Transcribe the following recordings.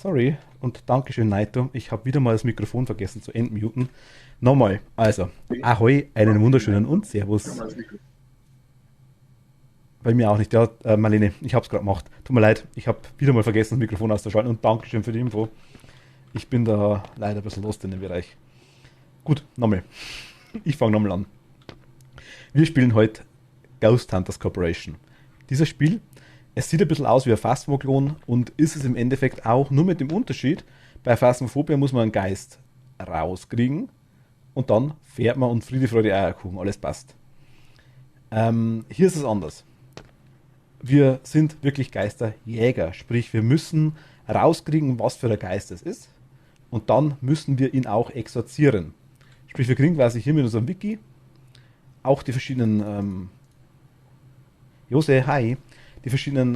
Sorry und Dankeschön, Naito. Ich habe wieder mal das Mikrofon vergessen zu entmuten. Nochmal, also, Ahoi, einen wunderschönen und Servus. Bei mir auch nicht, ja, Marlene, ich habe es gerade gemacht. Tut mir leid, ich habe wieder mal vergessen, das Mikrofon auszuschalten und Dankeschön für die Info. Ich bin da leider ein bisschen lost in dem Bereich. Gut, nochmal. Ich fange nochmal an. Wir spielen heute Ghost Hunters Corporation. Dieses Spiel, es sieht ein bisschen aus wie ein Phasmoklon und ist es im Endeffekt auch, nur mit dem Unterschied, bei Phasmophobia muss man einen Geist rauskriegen und dann fährt man und Friede, Freude, Eierkuchen, alles passt. Hier ist es anders. Wir sind wirklich Geisterjäger, sprich wir müssen rauskriegen, was für ein Geist es ist und dann müssen wir ihn auch exorzieren. Sprich, wir kriegen quasi hier mit unserem Wiki auch die verschiedenen Jose, hi, die verschiedenen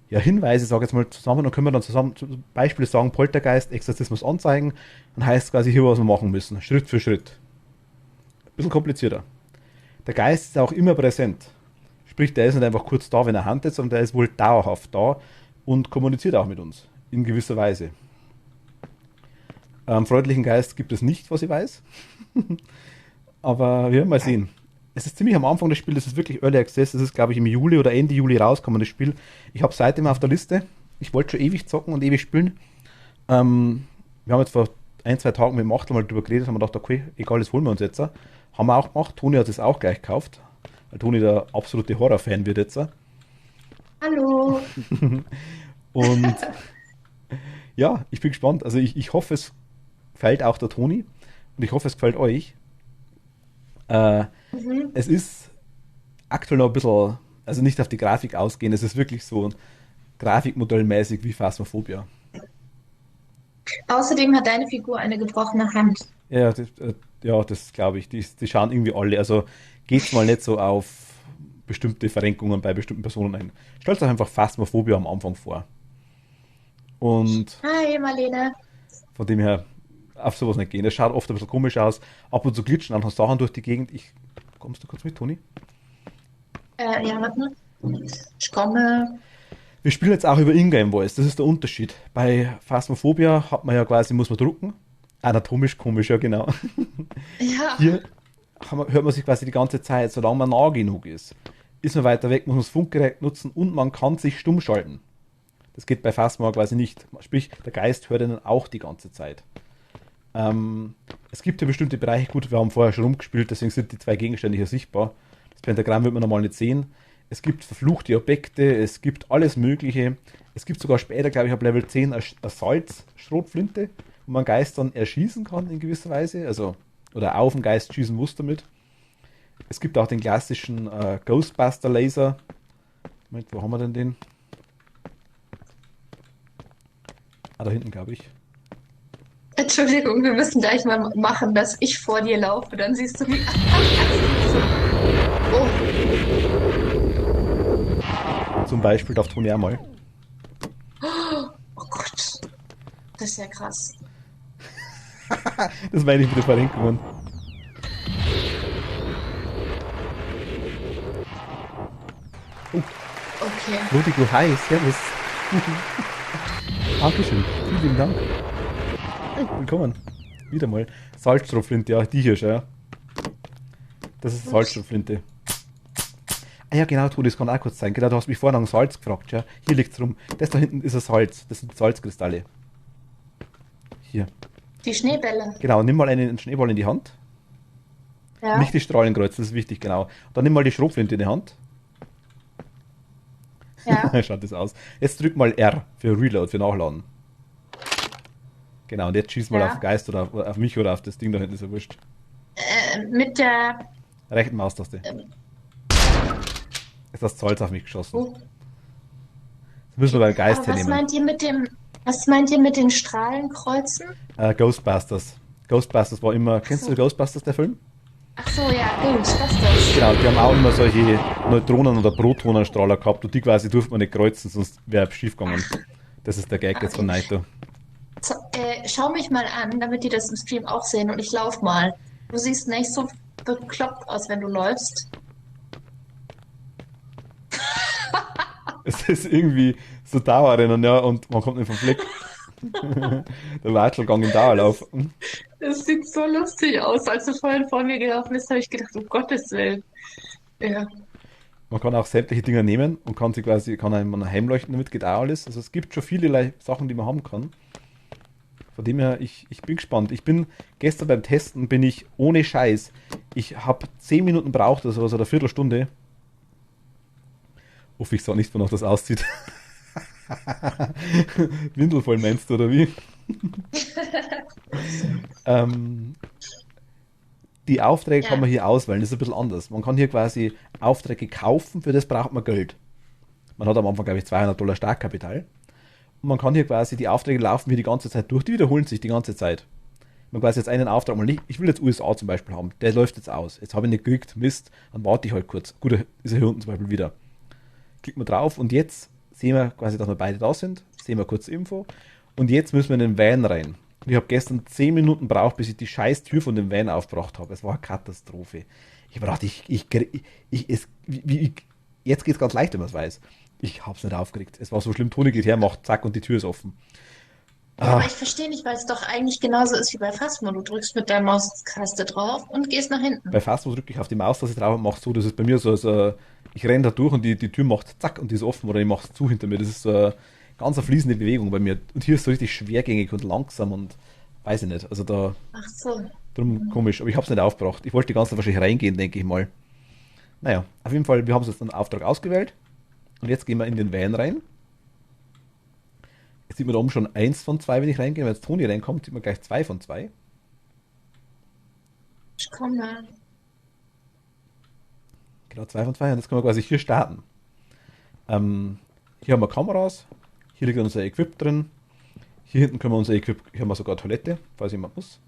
ja, Hinweise, sage ich jetzt mal zusammen, dann können wir dann zusammen zum Beispiel sagen, Poltergeist, Exorzismus anzeigen, dann heißt es quasi hier, was wir machen müssen, Schritt für Schritt. Ein bisschen komplizierter. Der Geist ist auch immer präsent. Sprich, der ist nicht einfach kurz da, wenn er handelt, sondern der ist wohl dauerhaft da und kommuniziert auch mit uns, in gewisser Weise. Freundlichen Geist gibt es nicht, was ich weiß. Aber wir werden mal sehen. Es ist ziemlich am Anfang des Spiels, das ist wirklich Early Access, das ist glaube ich im Juli oder Ende Juli rausgekommen, das Spiel. Ich habe seitdem auf der Liste, ich wollte schon ewig zocken und ewig spielen. Wir haben jetzt vor ein, zwei Tagen mit dem Achtel mal drüber geredet, haben wir gedacht, okay, egal, das holen wir uns jetzt. Haben wir auch gemacht, Toni hat es auch gleich gekauft, weil Toni der absolute Horror-Fan wird jetzt. Hallo. Und ja, ich bin gespannt, also ich hoffe, es gefällt auch der Toni und ich hoffe, es gefällt euch. Äh, Mhm. Es ist aktuell noch ein bisschen, also nicht auf die Grafik ausgehen, es ist wirklich so grafikmodellmäßig wie Phasmophobia. Außerdem hat deine Figur eine gebrochene Hand. Ja, das glaube ich. Die schauen irgendwie alle. Also geht's mal nicht so auf bestimmte Verrenkungen bei bestimmten Personen ein. Stellt euch einfach Phasmophobia am Anfang vor. Und Hi, Marlene. von dem her auf sowas nicht gehen. Das schaut oft ein bisschen komisch aus. Ab und zu glitschen einfach Sachen durch die Gegend. Kommst du kurz mit, Toni? Ja, warte. Ich komme. Wir spielen jetzt auch über Ingame Voice, das ist der Unterschied. Bei Phasmophobia hat man ja quasi, muss man drucken. Anatomisch komisch, ja genau. Ja. Hier hört man sich quasi die ganze Zeit, solange man nah genug ist. Ist man weiter weg, muss man das Funkgerät nutzen und man kann sich stumm schalten. Das geht bei Phasma quasi nicht. Sprich, der Geist hört einen auch die ganze Zeit. Es gibt ja bestimmte Bereiche, gut, wir haben vorher schon rumgespielt, deswegen sind die zwei Gegenstände hier sichtbar. Das Pentagramm wird man normal nicht sehen. Es gibt verfluchte Objekte, es gibt alles Mögliche. Es gibt sogar später, glaube ich, ab Level 10 eine Salzschrotflinte, wo man Geist dann erschießen kann in gewisser Weise. Also, oder auf den Geist schießen muss damit. Es gibt auch den klassischen Ghostbuster Laser. Moment, wo haben wir denn den? Ah, da hinten, glaube ich. Entschuldigung, wir müssen gleich mal machen, dass ich vor dir laufe. Dann siehst du, wie. Oh, Zum Beispiel darf Toni einmal. oh Gott. Das ist ja krass. Das meine ich mit den Verrenkungen. Oh, Okay. Lodigo, hi, servus. Dankeschön, vielen lieben Dank. Hey, willkommen. Wieder mal. Salzstrohflinte, ja, die hier schon, ja. Das ist Ups. Salzstrohflinte. Ah ja, genau, Toni, das kann auch kurz sein. Genau, du hast mich vorhin nach dem Salz gefragt, ja. Hier liegt's rum. Das da hinten ist ein Salz. Das sind Salzkristalle. Hier. Die Schneebälle. Genau, nimm mal einen Schneeball in die Hand. Ja. Nicht die Strahlenkreuz, das ist wichtig, genau. Dann nimm mal die Schrotflinte in die Hand. Ja. Schaut das aus. Jetzt drück mal R für Reload, für Nachladen. Genau, und jetzt schieß mal auf Ja. Geist oder auf mich oder auf das Ding da hinten, ist ja wurscht. Mit der. Rechten Maustaste. Ähm, Jetzt hast du Salz auf mich geschossen. oh, Das müssen wir beim Geist aber was hernehmen. meint ihr mit dem. Was meint ihr mit den Strahlenkreuzen? Ghostbusters. Ghostbusters war immer. Ach Kennst du so. Ghostbusters, der Film? Ach so, ja, gut, das. Genau, die haben auch immer solche Neutronen- oder Protonenstrahler gehabt und die quasi durfte man nicht kreuzen, sonst wäre es schief gegangen. Das ist der Gag Ah, jetzt von okay. Naito. So, schau mich mal an, damit die das im Stream auch sehen und ich lauf mal. Du siehst nicht so bekloppt aus, wenn du läufst. Es ist irgendwie so Dauerrennen, ja, und man kommt nicht vom Fleck. Der Watschelgang im Dauerlauf. Das sieht so lustig aus. Als du vorhin vor mir gelaufen bist, habe ich gedacht, um Gottes Willen. Ja. Man kann auch sämtliche Dinge nehmen und kann sie quasi, kann einem heimleuchten damit, geht auch alles. Also es gibt schon viele Sachen, die man haben kann. Von dem her, ich bin gespannt. Ich bin gestern beim Testen, bin ich ohne Scheiß. Ich habe 10 Minuten braucht oder sowas, oder eine Viertelstunde. Hoffe ich so nicht, wonach das aussieht. Windelvoll meinst du, oder wie? Ähm, die Aufträge kann Ja. man hier auswählen, das ist ein bisschen anders. Man kann hier quasi Aufträge kaufen, für das braucht man Geld. Man hat am Anfang, glaube ich, $200 Startkapital. Und man kann hier quasi, die Aufträge laufen hier die ganze Zeit durch, die wiederholen sich die ganze Zeit. Man quasi jetzt einen Auftrag mal nicht, ich will jetzt USA zum Beispiel haben, der läuft jetzt aus. Jetzt habe ich nicht gekriegt, Mist, dann warte ich halt kurz. Gut, ist er hier unten zum Beispiel wieder. Klicken wir drauf und jetzt sehen wir quasi, dass wir beide da sind, sehen wir kurz Info und jetzt müssen wir in den Van rein. Und ich habe gestern 10 Minuten gebraucht, bis ich die scheiß Tür von dem Van aufgebracht habe. Es war eine Katastrophe. Ich habe gedacht, jetzt geht es ganz leicht, wenn man es weiß. Ich habe es nicht aufgeregt. Es war so schlimm, Toni geht her, macht zack und die Tür ist offen. Ja, aber Ah, ich verstehe nicht, weil es doch eigentlich genauso ist wie bei Phasma. Du drückst mit deiner Maustaste drauf und gehst nach bei hinten. Fastfood drücke ich auf die Maus, dass ich drauf mache so, das ist bei mir so, also ich renne da durch und die Tür macht zack und die ist offen oder ich mache es zu hinter mir. Das ist so eine ganz eine fließende Bewegung bei mir. Und hier ist so richtig schwergängig und langsam und weiß ich nicht. Also da Ach so. drum komisch. Aber ich habe es nicht aufgebracht. Ich wollte die ganze Zeit wahrscheinlich reingehen, denke ich mal. Naja, auf jeden Fall, wir haben uns jetzt einen Auftrag ausgewählt und jetzt gehen wir in den Van rein. Jetzt sieht man da oben schon eins von zwei, wenn ich reingehe. Wenn jetzt Toni reinkommt, sieht man gleich zwei von zwei. Ich komme. Genau, zwei von zwei. Und jetzt können wir quasi hier starten. Hier haben wir Kameras. Hier liegt unser Equip drin. Hier hinten können wir unser Equip, hier haben wir sogar Toilette, falls jemand muss.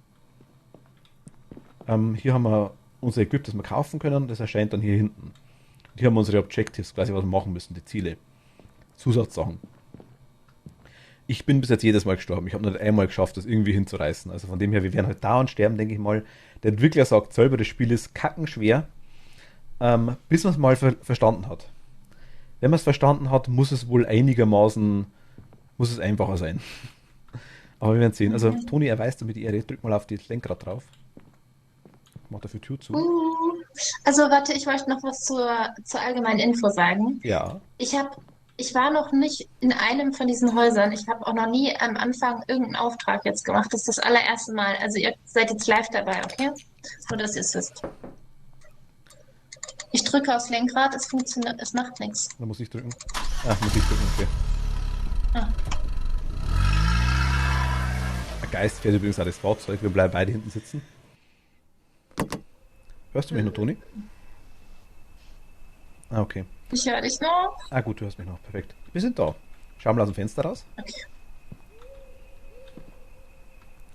Hier haben wir unser Equip, das wir kaufen können. Das erscheint dann hier hinten. Und hier haben wir unsere Objectives, quasi was wir machen müssen, die Ziele. Zusatzsachen. Ich bin bis jetzt jedes Mal gestorben. Ich habe nicht einmal geschafft, das irgendwie hinzureißen. Also von dem her, wir werden halt dauernd sterben, denke ich mal. Der Entwickler sagt selber, das Spiel ist kackenschwer, bis man es mal verstanden hat. Wenn man es verstanden hat, muss es wohl einigermaßen, muss es einfacher sein. Aber wir werden sehen. Also Mhm. Toni erweist damit die Ehre. Drück mal auf das Lenkrad drauf. Macht dafür Tür zu. Uh. Also warte, ich wollte noch was zur allgemeinen Info sagen. Ja, Ich habe, ich war noch nicht in einem von diesen Häusern. Ich habe auch noch nie am Anfang irgendeinen Auftrag jetzt gemacht. Das ist das allererste Mal. Also ihr seid jetzt live dabei, okay? Nur, dass ihr es wisst. Ich drücke aufs Lenkrad, es funktioniert, es macht nichts. da muss ich drücken. Ah, muss ich drücken, okay. Ah, Der Geist fährt übrigens auch das Fahrzeug. Wir bleiben beide hinten sitzen. Hörst du mich noch, Toni? Ah, okay. ich höre dich noch. Ah, gut, du hörst mich noch. Perfekt. Wir sind da. Schau mal aus dem Fenster raus. Okay.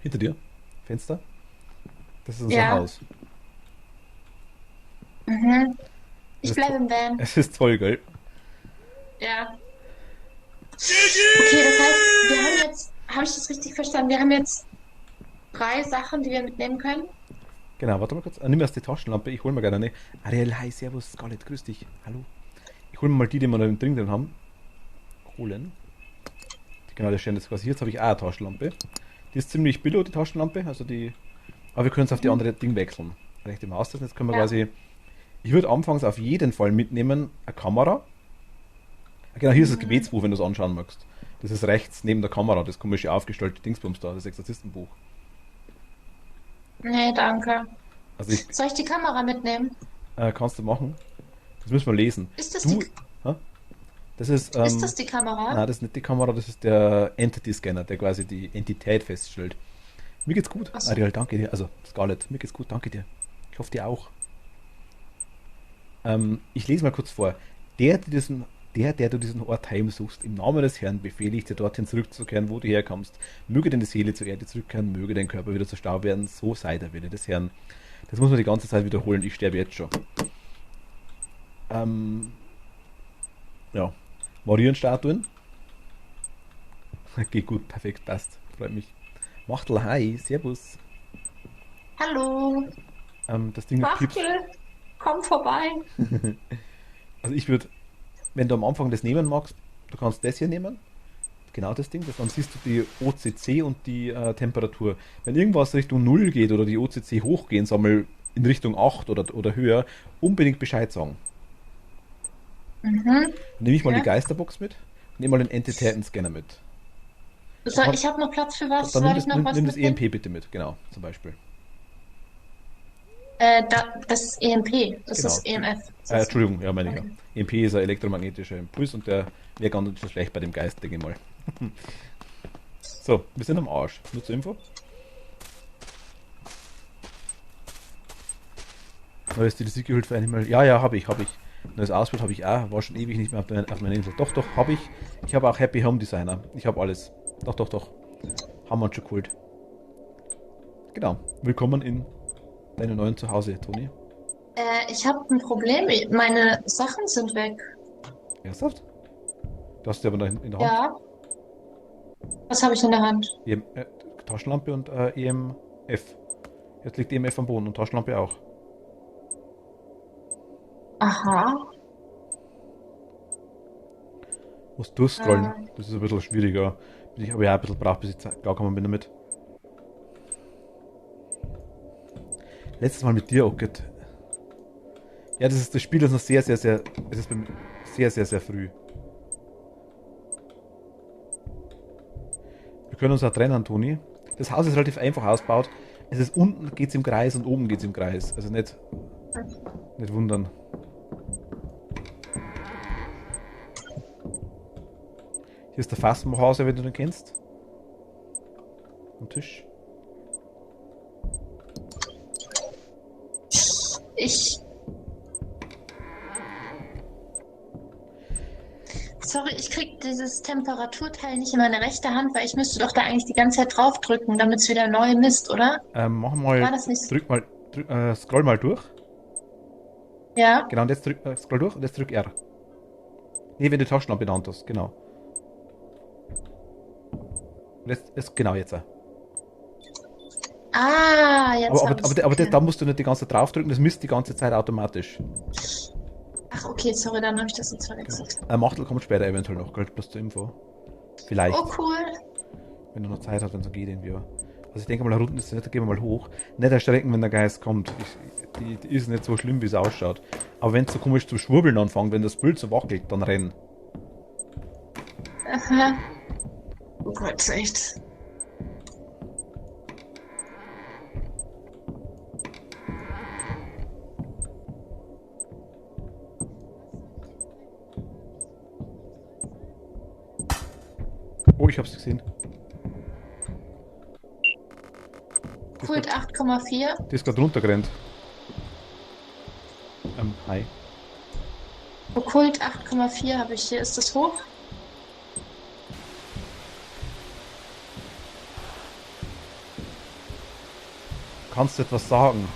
Hinter dir. Fenster. Das ist unser Ja. Haus. Mhm. Es Ich ist, bleibe im Van. es ist toll, gell? Ja. Okay, das heißt, wir haben jetzt, habe ich das richtig verstanden? Wir haben jetzt drei Sachen, die wir mitnehmen können. Genau, warte mal kurz. Nimm erst die Taschenlampe. Ich hol mir gerne eine. Ariel, hi, servus, Scarlett, grüß dich. Hallo. Ich hol mir mal die wir da im Ding drin haben. Holen. Genau, das steht jetzt quasi hier. Jetzt habe ich auch eine Taschenlampe. Die ist ziemlich billig, die Taschenlampe. Also die. Aber wir können es auf die Mhm. andere Ding wechseln. Rechte Maustaste. Jetzt können wir Ja. quasi. Ich würde anfangs auf jeden Fall mitnehmen eine Kamera. Ah, genau, hier ist das Mhm. Gebetsbuch, wenn du es anschauen magst. Das ist rechts neben der Kamera, das komische aufgestellte Dingsbums da, das Exorzistenbuch. Nee, danke. Also ich Soll ich die Kamera mitnehmen? kannst du machen. Das müssen wir lesen. Ist das die, Du, hä? Das ist, ist das die Kamera? nein, das ist nicht die Kamera, das ist der Entity Scanner, der quasi die Entität feststellt. Mir geht's gut, Ach so. Ariel, danke dir. Also, Scarlett, mir geht's gut, danke dir. Ich hoffe dir auch. Ich lese mal kurz vor. Der du diesen Ort heimsuchst, im Namen des Herrn befehle ich dir, dorthin zurückzukehren, wo du herkommst. Möge deine Seele zur Erde zurückkehren, möge dein Körper wieder zu Staub werden, so sei der Wille des Herrn. Das muss man die ganze Zeit wiederholen, ich sterbe jetzt schon. Ähm, ja. Marienstatuen. Geht gut, perfekt, passt. Freut mich. Machtel, hi, servus. Hallo. Das Ding piepst. Wachtel, komm vorbei. Also ich würde, wenn du am Anfang das nehmen magst, Du kannst das hier nehmen, genau das Ding, dann siehst du die OCC und die Temperatur. Wenn irgendwas Richtung Null geht oder die OCC hochgehen, sagen wir in Richtung 8 oder höher, unbedingt Bescheid sagen. Mhm. Dann nehme ich mal die Ja. Geisterbox mit und nehme mal den Entitätenscanner mit. So, ich habe noch Platz für was. Dann Soll ich noch was nimm das mitnehmen? EMP bitte mit, genau, zum Beispiel. Das ist EMP. Das Genau. ist EMF. Ist das? Entschuldigung, ja, meine ich ja. Okay. EMP ist ein elektromagnetischer Impuls und der wäre gar nicht so schlecht bei dem Geist, denke ich mal. So, wir sind am Arsch. Nur zur Info. Neues DLC-Gehüllt für Animal. Ja, ja, habe ich. Neues Ausbild habe ich auch. War schon ewig nicht mehr auf meiner Insel. Doch, habe ich. Ich habe auch Happy Home Designer. Ich habe alles. Doch. Haben wir uns schon geholt. Genau. Willkommen in deinem neuen Zuhause, Toni. Ich habe ein Problem. Meine Sachen sind weg. Ernsthaft? Du hast die aber noch in der Hand. Ja. Was habe ich in der Hand? Taschenlampe und EMF. Jetzt liegt EMF am Boden und Taschenlampe auch. Aha. Muss durchscrollen. Äh. Das ist ein bisschen schwieriger. Ich habe ja ein bisschen braucht, bis ich klarkommen bin damit. Letztes Mal mit dir, oh Gott. Ja, das Spiel ist noch sehr, sehr, sehr. Es ist sehr, sehr, sehr früh. Wir können uns auch trennen, Toni. Das Haus ist relativ einfach ausgebaut. Es ist unten geht's im Kreis und oben geht's im Kreis. Also nicht wundern. Hier ist der Fassenhauser, wenn du den kennst. Am Tisch. Sorry, ich krieg dieses Temperaturteil nicht in meine rechte Hand, weil ich müsste doch da eigentlich die ganze Zeit draufdrücken, damit es wieder neu misst, oder? Mach mal. War das nicht so? Scroll mal durch. Ja. Genau, und jetzt scroll durch und jetzt drück R. Nee, wenn du die Taschenlampe benannt hast, genau. Und jetzt genau jetzt. Ah, jetzt Aber da musst du nicht die ganze Zeit draufdrücken, das misst die ganze Zeit automatisch. Ach, okay, sorry, dann habe ich das jetzt verwechselt. Machtel kommt später eventuell noch, gehört bloß zur Info. Vielleicht. Oh, cool. Wenn er noch Zeit hat, wenn es so geht irgendwie. Also ich denke mal, unten ist es nicht, da gehen wir mal hoch. Nicht erschrecken, wenn der Geist kommt. Die ist nicht so schlimm, wie es ausschaut. Aber wenn es so komisch zu schwurbeln anfängt, wenn das Bild so wackelt, dann renn. Aha. Oh Gott, echt. Oh, ich hab's gesehen. Kult 8,4. Die ist gerade runtergerannt. Hi. Okkult 8,4 habe ich hier. Ist das hoch? Kannst du etwas sagen?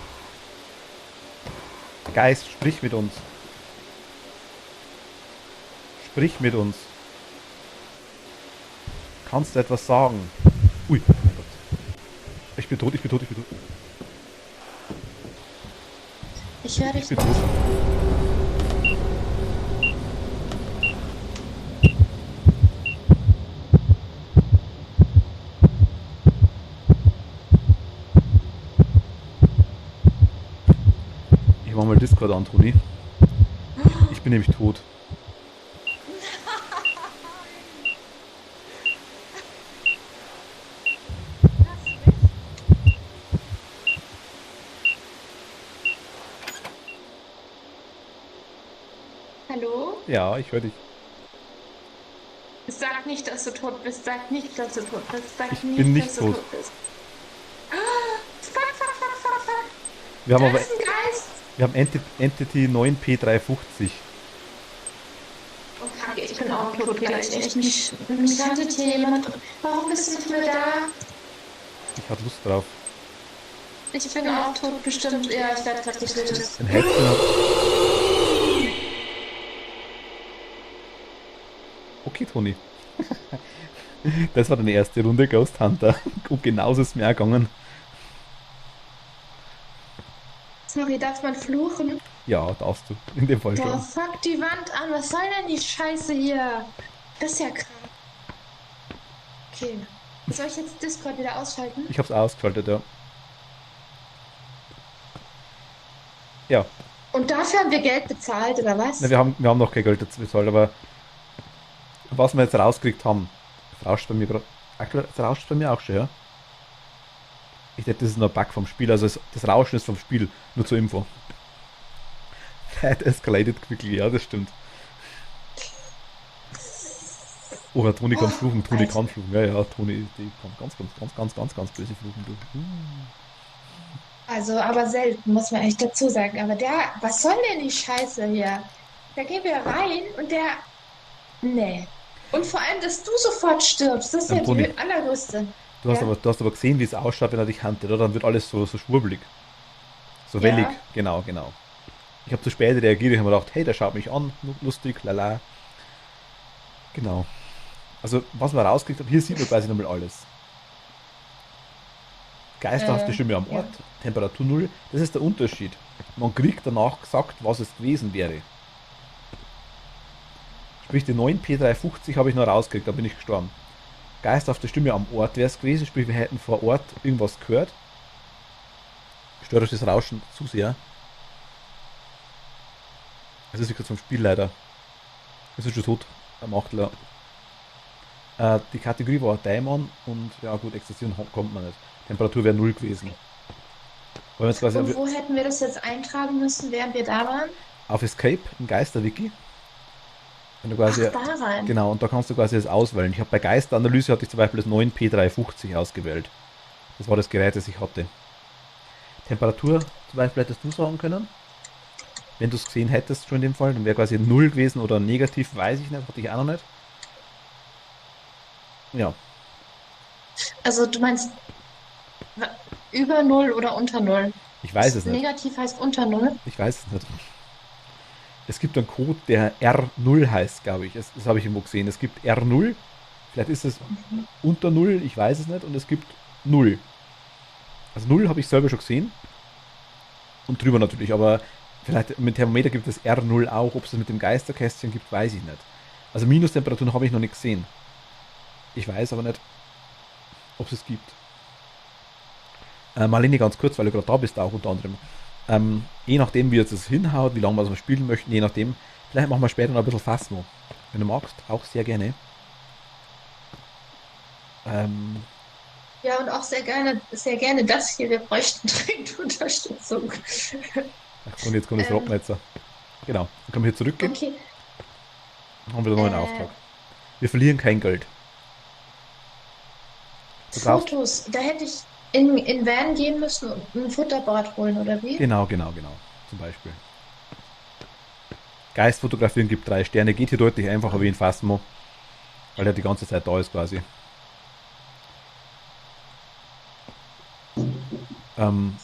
Geist, sprich mit uns. Sprich mit uns. Kannst du etwas sagen? Ui, oh mein Gott. Ich bin tot. Ich höre dich. Ich bin tot. Ich mach mal Discord an, Toni. Ich bin nämlich tot. Hallo? Ja, ich höre dich. Sag nicht, dass du tot bist. Sag nicht, dass du tot bist. Sag Ich nicht, bin nicht dass du tot. tot bist. Fuck. Wir haben Da aber ist ein Geist. wir haben Entity 9P350. Oh, fuck, ich bin auch tot gleich. Echt nicht. Mich kannte hier jemand. Warum bist du nicht mehr da? Ich hatte Lust drauf. Ich bin auch tot, bestimmt. Ja, ich werde gleich getötet. Ein Herzchen hat. Okay, Toni. Das war deine erste Runde Ghost Hunter. Und genauso ist es mir auch gegangen. Sorry, darf man fluchen? Ja, darfst du. In dem Fall Boah, schon. fuck die Wand an. Was soll denn die Scheiße hier? Das ist ja krass. Okay. Soll ich jetzt Discord wieder ausschalten? Ich habe es ausgeschaltet, ja. Ja, Und dafür haben wir Geld bezahlt, oder na, was? wir haben noch kein Geld dazu bezahlt, aber was wir jetzt rausgekriegt haben, es rauscht bei mir gerade. Aktuell, es rauscht bei mir auch schon, ja. Ich denke, das ist nur ein Bug vom Spiel, also das Rauschen ist vom Spiel, nur zur Info. That escalated quickly, ja, das stimmt. Oh, Herr Toni kann Oh, fluchen, Toni Alter. kann fluchen, ja, ja, Toni, die kann ganz böse fluchen, du. Also, aber selten, muss man echt dazu sagen. Aber der, was soll denn die Scheiße hier? Da gehen wir rein und der, nee. Und vor allem, dass du sofort stirbst, das ist ja Toni, die allergrößte. Ja, du hast aber gesehen, wie es ausschaut, wenn er dich handelt, oder? Dann wird alles so schwurbelig, so wellig, ja. genau, genau. Ich habe zu spät reagiert, ich habe mir gedacht, hey, der schaut mich an, lustig, lala. Genau. Also, was man rausgekriegt hat, hier sieht man quasi nochmal alles. Geisterhafte Stimme am Ort, Ja. Temperatur null, das ist der Unterschied. Man kriegt danach gesagt, was es gewesen wäre. Sprich, die 9 P350 habe ich noch rausgekriegt, da bin ich gestorben. Geisterhafte Stimme am Ort wäre es gewesen, sprich, wir hätten vor Ort irgendwas gehört. Stört euch das Rauschen zu sehr? Es ist wirklich vom Spiel leider. Es ist schon tot, am Achtler. Die Kategorie war Daimon und ja gut, Extrasieren kommt man nicht. Temperatur wäre null gewesen. Wollen wir jetzt quasi Und wo hätten wir das jetzt eintragen müssen, während wir da waren? auf Escape, ein Geister-Wiki. Wenn du Ach, quasi, da rein. genau, und da kannst du quasi das auswählen. Ich habe bei Geisteranalyse hatte ich zum Beispiel das 9P350 ausgewählt. Das war das Gerät, das ich hatte. Temperatur zum Beispiel hättest du sagen können. Wenn du es gesehen hättest schon in dem Fall, dann wäre quasi null gewesen oder negativ, weiß ich nicht, hatte ich auch noch nicht. Ja, Also, du meinst über Null oder unter Null? ich weiß es nicht. Negativ heißt unter Null. Ich weiß es nicht. Es gibt einen Code, der R0 heißt, glaube ich. Das habe ich irgendwo gesehen. Es gibt R0, vielleicht ist es unter null, ich weiß es nicht. Und es gibt null. Also null habe ich selber schon gesehen. Und drüber natürlich, aber vielleicht mit Thermometer gibt es R0 auch. Ob es das mit dem Geisterkästchen gibt, weiß ich nicht. Also Minustemperaturen habe ich noch nicht gesehen. Ich weiß aber nicht, ob es es gibt. Marlene, ganz kurz, weil du gerade da bist, auch unter anderem. Je nachdem, wie jetzt es hinhaut, wie lange wir es mal spielen möchten, je nachdem, vielleicht machen wir später noch ein bisschen Phasmo. Wenn du magst, auch sehr gerne. Ähm, Ja, und auch sehr gerne das hier. Wir bräuchten dringend Unterstützung. und jetzt kommt das Ähm, Rocknetzer. Genau. Dann können wir hier zurückgehen. okay. Dann haben wir einen neuen Äh, Auftrag. Wir verlieren kein Geld. Du brauchst. Fotos. Da hätte ich in Van gehen müssen und ein Futterboard holen, oder wie? Genau. Zum Beispiel. Geist fotografieren gibt 3 Sterne. Geht hier deutlich einfacher wie in Phasmo. Weil er die ganze Zeit da ist quasi. Ähm,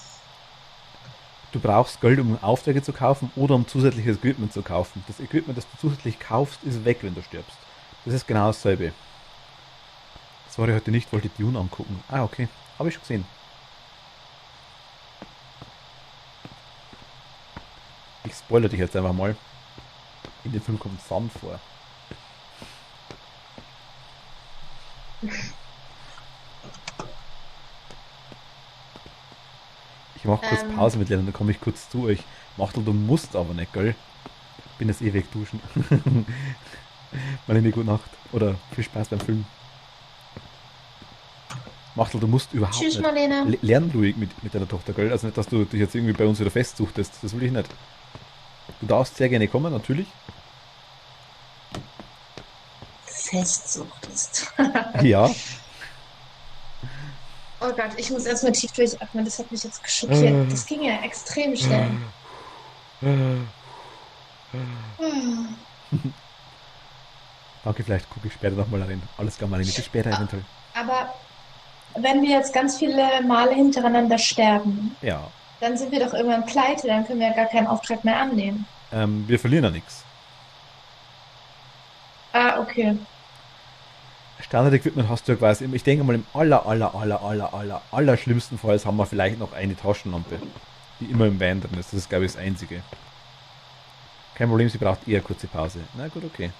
Du brauchst Geld, um Aufträge zu kaufen oder um zusätzliches Equipment zu kaufen. Das Equipment, das du zusätzlich kaufst, ist weg, wenn du stirbst. Das ist genau dasselbe. Das war ich heute nicht, wollte Dune angucken. Ah, okay. Habe ich schon gesehen. Ich spoilere dich jetzt einfach mal. In dem Film kommt Sun vor. Ich mache kurz Ähm, Pause mit dir, dann komme ich kurz zu euch. Machtel, du musst aber nicht, gell? Bin jetzt eh wegduschen. Mal eine gute Nacht. Oder viel Spaß beim Film. Machtel, du musst überhaupt tschüss, nicht. Marlene. Lern ruhig mit deiner Tochter, gell? Also nicht, dass du dich jetzt irgendwie bei uns wieder festsuchtest. Das will ich nicht. Du darfst sehr gerne kommen, natürlich. Festsucht ist. Ja. Oh Gott, ich muss erstmal tief durchatmen. Das hat mich jetzt schockiert. Das ging ja extrem schnell. Danke, vielleicht gucke ich später nochmal rein. Alles klar, Marlene. Bis später eventuell. Aber wenn wir jetzt ganz viele Male hintereinander sterben, Ja. dann sind wir doch irgendwann pleite, dann können wir ja gar keinen Auftrag mehr annehmen. Wir verlieren ja nichts. Ah, okay. Standard-Equipment hast du ja quasi, ich denke mal im aller schlimmsten Fall haben wir vielleicht noch eine Taschenlampe, die immer im Van drin ist. Das ist, glaube ich, das Einzige. Kein Problem, sie braucht eher kurze Pause. Na gut, okay.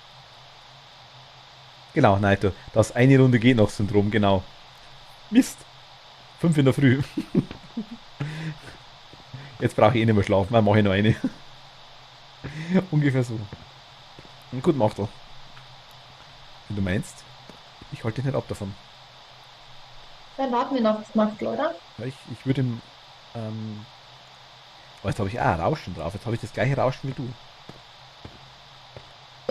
Genau, nein, du, das eine Runde geht noch Syndrom, genau. Mist, 5 in der Früh. Jetzt brauche ich eh nicht mehr schlafen, dann mache ich noch eine. Ungefähr so. Gut, mach doch. Wenn du meinst, ich halte dich nicht ab davon. Dann warten wir noch auf Machtl, oder? Ja, ich würde ihm. Ähm, oh, jetzt habe ich auch ein Rauschen drauf. Jetzt habe ich das gleiche Rauschen wie du.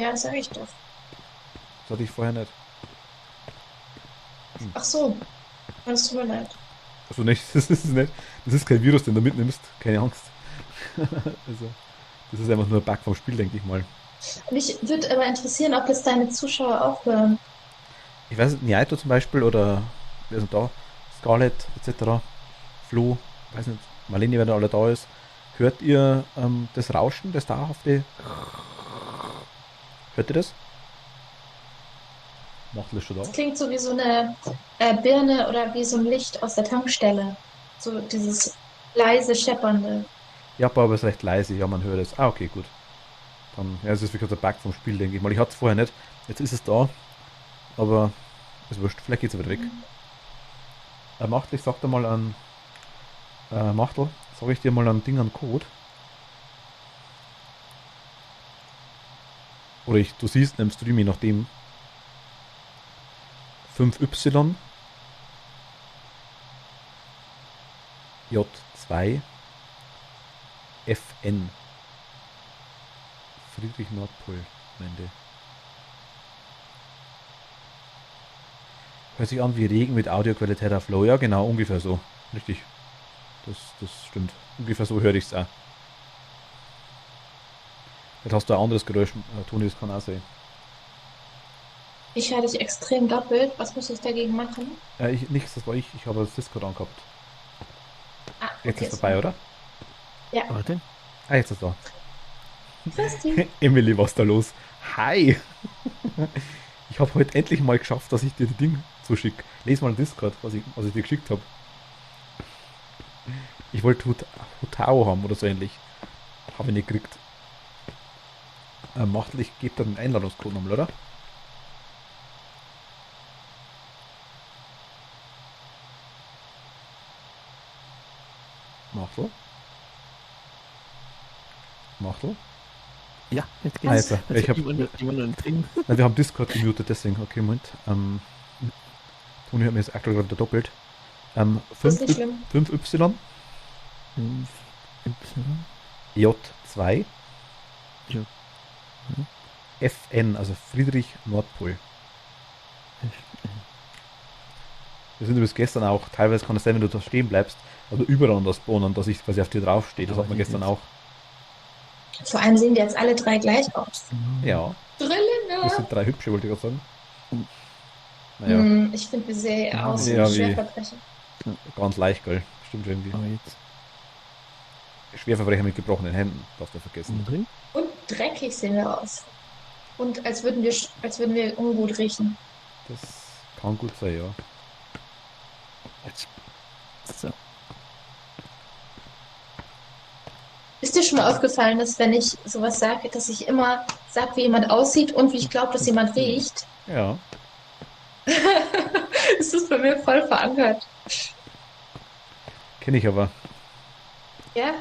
Ja, sag ich doch. Das hatte ich vorher nicht. Ach so, es tut mir leid. Also nicht, das ist nicht. Das ist kein Virus, den du mitnimmst. Keine Angst. Also, das ist einfach nur ein Bug vom Spiel, denke ich mal. Mich würde aber interessieren, ob das deine Zuschauer auch hören. Ich weiß nicht, Niaito zum Beispiel oder wer ist denn da? Scarlett etc. Flo, weiß nicht, Marlene, wenn da alle da ist. Hört ihr das Rauschen, das dauerhafte? Hört ihr das? Macht das schon da? Es klingt so wie so eine Birne oder wie so ein Licht aus der Tankstelle. So dieses leise Scheppernde. Ja, aber es ist recht leise. Ja, man hört es. Ah, okay, gut. Dann, ja, es ist wirklich der Bug vom Spiel, denke ich mal. Ich hatte es vorher nicht. Jetzt ist es da. Aber ist wurscht. Vielleicht geht es wieder weg. Machtel, ich sag dir mal an. Machtel, sag ich dir mal ein Ding an Code. Oder du siehst im Stream, je nachdem. 5Y J2 FN. Friedrich Nordpol, meinte. Hört sich an wie Regen mit Audioqualität auf Low. Ja, genau, ungefähr so. Richtig. Das stimmt. Ungefähr so höre ich es auch. Jetzt hast du ein anderes Geräusch, Toni, das kann auch sein. Ich höre dich extrem doppelt. Was muss ich dagegen machen? Nichts, das war ich. Ich habe das Discord angehabt. Ah, Jetzt okay, ist dabei, oder? ja. Warte. Ah, jetzt ist da. Christi. Emily, was da los? Hi! Ich habe heute endlich mal geschafft, dass ich dir das Ding zuschicke. Lies mal in Discord, was ich dir geschickt habe. Ich wollte Hutao haben oder so ähnlich. Habe ich nicht gekriegt. Machtel, ich gebe dir den Einladungscode nochmal, oder? Machtel? Machtel? Ja, jetzt Ah, geht's. jetzt, ich hab, immer nur drin. nein, wir haben Discord gemutet, deswegen. Okay, Moment. Toni hat mir jetzt aktuell gerade doppelt. Das ist nicht schlimm. 5Y 5Y. J2 J. FN, also Friedrich Nordpol. Wir sind übrigens gestern auch, teilweise kann es sein, wenn du da stehen bleibst, aber überall an das spawnen, dass ich quasi auf dir draufstehe. Das Aber hat man hier gestern jetzt. auch. Vor allem sehen die jetzt alle drei gleich aus. Ja, das Brillen, sind 3 hübsche, wollte ich gerade sagen. Naja, Ich finde, wir sehen aus wie Ja, wie- Schwerverbrecher. ganz leicht, gell. Stimmt schon irgendwie. Aber jetzt Schwerverbrecher mit gebrochenen Händen, darfst du vergessen. drin. Und dreckig sehen wir aus. Und als würden wir ungut riechen. Das kann gut sein, ja. Jetzt. So. Ist dir schon mal aufgefallen, dass wenn ich sowas sage, dass ich immer sage, wie jemand aussieht und wie ich glaube, dass jemand riecht? Ja, Ist das bei mir voll verankert. kenne ich aber. Ja?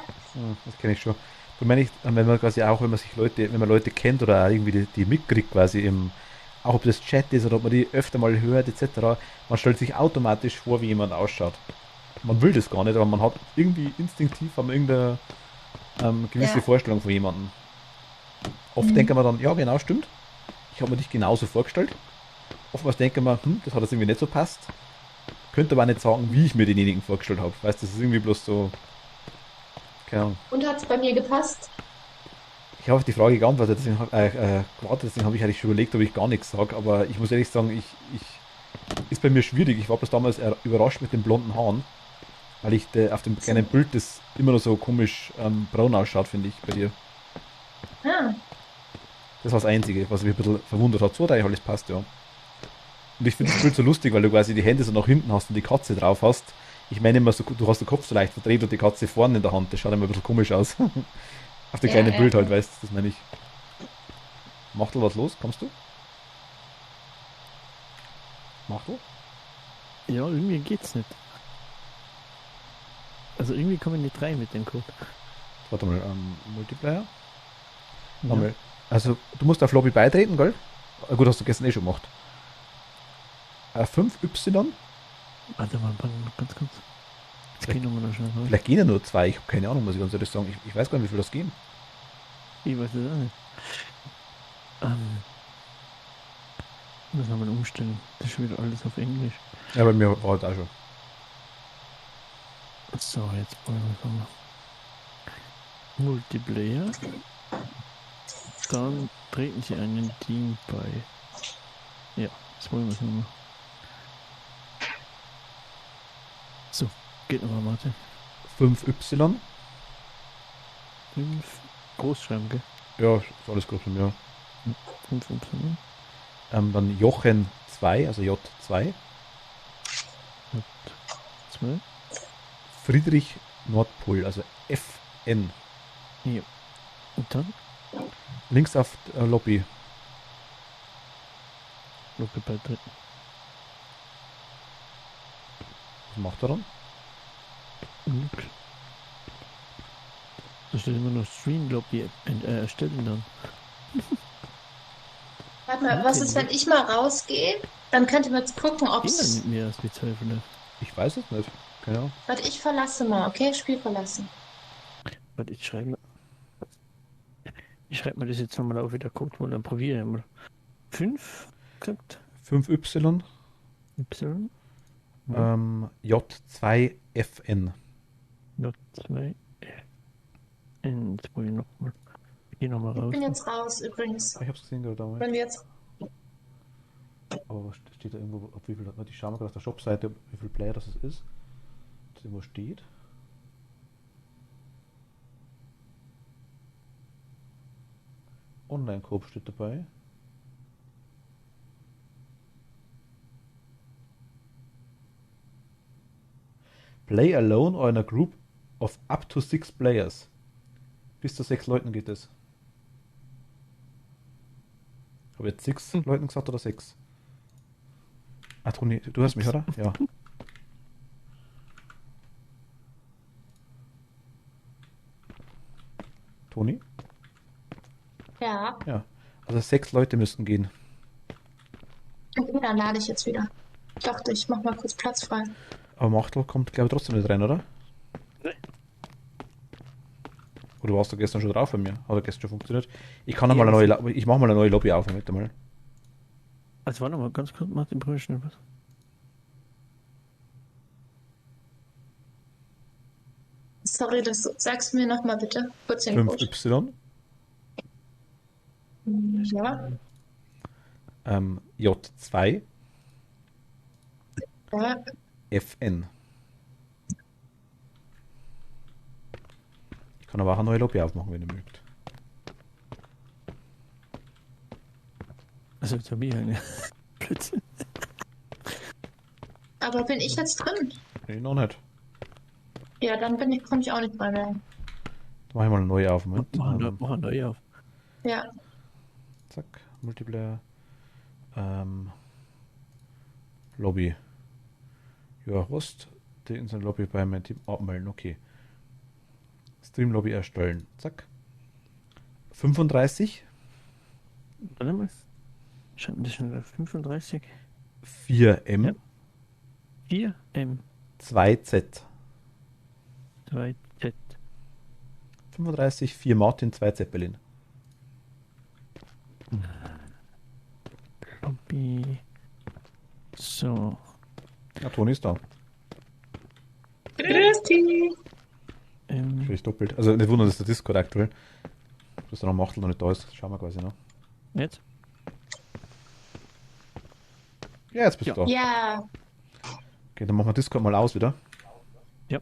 Das kenne ich schon. Du meinst, wenn man quasi auch, wenn man Leute kennt oder auch irgendwie die mitkriegt quasi auch ob das Chat ist oder ob man die öfter mal hört etc., man stellt sich automatisch vor, wie jemand ausschaut. Man will das gar nicht, aber man hat irgendwie instinktiv irgendeine gewisse Ja. Vorstellung von jemandem. Oft denkt man dann, ja genau, stimmt. Ich habe mir dich genauso vorgestellt. Oftmals denkt man, das hat jetzt irgendwie nicht so passt. Könnte aber auch nicht sagen, wie ich mir denjenigen vorgestellt habe. Weißt du, das ist irgendwie bloß so, keine Ahnung. Und hat es bei mir gepasst? Ich habe auf die Frage geantwortet, gewartet, deswegen habe ich eigentlich schon überlegt, ob ich gar nichts sage, aber ich muss ehrlich sagen, ist bei mir schwierig. Ich war bloß damals überrascht mit den blonden Haaren, weil ich auf dem kleinen Bild das immer noch so komisch braun ausschaut, finde ich, bei dir. Ah, Das war das Einzige, was mich ein bisschen verwundert hat. So hat eigentlich alles passt, ja. Und ich finde das Bild so lustig, weil du quasi die Hände so nach hinten hast und die Katze drauf hast. Ich meine immer so, du hast den Kopf so leicht verdreht und die Katze vorne in der Hand. Das schaut immer ein bisschen komisch aus. Auf dem Ja, kleinen ja, Bild halt, ja. weißt du, das meine ich. Macht was los? Kommst du? Machtel? Ja, irgendwie geht's nicht. Also irgendwie kommen wir nicht rein mit dem Code. Warte mal, Multiplayer. Ja. Nochmal. Also, du musst auf Lobby beitreten, gell? Gut, hast du gestern eh schon gemacht. 5Y. Warte mal, ganz kurz. Jetzt gehen wir noch schnell rein. Vielleicht gehen ja nur 2. Ich habe keine Ahnung, muss ich ganz ehrlich sagen. Ich weiß gar nicht, wie viel das gehen. Ich weiß es auch nicht. Müssen wir mal umstellen. Das ist schon wieder alles auf Englisch. Ja, bei mir war halt auch schon. So, jetzt wollen wir mal. Multiplayer. Dann treten Sie einem Team bei. Ja, jetzt wollen wir es nochmal. So, geht nochmal, Martin. 5Y. 5 Großschreiben, gell? Ja, ist alles gut von mir. 5 Y. Dann Jochen 2, also J2. 2. Friedrich Nordpol, also FN. Ja. Und dann Links auf Lobby. Lobby beitreten. Was macht er dann? Nix. Da steht immer noch Stream Lobby erstellen dann. Warte mal, was ist, wenn ich mal rausgehe? Dann könnt ihr mal jetzt gucken, ob Gehen dann es. mit mir als Bezweifler. Ich weiß es nicht. Keine Ahnung. Warte, ich verlasse mal, okay? Spiel verlassen. Warte, ich schreibe mir das jetzt nochmal auf, wie der Code mal, dann probiere ich mal. 5 gesagt. 5Y. Y. Ja. J2FN. J2. Jetzt wollte ich nochmal. Ich gehe nochmal Ich raus. bin jetzt raus übrigens. Ich hab's gesehen gerade damals. Wenn wir jetzt. Aber was steht da irgendwo, ob wie viel, warte, ich schau mal gerade auf der Shop-Seite, wie viel Player das ist. Das irgendwo steht. Online-Coop steht dabei. Play alone or in a group of up to 6 players. Bis zu 6 Leuten geht es. Habe ich jetzt 6 Leuten gesagt oder 6? Ah, Toni, du hörst mich, oder? Ja. Toni? Ja. Ja. Also 6 Leute müssten gehen. Okay, dann lade ich jetzt wieder. Ich dachte, ich mach mal kurz Platz frei. Aber Machtel kommt, glaube ich, trotzdem nicht rein, oder? Nee. Oder warst du gestern schon drauf bei mir? Hat er gestern schon funktioniert? Ich kann Ja, mal eine neue, das- ich mache mal eine neue Lobby auf, damit mal. Also warte mal, ganz kurz, Martin, brüche schnell was. Sorry, das sagst du mir nochmal bitte. Kurz den Code. 5Y, Ja. J2, Ja. FN. Ich kann aber auch eine neue Lobby aufmachen, wenn ihr mögt. Also jetzt habe ich eine. Blödsinn. Aber bin ich jetzt drin? Nee, noch nicht. Ja, dann komme ich auch nicht mehr rein. Dann mache ich mal eine neue auf. Moment. Mach eine neue auf. Ja. Zack, Multiplayer. Lobby. Ja, Host. Die Insel Lobby bei meinem Team abmelden. Okay. Stream Lobby erstellen. Zack. 35, Warte mal. Schreiben das schon 35. 4M, Ja. 4M 2Z. 2Z. 35, 4 Martin, 2 Zeppelin. Lobby. So. Ja, Toni ist da. Grüß dich. Vielleicht doppelt. Also nicht wundern, dass der Discord aktuell. Dass der noch Machtel noch nicht da ist. Schauen wir quasi noch. Jetzt? Ja, jetzt bist du da. Ja. Okay, dann machen wir Discord mal aus wieder. Ja.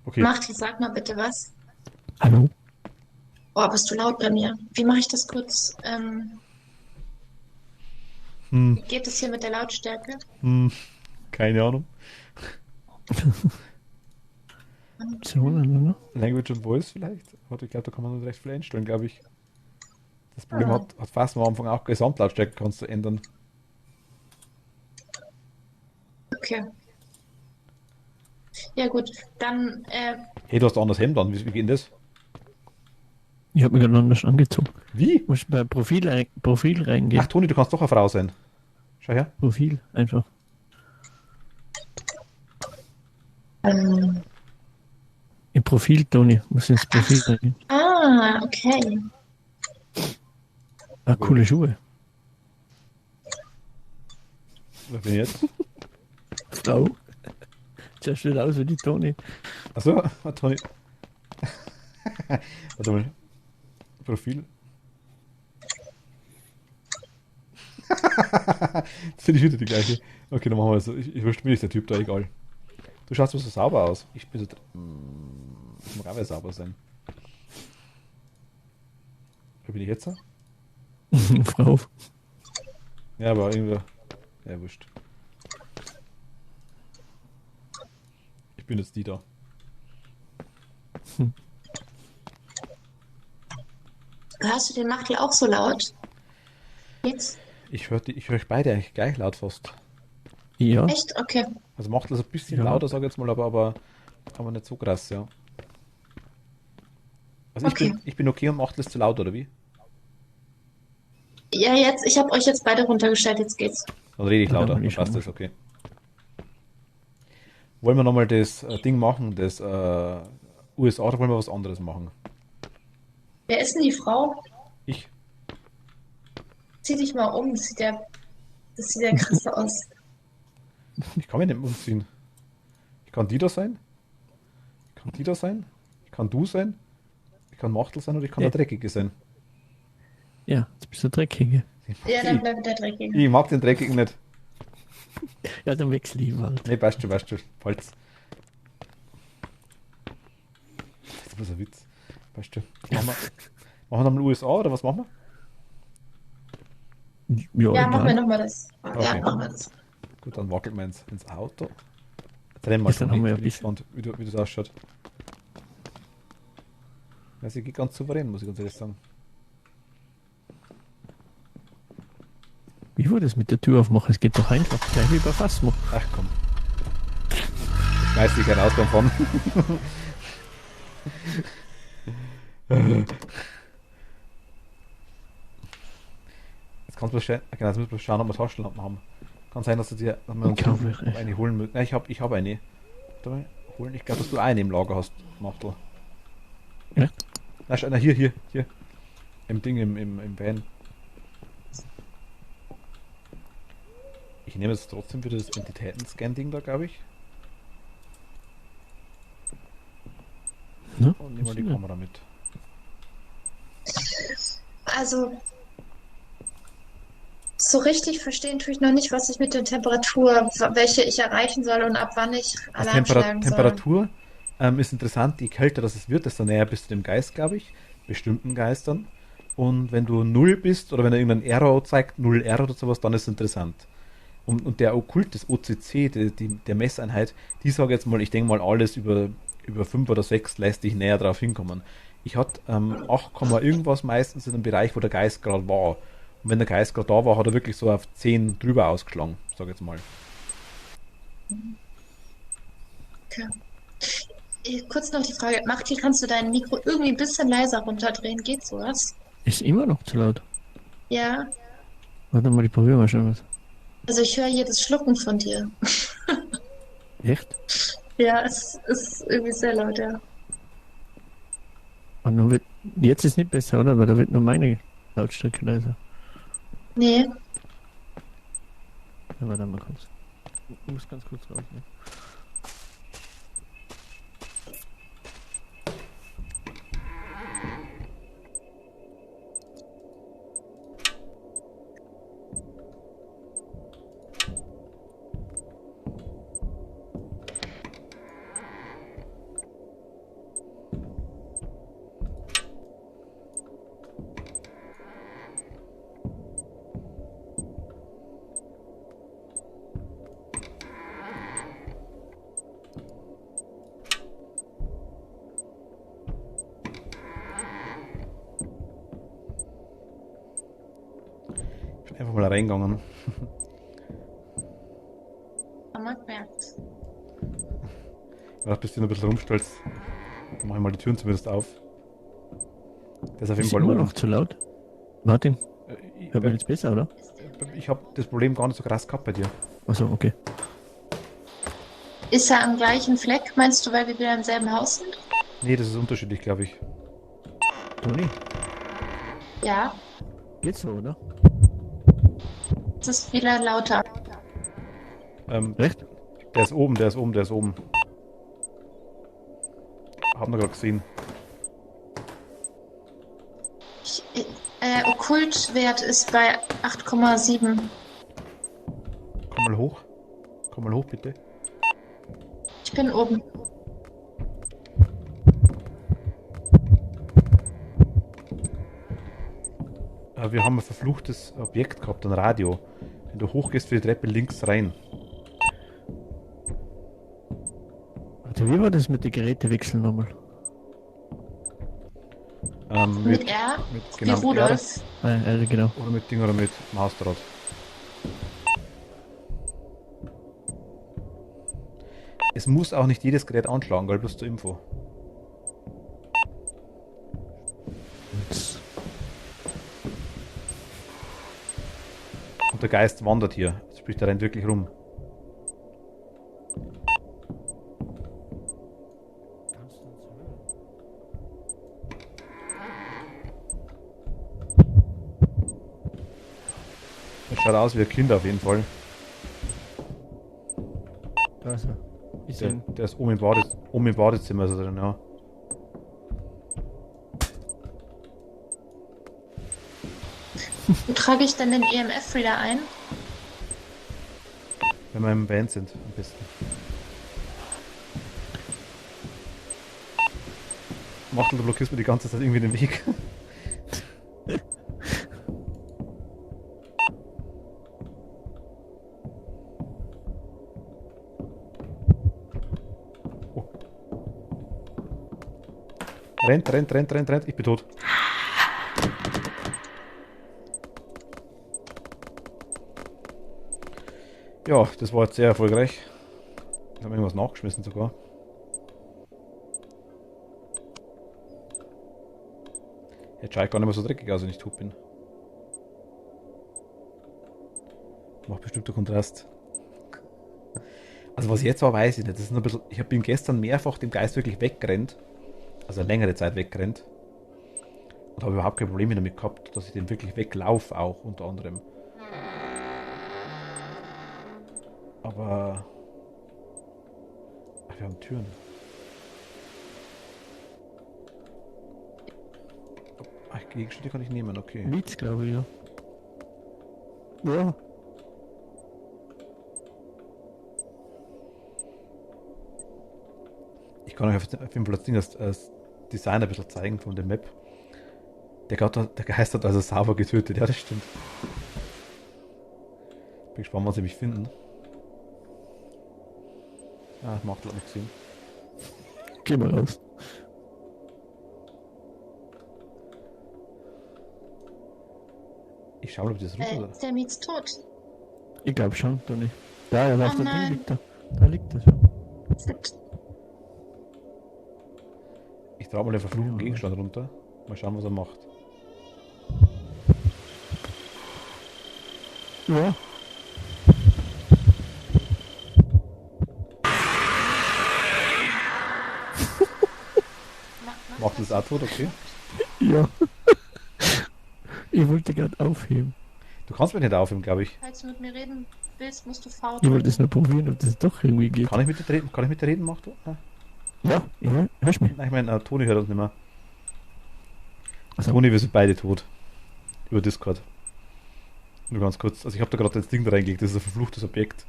Okay. Machti, sag mal bitte was. Hallo? Oh, bist du laut bei mir? Wie mache ich das kurz? Wie geht es hier mit der Lautstärke? Keine Ahnung. So, oder? Language und Voice vielleicht? Warte, ich glaube, da kann man recht viel einstellen, glaube ich. Das Problem hat fast am Anfang auch Gesamtlautstärke kannst du ändern. Okay. Ja gut, dann Hey, du hast ein anderes Hemd an. Wie geht denn das? Ich habe mich gerade anders angezogen. Wie? Muss bei Profil Ach, reingehen. Toni, du kannst doch eine Frau sein. Schau her. Profil, einfach. ähm, Im Profil, Toni. Muss ins Profil reingehen. okay. Ah, coole Schuhe. Wer bin ich jetzt? Frau. Der sieht aus wie die Toni. Achso, Toni. Warte mal. Profil. Das finde ich wieder die gleiche. Okay, dann machen wir so. Ich bin nicht der Typ da, egal. Du schaust so sauber aus. Ich bin so. Ich muss auch wieder sauber sein. Wer bin ich jetzt? Frau. Ja, aber irgendwie. Ja, wurscht. Ich bin jetzt die da. Hörst du den Machtel auch so laut? Jetzt? Ich höre euch beide eigentlich gleich laut fast. Ja. Echt? Okay. Also macht das ein bisschen Ja. lauter, sag ich jetzt mal, aber nicht so krass, ja. Also Okay. ich bin okay und macht das zu laut, oder wie? Ja, jetzt, ich habe euch jetzt beide runtergestellt, jetzt geht's. Dann rede ich Ja, lauter, dann dann ich passt schon. das, okay. Wollen wir nochmal das Ding machen, das USA, oder wollen wir was anderes machen? Wer ist denn die Frau? Ich? Zieh dich mal um, das sieht ja krass aus. Ich kann mich nicht mehr umziehen. Ich kann die da sein. Ich kann die da sein. Ich kann du sein. Ich kann Machtel sein oder ich kann Ja. der Dreckige sein. Ja, jetzt bist du Dreckige. Ja, dann bleibt der Dreckige. Ich mag den Dreckigen nicht. Ja, dann wechsel ich halt. Nee, weißt du, falls. Das ist bloß ein Witz. Weißt du. Machen wir nochmal USA oder was machen wir? Ja, Ja, machen wir egal. nochmal das. Ja, Okay. machen wir das. Gut, dann wackelt man ins Auto. Jetzt rennen wir Gestern haben wir ja bin gespannt, wie das ausschaut. Ja, sie geht ganz souverän, muss ich ganz ehrlich sagen. Wie war das mit der Tür aufmachen? Es geht doch einfach. Gleich wie bei Phasmo. Ach komm. Ich schmeiß dich heraus beim Fahren. Jetzt kannst du schauen, genau, jetzt müssen wir schauen, ob wir Taschenlampen haben. Kann sein, dass wir uns Ich hoffe, ich- eine holen müssen. Nein, ich hab eine. Warte mal, holen. Ich glaube, dass du eine im Lager hast, Machtel. Ja? Na, hier. Im Ding, im Van. Ich nehme jetzt trotzdem wieder das Entitäten-Scan-Ding da, glaube ich. Ja, Und nehme mal die ja. Kamera mit. Also, so richtig verstehen tue ich noch nicht, was ich mit der Temperatur, welche ich erreichen soll und ab wann ich Also Alarm schlagen soll. Temperatur ist interessant. Je kälter das es wird, desto näher bist du dem Geist, glaube ich. Bestimmten Geistern. Und wenn du 0 bist oder wenn er irgendein Error zeigt, 0 Error oder sowas, dann ist es interessant. Und der Okkult, das OCC, der Messeinheit, die sage jetzt mal, ich denke mal, alles über 5 oder 6 lässt dich näher drauf hinkommen. Ich hatte 8, irgendwas meistens in dem Bereich, wo der Geist gerade war. Und wenn der Geist gerade da war, hat er wirklich so auf 10 drüber ausgeschlagen, sage jetzt mal. Okay. Kurz noch die Frage, Machti, kannst du dein Mikro irgendwie ein bisschen leiser runterdrehen? Geht sowas? Ist immer noch zu laut. Ja, Warte mal, ich probiere mal schon was. also ich höre hier das Schlucken von dir. Echt? Ja, es ist irgendwie sehr laut, ja. Und nun wird, jetzt ist nicht besser, oder? Weil da wird nur meine Lautstärke leiser. Nee, Ja, warte mal kurz. Ich muss ganz kurz raus. Ne? reingegangen. Haben wir gemerkt. Ja, bis du noch ein bisschen rumstellst. Dann mach ich mal die Türen zumindest auf. Der ist auf jeden Ist Fall immer oben. noch zu laut. Martin, Ich, hört man jetzt besser, oder? ich habe das Problem gar nicht so krass gehabt bei dir. Achso, okay. Ist er am gleichen Fleck, meinst du, weil wir wieder im selben Haus sind? Nee, das ist unterschiedlich, glaube ich. Toni, Ja, geht's so, oder? es ist wieder lauter. Recht? Der ist oben, der ist oben, der ist oben. Haben wir gerade gesehen. Okkultwert ist bei 8,7. Komm mal hoch. Komm mal hoch, bitte. Ich bin oben. Wir haben ein verfluchtes Objekt gehabt, ein Radio. Wenn du hochgehst für die Treppe links rein. Also wie war das mit den Gerätewechseln nochmal? Mit R, mit wie genau, mit Rudolf. Genau. R oder mit Ding oder mit Mausterrad. Es muss auch nicht jedes Gerät anschlagen, gell, bloß zur Info. Und der Geist wandert hier. Sprich, der rennt wirklich rum. Das schaut aus wie ein Kind auf jeden Fall. Da ist er. Ich Der, sehe ihn. der ist oben im Badezimmer ist er drin, ja. Wo trage ich dann den EMF-Reader ein? Wenn wir im Band sind, am besten. Machtel, du blockierst mir die ganze Zeit irgendwie den Weg. Oh. Rennt, rennt, rennt, rennt, rennt. Ich bin tot. Ja, das war jetzt sehr erfolgreich. Ich habe irgendwas nachgeschmissen sogar. Jetzt schaue ich gar nicht mehr so dreckig aus, wenn ich tot bin. Macht bestimmt der Kontrast. Also was ich jetzt war, weiß ich nicht. Das ist nur ein bisschen, ich bin gestern mehrfach dem Geist wirklich weggerannt. Also eine längere Zeit weggerannt. Und habe überhaupt kein Problem damit gehabt, dass ich den wirklich weglaufe auch, unter anderem. Aber... Ach, wir haben Türen. Ach, Gegenstände kann ich nehmen, okay. Witz, glaube ich, ja. Ja. Ich kann euch auf jeden Fall das Design ein bisschen zeigen von der Map. Der Geist hat also sauber getötet, ja, das stimmt. Bin gespannt, was sie mich finden. Ah, macht glaube nicht Sinn. Geh mal raus. Ich schau mal, ob das rüber oder. Ist der Mietz tot? Ich glaube schon, Toni. Da, ja, auf Oh der Ding nein. liegt er. Da liegt er schon. Shit. Ich trage mal den verfluchten Ja. Gegenstand runter. Mal schauen, was er macht. Ja. Macht das auch tot, okay? Ja. Ich wollte gerade aufheben. Du kannst mich nicht aufheben, glaube ich. Falls du mit mir reden willst, musst du V Ich wollte es nur probieren, ob das doch irgendwie geht. Kann ich mit dir reden? Kann ich mit dir reden, mach du? Ja, hörst mich. Nein, ich meine, Toni hört uns nicht mehr. Also, Toni, wir sind beide tot. Über Discord. Nur ganz kurz. Also ich habe da gerade das Ding da reingelegt. Das ist ein verfluchtes Objekt.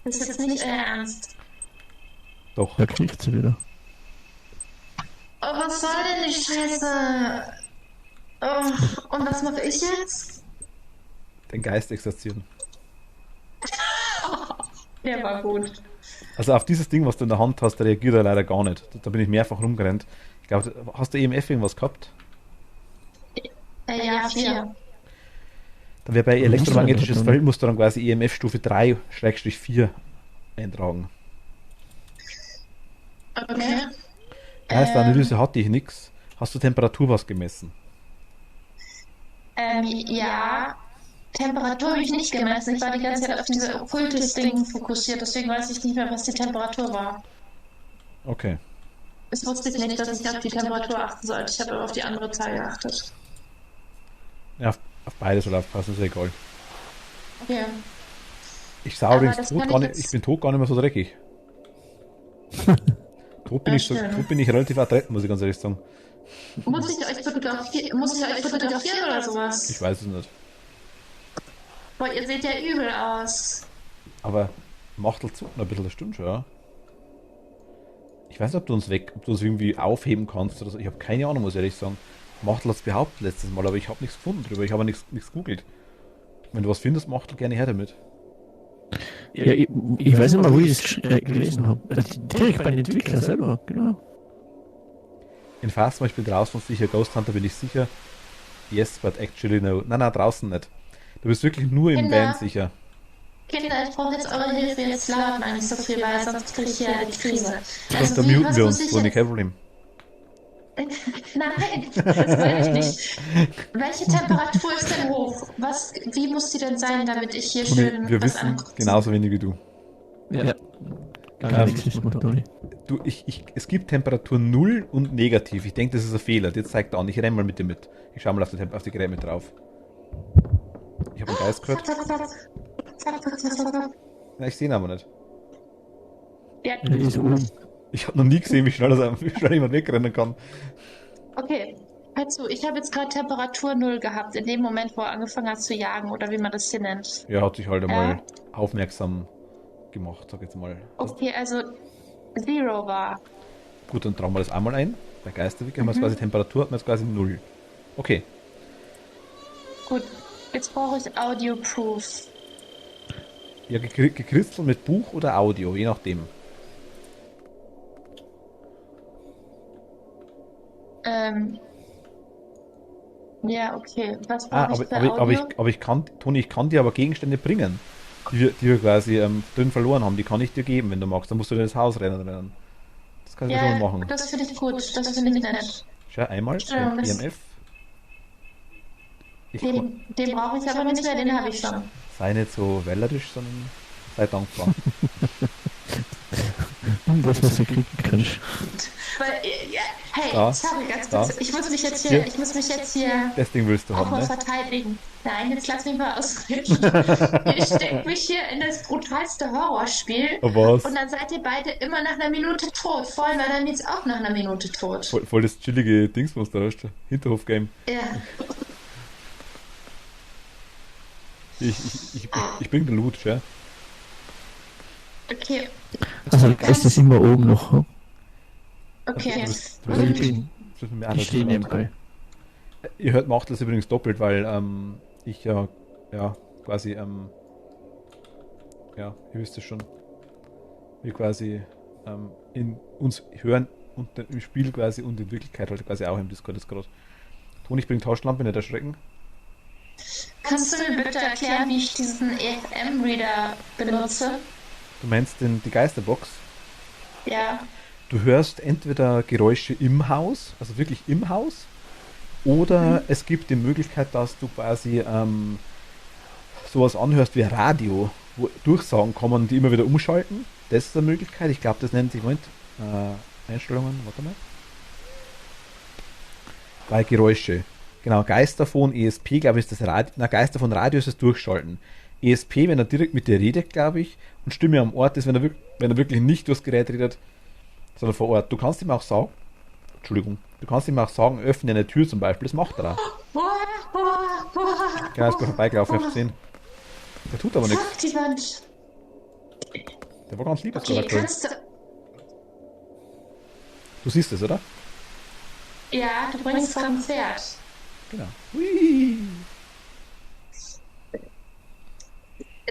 Das ist jetzt nicht euer Ernst. Doch. da kriegt sie wieder. Oh, was soll denn die Scheiße? Oh, und was mache ich jetzt? Den Geist exerzieren. Der war gut. Also auf dieses Ding, was du in der Hand hast, reagiert er leider gar nicht. Da bin ich mehrfach rumgerannt. Ich glaube, hast du EMF irgendwas gehabt? Ja, 4. Dann wäre bei Aber musst du elektromagnetisches einfach Feld musst du dann quasi EMF-Stufe 3/4 eintragen. Okay. Erste Analyse hatte ich nix. Hast du Temperatur was gemessen? Ja. Temperatur habe ich nicht gemessen. Ich war die ganze Zeit auf diese okkultes Ding fokussiert, deswegen weiß ich nicht mehr, was die Temperatur war. Okay. Es wusste ich nicht, dass ich auf die Temperatur achten sollte. Ich habe aber auf die andere Zahl geachtet. Ja, auf beides soll aufpassen, ist ja egal. Okay. Ich sah Aber übrigens das tot kann gar ich nicht, jetzt- ich bin tot gar nicht mehr so dreckig. Tot bin, Ja, ich so, schön. tot bin ich relativ adrett, muss ich ganz ehrlich sagen. Muss ich euch fotografieren oder Ich sowas? weiß es nicht. Boah, ihr seht ja übel aus. Aber macht halt zucken ein bisschen, das stimmt schon, ja. Ich weiß nicht, ob du uns irgendwie aufheben kannst oder so. Ich habe keine Ahnung, muss ich ehrlich sagen. Machtel hat es behauptet letztes Mal, aber ich habe nichts gefunden drüber. Ich habe nichts googelt. Wenn du was findest, Machtel gerne her damit. Ja, ich weiß nicht mal, wo ich das gelesen habe. Direkt bei den Entwicklern selber, genau. In Fast ich bin draußen sicher, Ghost Hunter bin ich sicher. Yes, but actually no. Nein, draußen nicht. Du bist wirklich nur im Kinder. Van sicher. Kinder, ich brauche jetzt eure Hilfe jetzt laut, weil ich so viel weiß, sonst kriege ich hier eine Krise. Da wie, muten was wir muss uns, ich so jetzt... kein Problem. Nein, das meine ich nicht. Welche Temperatur ist denn hoch? Wie muss die denn sein, damit ich hier Toni, schön wir was wissen angucken? genauso wenig wie du. Ja. Gar nichts ist mit Toni. Du, es gibt Temperatur 0 und negativ. Ich denke, das ist ein Fehler. Jetzt zeigt er an. Ich renn mal mit dir mit. Ich schau mal auf die Geräte mit drauf. Ich habe einen Geist gehört. Ja, ich sehe ihn aber nicht. Ja, Der ist oben. Ich habe noch nie gesehen, wie schnell jemand wegrennen kann. okay. Hör zu, ich habe jetzt gerade Temperatur 0 gehabt, in dem Moment, wo er angefangen hat zu jagen, oder wie man das hier nennt. Ja, hat sich halt einmal Ja. aufmerksam gemacht, sag jetzt mal. Okay, also 0 war. Gut, dann tragen wir das einmal ein. Bei Geisterwicke haben wir jetzt quasi Temperatur, hat man jetzt quasi 0. Okay. Gut, jetzt brauche ich Audio-Proof. Ja, gekritzelt mit Buch oder Audio, je nachdem. Ja, okay. Was brauche ich für Aber Audio? ich kann, Toni, ich kann dir aber Gegenstände bringen, die wir quasi drin verloren haben. Die kann ich dir geben, wenn du magst. Dann musst du dir das Haus rennen. Das kann ich schon mal machen. das finde ich gut. Das finde ich nett. Schau, einmal, Ja, das- EMF. Den brauche ich aber nicht mehr, den habe ich schon. Sei nicht so wählerisch, sondern sei dankbar. Und was du kriegen kannst. Weil, hey, Da. sorry, ganz Da. kurz. Ich muss mich jetzt Hier. hier Das Ding willst du auch haben, mal ne? verteidigen. Nein, jetzt lass mich mal ausreden. Ihr steckt mich hier in das brutalste Horrorspiel. Oh, was? Und dann seid ihr beide immer nach einer Minute tot. Vorhin war dann jetzt auch nach einer Minute tot. Voll das chillige Dingsmuster, weißt du? Hinterhof-Game. Ja. Ich bring den Loot, ja? Okay. Also der Geist ist immer oben noch. hm? Okay. Also ich stehe nebenbei. nebenbei. Ihr hört macht das übrigens doppelt, weil ich ja quasi ja, ihr wisst es schon, wir quasi in uns hören und im Spiel quasi und in Wirklichkeit halt quasi auch im Discord ist gerade. Toni, ich bring Taschenlampe, nicht erschrecken. Kannst du mir bitte erklären, wie ich diesen EFM-Reader benutze? Du meinst die Geisterbox? Ja. Du hörst entweder Geräusche im Haus, also wirklich im Haus, oder es gibt die Möglichkeit, dass du quasi sowas anhörst wie Radio, wo Durchsagen kommen, die immer wieder umschalten. Das ist eine Möglichkeit. Ich glaube, das nennt sich, Moment, Einstellungen, warte mal. Bei Geräusche. Genau, Geisterfon, ESP, glaube ich, ist das Radio. Na, Geisterfon, Radio ist das Durchschalten. ESP, wenn er direkt mit dir redet, glaube ich, und Stimme am Ort ist, wenn er wirklich nicht durchs Gerät redet, sondern vor Ort. Du kannst ihm auch sagen, öffne eine Tür zum Beispiel, das macht er auch. Genau, ist gerade vorbeigelaufen, ich hab's gesehen. Der tut aber nichts. Fuck die Wand. Der war ganz lieb, das Okay, Charakter. kannst du... Du siehst es, oder? Ja, du bringst vom Pferd. Genau. Hui.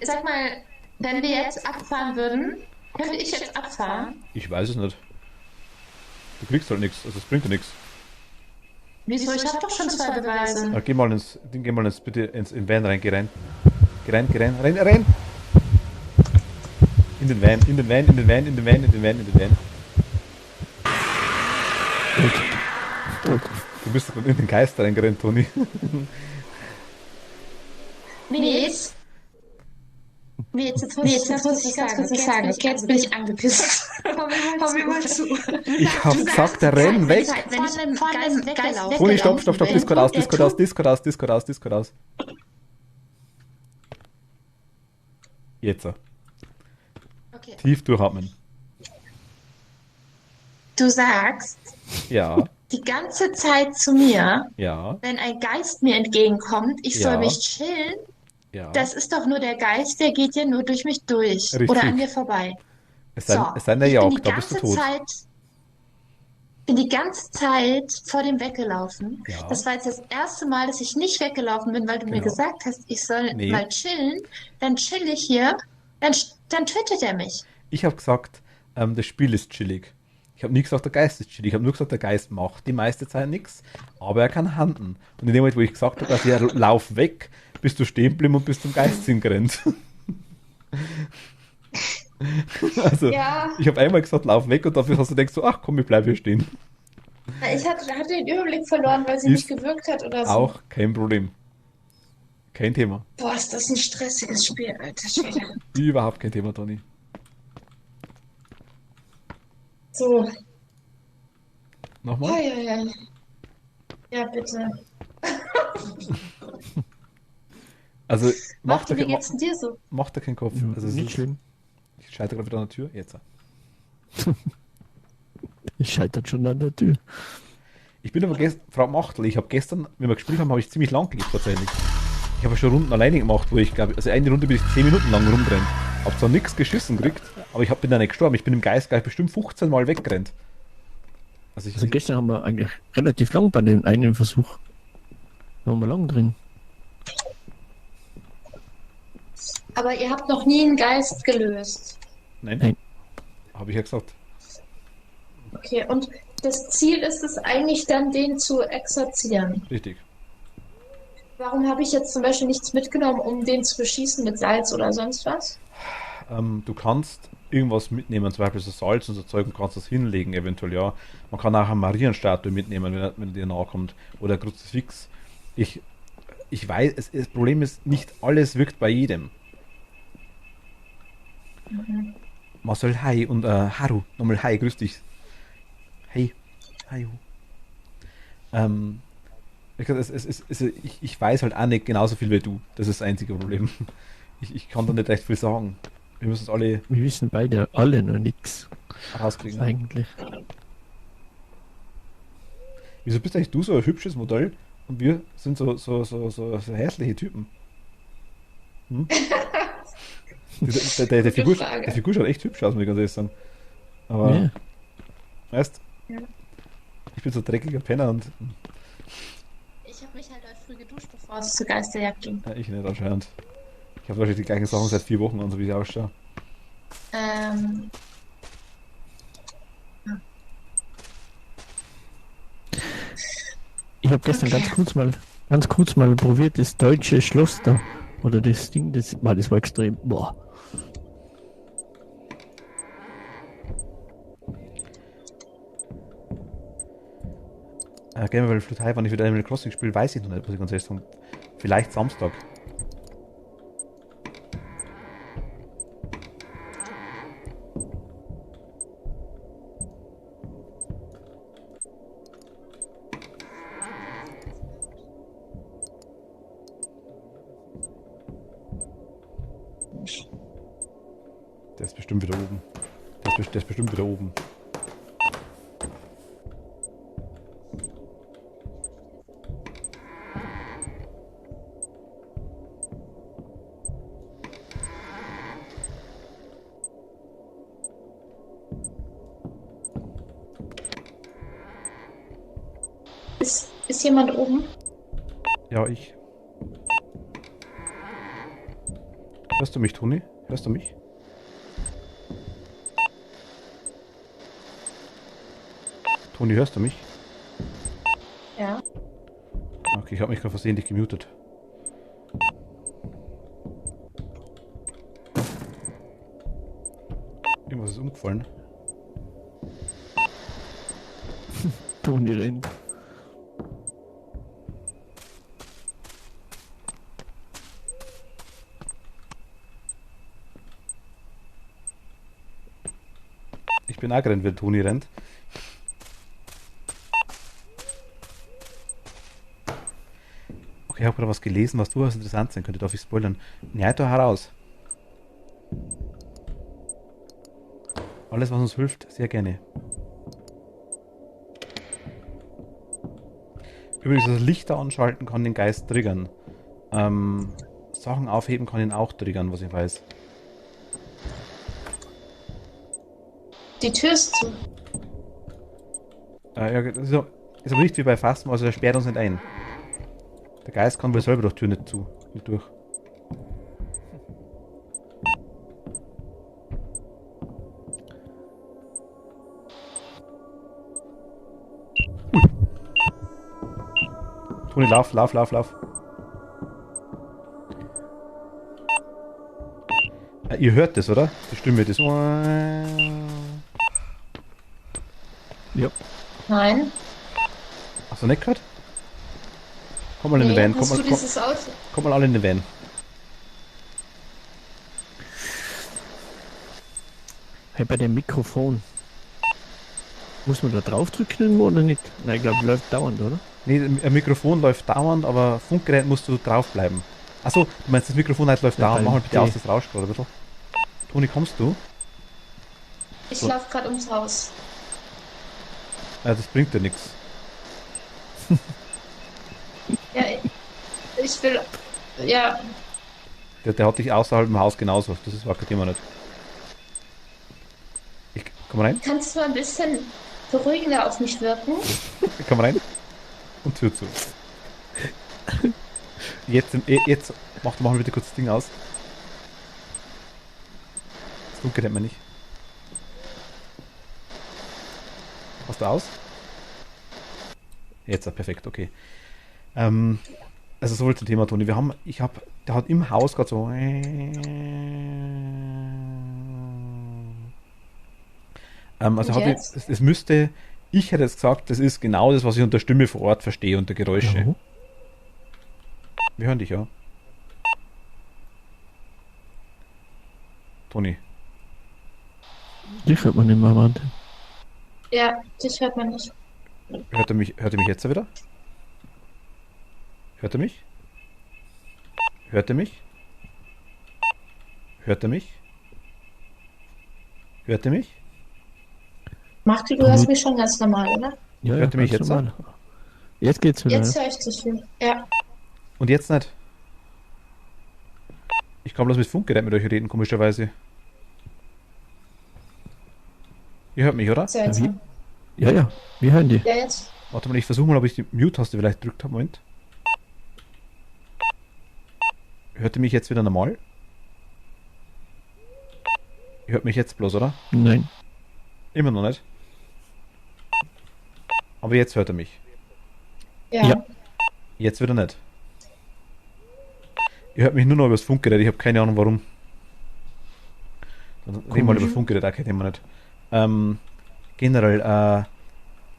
Sag mal, wenn wir jetzt abfahren würden, könnte ich jetzt abfahren? Ich weiß es nicht. Du kriegst halt nichts, also es bringt dir nichts. Wieso? Ich habe doch schon 2 Beweise. Geh mal bitte ins Van rein, geh rein. Renn! In den Van. Gut. Du bist gerade in den Geist reingerannt, Toni. Jetzt muss ich ganz kurz was sagen. Okay, jetzt bin ich angepisst. Komm mir mal zu. Ich hab gesagt, renn weg! Wenn ich von einem Geist Toni, stopp, Discord aus. Jetzt. Okay. Tief durchatmen. Du sagst Ja, die ganze Zeit zu mir, ja, wenn ein Geist mir entgegenkommt, ich soll Ja. mich chillen. ja. Das ist doch nur der Geist, der geht ja nur durch mich durch Richtig. oder an mir vorbei. Es sei denn, der ich bin jagt, da bist du tot. Bin die ganze Zeit vor dem weggelaufen. Ja. Das war jetzt das erste Mal, dass ich nicht weggelaufen bin, weil du mir Genau. gesagt hast, ich soll Nee. mal chillen. Dann chill ich hier, dann tötet er mich. Ich habe gesagt, das Spiel ist chillig. Ich habe nie gesagt, der Geist ist chillig. Ich habe nur gesagt, der Geist macht die meiste Zeit nichts, aber er kann handeln. Und in dem Moment, wo ich gesagt habe, dass er lauf weg, bist du stehen geblieben und bist zum Geist hingerannt. Also, Ja. ich habe einmal gesagt, lauf weg und dafür hast du gedacht so, ach komm, ich bleibe hier stehen. Ich hatte den Überblick verloren, weil sie Ist nicht gewirkt hat oder so. Auch kein Problem. Kein Thema. Boah, ist das ein stressiges Spiel, alter Schwede. Überhaupt kein Thema, Toni. So. Nochmal? Ja. Ja, bitte. Also, Warte, wie geht's denn dir so? macht er keinen Kopf. Also, es Nicht ist, schlimm. ich scheitere gerade wieder an der Tür. Jetzt. Ich scheitert schon an der Tür. Ich bin aber Frau Machtel, ich habe gestern, wenn wir gespielt haben, habe ich ziemlich lang gegessen tatsächlich. Ich habe schon Runden alleine gemacht, wo ich glaube, also eine Runde bin ich 10 Minuten lang rumgerannt. Hab zwar nichts geschissen gekriegt, aber bin da nicht gestorben. Ich bin im Geist gleich bestimmt 15 Mal weggerannt. Also Also gestern haben wir eigentlich relativ lang bei dem einen Versuch. Da waren wir lang drin. Aber ihr habt noch nie einen Geist gelöst. Nein. Habe ich ja gesagt. Okay, und das Ziel ist es eigentlich dann, den zu exorzieren. Richtig. Warum habe ich jetzt zum Beispiel nichts mitgenommen, um den zu beschießen mit Salz oder sonst was? Du kannst irgendwas mitnehmen, zum Beispiel so Salz und so Zeug, und kannst das hinlegen, eventuell, ja. Man kann auch eine Marienstatue mitnehmen, wenn er dir nahe kommt. Oder ein Kruzifix. Ich weiß, das Problem ist, nicht alles wirkt bei jedem. Marcel, hi, und Haru, nochmal hi, grüß dich. Hey, hi. Ich weiß halt auch nicht genauso viel wie du. Das ist das einzige Problem. Ich kann da nicht recht viel sagen. Wir müssen es alle Wir wissen beide alle noch nichts. rauskriegen. Eigentlich. Wieso bist eigentlich du so ein hübsches Modell und wir sind so hässliche Typen? Hm? Der Figur schaut echt hübsch aus, muss ich ganz ehrlich sagen. Aber, Ja. weißt, Ja. ich bin so dreckiger Penner und Ich habe mich halt heute früh geduscht, bevor es zur Geisterjagd ging. ich nicht anscheinend. Ich habe wahrscheinlich die gleichen Sachen seit 4 Wochen an, so wie ich ausschaue. Ich habe gestern ganz kurz mal probiert, das deutsche Schloss da. Oder das Ding, das war extrem. Boah. Game of Thrones, wann ich wieder Animal Crossing spiele, weiß ich noch nicht, muss ich ganz ehrlich sagen. Vielleicht Samstag. Der ist bestimmt wieder oben. Der ist bestimmt wieder oben. Ist jemand oben? Ja, ich. Hörst du mich, Toni? Hörst du mich? Toni, hörst du mich? Ja. Okay, ich habe mich gerade versehentlich gemutet. Irgendwas ist umgefallen. Toni rennt. Ich bin auch gerannt, wenn Toni rennt. Okay, ich habe gerade was gelesen, was durchaus interessant sein könnte. Darf ich spoilern? Nein, da heraus. Alles, was uns hilft, sehr gerne. Übrigens, das Lichter anschalten kann den Geist triggern. Sachen aufheben kann ihn auch triggern, was ich weiß. Die Tür ist zu. Ja, das ist aber nicht wie bei Phasma, also er sperrt uns nicht ein. Der Geist kann wohl selber durch die Tür nicht durch. Toni, lauf. Ihr hört das, oder? Die Stimme, das. Ja. Nein. Hast du nicht gehört? Komm mal in den Van. Hast du dieses Auto? Komm mal alle in den Van. Hey, bei dem Mikrofon. Muss man da draufdrücken oder nicht? Nein, ich glaube, läuft dauernd, oder? Nee, ein Mikrofon läuft dauernd, aber Funkgerät musst du draufbleiben. Achso, du meinst, das Mikrofon halt läuft dauernd. Mach mal bitte aus, das rauscht gerade ein bisschen. Toni, kommst du? Ich laufe gerade ums Haus. Das bringt dir nichts. Ja, ich will. Ja, Der hat dich außerhalb im Haus genauso. Das ist kein Thema nicht. Komm rein. kannst du ein bisschen beruhigender auf mich wirken? Komm rein. Und Tür zu. Jetzt mach mal bitte kurz das Ding aus. Das Dunkel nennt man nicht. Hast du aus? Jetzt, perfekt, okay. Also so viel zum Thema, Toni. Der hat im Haus gerade so. Also Und hat jetzt? es müsste, ich hätte jetzt gesagt, das ist genau das, was ich unter Stimme vor Ort verstehe, unter Geräusche. Ja. Wir hören dich, ja. Toni. Die hört man nicht mehr, warte. Ja, das hört man nicht. Hört er mich jetzt wieder? Hört er mich? Hört er mich? Hört er mich? Hört er mich? Martin, du hörst mich schon ganz normal, oder? Ja, Hört ihr mich ganz jetzt normal. Jetzt geht's wieder. Jetzt höre ich dich viel. Ja. Und jetzt nicht? Ich kann bloß mit Funkgerät mit euch reden, komischerweise. Ihr hört mich, oder? Seltsam. Ja, ja, wir hören die. Ja, jetzt. Warte mal, ich versuche mal, ob ich die Mute-Taste vielleicht gedrückt habe. Moment. Hört ihr mich jetzt wieder normal? Ihr hört mich jetzt bloß, oder? Nein. Immer noch nicht. Aber jetzt hört er mich. Ja. Ja. Jetzt wieder nicht. Ihr hört mich nur noch über das Funkgerät, ich habe keine Ahnung warum. Dann reden wir mal über das Funkgerät, auch kein Thema nicht. Generell,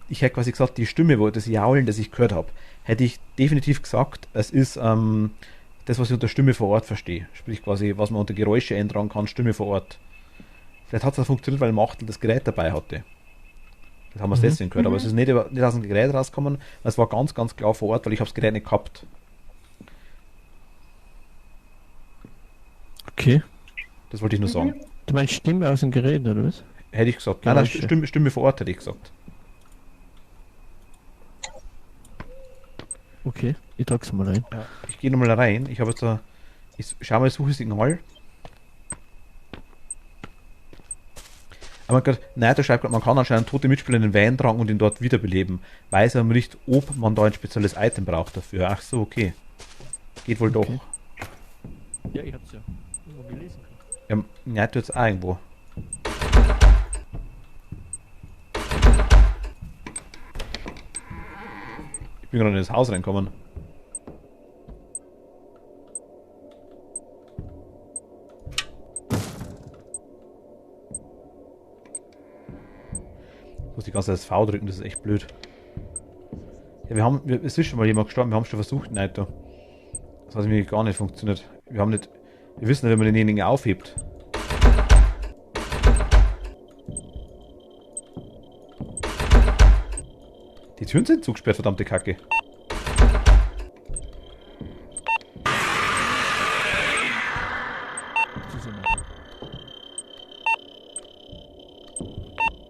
ich hätte quasi gesagt, die Stimme, das Jaulen, das ich gehört habe, hätte ich definitiv gesagt, es ist das, was ich unter Stimme vor Ort verstehe. Sprich quasi, was man unter Geräusche eintragen kann, Stimme vor Ort. Vielleicht hat es funktioniert, weil Machtel das Gerät dabei hatte. Das haben wir deswegen gehört, aber es ist nicht aus dem Gerät rausgekommen, es war ganz, ganz klar vor Ort, weil ich habe das Gerät nicht gehabt. Okay. Das wollte ich nur sagen. Du meinst Stimme aus dem Gerät, oder was? Hätte ich gesagt. Nein, Geräusche. Stimme vor Ort hätte ich gesagt. Okay, ich trag's mal rein. Ja, ich gehe nochmal rein. Ich habe jetzt da. Ich schau mal, suche Signal. Aber da schreibt gerade, man kann anscheinend tote Mitspieler in den Van tragen und ihn dort wiederbeleben. Weiß aber nicht, ob man da ein spezielles Item braucht dafür. Ach so, okay. Geht wohl Okay. doch. Ja, ich hab's ja irgendwo gelesen. Ja, Nein, jetzt auch irgendwo. Ich bin gerade in das Haus reinkommen. die ganze Zeit das V drücken, das ist echt blöd. Ja, es ist schon mal jemand gestorben, wir haben schon versucht, nein, da. Das hat irgendwie gar nicht funktioniert. Wir wissen nicht, wenn man denjenigen aufhebt. Die Türen sind zugesperrt, verdammte Kacke.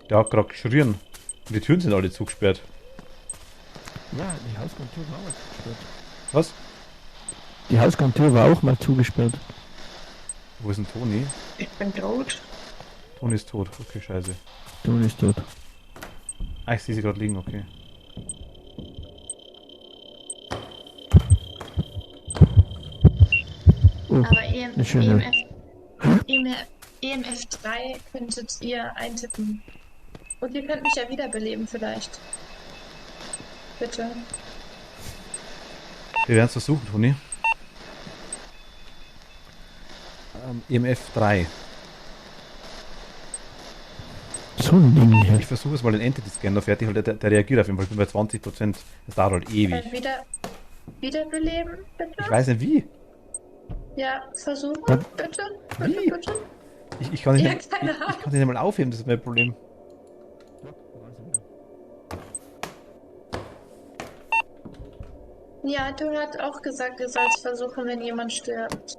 Der hat gerade geschrien. Und die Türen sind alle zugesperrt. Ja, die Hausgangtür war auch mal zugesperrt. Was? Die Hausgangtür war auch mal zugesperrt. Wo ist denn Toni? Ich bin tot. Toni ist tot. Okay, scheiße. Toni ist tot. Ah, ich sehe sie gerade liegen, okay. Oh, Aber eine schöne. EMF 3 könntet ihr eintippen. Und ihr könnt mich ja wiederbeleben vielleicht. Bitte. Wir werden es versuchen, Toni. EMF 3. So ein Ding hier. Ich versuche es mal den Entity-Scanner fertig, weil der reagiert auf jeden Fall. Ich bin bei 20%. Das dauert halt ewig. Wiederbeleben, bitte? Ich weiß nicht wie. Ja, versuchen, Ja. bitte. Wie? Bitte, bitte. Ich kann den Ja, nicht, keine ich Ahnung. kann den nicht mal aufheben, das ist mein Problem. Ja, du hast auch gesagt, ihr sollt versuchen, wenn jemand stirbt.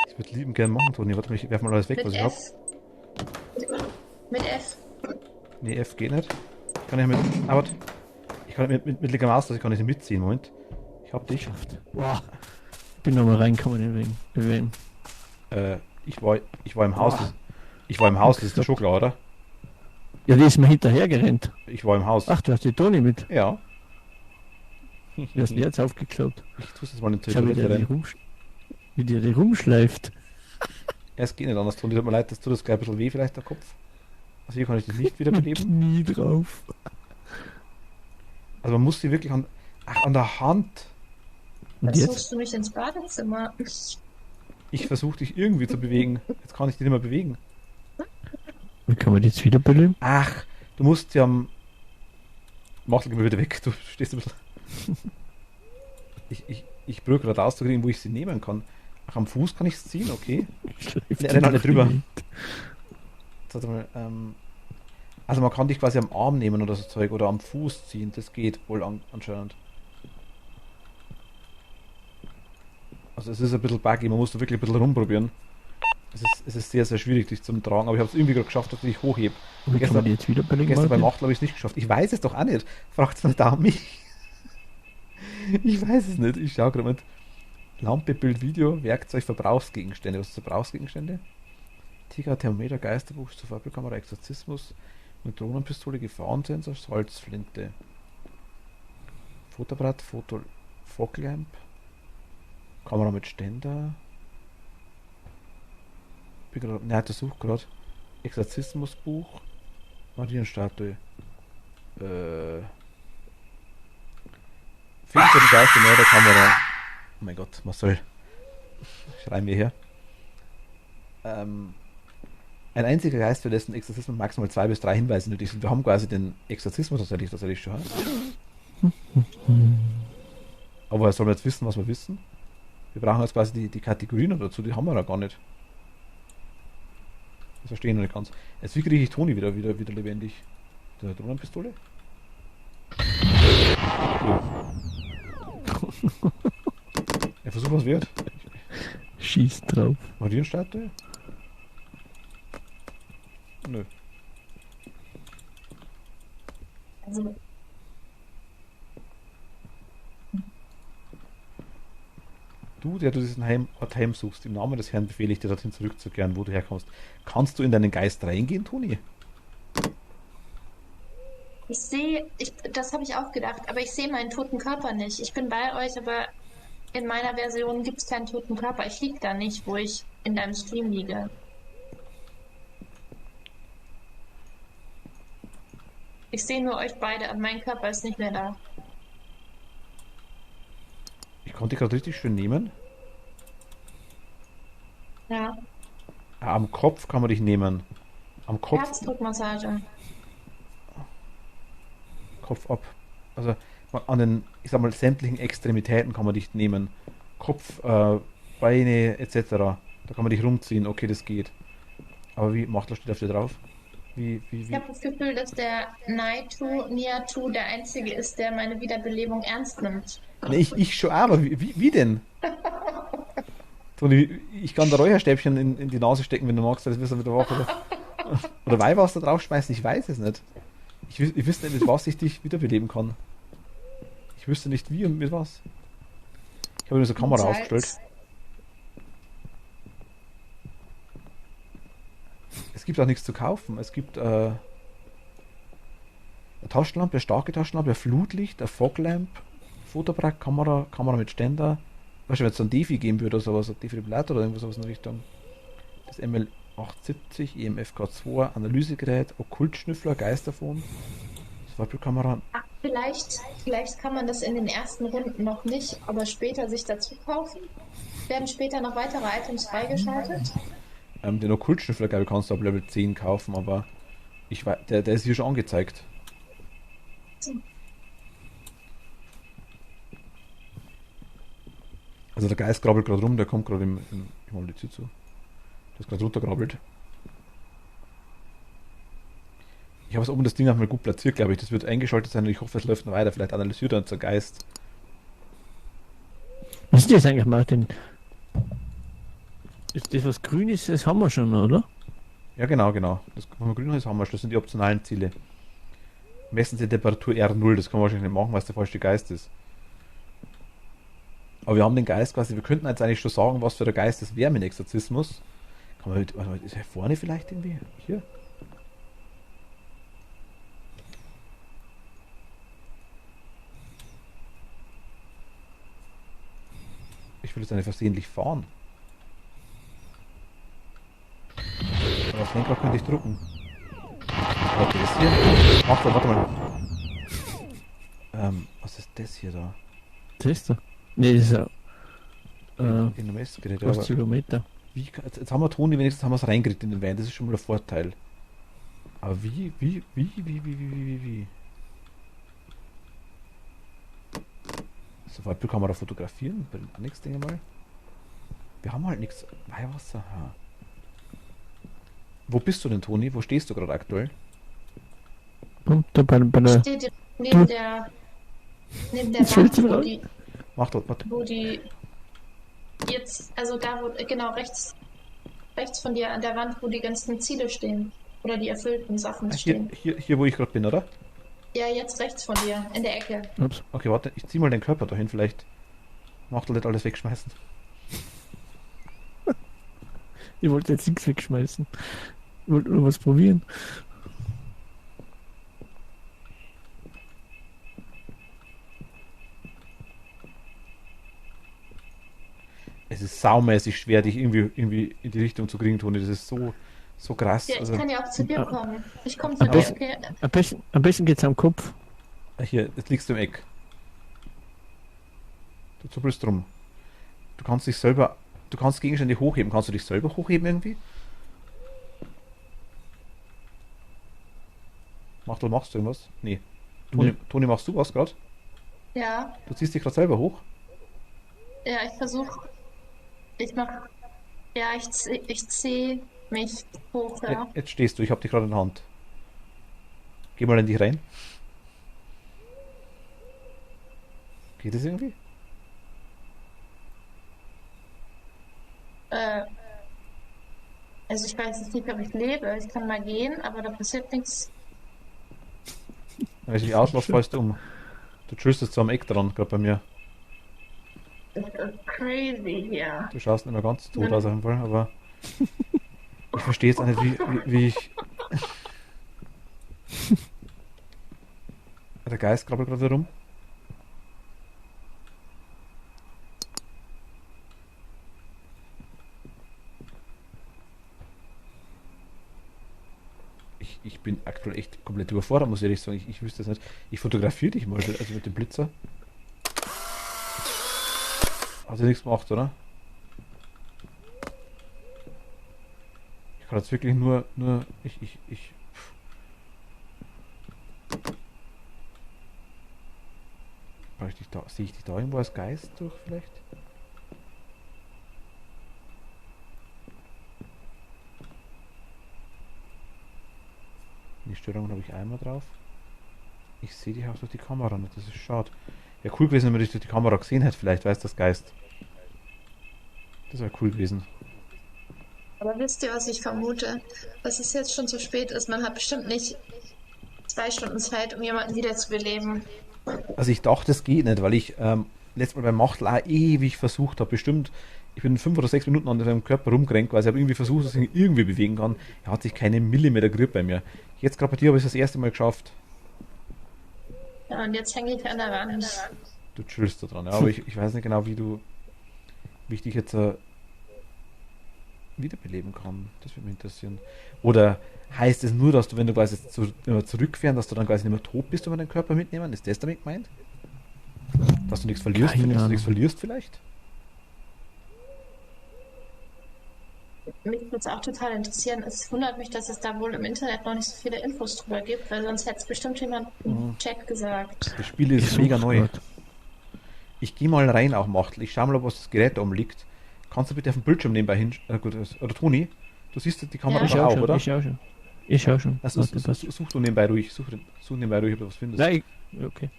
Ich würde lieben gerne machen, Toni. Warte mal, ich werf mal alles weg, Mit was ich hab. F. Mit F. Nee, F geht nicht. Ich kann nicht mit. Aber ich kann nicht mit linker Maus, ich kann nicht mitziehen. Moment. Ich hab dich. Wow. Ich bin nochmal reingekommen wegen. Ich war im Haus. Boah. Ich war im Haus, das ist der schon klar, oder? Ja, die ist mir hinterher gerannt. Ich war im Haus. Ach, du hast die Toni mit. Ja. Du hast die jetzt aufgeklappt. Ich tue es jetzt mal in die Schau, wie Toilette rein. wie der die rumschleift. Ja, es geht nicht anders, Toni. Tut mir leid, das tut das gleich ein bisschen weh, vielleicht der Kopf. Also hier kann ich dich nicht Mit wiederbeleben. Knie drauf. Also man muss die wirklich an der Hand. Und Jetzt jetzt? suchst du mich ins Badezimmer. Ich versuche dich irgendwie zu bewegen. Jetzt kann ich dich nicht mehr bewegen. Wie kann man die jetzt wiederbeleben? Ach, du musst ja am... Machtel, geh mal wieder weg. Du stehst ein bisschen... Ich probiere gerade rauszukriegen, wo ich sie nehmen kann. Ach, am Fuß kann ich es ziehen, okay. Schleift Ne, die renn halt noch nicht drüber. in Jetzt warte mal, also man kann dich quasi am Arm nehmen oder so Zeug oder am Fuß ziehen. Das geht wohl anscheinend. Also es ist ein bisschen buggy, man muss da wirklich ein bisschen rumprobieren. Es ist sehr, sehr schwierig, dich zum Tragen, aber ich habe es irgendwie gerade geschafft, dass ich dich hochhebe. die. Wie kann man die jetzt wiederbeleben? Gestern beim Martin? Achten habe ich es nicht geschafft. Ich weiß es doch auch nicht. Fragt mal da mich. Ich weiß es nicht. Ich schaue gerade mit. Lampe, Bild, Video, Werkzeug, Verbrauchsgegenstände. Was ist Verbrauchsgegenstände? Tiger, Thermometer, Geisterbuch, Fabrikkamera, Exorzismus, Neutronenpistole, Gefahrensensor, Salzflinte. Fotoapparat, Foglamp, Kamera mit Ständer. Ne, der sucht gerade. Exorzismusbuch, Marienstatue. Finster den Geist der Kamera. Oh mein Gott, Marcel. Schreien wir her. Ein einziger Geist für dessen Exorzismus maximal 2 bis 3 Hinweise nötig sind. Wir haben quasi den Exorzismus tatsächlich schon. Aber woher soll man jetzt wissen, was wir wissen? Wir brauchen jetzt quasi die Kategorien dazu, die haben wir ja gar nicht. Das verstehe ich noch nicht ganz. Jetzt wie kriege ich Toni wieder lebendig? Der Drohnenpistole? Ja, versuch was wert. Schieß drauf. Marienstatue? Nö. Also, Du, der du diesen Ort heimsuchst, im Namen des Herrn befehle ich dir, dorthin zurückzukehren, wo du herkommst. Kannst du in deinen Geist reingehen, Toni? das habe ich auch gedacht, aber ich sehe meinen toten Körper nicht. Ich bin bei euch, aber in meiner Version gibt es keinen toten Körper. Ich liege da nicht, wo ich in deinem Stream liege. Ich sehe nur euch beide, aber mein Körper ist nicht mehr da. Ich konnte dich gerade richtig schön nehmen. Ja. Am Kopf kann man dich nehmen. Am Kopf, Herzdruckmassage. Kopf ab. Also an den, ich sag mal, sämtlichen Extremitäten kann man dich nehmen. Kopf, Beine etc. Da kann man dich rumziehen. Okay, das geht. Aber wie, Machtler steht auf dir drauf? Ich habe das Gefühl, dass der Niatu der Einzige ist, der meine Wiederbelebung ernst nimmt. Ne, ich schon, aber wie denn? Toni, ich kann da Räucherstäbchen in die Nase stecken, wenn du magst, das wirst du wieder wach. Oder Weihwasser draufschmeißen, ich weiß es nicht. Ich wüsste nicht, mit was ich dich wiederbeleben kann. Ich wüsste nicht wie und mit was. Ich habe mir so eine Kamera Salz. aufgestellt. Es gibt auch nichts zu kaufen. Es gibt eine Taschenlampe, eine starke Taschenlampe, ein Flutlicht, ein Foglamp, Fotoapparat, Kamera mit Ständer. Weißt du, wenn es so ein Defi geben würde oder sowas, ein Defibrillator oder irgendwas in der Richtung. Das ML870, EMFK2, Analysegerät, Okkultschnüffler, Geisterphone, Swapple-Kamera. Ach, vielleicht kann man das in den ersten Runden noch nicht, aber später sich dazu kaufen. Werden später noch weitere Items freigeschaltet? Den Okkultschnüffler, glaube ich, kannst du ab Level 10 kaufen, aber ich weiß, der ist hier schon angezeigt. Also der Geist krabbelt gerade rum, der kommt gerade ich mal die Tür zu. Der ist gerade runtergrabbelt. Ich habe es oben das Ding auch mal gut platziert, glaube ich. Das wird eingeschaltet sein und ich hoffe, es läuft noch weiter. Vielleicht analysiert er uns der Geist. Was ist das eigentlich, Martin? Ist das was Grünes? Das haben wir schon, oder? Ja, genau. Das kann man grün ist, haben wir schon. Das sind die optionalen Ziele. Messen Sie Temperatur R0, das kann man wahrscheinlich nicht machen, weil es der falsche Geist ist. Aber wir haben den Geist quasi, wir könnten jetzt eigentlich schon sagen, was für der Geist das wäre mit Exorzismus. Kann man, warte mal, ist er vorne vielleicht irgendwie? Hier? Ich will jetzt nicht versehentlich fahren. Aber das Lenkrad könnte ich drucken. Okay, das hier. Ach, warte mal. Was ist das hier da? Das ist da. Ne, das ist ja. In einem Messgerät. Aber Kilometer. jetzt haben wir Toni, wenigstens haben wir es reingekriegt in den Van. Das ist schon mal der Vorteil. Aber wie? So, Waldbildkamera fotografieren. Bei den Annex-Dinge mal. Wir haben halt nichts. Weihwasser. Ja. Wo bist du denn, Toni? Wo stehst du gerade aktuell? Und da bei der. Steht neben der Jetzt fällt sie Wand, mir Mach dort, warte. wo die jetzt, also da wo, genau, rechts von dir an der Wand, wo die ganzen Ziele stehen. Oder die erfüllten Sachen stehen. Hier, wo ich gerade bin, oder? Ja, jetzt rechts von dir, in der Ecke. Ups. Okay, warte, ich zieh mal den Körper dahin, vielleicht macht er nicht alles wegschmeißen. Ich wollte jetzt nichts wegschmeißen. Ich wollte nur was probieren. Es ist saumäßig schwer, dich irgendwie in die Richtung zu kriegen, Toni. Das ist so krass. Ja, ich Also, kann ja auch zu dir kommen. Ich komme zu Am dir, besten, okay? am besten geht's am Kopf. hier, jetzt liegst du im Eck. Du zuppelst drum. Du kannst Gegenstände hochheben. Kannst du dich selber hochheben irgendwie? Machst du irgendwas? Nee. Toni, machst du was gerade? Ja, Du ziehst dich gerade selber hoch? ja, ich versuche. Ich ziehe mich hoch, ja. Jetzt stehst du, ich hab dich gerade in der Hand. Geh mal in dich rein. Geht das irgendwie? Also ich weiß jetzt nicht, ob ich lebe. Ich kann mal gehen, aber da passiert nichts. Wenn ich dich auslasse, fallst du um. Du chillst jetzt so am Eck dran, gerade bei mir. Das ist crazy hier. Du schaust nicht mehr ganz tot aus auf jeden Fall, aber ich verstehe jetzt auch nicht, wie ich... Der Geist krabbelt gerade rum. Ich bin aktuell echt komplett überfordert, muss ich ehrlich sagen. Ich wüsste es nicht. Ich fotografiere dich mal, also mit dem Blitzer. Hat ja nichts gemacht, oder? Ich kann jetzt wirklich nur, sehe ich dich da irgendwo als Geist durch vielleicht? Die Störungen habe ich einmal drauf. Ich sehe dich auch durch die Kamera nicht, das ist schade. Wäre cool gewesen, wenn man dich durch die Kamera gesehen hätte, vielleicht weiß das Geist. Das wäre cool gewesen. Aber wisst ihr, was ich vermute? Dass es jetzt schon zu spät ist. Man hat bestimmt nicht 2 Stunden Zeit, um jemanden wiederzubeleben. Also ich dachte, das geht nicht, weil ich letztes Mal beim Machtel auch ewig versucht habe. Bestimmt, ich bin 5 oder 6 Minuten an seinem Körper rumgerannt, weil ich habe irgendwie versucht, dass ich ihn irgendwie bewegen kann. Er hat sich keine Millimeter gerührt bei mir. Jetzt gerade bei dir habe ich es das erste Mal geschafft. Ja, und jetzt hänge ich an der Wand. Du chillst da dran, ja, aber ich weiß nicht genau, wie ich dich jetzt wiederbeleben kann. Das würde mich interessieren. Oder heißt es nur, dass du, wenn du quasi zurückfähren, dass du dann quasi nicht mehr tot bist, wenn wir deinen Körper mitnehmen? Ist das damit gemeint? Dass du nichts verlierst, vielleicht? Mich würde es auch total interessieren. Es wundert mich, dass es da wohl im Internet noch nicht so viele Infos drüber gibt, weil sonst hätte es bestimmt jemand im Chat gesagt. Das Spiel ist mega neu. Ich gehe mal rein auch, Machtel. Ich schau mal, ob das Gerät da umliegt. Kannst du bitte auf dem Bildschirm nebenbei hin... oder Toni, du siehst die Kamera Ja, auch, oder? Ich schau schon. Also, such du nebenbei ruhig. Such nebenbei ruhig, ob du was findest. Nein, okay.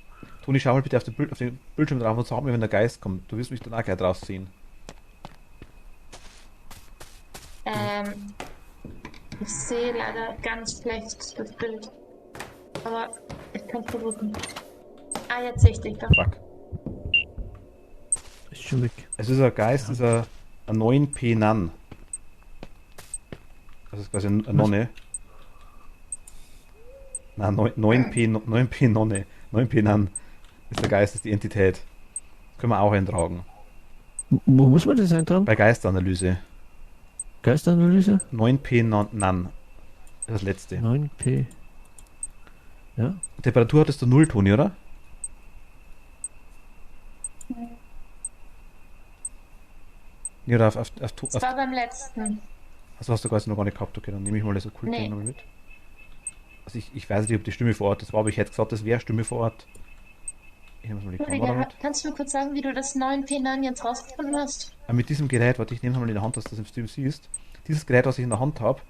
Toni, schau mal bitte auf den Bildschirm drauf und sag mir, wenn der Geist kommt. Du wirst mich dann auch gleich draus sehen. Ich sehe leider ganz schlecht das Bild. Aber ich kann es versuchen. Ah, jetzt sehe ich dich doch. Fuck. Ist schon weg. Es ist ein Geist, ist ein 9p Nan. Das ist quasi eine Nonne. Nein, 9p Nonne. 9p Nan ist der Geist, ist die Entität. Das können wir auch eintragen. Wo muss man das eintragen? Bei Geisteranalyse. Geisteranalyse? 9p Nan. Das ist das letzte. 9p. Ja. Temperatur hattest du 0, Toni, oder? Nee, oder auf Das war beim letzten. Also hast du quasi noch gar nicht gehabt, okay, dann nehme ich mal das Okkult Nee. nochmal mit. Also ich weiß nicht, ob die Stimme vor Ort das war, aber ich hätte gesagt, das wäre Stimme vor Ort. Ich nehme mal die Kamera Rüdiger, mit. kannst du mir kurz sagen, wie du das 9p Nan jetzt rausgefunden hast? Mit diesem Gerät, warte, ich nehme es mal in der Hand, dass du das im Stream siehst. Dieses Gerät, was ich in der Hand habe,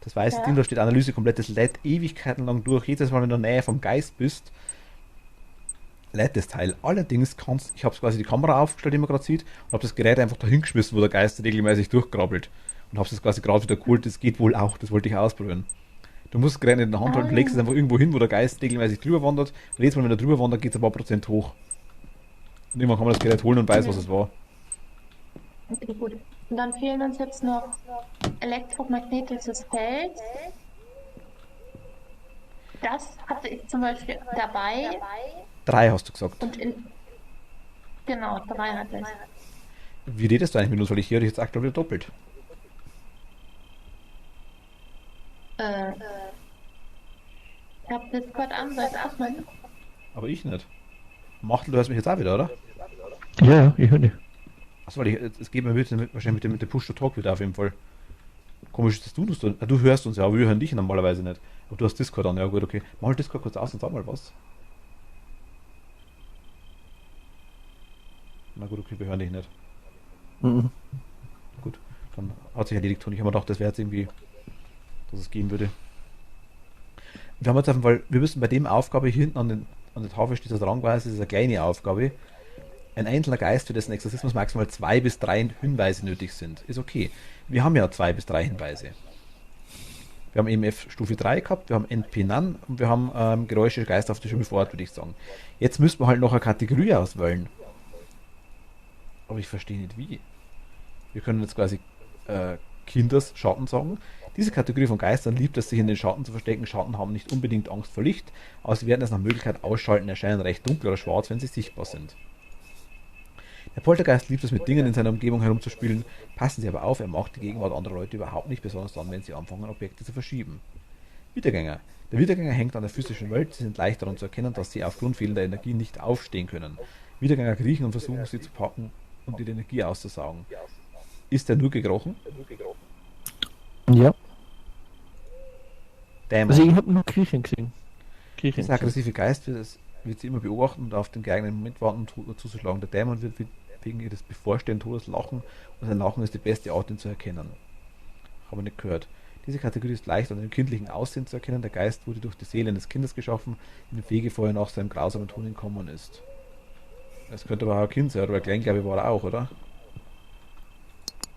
das weiße Ja. Ding, da steht Analyse komplett, das lädt Ewigkeiten lang durch. Jedes Mal, wenn du in der Nähe vom Geist bist, lädt das Teil. Allerdings ich habe quasi die Kamera aufgestellt, die man gerade sieht, und habe das Gerät einfach dahin geschmissen, wo der Geist regelmäßig durchkrabbelt. Und habe es quasi gerade wieder geholt. Das geht wohl auch, das wollte ich ausprobieren. Du musst das Gerät nicht in der Hand halten, legst es einfach irgendwo hin, wo der Geist regelmäßig drüber wandert. Und jedes Mal, wenn er drüber wandert, geht es ein paar Prozent hoch. Und irgendwann kann man das Gerät holen und weiß, was es war. Okay, gut. Und dann fehlen uns jetzt noch elektromagnetisches Feld. Das hatte ich zum Beispiel dabei. 3 hast du gesagt. Und genau, 3 hatte ich. Wie redest du eigentlich mit uns? Weil ich höre dich jetzt aktuell wieder doppelt. Ich habe Discord an, soll ich es aufmachen? Aber ich nicht. Machtel, du hörst mich jetzt auch wieder, oder? Ja, ich höre dich. Achso, weil es geht mir wahrscheinlich mit dem Push-to-Talk wieder auf jeden Fall. Komisch, dass du das du hörst uns ja, aber wir hören dich normalerweise nicht. Aber du hast Discord an, ja gut, okay. Mach mal Discord kurz aus und sag mal was. Na gut, okay, wir hören dich nicht. Mhm. Gut, dann hat sich erledigt und ich habe mir gedacht, das wäre jetzt irgendwie, dass es gehen würde. Wir haben jetzt auf jeden Fall, wir müssen bei dem Aufgabe hier hinten an der Tafel steht das rangweise, das ist eine kleine Aufgabe. Ein einzelner Geist, für dessen Exorzismus maximal 2 bis 3 Hinweise nötig sind. Ist okay. Wir haben ja 2 bis 3 Hinweise. Wir haben EMF Stufe 3 gehabt, wir haben NP Nan und wir haben Geräusche, Geist auf die Stimme vor Ort, würde ich sagen. Jetzt müssten wir halt noch eine Kategorie auswählen. Aber ich verstehe nicht wie. Wir können jetzt quasi Kinders Schatten sagen. Diese Kategorie von Geistern liebt es, sich in den Schatten zu verstecken. Schatten haben nicht unbedingt Angst vor Licht, aber sie werden es nach Möglichkeit ausschalten, erscheinen recht dunkel oder schwarz, wenn sie sichtbar sind. Der Poltergeist liebt es, mit Dingen in seiner Umgebung herumzuspielen. Passen Sie aber auf, er mag die Gegenwart anderer Leute überhaupt nicht, besonders dann, wenn sie anfangen, Objekte zu verschieben. Wiedergänger. Der Wiedergänger hängt an der physischen Welt. Sie sind leicht daran zu erkennen, dass sie aufgrund fehlender Energie nicht aufstehen können. Wiedergänger kriechen und versuchen, sie zu packen und ihre Energie auszusaugen. Ist er nur gekrochen? Ja. Dämon. Also ich habe nur Griechen gesehen. Dieser aggressive Geist wird sie immer beobachten und auf den geeigneten Moment warten, um zuzuschlagen. Der Dämon wird wegen ihres bevorstehenden Todes lachen und sein Lachen ist die beste Art, ihn zu erkennen. Habe ich nicht gehört. Diese Kategorie ist leicht an dem kindlichen Aussehen zu erkennen. Der Geist wurde durch die Seele eines Kindes geschaffen, in dem Wege vorher nach seinem grausamen Tod entkommen ist. Es könnte aber auch ein Kind sein, oder ein Klein, glaube ich, war er auch, oder?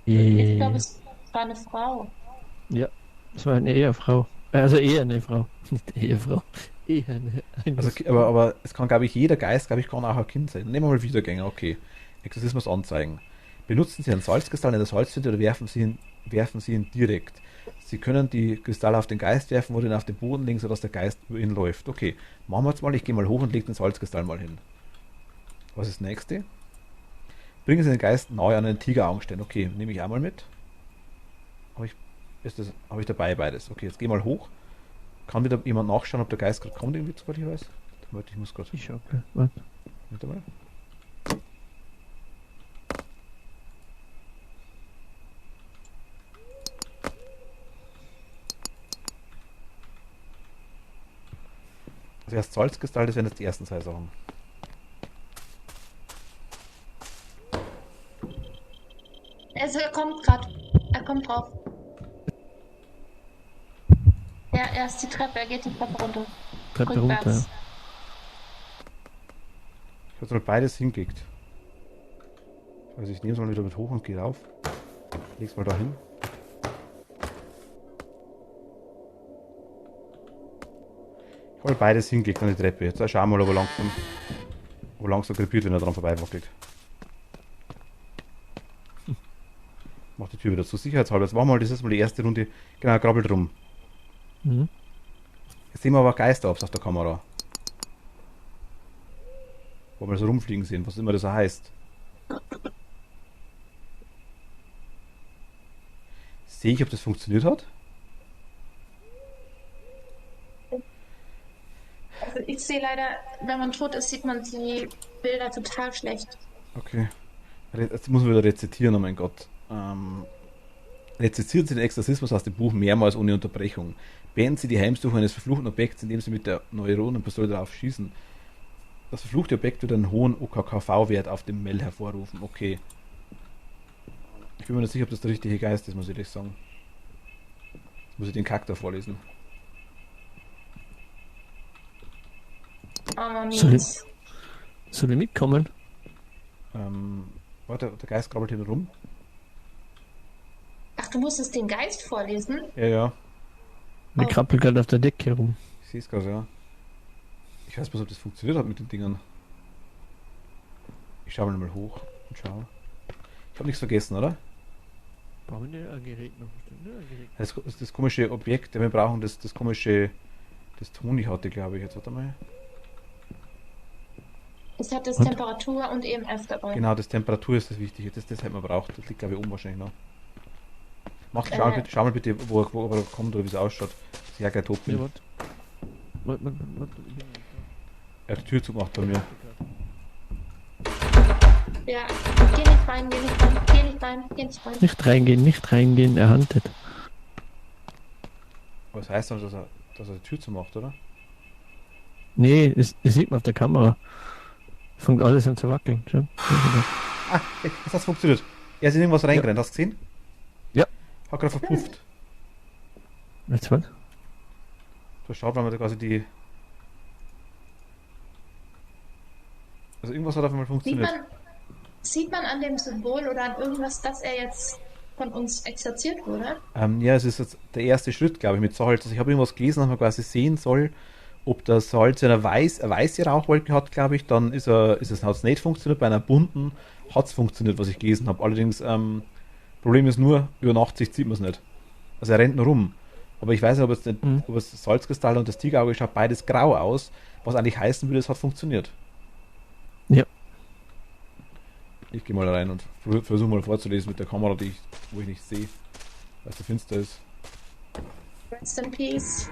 Ich glaube, es war eine Frau. Ja, es war eine Ehefrau. Also eher eine Frau, nicht Ehefrau. Eher eine Also, aber es kann, glaube ich, jeder Geist, glaube ich, kann auch ein Kind sein. Nehmen wir mal Wiedergänger, okay. Exorzismus anzeigen. Benutzen Sie einen Salzkristall in der Salztinte oder werfen Sie ihn direkt. Sie können die Kristalle auf den Geist werfen oder ihn auf den Boden legen, sodass der Geist über ihn läuft. Okay, machen wir jetzt mal. Ich gehe mal hoch und lege den Salzkristall mal hin. Was ist das nächste? Bringen Sie den Geist nahe an einen Tigeraugenstein. Okay, nehme ich einmal mit. Habe ich dabei beides. Okay, jetzt geh mal hoch. Kann wieder jemand nachschauen, ob der Geist gerade kommt, irgendwie, soweit ich weiß? Warte, ich muss gerade. Ich schau gleich. Warte. Warte mal. Also erst Salzkristall, das wären jetzt die ersten zwei Sachen. Also er kommt gerade. Er kommt drauf. Ja, er ist die Treppe, er geht die Treppe runter. Treppe Rückwärts. runter. Ich habe mal beides hingelegt. Also ich nehme es mal wieder mit hoch und gehe rauf. Leg's mal da hin. Ich habe beides hingelegt an die Treppe. Jetzt schauen wir mal, ob er langsam krepiert, wenn er dran vorbeiwackelt. Mach die Tür wieder zu, sicherheitshalber. Jetzt machen wir mal dieses Mal die erste Runde. Genau, krabbelt rum. Mhm. Jetzt sehen wir aber Geister auf der Kamera. Wo wir so rumfliegen sehen, was immer das so heißt. Sehe ich, ob das funktioniert hat? Also ich sehe leider, wenn man tot ist, sieht man die Bilder total schlecht. Okay. Jetzt muss man wieder rezitieren, oh mein Gott. Rezitieren Sie den Exorzismus aus dem Buch mehrmals ohne Unterbrechung. Beenden Sie die Heimsuchung eines verfluchten Objekts, indem Sie mit der Neuronenpistole darauf schießen. Das verfluchte Objekt wird einen hohen OKKV-Wert auf dem Mel hervorrufen. Okay. Ich bin mir nicht sicher, ob das der richtige Geist ist, muss ich ehrlich sagen. Jetzt muss ich den Charakter vorlesen. Aber Soll mies. ich mitkommen? Warte, der Geist krabbelt hier rum. Ach, du musstest den Geist vorlesen? Ja, ja. Ich Oh. krabbel gerade auf der Decke rum. Ich sehe es gerade, ja. Ich weiß nicht, ob das funktioniert hat mit den Dingern. Ich schaue mal hoch und schaue. Ich habe nichts vergessen, oder? Brauchen wir ein Gerät noch? Ein Gerät. Das komische Objekt, wir brauchen das komische, das Toni hatte, glaube ich. Jetzt warte mal. Es hat das Und? Temperatur und EMF dabei. Genau, das Temperatur ist das Wichtige. Das hätte man braucht. Das liegt, glaube ich, oben wahrscheinlich noch. Schau mal bitte, wo er kommt oder wie es ausschaut. Das ist ja gleich top. Ja, warte. Warte. Er hat die Tür zugemacht bei mir. Ja, geh nicht rein, geh nicht rein, geh nicht rein, geh nicht rein. Nicht reingehen, er handelt. Aber das heißt dann, dass er die Tür zumacht, oder? Nee, das sieht man auf der Kamera. Fängt alles an zu wackeln. Schon. Ah, jetzt hat funktioniert. Er ist in irgendwas reingerannt, hast du gesehen? Ja. Hat gerade verpufft. Jetzt was? Da schaut man da quasi die. Also irgendwas hat auf einmal funktioniert. Sieht man an dem Symbol oder an irgendwas, dass er jetzt von uns exerziert wurde? Ja, es ist jetzt der erste Schritt, glaube ich, mit Salz. Also ich habe irgendwas gelesen, dass man quasi sehen soll, ob das Salz eine weiße Rauchwolke hat, glaube ich, dann hat es nicht funktioniert. Bei einer bunten hat es funktioniert, was ich gelesen habe. Allerdings, Problem ist nur, über Nacht sieht man es nicht. Also er rennt nur rum. Aber ich weiß nicht, ob es das Salzkristall und das Tigerauge schaut beides grau aus, was eigentlich heißen würde, es hat funktioniert. Ja. Ich gehe mal rein und versuche mal vorzulesen mit der Kamera, wo ich nicht sehe, weil es so finster ist. Rest in Peace.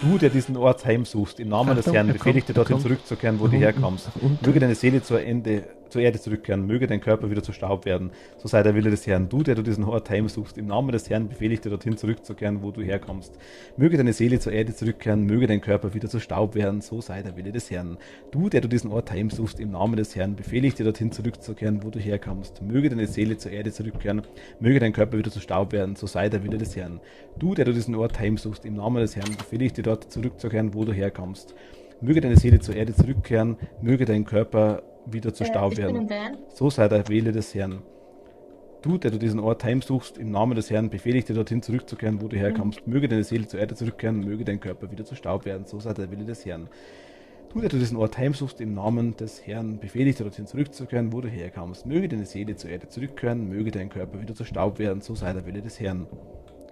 Du, der diesen Ort heimsuchst, im Namen des Achtung, Herrn er befehle ich dir, kommt, dorthin er kommt. zurückzukehren, wo Nach du unten, herkommst. nach unten. Möge deine Seele zur Erde zurückkehren, möge dein Körper wieder zu Staub werden. So sei der Wille des Herrn. Du, der du diesen Ort heimsuchst, im Namen des Herrn befehle ich dir, dorthin zurückzukehren, wo du herkommst. Möge deine Seele zur Erde zurückkehren, möge dein Körper wieder zu Staub werden. So sei der Wille des Herrn. Du, der du diesen Ort heimsuchst, im Namen des Herrn befehle ich dir, dorthin zurückzukehren, wo du herkommst. Möge deine Seele zur Erde zurückkehren, möge dein Körper wieder zu Staub werden. So sei der Wille des Herrn. Du, der du diesen Ort heimsuchst, im Namen des Herrn befehle ich dir, dort zurückzukehren, wo du herkommst. Möge deine Seele zur Erde zurückkehren, möge dein Körper wieder zu Staub Ich bin werden. im Van. So sei der Wille des Herrn. Du, der du diesen Ort heimsuchst, im Namen des Herrn befehle ich dir, dorthin zurückzukehren, wo du herkommst. Möge deine Seele zur Erde zurückkehren, möge dein Körper wieder zu Staub werden. So sei der Wille des Herrn. Du, der du diesen Ort heimsuchst, im Namen des Herrn befehle ich dir, dorthin zurückzukehren, wo du herkommst. Möge deine Seele zur Erde zurückkehren, möge dein Körper wieder zu Staub werden. So sei der Wille des Herrn.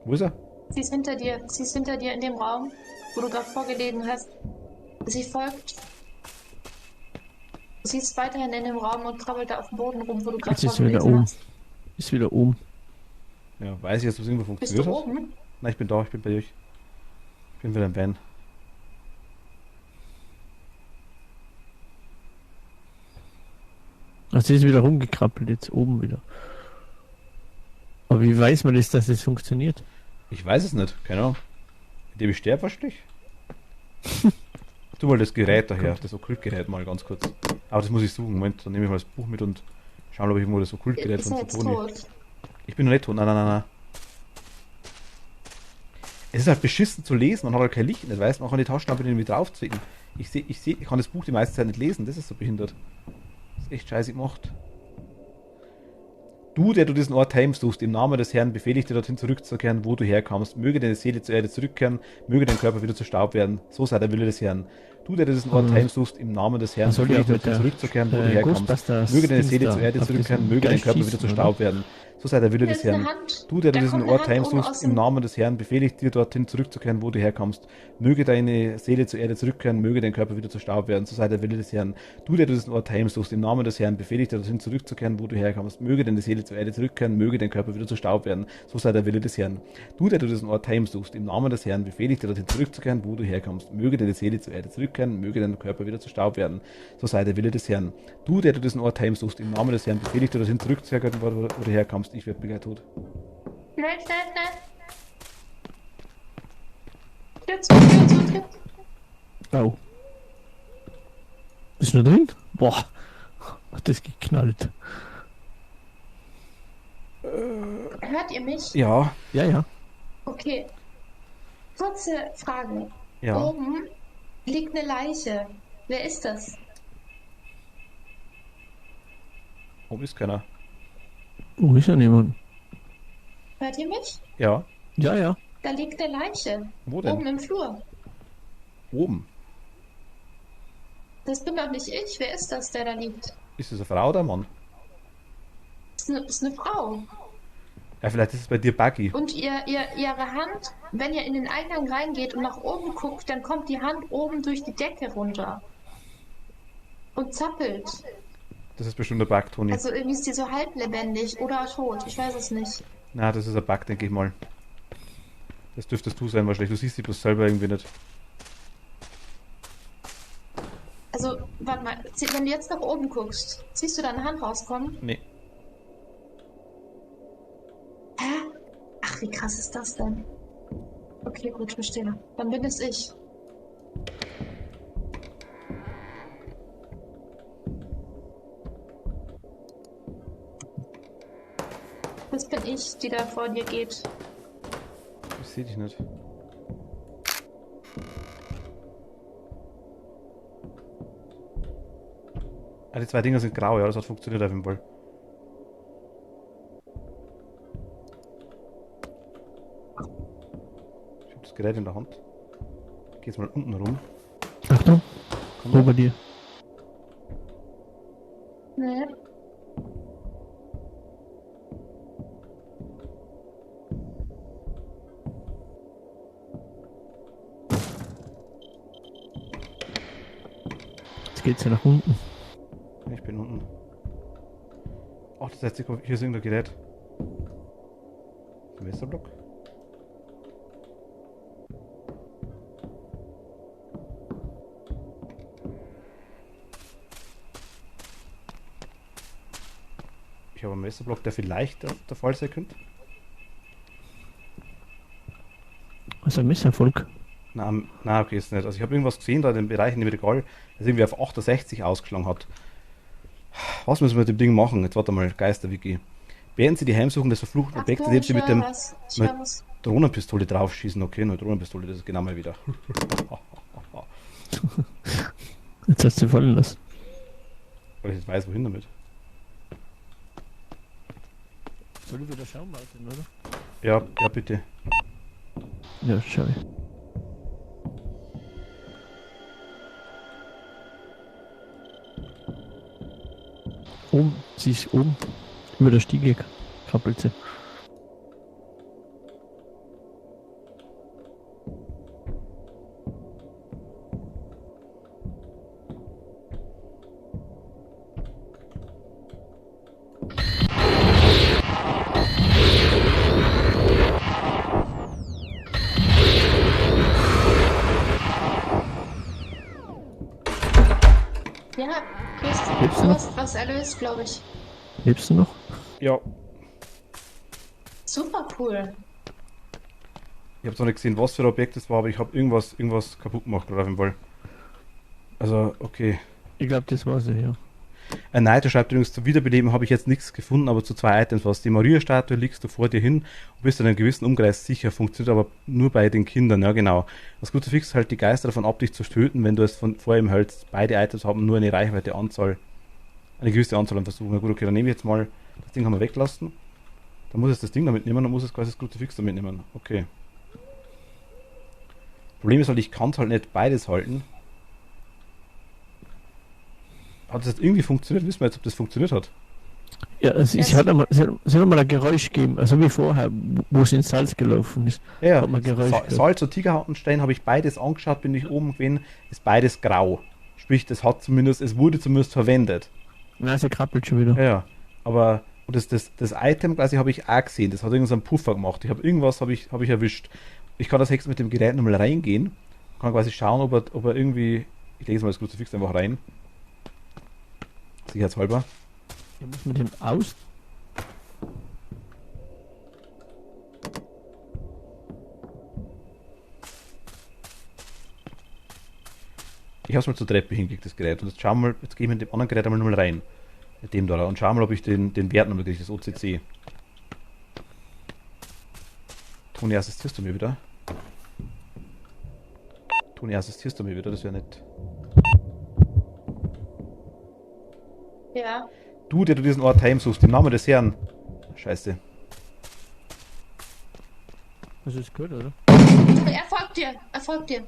Wo ist er? Sie ist hinter dir. Sie ist hinter dir in dem Raum, wo du gerade vorgelesen hast. Sie folgt. Sie ist weiterhin in dem Raum und krabbelt da auf dem Boden rum, wo du gerade Jetzt ist sie wieder vorgelesen oben. hast. Ist wieder oben. Ja, weiß ich jetzt, was irgendwo Bist funktioniert du hat? oben? Nein, ich bin da, ich bin bei euch. Ich bin wieder im Van. Also sie ist wieder rumgekrabbelt, jetzt oben wieder. Aber wie weiß man das, dass es funktioniert? Ich weiß es nicht, keine Ahnung. Indem ich sterbe wahrscheinlich? Tu mal das Gerät daher, das Okkultgerät mal ganz kurz. Aber das muss ich suchen. Moment, dann nehme ich mal das Buch mit und schauen, ob ich irgendwo das Okkultgerät Ist von er jetzt Toni. tot? Ich bin noch nicht tot, nein, nein, nein, nein. Es ist halt beschissen zu lesen, man hat halt kein Licht, nicht weiß, man kann die Taschenlampe nicht wieder draufzwicken. Ich kann das Buch die meiste Zeit nicht lesen, das ist so behindert. Das ist echt scheiße gemacht. Du, der du diesen Ort heimsuchst, im Namen des Herrn befehle ich dir, dorthin zurückzukehren, wo du herkommst. Möge deine Seele zur Erde zurückkehren, möge dein Körper wieder zu Staub werden. So sei der Wille des Herrn. Du, der du diesen Ort heimsuchst, im Namen des Herrn Man soll befehle ja ich dir, auch mit dorthin der, zurückzukehren, wo du herkommst. Ghostbusters Möge deine Dings Seele da zur Erde auf zurückkehren, diesen möge dein Geist Körper wieder schießen, zu oder? Staub werden. So sei der Wille Hier des ist eine Herrn. Hand. Du, der du Da diesen kommt eine Ort Hand oben heimsuchst, aus im dem... Namen des Herrn befehle ich dir, dorthin zurückzukehren, wo du herkommst. Möge deine Seele zur Erde zurückkehren, möge dein Körper wieder zu Staub werden. So sei der Wille des Herrn. Du, der du diesen Ort heimsuchst, im Namen des Herrn befehle ich dir, dorthin zurückzukehren, wo du herkommst. Möge deine Seele zur Erde zurückkehren, möge dein Körper wieder zu Staub werden. So sei der Wille des Herrn. Du, der du diesen Ort heimsuchst, im Namen des Herrn befehle ich dir, dorthin zurückzukehren, wo du herkommst. Möge deine Seele zur Erde zurückkehren, möge dein Körper wieder zu Staub werden. So sei der Wille des Herrn. Du, der du diesen Ort heimsuchst, im Namen des Herrn befehle ich dir, dorthin zurückzukehren, wo du herkommst. Ich werde gleich tot. Nein, nein, nein. Tür. Au. Ist nur drin? Boah. Hat das geknallt. Hört ihr mich? Ja, Ja, ja. Okay. Kurze Frage. ja. Oben liegt eine Leiche. Wer ist das? Warum ist keiner? Oh, ist ja niemand. Hört ihr mich? Ja. Ja, ja. Da liegt eine Leiche. Wo denn? Oben im Flur. Oben. Das bin doch nicht ich. Wer ist das, der da liegt? Ist das eine Frau oder ein Mann? Ist eine Frau. Ja, vielleicht ist es bei dir Buggy. Und ihre Hand, wenn ihr in den Eingang reingeht und nach oben guckt, dann kommt die Hand oben durch die Decke runter. Und zappelt. Das ist bestimmt ein Bug, Toni. Also irgendwie ist die so halblebendig oder tot. Ich weiß es nicht. Na, das ist ein Bug, denke ich mal. Das dürftest du sein wahrscheinlich. Du siehst die bloß selber irgendwie nicht. Also, warte mal. Wenn du jetzt nach oben guckst, siehst du da eine Hand rauskommen? Nee. Hä? Ach, wie krass ist das denn? Okay, gut, verstehe. Dann bin es ich. Das bin ich, die da vor dir geht. Ich sehe dich nicht. Ah, die zwei Dinger sind grau, ja, das hat funktioniert auf jeden Fall. Ich habe das Gerät in der Hand. Ich geh jetzt mal unten rum. Achtung. Komm Wo her. bei dir? Ne? Jetzt geht's ja nach unten. Ich bin unten. Ach, das heißt, hier ist irgendein Gerät. Ein Messerblock? Ich habe einen Messerblock, der vielleicht der Fall sein könnte. Also ein Misserfolg. Nein, okay, ist nicht. Also ich habe irgendwas gesehen, da in dem Bereich in dem Regal, das irgendwie auf 68 ausgeschlagen hat. Was müssen wir mit dem Ding machen? Jetzt warte mal, Geister-Wiki. Beenden Sie die Heimsuchung des verfluchten Objektes, indem Sie mit dem Neutronenpistole draufschießen. Okay, Neutronenpistole, das ist genau mal wieder. Jetzt hast du fallen lassen. Weil ich jetzt weiß, wohin damit. Soll ich wieder schauen, Martin, oder? Ja, bitte. Ja, schau ich. Oben, sie ist oben. Über der Stiege krabbelt sie. Ja, Chris, Lebst du du noch? hast was erlöst, glaube ich. Lebst du noch? Ja, Super cool. ich habe zwar nicht gesehen, was für ein Objekt das war, aber ich habe irgendwas kaputt gemacht, gerade auf jeden Fall. Also, okay. Ich glaube, das war sie, ja. Ein Neiter schreibt übrigens, zum Wiederbeleben habe ich jetzt nichts gefunden, aber zu 2 Items was. Die Maria-Statue legst du vor dir hin und bist in einem gewissen Umkreis sicher, funktioniert aber nur bei den Kindern, ja genau. Das Kruzifix hält die Geister davon ab, dich zu töten, wenn du es vor ihm hältst. Beide Items haben nur eine Reichweite Anzahl, eine gewisse Anzahl an Versuchen. Na gut, okay, dann nehme ich jetzt mal, das Ding haben wir weglassen. Dann muss es das Ding damit nehmen, dann muss es quasi das Kruzifix damit nehmen. Okay. Problem ist halt, ich kann es halt nicht beides halten. Hat das jetzt irgendwie funktioniert? Wissen wir jetzt, ob das funktioniert hat? Ja, sie hat einmal ein Geräusch gegeben, also wie vorher, wo sie ins Salz gelaufen ist. Ja, Hat man Geräusch gehört. Salz und Tigerhautenstein habe ich beides angeschaut, bin ich oben gewesen, ist beides grau. Sprich, es wurde zumindest verwendet. Nein, sie krabbelt schon wieder. Ja, aber und das Item quasi habe ich auch gesehen, das hat irgendeinen Puffer gemacht. Irgendwas habe ich erwischt. Ich kann das Hex mit dem Gerät nochmal reingehen, kann quasi schauen, ob er irgendwie, ich lege jetzt mal das Kruzifix einfach rein. Sicherheitshalber. Hier muss man den aus. Ich habe es mal zur Treppe hingelegt, das Gerät. Und jetzt schauen wir mal, jetzt gehe ich mit dem anderen Gerät einmal nochmal rein. Mit dem da. Und schauen mal, ob ich den Wert nochmal kriege, das OCC. Toni, assistierst du mir wieder? Toni, assistierst du mir wieder? Das wäre nett. Ja. Du, der du diesen Ort heimsuchst, im Namen des Herrn. Scheiße. Hast du das gehört, oder? Er folgt dir. Er folgt dir.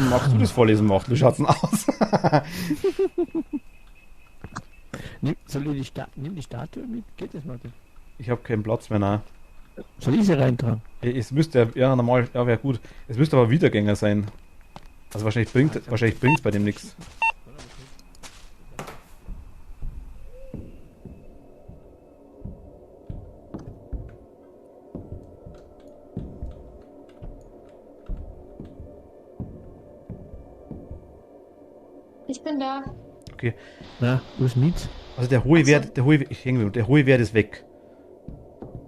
Magst du das vorlesen, Macht? Wie schaut's denn aus? Nimm die Statue mit? Geht das, Martin? Ich habe keinen Platz mehr, nein. Soll ich sie reintragen? Es müsste, ja normal, ja wäre gut. Es müsste aber Wiedergänger sein. Also wahrscheinlich bringt's bei dem nichts. Ich bin da. Okay. Na, wo ist mit? Also der hohe Wert, der hohe Wert ist weg.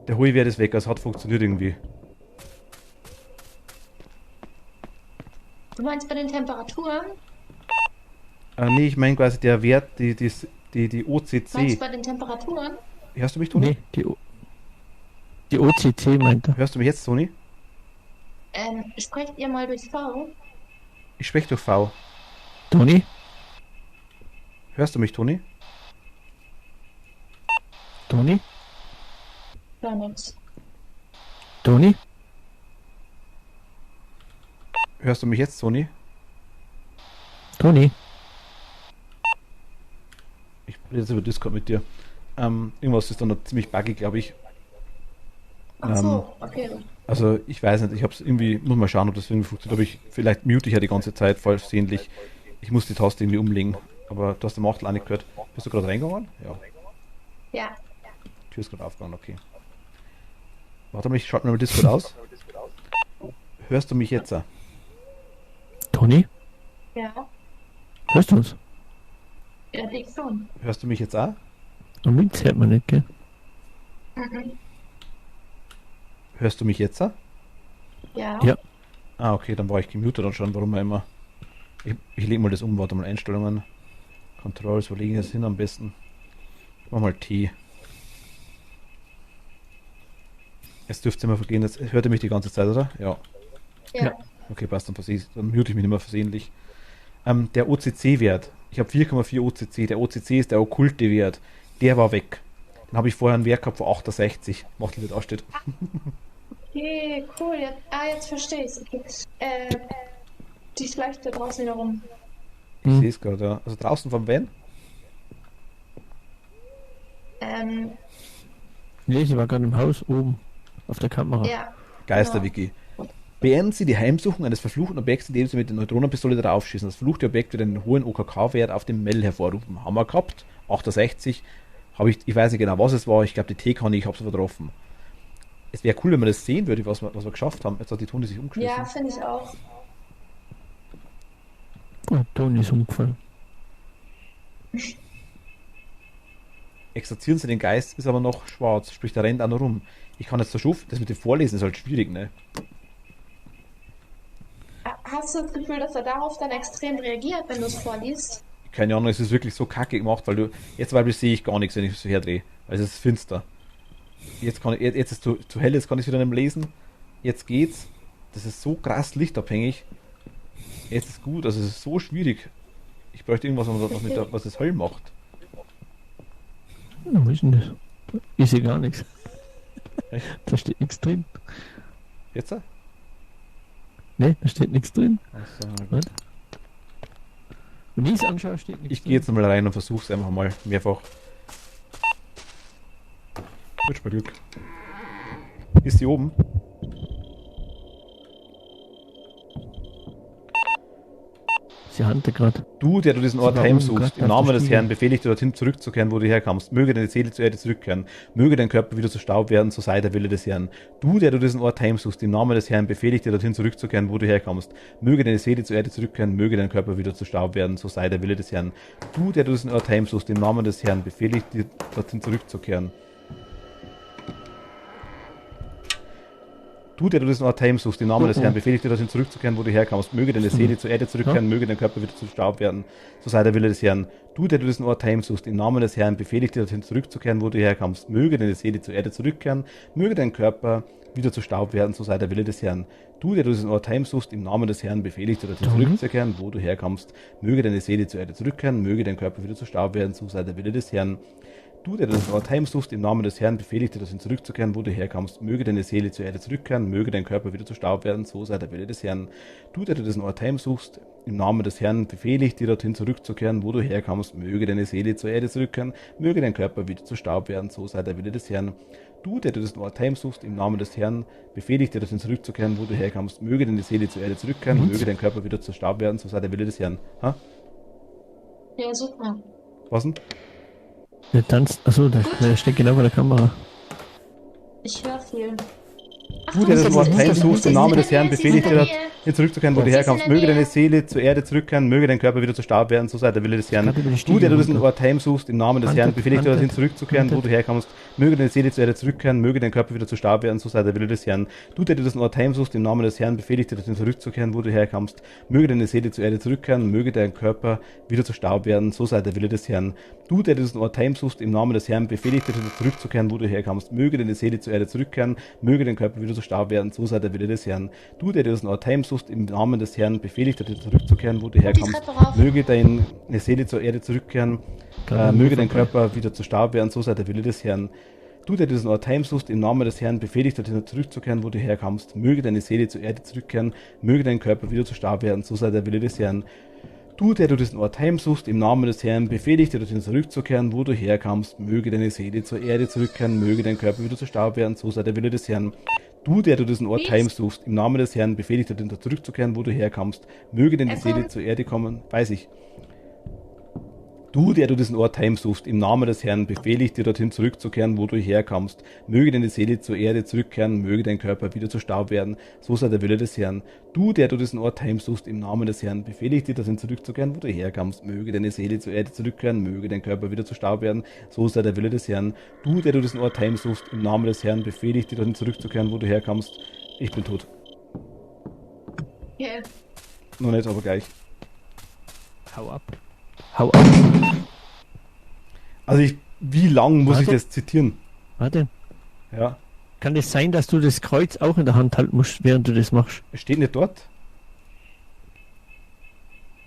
Der hohe Wert ist weg, also hat funktioniert irgendwie. Du meinst bei den Temperaturen? Nee, ich meine quasi der Wert, die Meinst du OCC. bei den Temperaturen? Hörst du mich, Toni? Nee, die OCC meint er. Hörst du mich jetzt, Toni? Sprecht ihr mal durch V? Ich spreche durch V. Toni? Hörst du mich, Toni? Toni? Gar nichts. Toni? Hörst du mich jetzt, Toni? Toni? Ich rede jetzt über Discord mit dir. Irgendwas ist dann noch ziemlich buggy, glaube ich. Ach so, okay. Also ich weiß nicht, ich habe es irgendwie, muss mal schauen, ob das irgendwie funktioniert, aber vielleicht mute ich ja die ganze Zeit versehentlich. Ich muss die Taste irgendwie umlegen, aber du hast den Machtel auch nicht gehört. Bist du gerade reingegangen? Ja. Ja. Tür ist gerade aufgegangen, okay. Warte mal, ich schalte mal Discord aus. Hörst du mich jetzt? Toni? Ja, Hörst du uns? ja, ich schon. Hörst du mich jetzt auch? Am Links hört man nicht, gell? Mhm. Hörst du mich jetzt auch? Ja. Ja. Ah, okay, dann war ich gemutet und schon, warum auch immer. Ich lege mal das um, warte mal, Einstellungen. Controls, wo legen wir das hin am besten? Ich mach mal T. Jetzt dürfte immer vergehen, jetzt hört ihr mich die ganze Zeit, oder? Ja. Ja. Okay, passt, dann mute ich mich nicht mehr versehentlich. Der OCC-Wert, ich habe 4,4 OCC, der OCC ist der okkulte Wert, der war weg. Dann habe ich vorher einen Wert gehabt von 68, macht nicht da steht. Okay, cool. Jetzt verstehe ich's. Okay. Die schleicht da draußen wieder rum. Ich sehe es gerade, ja. Also draußen vom Van? Nee, sie war gerade im Haus oben. Auf der Kamera. Ja. Geisterwiki. Beenden Sie die Heimsuchung eines verfluchten Objekts, indem Sie mit der Neutronenpistole darauf schießen. Das verfluchte Objekt wird einen hohen OKK-Wert auf dem Mel hervorrufen. Haben wir gehabt, 68. Ich weiß nicht genau, was es war. Ich glaube, die T-Kanne, ich habe es übertroffen. Es wäre cool, wenn man das sehen würde, was wir geschafft haben. Jetzt hat die Toni sich umgeschmissen. Ja, finde ich auch. Oh, Toni ist umgefallen. Exorzieren Sie den Geist, ist aber noch schwarz. Sprich, der rennt auch noch rum. Ich kann jetzt so schuf, das mit dem Vorlesen ist halt schwierig, ne? Hast du das Gefühl, dass er darauf dann extrem reagiert, wenn du es vorliest? Keine Ahnung, es ist wirklich so kacke gemacht, weil jetzt sehe ich gar nichts, wenn ich es so herdrehe. Weil es ist finster. Jetzt ist es zu hell, jetzt kann ich es wieder nicht mehr lesen. Jetzt geht's. Das ist so krass lichtabhängig. Jetzt ist gut, also es ist so schwierig. Ich bräuchte irgendwas, was das hell macht. Ja, wo ist denn das? Ich sehe gar nichts. Echt? Da steht nichts drin. Jetzt? Ne, da steht nichts drin. Also, Was? Wenn ich es anschaue, steht nichts ich gehe jetzt nochmal rein und versuche es einfach mal mehrfach. Wünsch mir Glück. Ist sie oben? Sie handelt gerade. Du, der du diesen Ort Sie war heimsuchst, oben im gerade auf Namen der des Stiege. Herrn befehle ich dir dorthin zurückzukehren, wo du herkamst. Möge deine Seele zur Erde zurückkehren. Möge dein Körper wieder zu Staub werden, so sei der Wille des Herrn. Du, der du diesen Ort heimsuchst, im Namen des Herrn befehle ich dir dorthin zurückzukehren, wo du herkamst. Möge deine Seele zur Erde zurückkehren, möge dein Körper wieder zu Staub werden, so sei der Wille des Herrn. Du, der du diesen Ort heimsuchst, im Namen des Herrn befehle ich dir dorthin zurückzukehren. Du, der du diesen Ort heimsuchst, im Namen des Herrn befehle ich dir dorthin zurückzukehren, wo du herkamst. Möge deine Seele zur Erde zurückkehren, möge dein Körper wieder zu Staub werden, so sei der Wille des Herrn. Du, der du diesen Ort heimsuchst, im Namen des Herrn befehle ich dir dorthin zurückzukehren, wo du herkamst. Möge deine Seele zur Erde zurückkehren, möge dein Körper wieder zu Staub werden, so sei der Wille des Herrn. Du, der du diesen Ort heimsuchst, im Namen des Herrn befehle ich dir dorthin zurückzukehren, wo du herkamst. Möge deine Seele zur Erde zurückkehren, möge dein Körper wieder zu Staub werden, so sei der Wille des Herrn. Du, der diesen Ort heimsuchst, im Namen des Herrn befehle ich dir, dorthin zurückzukehren, wo du herkamst. Möge deine Seele zur Erde zurückkehren, möge dein Körper wieder zu Staub werden, so sei der Wille des Herrn. Du, der du diesen Ort heimsuchst, im Namen des Herrn befehle ich dir, dorthin zurückzukehren, wo du herkamst. Möge deine Seele zur Erde zurückkehren, möge dein Körper wieder zu Staub werden, so sei der Wille des Herrn. Du, der du diesen Ort heimsuchst, im Namen des Herrn befehle ich dir, dorthin zurückzukehren, wo du herkamst. Möge deine Seele zur Erde zurückkehren, möge dein Körper wieder zu Staub werden, so sei der Wille des Herrn. Ha? Ja, super. Was denn? Der tanzt. Achso, der steht genau bei der Kamera. Ich höre viel. Du, der diesen Ort heimsuchst, im Namen des Herrn befehle ich dir, hier zurückzukehren, wo du herkommst. Möge deine Seele zur Erde zurückkehren, möge dein Körper wieder zu Staub werden, so sei der Wille des Herrn. Du, der du diesen Ort heimsuchst, im Namen des Herrn befehle ich dir, dorthin zurückzukehren, wo du herkommst. Möge deine Seele zur Erde zurückkehren, möge dein Körper wieder zu Staub werden, so sei der Wille des Herrn. Du, der du diesen Ort heimsuchst, im Namen des Herrn befehle ich dir, dorthin zurückzukehren, wo du herkommst. Möge deine Seele zur Erde zurückkehren, möge dein Körper wieder zu Staub werden, so sei der Wille des Herrn. Du, der du diesen Ort heimsuchst, im Namen des Herrn befehle ich dir, dorthin zurückzukehren, wo du herkommst. Möge deine Seele zur Erde zurückkehren, möge dein Körper wieder zu Staub werden, so sei der Wille des Herrn. Du, der du diesen Ort heimsuchst, im Namen des Herrn befehle ich dir, zurückzukehren, wo du herkommst. Möge deine Seele zur Erde zurückkehren, möge dein Körper wieder zu Staub werden, so sei der Wille des Herrn. Du, der diesen Ort heimsuchst, im Namen des Herrn befehle ich dir, zurückzukehren, wo du herkommst. Möge deine Seele zur Erde zurückkehren, möge dein Körper wieder zu Staub werden, so sei der Wille des Herrn. Du, der du diesen Ort heimsuchst, im Namen des Herrn befehle ich dir, dorthin zurückzukehren, wo du herkommst. Möge deine Seele zur Erde zurückkehren, möge dein Körper wieder zu Staub werden, so sei der Wille des Herrn. Du, der du diesen Ort heimsuchst, im Namen des Herrn befehle ich dir, dorthin zurückzukehren, wo du herkommst. Möge deine Seele zur Erde kommen, weiß ich. Du, der du diesen Ort heimsuchst, im Namen des Herrn befehle ich dir, dorthin zurückzukehren, wo du herkamst. Möge deine Seele zur Erde zurückkehren, möge dein Körper wieder zu Staub werden. So sei der Wille des Herrn. Du, der du diesen Ort heimsuchst, im Namen des Herrn befehle ich dir, dorthin zurückzukehren, wo du herkamst. Möge deine Seele zur Erde zurückkehren, möge dein Körper wieder zu Staub werden. So sei der Wille des Herrn. Du, der du diesen Ort heimsuchst, im Namen des Herrn befehle ich dir, dorthin zurückzukehren, wo du herkamst. Ich bin tot. Yeah. Noch nicht, aber gleich. Hau ab. Hau ab. Also wie lang muss ich Warte. das zitieren? Warte. Ja, Kann es sein, dass du das Kreuz auch in der Hand halten musst, während du das machst? es steht nicht dort.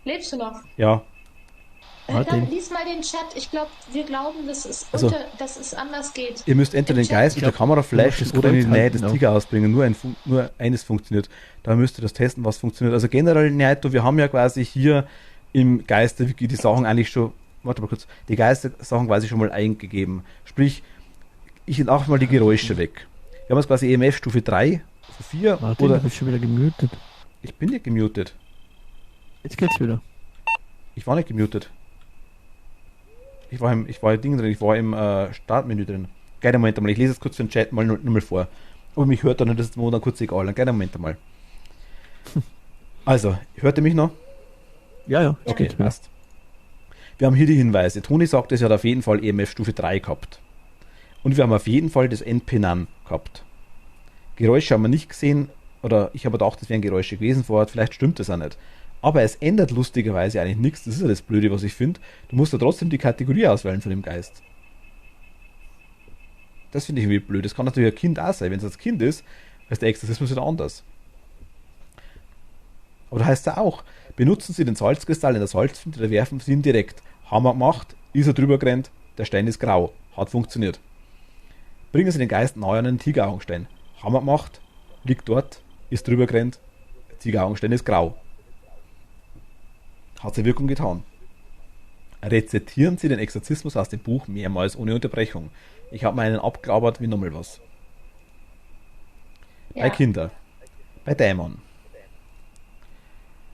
Lebst du noch? Ja, Warte. Dann lies mal den Chat. Wir glauben, dass es, Also- dass es anders geht. ihr müsst entweder den Im Chat. Geist mit der Kamera flashen das oder in die Kreuz Nähe halten des auch. Tiger ausbringen. Nur eines funktioniert. Da müsst ihr das testen, was funktioniert. Also generell, Naito, wir haben ja quasi hier im Geister-Wiki die Sachen eigentlich schon, warte mal kurz, die Geister-Sachen quasi schon mal eingegeben. Sprich, ich mache mal die Geräusche weg. Wir haben jetzt quasi EMF Stufe 3, 4 Warte, oder... du bist schon wieder gemutet. Ich bin nicht gemutet. Jetzt geht's wieder. Ich war nicht gemutet. Ich war im Ding drin, ich war im Startmenü drin. Kleiner Moment einmal, ich lese es kurz für den Chat mal nur mal vor. Aber mich hört dann, das ist mir dann kurz egal. Kleiner Moment einmal. Also, hört ihr mich noch? Ja, ja. jetzt Okay, geht's wieder. passt. Wir haben hier die Hinweise. Toni sagt, es hat auf jeden Fall EMF Stufe 3 gehabt. Und wir haben auf jeden Fall das NP-NaN gehabt. Geräusche haben wir nicht gesehen, oder ich habe gedacht, das wären Geräusche gewesen vor Ort, vielleicht stimmt das auch nicht. Aber es ändert lustigerweise eigentlich nichts, das ist ja das Blöde, was ich finde. Du musst ja trotzdem die Kategorie auswählen von dem Geist. Das finde ich irgendwie blöd. Das kann natürlich ein Kind auch sein. Wenn es als Kind ist, ist der Exorzismus wieder anders. Aber da heißt ja auch, benutzen Sie den Salzkristall in der Salzflinte oder werfen Sie ihn direkt. Hammer gemacht, ist er drüber gerannt, der Stein ist grau. Hat funktioniert. Bringen Sie den Geist nahe an einen Tigeraugenstein. Hammer gemacht, liegt dort, ist drüber gerannt, der Tigeraugenstein ist grau. Hat seine Wirkung getan. Rezitieren Sie den Exorzismus aus dem Buch mehrmals ohne Unterbrechung. Ich habe mir einen abgearbeitet wie nochmal was. Bei Kindern. Bei Dämon.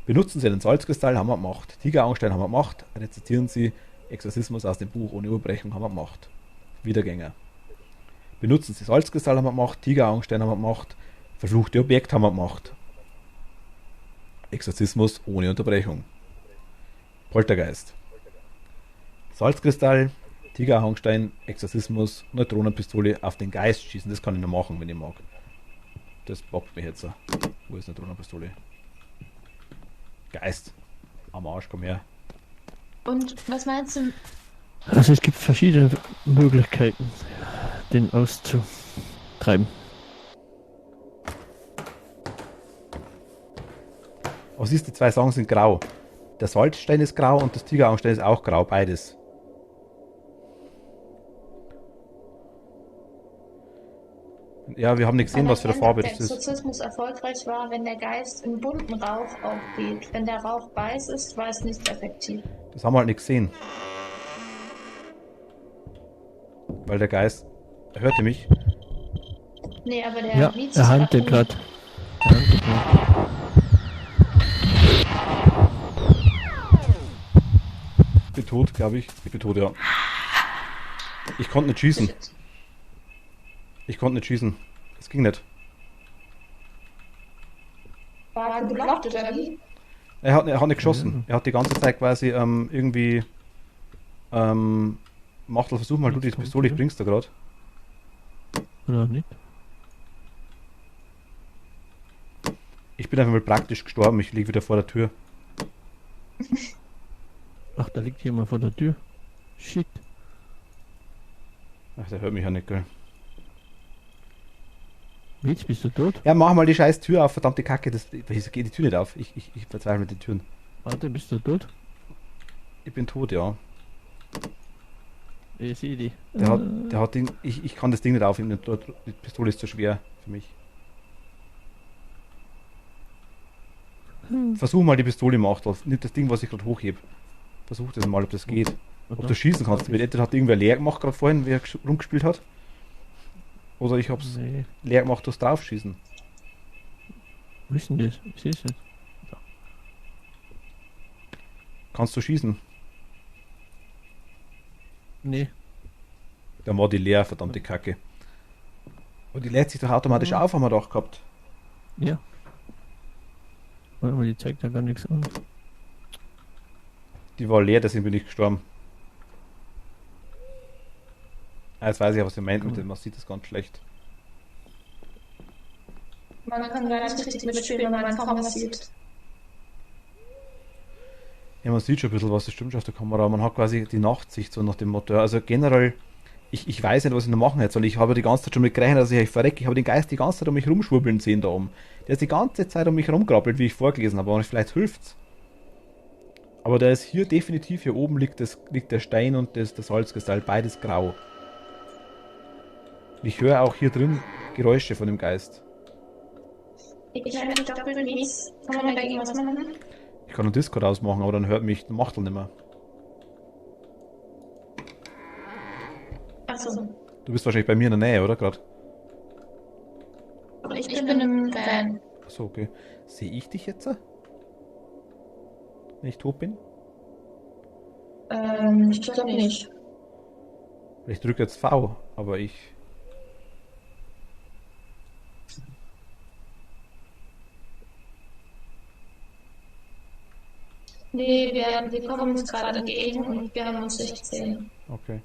Benutzen Sie den Salzkristall, haben wir gemacht. Tigeraugenstein haben wir gemacht. Rezitieren Sie Exorzismus aus dem Buch ohne Unterbrechung, haben wir gemacht. Wiedergänger. Benutzen Sie Salzkristall, haben wir gemacht. Tigeraugenstein haben wir gemacht. Verfluchte Objekt haben wir gemacht. Exorzismus ohne Unterbrechung. Poltergeist. Salzkristall, Tigeraugenstein, Exorzismus, Neutronenpistole auf den Geist schießen. Das kann ich noch machen, wenn ich mag. Das bockt mich jetzt. Wo ist Neutronenpistole? Geist. Am Arsch, komm her. Und was meinst du? Also es gibt verschiedene Möglichkeiten, den auszutreiben. Aber siehst du, die zwei Sachen sind grau. Der Salzstein ist grau und das Tigeraugenstein ist auch grau, beides. Ja, wir haben nicht gesehen, was für eine Farbe das der ist. Exorzismus erfolgreich war, wenn der Geist in bunten Rauch aufgeht. Wenn der Rauch weiß ist, war es nicht effektiv. Das haben wir halt nicht gesehen. Weil der Geist, er hörte mich. Nee, aber der Ja, Mietz er handelt gerade. Er handelt grad. Ich bin tot, glaube ich. Ich bin tot, ja. Ich konnte nicht schießen. Ich konnte nicht schießen. Es ging nicht. War geblockt oder wie? Er hat nicht geschossen. Er hat die ganze Zeit quasi irgendwie macht versuch mal du die Pistole, ich bring's da gerade. Oder nicht? Ich bin einfach mal praktisch gestorben, ich liege wieder vor der Tür. Ach, da liegt jemand vor der Tür. Shit. Ach, der hört mich ja nicht, gell. Jetzt bist du tot? Ja, mach mal die scheiß Tür auf, verdammte Kacke, wieso geht die Tür nicht auf? Ich verzweifle mit den Türen. Warte, bist du tot? Ich bin tot, ja. Ich sehe die. Der hat Ding, ich kann das Ding nicht aufnehmen, die Pistole ist zu schwer für mich. Versuch mal die Pistole im Achtel, nicht das Ding, was ich gerade hochhebe. Versuch das mal, ob das geht. Ob du schießen kannst. Entweder hat irgendwer leer gemacht gerade vorhin, wie er rumgespielt hat. Oder ich hab's Nee, leer gemacht, durchs Draufschießen. wo ist denn das? Ich sehe es nicht. Kannst du schießen? Nee. Da war die leer, verdammte Kacke. Und die lädt sich doch automatisch auf, haben wir doch gehabt. Ja. Aber die zeigt ja gar nichts an. Die war leer, deswegen bin ich gestorben. Ah, jetzt weiß ich, was ihr meint mit dem, man sieht das ganz schlecht. Man kann gar nicht richtig mitspielen, wenn man kaum was sieht. Ja, man sieht schon ein bisschen was, das stimmt schon auf der Kamera. Man hat quasi die Nachtsicht, so nach dem Motto. Also generell, ich weiß nicht, was ich noch machen hätte, weil ich habe die ganze Zeit schon mit gerechnet, dass ich verrecke. Ich habe den Geist die ganze Zeit um mich rumschwurbeln sehen da oben. Der ist die ganze Zeit um mich rumgrabbelt, wie ich vorgelesen habe, aber vielleicht hilft's. Aber der ist hier definitiv, hier oben liegt der Stein und das Salzkristall, beides grau. Ich höre auch hier drin Geräusche von dem Geist. Ich habe die Doppelmies. Kann man da irgendwas machen? Ich kann einen Discord ausmachen, aber dann hört mich der Machtel nicht mehr. Achso. Du bist wahrscheinlich bei mir in der Nähe, oder gerade? Ich bin im Van. Achso, okay. Sehe ich dich jetzt? Wenn ich tot bin? Ich glaube nicht. Ich drücke jetzt V, aber ich... Nee, wir kommen uns gerade entgegen und wir haben uns nicht gesehen. Okay.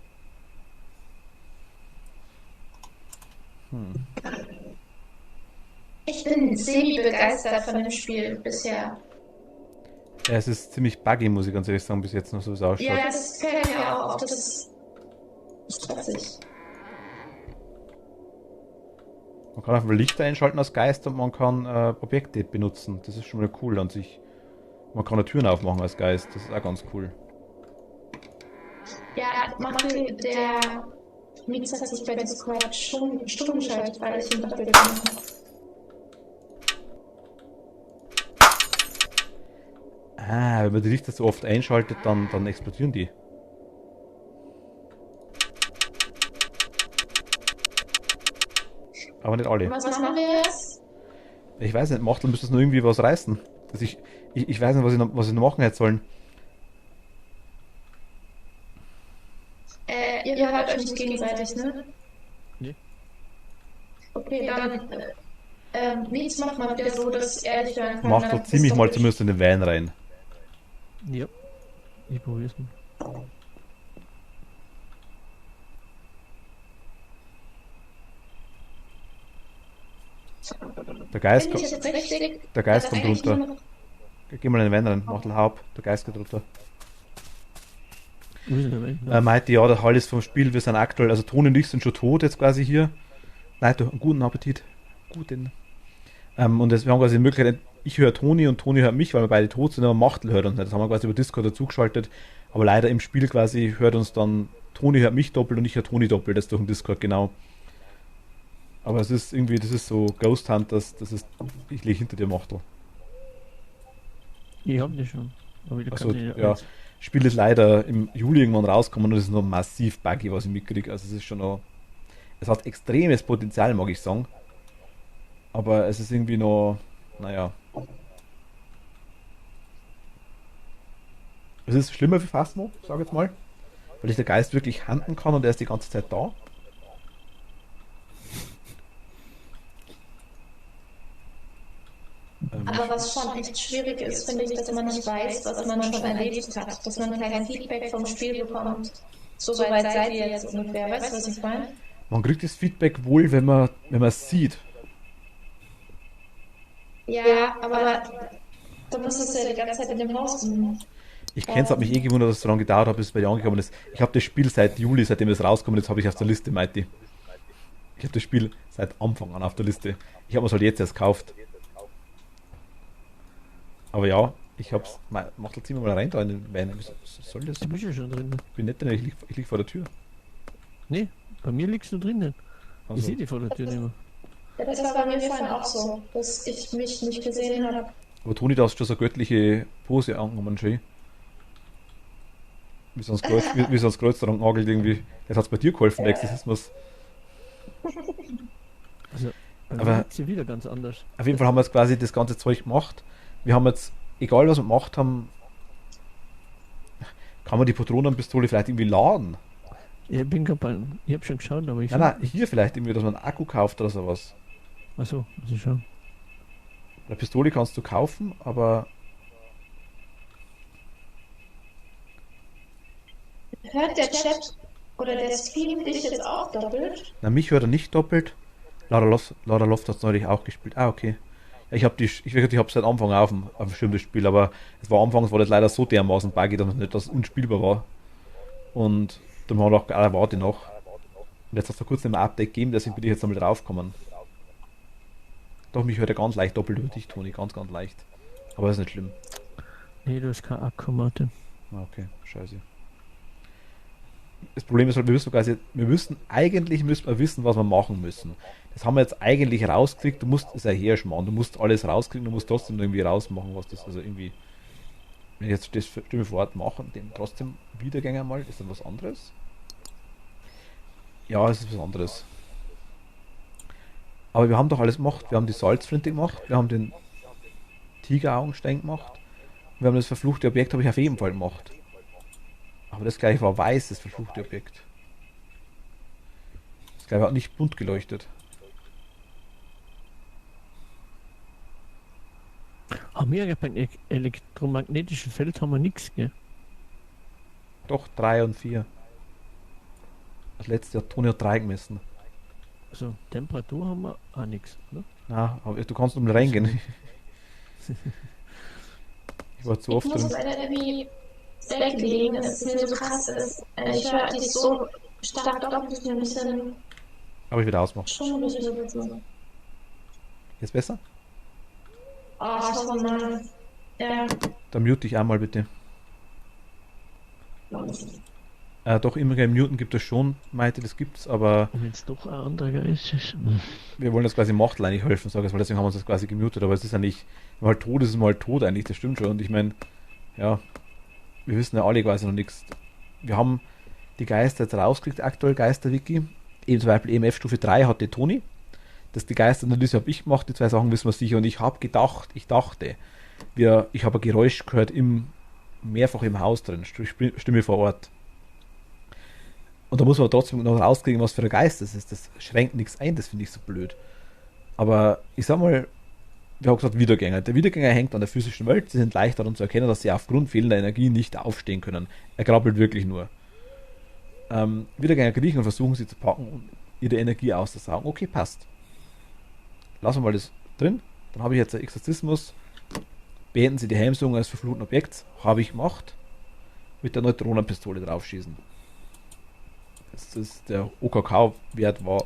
Ich bin semi-begeistert von dem Spiel bisher. Ja, es ist ziemlich buggy, muss ich ganz ehrlich sagen, bis jetzt noch so wie es ausschaut. Ja, das fällt mir auch auf. Das ist stressig. Man kann einfach Lichter einschalten als Geist und man kann Objekte benutzen. Das ist schon mal cool an sich. Man kann auch Türen aufmachen als Geist, das ist auch ganz cool. Ja, der Mix hat sich bei Discord stumm geschaltet, weil ich ihn doppelt gemacht habe. Ah, wenn man die Lichter so oft einschaltet, dann explodieren die. Aber nicht alle. Was machen wir jetzt? Ich weiß nicht, Machtel müsste es nur irgendwie was reißen. Also ich weiß nicht, was ich noch machen hätte sollen. Ihr hört euch nicht gegenseitig, ne? Nee. Okay, dann nichts macht man wieder so, dass er dich hören kann. Machtel, zieh mich mal zumindest in den Van rein. Ja. Ich probier's mal. Der Geist, Bin ich jetzt richtig? der Geist kommt eigentlich runter. nur noch- Geh mal in den Van rein, Machtel Haupt, der Geist geht runter. Wo ist er denn? Meinte, ja, der Hall ist vom Spiel, wir sind aktuell, also Toni und ich sind schon tot jetzt quasi hier. Leute, einen guten Appetit. Guten. Und wir haben quasi die Möglichkeit, ich höre Toni und Toni hört mich, weil wir beide tot sind, aber Machtel hört uns nicht. Das haben wir quasi über Discord dazugeschaltet. Aber leider im Spiel quasi hört uns dann, Toni hört mich doppelt und ich höre Toni doppelt, das durch den Discord, genau. Aber es ist irgendwie, das ist so Ghost Hunters, das ist, ich lege hinter dir Machtel. Ich hab die schon. Aber ich Also, kann die ja, Spiel ist leider im Juli irgendwann rausgekommen und es ist noch massiv buggy, was ich mitkriege. Also es ist schon noch, es hat extremes Potenzial, mag ich sagen. Aber es ist irgendwie noch, naja. Es ist schlimmer wie Phasmo, sag ich jetzt mal. Weil ich der Geist wirklich handeln kann und er ist die ganze Zeit da. Aber was schon echt schwierig ist, finde ich, dass man nicht weiß, was man schon erlebt hat. Dass man kein Feedback vom Spiel bekommt. So weit seid ihr jetzt ungefähr. Weißt du, was ich meine? Man kriegt das Feedback wohl, wenn man es sieht. Ja, aber du musst es ja die ganze Zeit in dem Haus tun. Ich kenne es, hat mich eh gewundert, dass es so lange gedauert hat, bis es bei dir angekommen ist. Ich habe das Spiel seit Juli, seitdem es rauskommt, jetzt habe ich auf der Liste, Mighty. Ich habe das Spiel seit Anfang an auf der Liste. Ich habe es halt jetzt erst gekauft. Aber ja, ich hab's. Mach das Zimmer mal rein da in den Van. Soll das? Du bist ja schon drin. Ich bin nicht drin, ich lieg vor der Tür. Nee, bei mir liegst du drinnen. Also, Ich sehe die vor der Tür nicht mehr. Ja, das war bei mir vorhin auch so, dass ich mich nicht gesehen habe. aber Toni, da hast schon so eine göttliche Pose angenommen, schön. Wie sonst Kreuz daran nagelt irgendwie. Jetzt hat's bei dir geholfen, der Exorzismus. Also, Aber- liegt sie wieder ganz anders. Auf jeden Fall haben wir jetzt quasi das ganze Zeug gemacht. Wir haben jetzt, egal was wir gemacht haben, kann man die Patronenpistole vielleicht irgendwie laden. Ich hab schon geschaut, aber ich Nein, nein, hier vielleicht irgendwie, dass man einen Akku kauft oder sowas. Achso, also schon. Eine Pistole kannst du kaufen, aber Hört der Chat oder der Stream dich jetzt auch doppelt? na, mich hört er nicht doppelt. Lara Loft hat es neulich auch gespielt. Ah, okay. Ja, ich habe seit Anfang auf dem Schirm das Spiel, aber anfangs war das leider so dermaßen buggy, dass das unspielbar war. Und dann haben wir auch warte noch. Und jetzt hat es vor kurzem ein Update gegeben, deswegen bin ich jetzt einmal draufgekommen. Doch, mich hört er ganz leicht doppelt über dich, Toni, ganz, ganz leicht. Aber ist nicht schlimm. Nee, du hast kein Akku, Martin. Ah, okay, scheiße. Das Problem ist halt, eigentlich müssen wir wissen, was wir machen müssen. Das haben wir jetzt eigentlich rauskriegt, du musst es ja herschmarrn, du musst alles rauskriegen, du musst trotzdem irgendwie rausmachen, was das, also irgendwie, wenn ich jetzt das Stimme vor Ort mache und den trotzdem Wiedergänger mal, ist dann was anderes? Ja, es ist was anderes. Aber wir haben doch alles gemacht, wir haben die Salzflinte gemacht, wir haben den Tigeraugenstein gemacht, wir haben das verfluchte Objekt, habe ich auf jeden Fall gemacht. Aber das gleiche war weiß, das verfluchte Objekt. Das gleiche hat nicht bunt geleuchtet. Haben wir beim elektromagnetischen Feld haben wir nichts, gell? Doch, 3 und 4. Das letzte hat Toni hat 3 gemessen. Also Temperatur haben wir auch nichts, oder? Na, aber du kannst nur reingehen. Ich war zu Ich oft muss drin. leider irgendwie weglegen, dass es mir so krass ist. Ich höre dich so stark doppelt, dass ich ein bisschen Aber ich wieder ausmachen. schummrig oder so. Jetzt besser? Oh, ich hoffe mal. Ja. Dann mute dich einmal bitte. Doch, immer im Muten gibt es schon, meinte, das gibt's, aber Und wenn es doch ein anderer ist. wir wollen das quasi Machtl eigentlich helfen, sage ich mal, deswegen haben wir uns das quasi gemutet, aber es ist ja nicht, wenn mal tot ist, ist mal tot eigentlich, das stimmt schon. Und ich meine, ja, wir wissen ja alle quasi noch nichts. Wir haben die Geister jetzt rausgekriegt, aktuell Geister-Wiki. Eben zum Beispiel EMF Stufe 3 hat die Toni. Das die Geisteranalyse habe ich gemacht, die 2 Sachen wissen wir sicher. Und ich dachte, ich habe ein Geräusch gehört mehrfach im Haus drin, Stimme vor Ort. Und da muss man trotzdem noch rauskriegen, was für ein Geist das ist. Das schränkt nichts ein, das finde ich so blöd. Aber ich sag mal, wir haben gesagt Wiedergänger. Der Wiedergänger hängt an der physischen Welt. Sie sind leicht daran zu erkennen, dass sie aufgrund fehlender Energie nicht aufstehen können. Er krabbelt wirklich nur. Wiedergänger kriechen und versuchen sie zu packen und ihre Energie auszusaugen. Okay, passt. Lassen wir mal das drin. Dann habe ich jetzt einen Exorzismus. Beenden Sie die Heimsuchung eines verfluchten Objekts. Habe ich gemacht. Mit der Neutronenpistole draufschießen. Der OKK-Wert war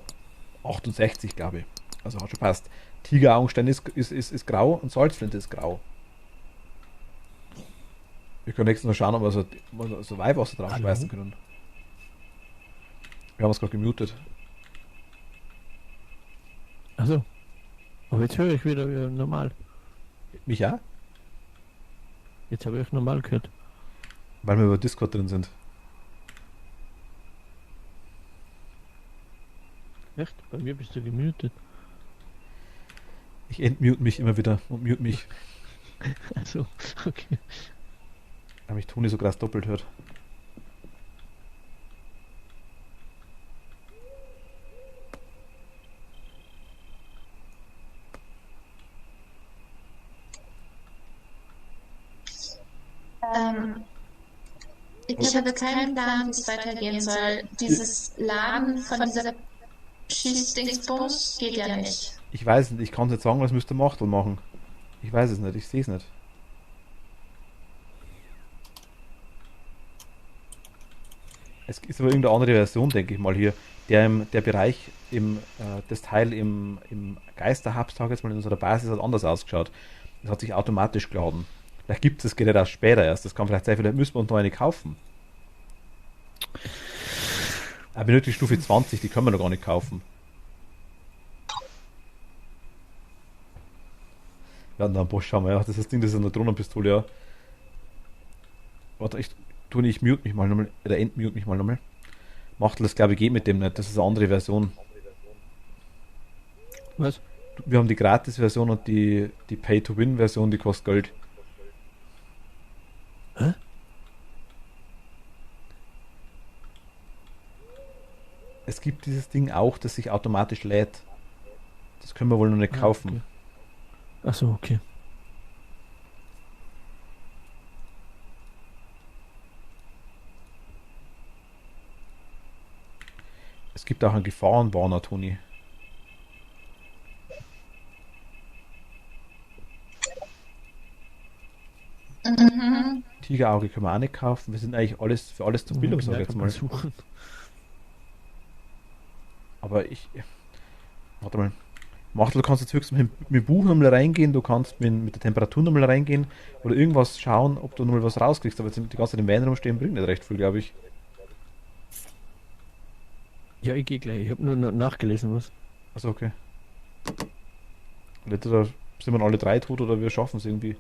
68, glaube ich. Also hat schon passt. Tigeraugenstein ist grau und Salzflinte ist grau. Wir können nächstes Mal schauen, ob wir so Weihwasser drauf schmeißen können. Wir haben es gerade gemutet. Also, aber jetzt höre ich wieder normal. Mich auch? Jetzt habe ich euch normal gehört. Weil wir über Discord drin sind. Echt? Bei mir bist du gemutet. Ich entmute mich immer wieder und mute mich. Also, okay. Aber ich Toni so krass doppelt hört. Ich habe keinen Plan, wie es weitergehen soll. Dieses Laden von dieser Schießdingsbums geht ja nicht. Ich weiß es nicht, ich kann es nicht sagen, was müsste Machtl machen. Ich weiß es nicht, ich sehe es nicht. Es ist aber irgendeine andere Version, denke ich mal hier. Der Bereich, das Teil im Geisterhub, sag ich jetzt mal, in unserer Basis hat anders ausgeschaut. Das hat sich automatisch geladen. Vielleicht gibt es das Gerät erst später erst. Das kann vielleicht sein, vielleicht müssen wir uns noch eine kaufen. Aber benötigt Stufe 20, die können wir noch gar nicht kaufen. Ja, und dann Bosch haben wir, ja. Das ist das Ding, das ist eine Neutronenpistole, ja. Warte, ich mute mich mal nochmal, oder entmute mich mal nochmal. Macht das, glaube ich, geht mit dem nicht. Das ist eine andere Version. Was? Wir haben die Gratis-Version und die Pay-to-Win-Version, die kostet Geld. Hä? Es gibt dieses Ding auch, das sich automatisch lädt. Das können wir wohl noch nicht kaufen. Okay. Achso, okay. Es gibt auch einen Gefahrenwarner, Toni. Mhm. Tigerauge können wir auch nicht kaufen. Wir sind eigentlich alles für alles zur Bildung, sag ich jetzt mal. Suchen. Aber warte mal. Machtel, du kannst jetzt höchstens mit dem Buch nochmal reingehen, du kannst mit der Temperatur nochmal reingehen oder irgendwas schauen, ob du nochmal was rauskriegst. Aber jetzt die ganze Zeit im Van rumstehen bringt nicht recht viel, glaube ich. Ja, ich gehe gleich. Ich habe nur nachgelesen, was. Achso, okay. Und entweder sind wir alle drei tot oder wir schaffen es irgendwie.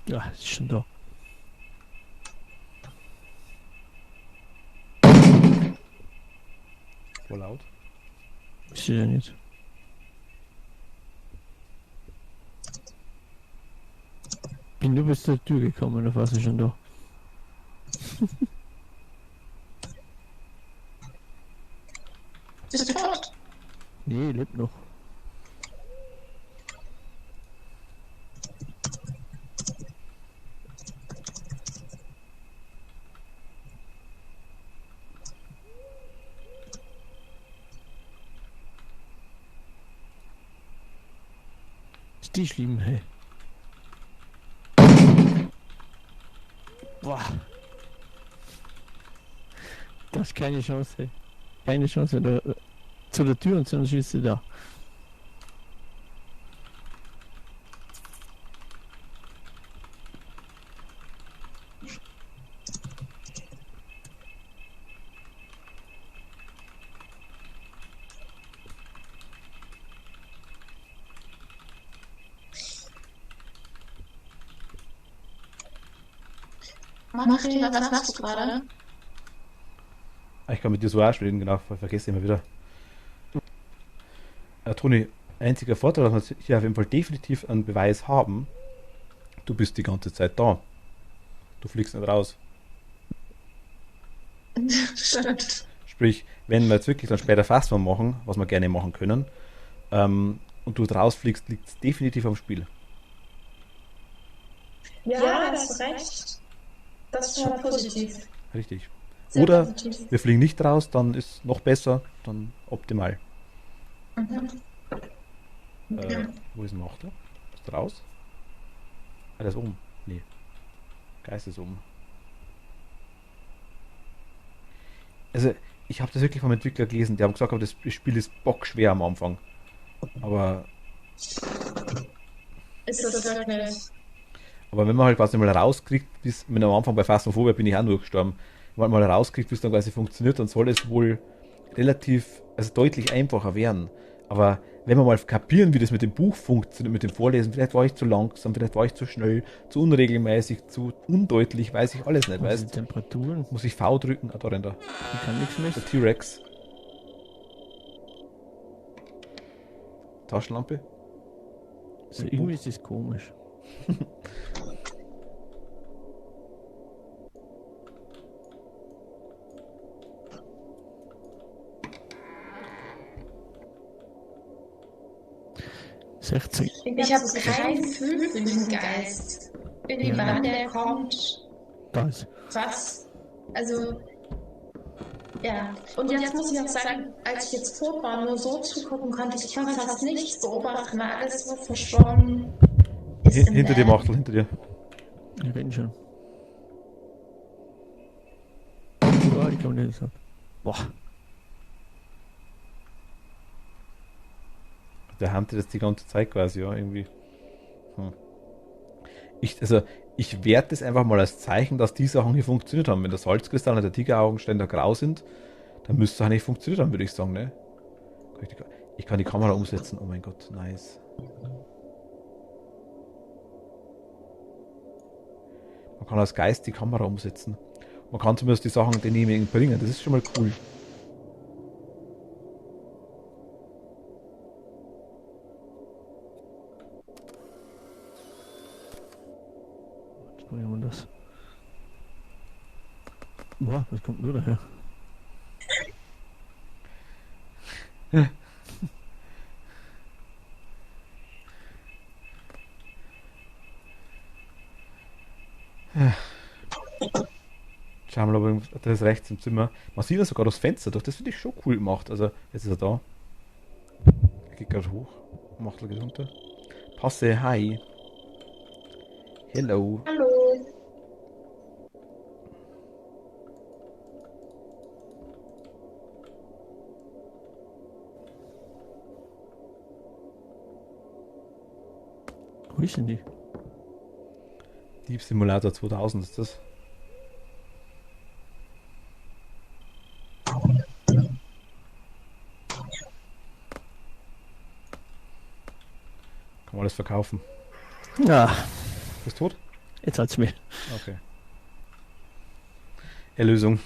Ja, ist schon da. Voll laut. Ist ja nicht. Bin nur bis zur Tür gekommen, da war sie schon da. Bist du tot? Nee, lebt noch. Ist die schlimm, hey. Boah. Das ist keine Chance, hey. Keine Chance, da, zu der Tür und sonst ist sie da. Mach dir, was machst du gerade? Ich kann mit dir so auch spielen, genau, vergesse immer wieder. Toni, einziger Vorteil, dass wir hier auf jeden Fall definitiv einen Beweis haben, du bist die ganze Zeit da. Du fliegst nicht raus. Stimmt. Sprich, wenn wir jetzt wirklich dann später Fastform machen, was wir gerne machen können, und du rausfliegst, liegt es definitiv am Spiel. Ja, da hast du recht. Das ist schon positiv. Richtig. Sehr Oder positiv. wir fliegen nicht raus, dann ist noch besser, dann optimal. Mhm. Ja. Wo ist Machtel? Ist der raus? Ah, der ist oben. Nee. Geist ist oben. Also, ich habe das wirklich vom Entwickler gelesen. Die haben gesagt, das Spiel ist bockschwer am Anfang. Aber Ist das wirklich? Aber wenn man halt quasi mal rauskriegt, wenn am Anfang bei Phasmophobia bin ich auch nur gestorben, wenn man mal rauskriegt, wie es dann quasi funktioniert, dann soll es wohl relativ, also deutlich einfacher werden. Aber wenn wir mal kapieren, wie das mit dem Buch funktioniert, mit dem Vorlesen, vielleicht war ich zu langsam, vielleicht war ich zu schnell, zu unregelmäßig, zu undeutlich, weiß ich alles nicht, Was weißt sind Temperaturen? muss ich V drücken? Ah, da rennt er. Ich kann nichts mehr. Der T-Rex. Taschenlampe. Also irgendwie ist das komisch. »60. Ich habe kein Gefühl für diesen Geist. Irgendwie wann der kommt, Da ist. was. Also, ja. Und jetzt muss ich auch sagen, als ich jetzt tot war, nur so zugucken konnte, ich konnte fast nichts beobachten, weil alles so verschwommen ist. Hinter dir, Machtel, hinter dir. Ich renn schon. Ja, ich glaube nicht so. Boah. Der handelt das die ganze Zeit quasi, ja, irgendwie. Ich werte es einfach mal als Zeichen, dass die Sachen hier funktioniert haben. Wenn der Salzkristall und der Tigeraugenständer grau sind, dann müsste es eigentlich funktioniert haben, würde ich sagen, ne? Ich kann die Kamera umsetzen, oh mein Gott, nice. Man kann als Geist die Kamera umsetzen. Man kann zumindest die Sachen denjenigen bringen. Das ist schon mal cool. Jetzt probieren wir das. Boah, was kommt nur daher? Schauen wir mal, das ist rechts im Zimmer. Man sieht ja sogar das Fenster durch. Das finde ich schon cool gemacht. Also, jetzt ist er da. Er geht gerade hoch. Macht er runter. Passe, hi. Hello. Hallo. Wo ist denn die? Deep Simulator 2000 ist das. Kann man alles verkaufen. Ja, Bist du tot? jetzt hat's mich. Okay. Erlösung.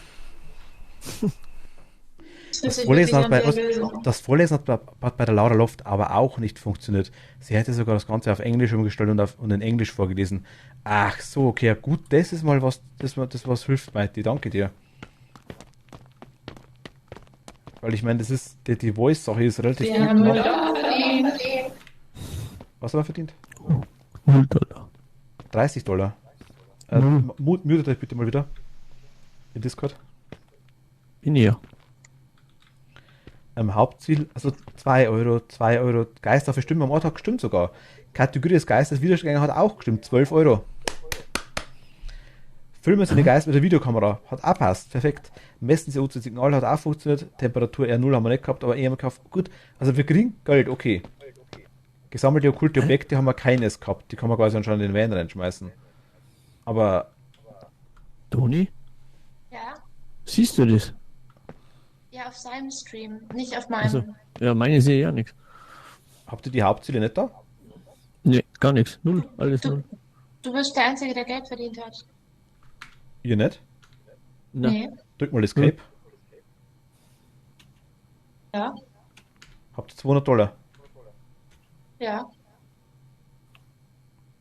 Das Vorlesen hat bei der Laura Loft aber auch nicht funktioniert. Sie hätte sogar das Ganze auf Englisch umgestellt und in Englisch vorgelesen. Ach so, okay, ja gut, das ist mal was, das was hilft, Mighty. Danke dir. Weil ich meine, das ist, die Voice-Sache ist relativ gut gemacht. Was haben wir verdient? $0. $30. Mutet euch bitte mal wieder. Im Discord. Bin ich ja. Hauptziel, also 2 Euro, 2 Euro. Geist auf die Stimme am Ort hat gestimmt sogar. Kategorie des Geistes Widergänger hat auch gestimmt, 12 Euro. Filmen Sie den Geist mit der Videokamera, hat auch passt, perfekt. Messen Sie UC-Signal, hat auch funktioniert. Temperatur R0 haben wir nicht gehabt, aber EM gekauft. Gut, also wir kriegen Geld, okay. Gesammelte okkulte Objekte haben wir keines gehabt. Die kann man quasi anscheinend in den Van reinschmeißen. Aber Toni, Ja? siehst du das? Ja, auf seinem Stream, nicht auf meinem. Also, ja, meine sehe ja nichts. habt ihr die Hauptziele nicht da? Nee, gar nichts. Null, alles null. Du bist der Einzige, der Geld verdient hat. Ihr nicht? Na, Nee. Drückt mal Escape. Ja? Habt ihr $200? Ja.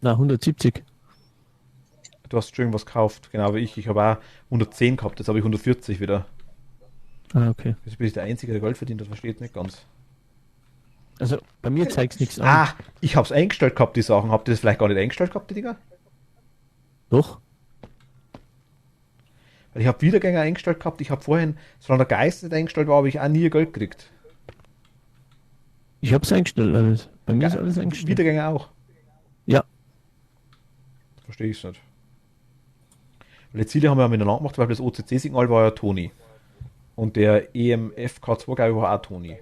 na 170. Du hast schon irgendwas gekauft, genau wie ich. Ich habe auch 110 gehabt, jetzt habe ich 140 wieder. Ah, okay. Jetzt bin ich der Einzige, der Geld verdient, das versteht nicht ganz. Also, bei mir zeigt es nichts an. Ah, ich habe es eingestellt gehabt, die Sachen. Habt ihr das vielleicht gar nicht eingestellt gehabt, die Dinger? Doch? Weil ich habe Wiedergänger eingestellt gehabt. Ich habe vorhin, solange der Geist nicht eingestellt war, habe ich auch nie Geld gekriegt. Ich hab's eingestellt alles. Bei mir ist alles eingestellt. Wiedergänger auch. Ja. Verstehe ich nicht. Weil die Ziele haben wir ja miteinander gemacht, weil das OCC-Signal war ja Toni. Und der EMFK2, glaube ich, war auch Toni.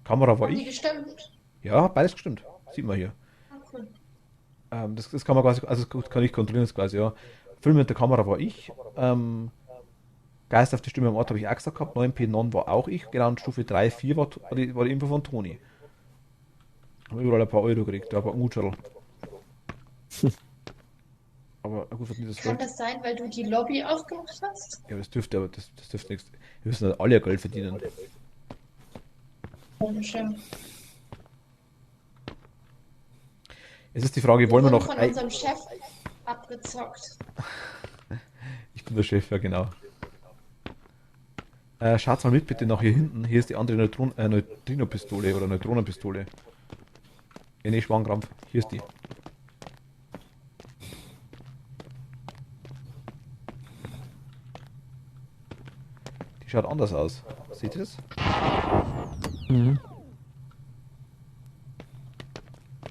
Kamera war Haben die ich. gestimmt? Ja, beides gestimmt. Sieht man hier. Ah, cool. Das kann man quasi, also das kann ich kontrollieren, das quasi, ja. Film mit der Kamera war ich. Geist auf die Stimme am Ort habe ich auch gesagt gehabt. 9P Non war auch ich. Genau, und Stufe 3, 4 war die Info von Toni. Haben überall ein paar Euro gekriegt, da ein paar Mutschel. Aber gut, verdient das Kann Geld. das sein, weil du die Lobby aufgemacht hast? Ja, das dürfte, aber das dürfte nichts. Wir müssen halt alle Geld verdienen. Schön. Es ist die Frage, wollen wir noch. von unserem Chef abgezockt. Ich bin der Chef, ja genau. Schaut mal mit bitte nach hier hinten. Hier ist die andere Neutrino-Pistole oder Neutronenpistole. Nee, Schwangrampf. Hier ist die. Die schaut anders aus. Seht ihr das? Mhm.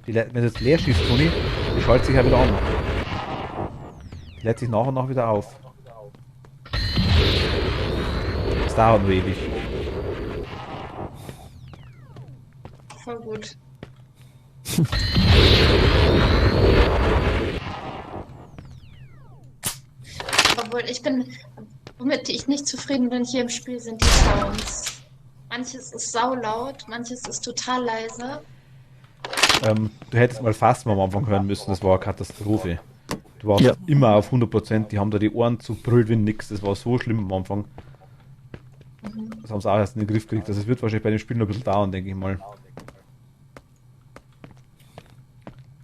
Wenn du jetzt leer schießt, Toni, die schaltet sich ja wieder an. Die lädt sich nach und nach wieder auf. Das dauert nur ewig. Voll gut. Obwohl womit ich nicht zufrieden bin hier im Spiel, sind die Sounds. Manches ist saulaut, manches ist total leise. Du hättest mal Fassma am Anfang hören müssen, das war eine Katastrophe. Du warst Ja. immer auf 100%, die haben da die Ohren zu brüllt wie nix. Das war so schlimm am Anfang. Das haben sie auch erst in den Griff gekriegt. Also es wird wahrscheinlich bei dem Spiel noch ein bisschen dauern, denke ich mal.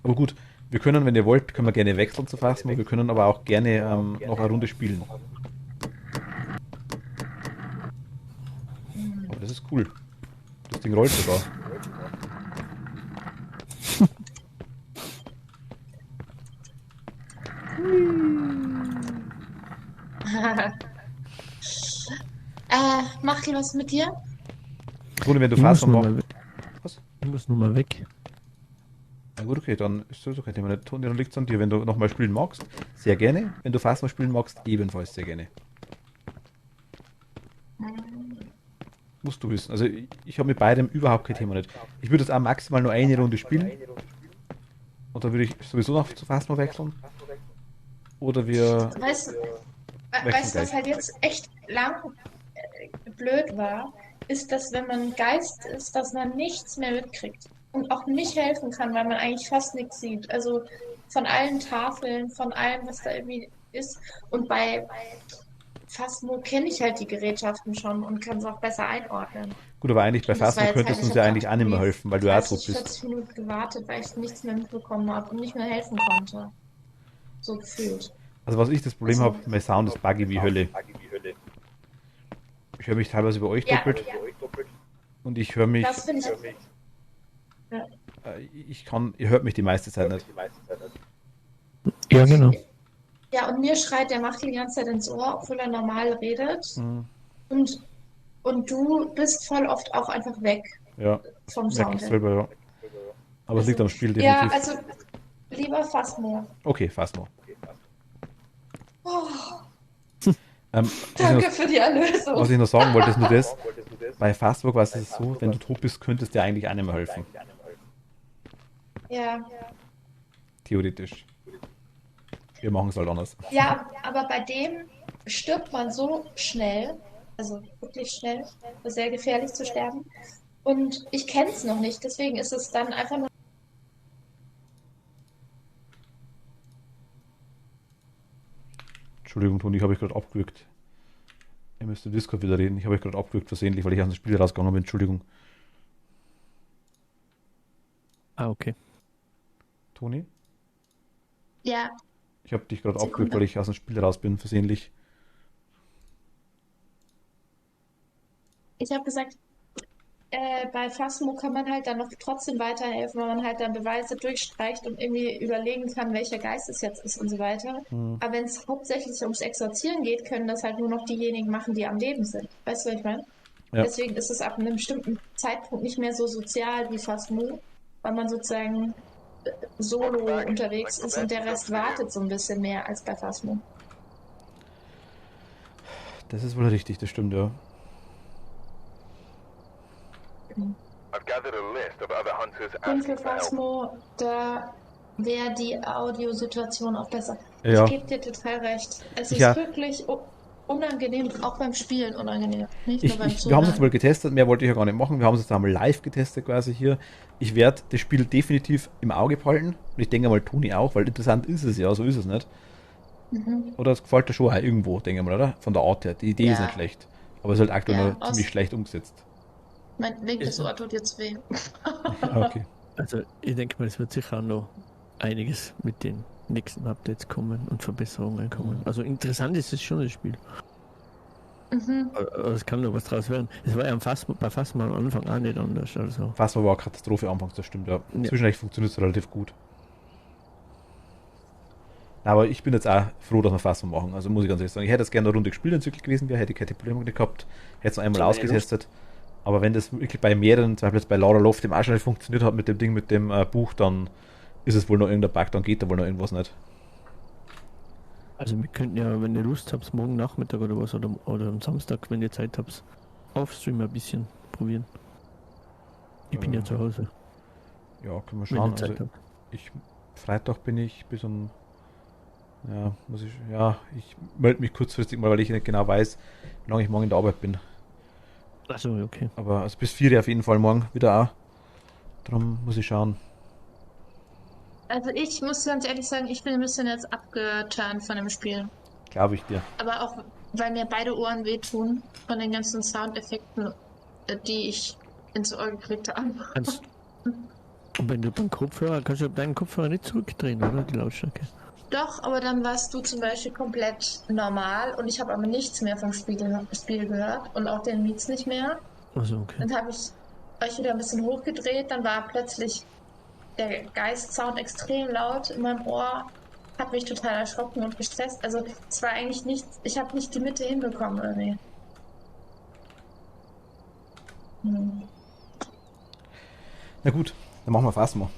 Aber gut, wir können, wenn ihr wollt, können wir gerne wechseln zu Phasmo. Wir können aber auch gerne noch eine Runde spielen. Aber das ist cool. Das Ding rollt sogar. Macht die was mit dir? Toni, wenn du Ich muss Phasmo nur machst. mal weg. Was? Ich muss nur mal weg. Na gut, okay, dann ist das okay. Toni, dann liegt es an dir. Wenn du nochmal spielen magst, sehr gerne. Wenn du Phasmo spielen magst, ebenfalls sehr gerne. Musst du wissen. Also ich habe mit beidem überhaupt kein Thema nicht. Ich würde jetzt auch maximal nur eine Runde spielen. Und dann würde ich sowieso noch zu Phasmo wechseln. Oder wir Weißt du, wechseln was gleich. halt jetzt echt lang blöd war, ist, dass wenn man Geist ist, dass man nichts mehr mitkriegt und auch nicht helfen kann, weil man eigentlich fast nichts sieht. Also von allen Tafeln, von allem, was da irgendwie ist. Und bei Phasmo kenne ich halt die Gerätschaften schon und kann es auch besser einordnen. Gut, aber eigentlich bei Und das Phasmo war jetzt halt, könntest du ich uns habe ja da eigentlich auch nicht mehr irgendwie helfen, weil du auch tot 30, bist. 40 Minuten gewartet, weil ich nichts mehr mitbekommen habe und nicht mehr helfen konnte. So gefühlt. Also was ich das Problem Also- habe, mein Sound ist buggy wie Hölle. Ich höre mich teilweise bei euch Ja, doppelt und ich höre mich, das finde ich. Ja. ihr hört mich die meiste Zeit nicht. Ja, genau. Ja, und mir schreit der Macht die ganze Zeit ins Ohr, obwohl er normal redet. Mhm. Und du bist voll oft auch einfach weg Ja, vom merke Sound ich her. selber, ja. Aber es liegt am Spiel Ja, definitiv. also lieber Phasmo. Okay, Phasmo. Oh, Was danke für die Erlösung. was ich noch sagen wollte, ist nur das, bei Phasmo war es so, wenn du tot bist, könntest dir eigentlich auch nicht mehr helfen. Ja. Theoretisch. Wir machen es halt anders. Ja, aber bei dem stirbt man so schnell, also wirklich schnell, sehr gefährlich zu sterben. Und ich kenne es noch nicht, deswegen ist es dann einfach nur. Entschuldigung, Toni, ich habe euch gerade abgewürgt. Ihr müsst im Discord wieder reden. Ich habe euch gerade abgewürgt versehentlich, weil ich aus dem Spiel rausgegangen bin. Entschuldigung. Ah, okay. Toni? Ja, Ich habe dich gerade Sekunde. abgewürgt, weil ich aus dem Spiel raus bin, versehentlich. ich habe gesagt, bei Phasmo kann man halt dann noch trotzdem weiterhelfen, weil man halt dann Beweise durchstreicht und irgendwie überlegen kann, welcher Geist es jetzt ist und so weiter. Aber wenn es hauptsächlich ums Exorzieren geht, können das halt nur noch diejenigen machen, die am Leben sind. Weißt du, was ich meine? Ja. Deswegen ist es ab einem bestimmten Zeitpunkt nicht mehr so sozial wie Phasmo, weil man sozusagen solo unterwegs ist und der Rest wartet so ein bisschen mehr als bei Phasmo. Das ist wohl richtig, das stimmt, ja. I've gathered a list of other hunters Und für asking for help. Phasmo, da wäre die Audiosituation auch besser. Ja. Ich gebe dir total recht. Es ist Ja. wirklich unangenehm, auch beim Spielen unangenehm. Nicht Wir nur beim haben es Zuhören. jetzt mal getestet, mehr wollte ich ja gar nicht machen. Wir haben es jetzt einmal live getestet quasi hier. Ich werde das Spiel definitiv im Auge behalten. Und ich denke mal, Toni auch, weil interessant ist es ja, so ist es nicht. Oder es gefällt dir schon auch irgendwo, denke ich mal, oder? Von der Art her. Die Idee ist Ja. nicht schlecht. Aber es ist halt aktuell Ja, noch ziemlich schlecht umgesetzt. Mein linkes Ohr tut jetzt weh. Ah, okay. Also ich denke mal, es wird sicher auch noch einiges mit den nächsten Updates kommen und Verbesserungen kommen. Also interessant ist es schon, das Spiel. Aber es kann noch was draus werden. Es war ja bei Phasmo am Anfang auch nicht anders. Also. Phasmo war eine Katastrophe anfangs, das stimmt, ja. Ja. Zwischendurch funktioniert es relativ gut. Aber ich bin jetzt auch froh, dass wir Phasmo machen. Also muss ich ganz ehrlich sagen. Ich hätte jetzt gerne eine Runde gespielt, wenn es wirklich gewesen wäre, hätte ich keine Probleme gehabt. Hätte es noch einmal ausgetestet. Aber wenn das wirklich bei mehreren, zum Beispiel jetzt bei Lara Loft, dem auch schon nicht funktioniert hat mit dem Ding, mit dem Buch, dann ist es wohl noch irgendein Bug, dann geht da wohl noch irgendwas nicht. Also wir könnten ja, wenn ihr Lust habt, morgen Nachmittag oder was, oder am Samstag, wenn ihr Zeit habt, auf-Stream ein bisschen probieren. Ich bin ja zu Hause, Ja, können wir wenn schauen. ihr Zeit Also habt. Freitag bin ich bis um. Ich melde mich kurzfristig mal, weil ich nicht genau weiß, wie lange ich morgen in der Arbeit bin. Achso, okay. Aber also bis 4 auf jeden Fall morgen wieder auch. Darum muss ich schauen. Also ich muss ganz ehrlich sagen, ich bin ein bisschen jetzt abgeturnt von dem Spiel. Glaube ich dir. Aber auch, weil mir beide Ohren wehtun von den ganzen Soundeffekten, die ich ins Ohr gekriegt habe. Kannst, und wenn du beim Kopfhörer, kannst du deinen Kopfhörer nicht zurückdrehen, oder? Die Lautstärke. Doch, aber dann warst du zum Beispiel komplett normal und ich habe aber nichts mehr vom Spiel gehört und auch den Beats nicht mehr. Also, okay. Dann habe ich euch wieder ein bisschen hochgedreht, dann war plötzlich der Geist-Sound extrem laut in meinem Ohr, hat mich total erschrocken und gestresst. Also es war eigentlich nichts, ich habe nicht die Mitte hinbekommen irgendwie. Na gut, dann machen wir Phasma.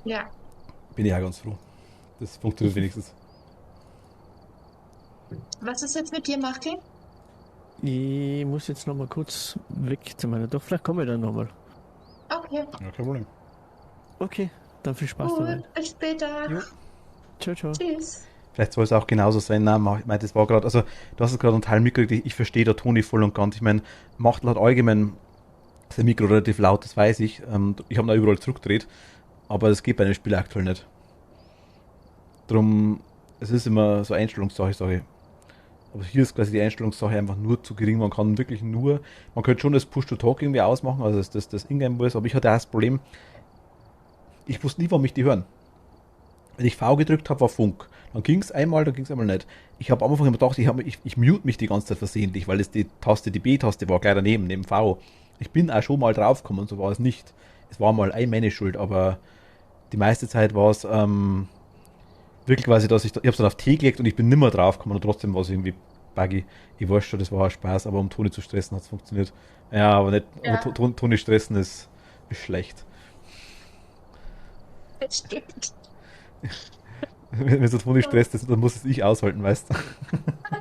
Ja, Bin ich ja ganz froh. Das funktioniert wenigstens. was ist jetzt mit dir, Martin? Ich muss jetzt noch mal kurz weg zu meiner. Doch, vielleicht komme ich dann nochmal. Okay, Ja, kein Problem. Okay, dann viel Spaß dabei. gut, bis später. Jo. Ciao, ciao. Tschüss. Vielleicht soll es auch genauso sein. Nein, ich meine, das war gerade, also du hast es gerade einen Teil mitgekriegt, ich verstehe da Toni voll und ganz. Ich meine, macht laut allgemein sein Mikro relativ laut, das weiß ich. Ich habe da überall zurückgedreht, aber das geht bei einem Spiel aktuell nicht. Drum, es ist immer so Einstellungssache, sage ich. Aber hier ist quasi die Einstellungssache einfach nur zu gering. Man kann wirklich nur, man könnte schon das Push-to-Talk irgendwie ausmachen, also das Ingame-Voice, aber ich hatte auch das Problem, ich wusste nie, warum mich die hören. Wenn ich V gedrückt habe, war Funk. Dann ging es einmal nicht. Ich habe am Anfang immer gedacht, ich mute mich die ganze Zeit versehentlich, weil es die B-Taste war gleich daneben, neben V. Ich bin auch schon mal draufgekommen und so war es nicht. Es war mal meine Schuld, aber die meiste Zeit war es wirklich quasi, dass ich habe es dann auf T gelegt und ich bin nimmer draufgekommen und trotzdem war es irgendwie buggy. Ich weiß schon, das war ein Spaß, aber um Toni zu stressen hat es funktioniert. Ja, aber nicht, Ja. aber Toni stressen ist schlecht. Das stimmt. Wenn so Toni stresst, dann muss es ich aushalten, weißt du.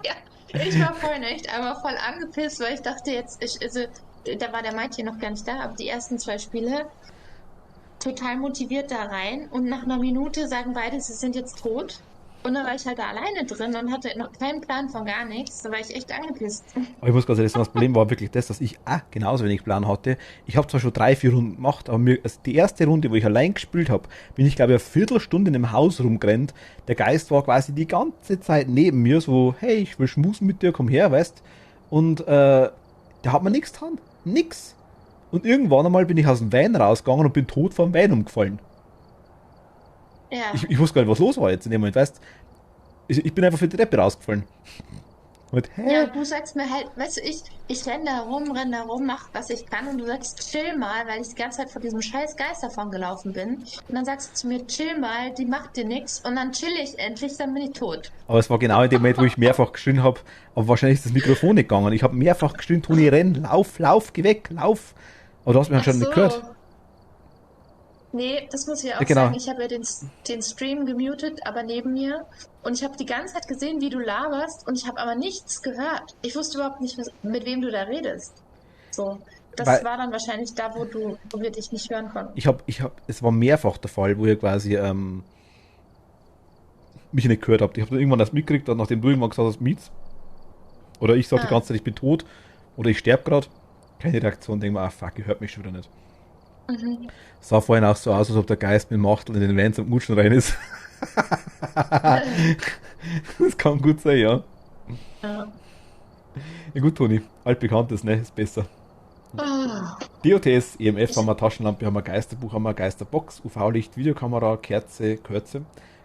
Ja, ich war vorhin echt einmal voll angepisst, weil ich dachte jetzt, da war der Maitje noch gar nicht da, aber die ersten 2 Spiele total motiviert da rein und nach einer Minute sagen beide, sie sind jetzt tot. Und dann war ich halt da alleine drin und hatte noch keinen Plan von gar nichts. Da war ich echt angepisst. Aber ich muss ganz ehrlich sagen, das Problem war wirklich das, dass ich genauso wenig Plan hatte. Ich habe zwar schon 3, 4 Runden gemacht, aber also die erste Runde, wo ich allein gespielt habe, bin ich glaube ich eine Viertelstunde in einem Haus rumgerannt. Der Geist war quasi die ganze Zeit neben mir, so, hey, ich will schmusen mit dir, komm her, weißt. Und der hat mir nichts getan. Nix. Und irgendwann einmal bin ich aus dem Van rausgegangen und bin tot vom Van umgefallen. Ja. Ich wusste gar nicht, was los war jetzt in dem Moment, weißt. Ich bin einfach für die Treppe rausgefallen. Und, Ja, du sagst mir halt, weißt du, ich renne da rum, mach was ich kann und du sagst, chill mal, weil ich die ganze Zeit vor diesem scheiß Geist davon gelaufen bin. Und dann sagst du zu mir, chill mal, die macht dir nichts und dann chill ich endlich, dann bin ich tot. Aber es war genau in dem Moment, wo ich mehrfach geschrien habe, aber wahrscheinlich ist das Mikrofon nicht gegangen. Ich habe mehrfach geschrien, Toni, renn, lauf, geh weg, lauf. Aber du hast mich anscheinend nicht gehört. Nee, das muss ich auch Ja, genau. sagen. Ich habe ja den Stream gemutet, aber neben mir. Und ich habe die ganze Zeit gesehen, wie du laberst und ich habe aber nichts gehört. Ich wusste überhaupt nicht, mit wem du da redest. So. Das war dann wahrscheinlich da, wo wir dich nicht hören konnten. Es war mehrfach der Fall, wo ihr quasi mich nicht gehört habt. Ich habe dann irgendwann das mitgekriegt, nachdem du irgendwann gesagt hast, Mietz. Oder ich sage die ganze Zeit, ich bin tot. Oder ich sterbe gerade. Keine Reaktion, denke mir, fuck, ihr hört mich schon wieder nicht. Mhm. Sah vorhin auch so aus, als ob der Geist mit Machtel in den Van zum Mutschen rein ist. Das kann gut sein, ja. Ja. Ja gut, Toni, altbekanntes, ne, ist besser. Ah. DOTS, EMF haben wir, Taschenlampe haben wir, Geisterbuch haben wir, Geisterbox, UV-Licht, Videokamera, Kerze,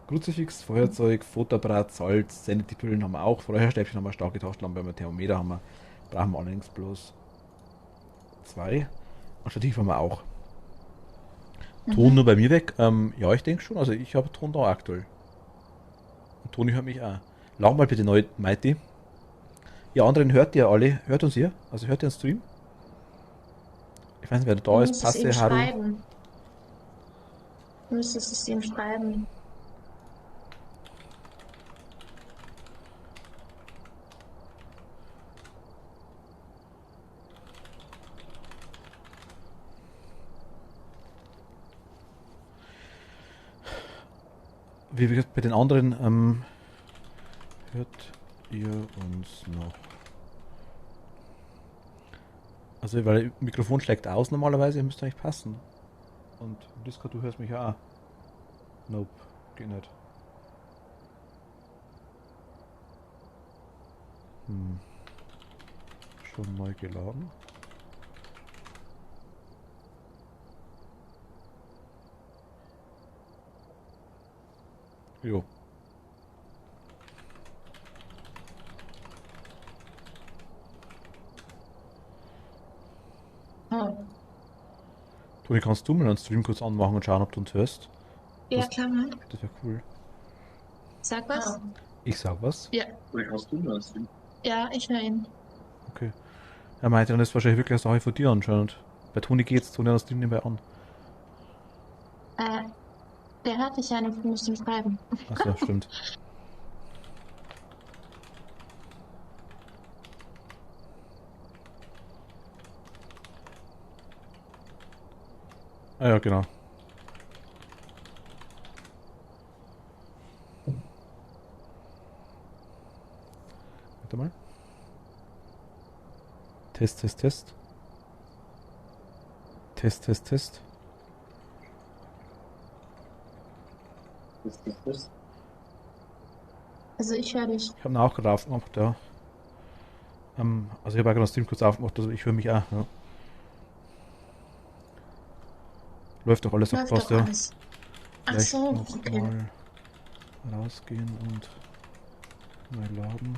Kruzifix, Feuerzeug, Fotoapparat, Salz, Sanity-Pillen haben wir auch, Feuerstäbchen haben wir, starke Taschenlampe haben wir, Thermometer haben wir, brauchen wir allerdings bloß 2. Und Stativ haben wir auch. Ton nur bei mir weg? Ja, ich denke schon. Also ich habe Ton da aktuell. Und Toni hört mich auch. Lang mal bitte neu, Mighty. Ihr anderen hört ihr alle. Hört uns ihr? Also hört ihr den Stream? Ich weiß nicht, wer da ist. Passe, Haru. Du müsstest es ihm schreiben. Wie gesagt, bei den anderen hört ihr uns noch. Also, weil das Mikrofon schlägt aus normalerweise, müsste eigentlich passen. Und Discord, du hörst mich auch. Nope, geht nicht. Schon neu geladen. Jo. Oh. Toni, kannst du mal einen Stream kurz anmachen und schauen, ob du uns hörst? Ja, Das- klar, mal. Das wäre cool. Sag was. Ich sag was. Ja. Woher hast du das? Ja, ich höre ihn. Okay. Er meinte, dann ist wahrscheinlich wirklich eine Sache von dir anscheinend. Bei Toni geht's, Toni hat das Stream nebenbei an. Der hört dich ja nicht, du musst ihm schreiben. Achso, stimmt. Ah ja, genau. Warte mal. Test, Test, Test. Test, Test, Test. Was ist das? Also ich höre dich. Ich habe ihn auch gerade aufgemacht, ja. Also ich habe auch gerade den Stream kurz aufgemacht, also ich höre mich auch, ja. Läuft doch alles, Läuft passt, doch ja. alles. Ach Vielleicht so, noch okay. mal rausgehen und neu laden.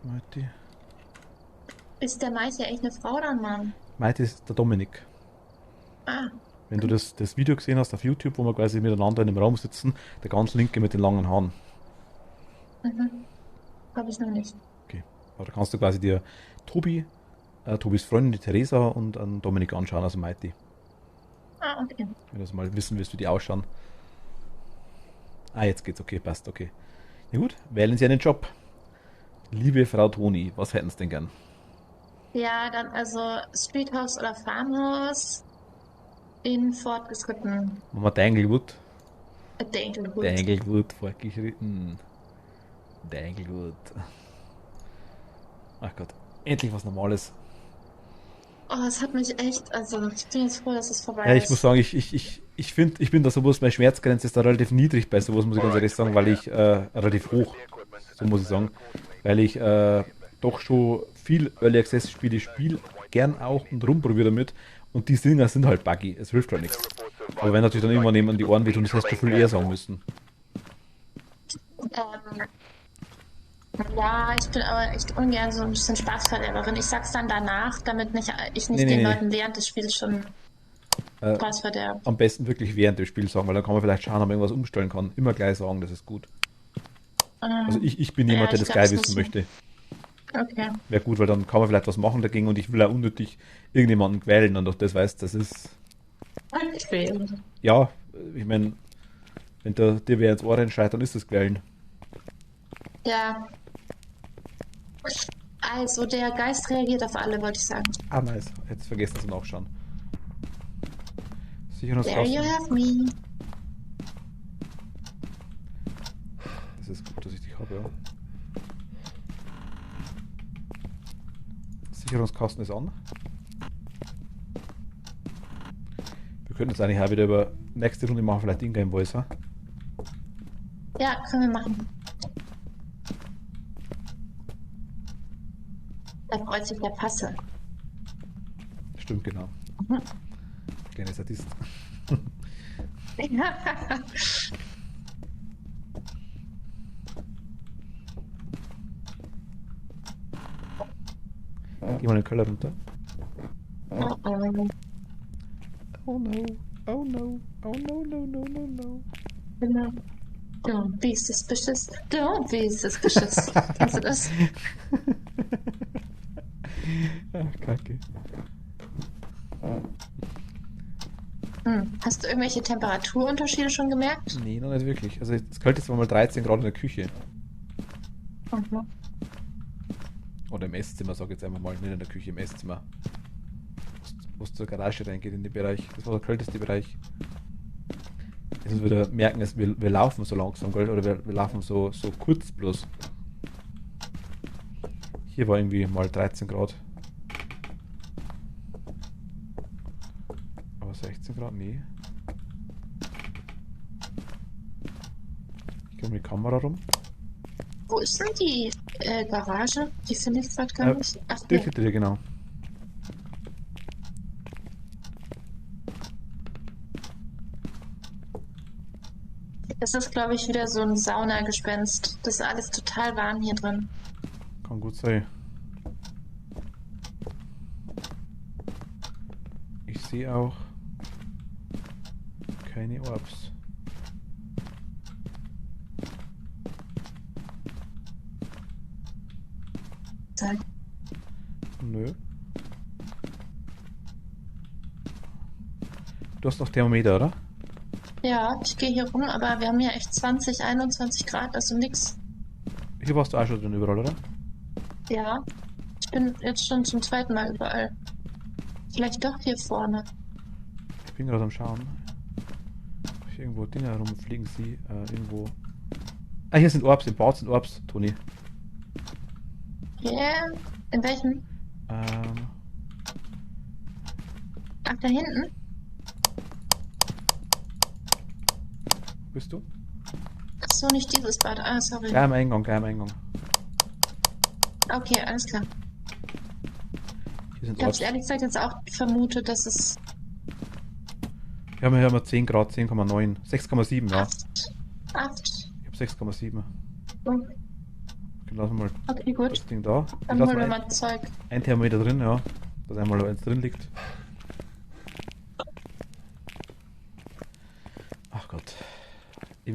Mighty. Ist der Mais ja echt eine Frau oder ein Mann? Mighty ist der Dominik. Ah, Wenn du das Video gesehen hast auf YouTube, wo wir quasi miteinander in einem Raum sitzen, der ganz linke mit den langen Haaren. habe ich noch nicht. Aber da kannst du quasi dir Tobis Freundin, die Theresa und einen Dominik anschauen, also Mighty. Ah, okay. Wenn du das mal wissen willst, wie die ausschauen. Ah, jetzt geht's, okay, passt, okay. Na gut, wählen Sie einen Job. Liebe Frau Toni, was hätten Sie denn gern? Ja, dann also Streethouse oder Farmhouse in fortgeschritten. Machen wir Danglewood. Danglewood. Danglewood fortgeschritten. Danglewood. Ach Gott, endlich was Normales. Oh, es hat mich echt, also ich bin jetzt froh, dass es vorbei Ja, ist. ich muss sagen, ich finde, ich bin da sowas, meine Schmerzgrenze ist da relativ niedrig bei sowas, muss ich ganz ehrlich sagen, weil ich relativ hoch, so muss ich sagen, weil ich doch schon viel Early Access Spiele spiele, gern auch und rumprobiere damit und die Dinger sind halt buggy, es hilft halt nichts. Aber wenn natürlich dann irgendwann jemand die Ohren wehtun, das hättest du viel eher sagen müssen. Ja, ich bin aber echt ungern so ein bisschen Spaßverderberin. Ich sag's dann danach, damit ich nicht Nee, den nee. Leuten während des Spiels schon Äh, Spaß verderbe. Am besten wirklich während dem Spiel sagen, weil dann kann man vielleicht schauen, ob man irgendwas umstellen kann. Immer gleich sagen, das ist gut. Also ich bin jemand, der ich das glaub, gleich das wissen muss möchte. Okay. Wäre gut, weil dann kann man vielleicht was machen dagegen und ich will auch unnötig irgendjemanden quälen und doch das weiß, das ist. Okay. Ja, ich meine, wenn dir wer ins Ohr reinschreit, dann ist das quälen. Ja. Also, der Geist reagiert auf alle, wollte ich sagen. Ah, nice. Jetzt vergessen zu nachschauen. There you Sicherungskosten. have me. Das ist gut, dass ich dich habe, ja. Sicherungskosten ist an. Wir könnten jetzt eigentlich auch wieder über nächste Runde machen, vielleicht Ingame Voice, ja? Ja, können wir machen. Da freut sich der Passe. Stimmt, genau. Kleiner Sadist. Geh mal in den Keller runter. Oh, Oh no, oh no, oh no, no, no, no, no. genau. Don't be suspicious. Don't be suspicious. Kennst du das? Ach, kacke. Hast du irgendwelche Temperaturunterschiede schon gemerkt? Nee, noch nicht wirklich. Also es könnte jetzt mal 13 Grad in der Küche. Mhm. Oder im Esszimmer, sag ich jetzt einfach mal, nicht in der Küche, im Esszimmer. Wo es zur Garage reingeht in den Bereich. Das war der kälteste Bereich. Jetzt müssen wir wieder merken, dass wir laufen so langsam, gell? Oder wir laufen so kurz bloß. Hier war irgendwie mal 13 Grad. Aber 16 Grad? Nee. um die Kamera rum. Wo ist denn die Garage? Die finde ich gerade gar nicht. Ach, Die nee. hinter dir, genau. Das ist, glaube ich, wieder so ein Saunagespenst. Das ist alles total warm hier drin. Kann gut sein. Ich sehe auch keine Orbs. Sag. Nö. Du hast noch Thermometer, oder? Ja, ich gehe hier rum, aber wir haben ja echt 20, 21 Grad, also nix. Hier warst du auch schon drin überall, oder? Ja, ich bin jetzt schon zum zweiten Mal überall. Vielleicht doch hier vorne. Ich bin gerade am Schauen. Ob ich irgendwo Dinge herumfliegen sehe. Irgendwo. Ah, hier sind Orbs. Im Bad sind Orbs, Toni. Yeah. In welchem? Ach, da hinten? Wo bist du? Ach so, nicht dieses Bad. Ah, sorry. Gleich am Eingang, gleich am Eingang. Okay, alles klar. Hier sind Ich habe Orbs. ehrlich gesagt jetzt auch vermutet, dass es Wir haben hier 10 Grad, 10,9. 6,7, ja. 8. Ich habe 6,7. Oh, Okay, lassen wir mal okay, gut. das Ding da. Dann Lassen holen wir wir mal Zeug. ein Thermometer drin, ja. Dass einmal eins drin liegt. Ach Gott.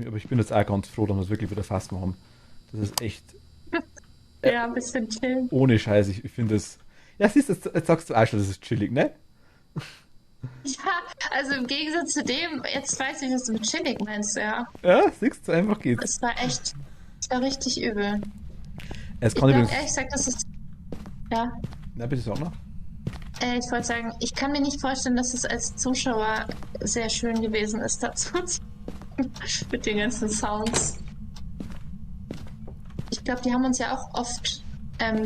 Aber ich bin jetzt auch ganz froh, dass wir es wirklich wieder fast machen. Das ist echt Ja, ein bisschen chillen. ohne Scheiß. Ich finde es. Ja, siehst du, jetzt sagst du auch schon, das ist chillig, ne? Ja, also im Gegensatz zu dem, jetzt weiß ich, was du mit chillig meinst, ja. Ja, siehst du, einfach geht's. Es war echt, es war richtig übel. Es Ich kann glaube übrigens. ehrlich gesagt, das ist, ja, Na, bitte sag noch. ich wollte sagen, ich kann mir nicht vorstellen, dass es als Zuschauer sehr schön gewesen ist, dazu mit den ganzen Sounds. Ich glaube, die haben uns ja auch oft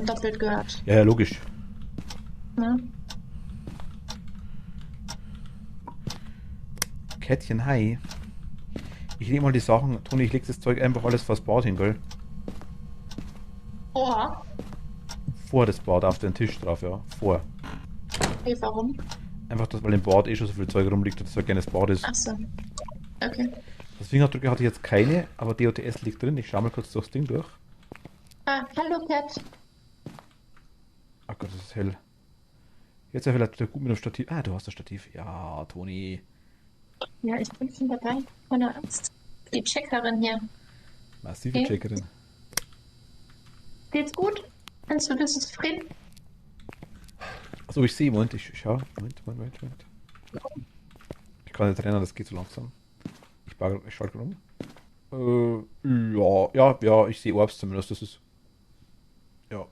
doppelt gehört. Ja, ja, logisch. Ne? Kätzchen, hi. Ich leg mal die Sachen. Toni, ich leg das Zeug einfach alles vors Bad hin, gell? Oh, Vor das Bad, auf den Tisch drauf, ja. Vor. okay, warum? Einfach, dass, weil im Bad eh schon so viel Zeug rumliegt, dass es so ein kleines Bad ist. Ach so. Okay. Das Fingerabdrücke hatte ich jetzt keine, aber DOTS liegt drin. Ich schau mal kurz durchs Ding durch. Ah, hallo Cat. Ach Gott, das ist hell. Jetzt ja vielleicht gut mit dem Stativ. Ah, du hast das Stativ. Ja, Toni. Ja, ich bin schon dabei. Keine Angst. Die Checkerin hier. Massive Okay. Checkerin. Geht's gut? Bist du zufrieden? Achso, ich sehe. Moment, ich schau. Moment. Ich kann nicht rennen, das geht so langsam. Ich schalte um. Ja, ich sehe Orbs zumindest. Das ist. Ja.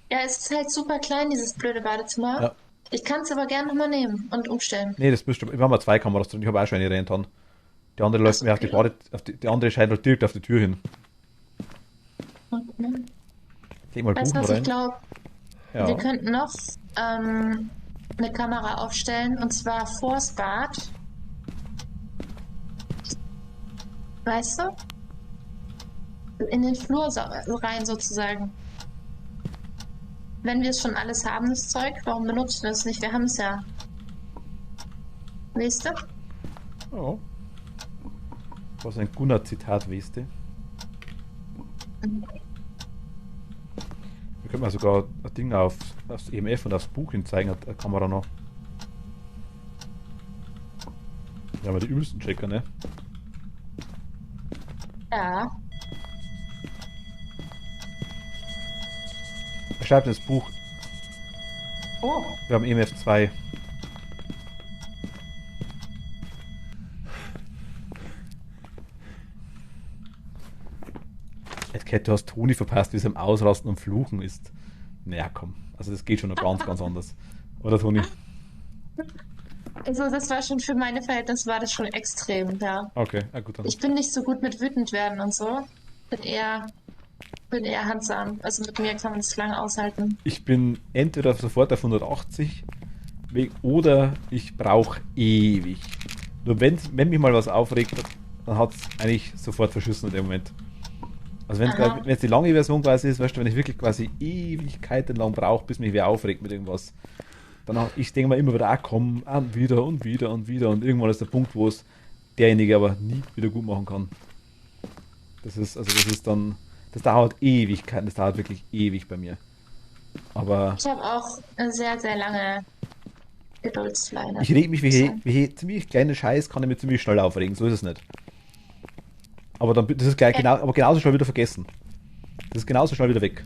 Ja, es ist halt super klein, dieses blöde Badezimmer. Ja. Ich kann es aber gerne nochmal nehmen und umstellen. Nee, das müsste. Wir haben ja 2 Kameras drin. Ich habe auch schon eine rentan. Die andere läuft Ach so, mir auf die okay. die andere scheint halt direkt auf die Tür hin. Mhm. Leg mal Weißt du, Buchen was ich rein. glaube? Ja. Wir könnten noch eine Kamera aufstellen und zwar vors Bad. Weißt du? In den Flur rein sozusagen. Wenn wir es schon alles haben, das Zeug, warum benutzen wir es nicht? Wir haben es ja. Weißt du? Oh. Was ein Gunnar-Zitat, weißt du? Wir können mal sogar ein Ding aufs EMF und aufs Buch hin zeigen, eine Kamera noch. Wir haben ja die übelsten Checker, ne? Ja. Er schreibt ins Buch, Oh. wir haben EMF 2. Cat, du hast Toni verpasst, wie es am Ausrasten und Fluchen ist. Naja, komm. Also das geht schon noch ganz anders. Oder, Toni? Also das war schon für meine Verhältnisse war das schon extrem, ja. Okay, ja gut dann. Ich bin nicht so gut mit wütend werden und so. Bin eher handsam. Also mit mir kann man es lange aushalten. Ich bin entweder sofort auf 180 oder ich brauche ewig. Nur wenn mich mal was aufregt, dann hat es eigentlich sofort verschissen in dem Moment. Also wenn Aha. es die lange Version quasi ist, weißt du, wenn ich wirklich quasi Ewigkeiten lang brauche, bis mich wer aufregt mit irgendwas, ich denke mal immer wieder, komm, wieder und wieder und wieder und irgendwann ist der Punkt, wo es derjenige aber nie wieder gut machen kann. Das dauert Ewigkeiten, das dauert wirklich ewig bei mir. Aber Ich habe auch eine sehr, sehr lange Geduldsleine. ich reg mich wie ziemlich kleine Scheiß, kann ich mich ziemlich schnell aufregen, so ist es nicht. Aber dann, das ist gleich aber genauso schnell wieder vergessen. Das ist genauso schnell wieder weg.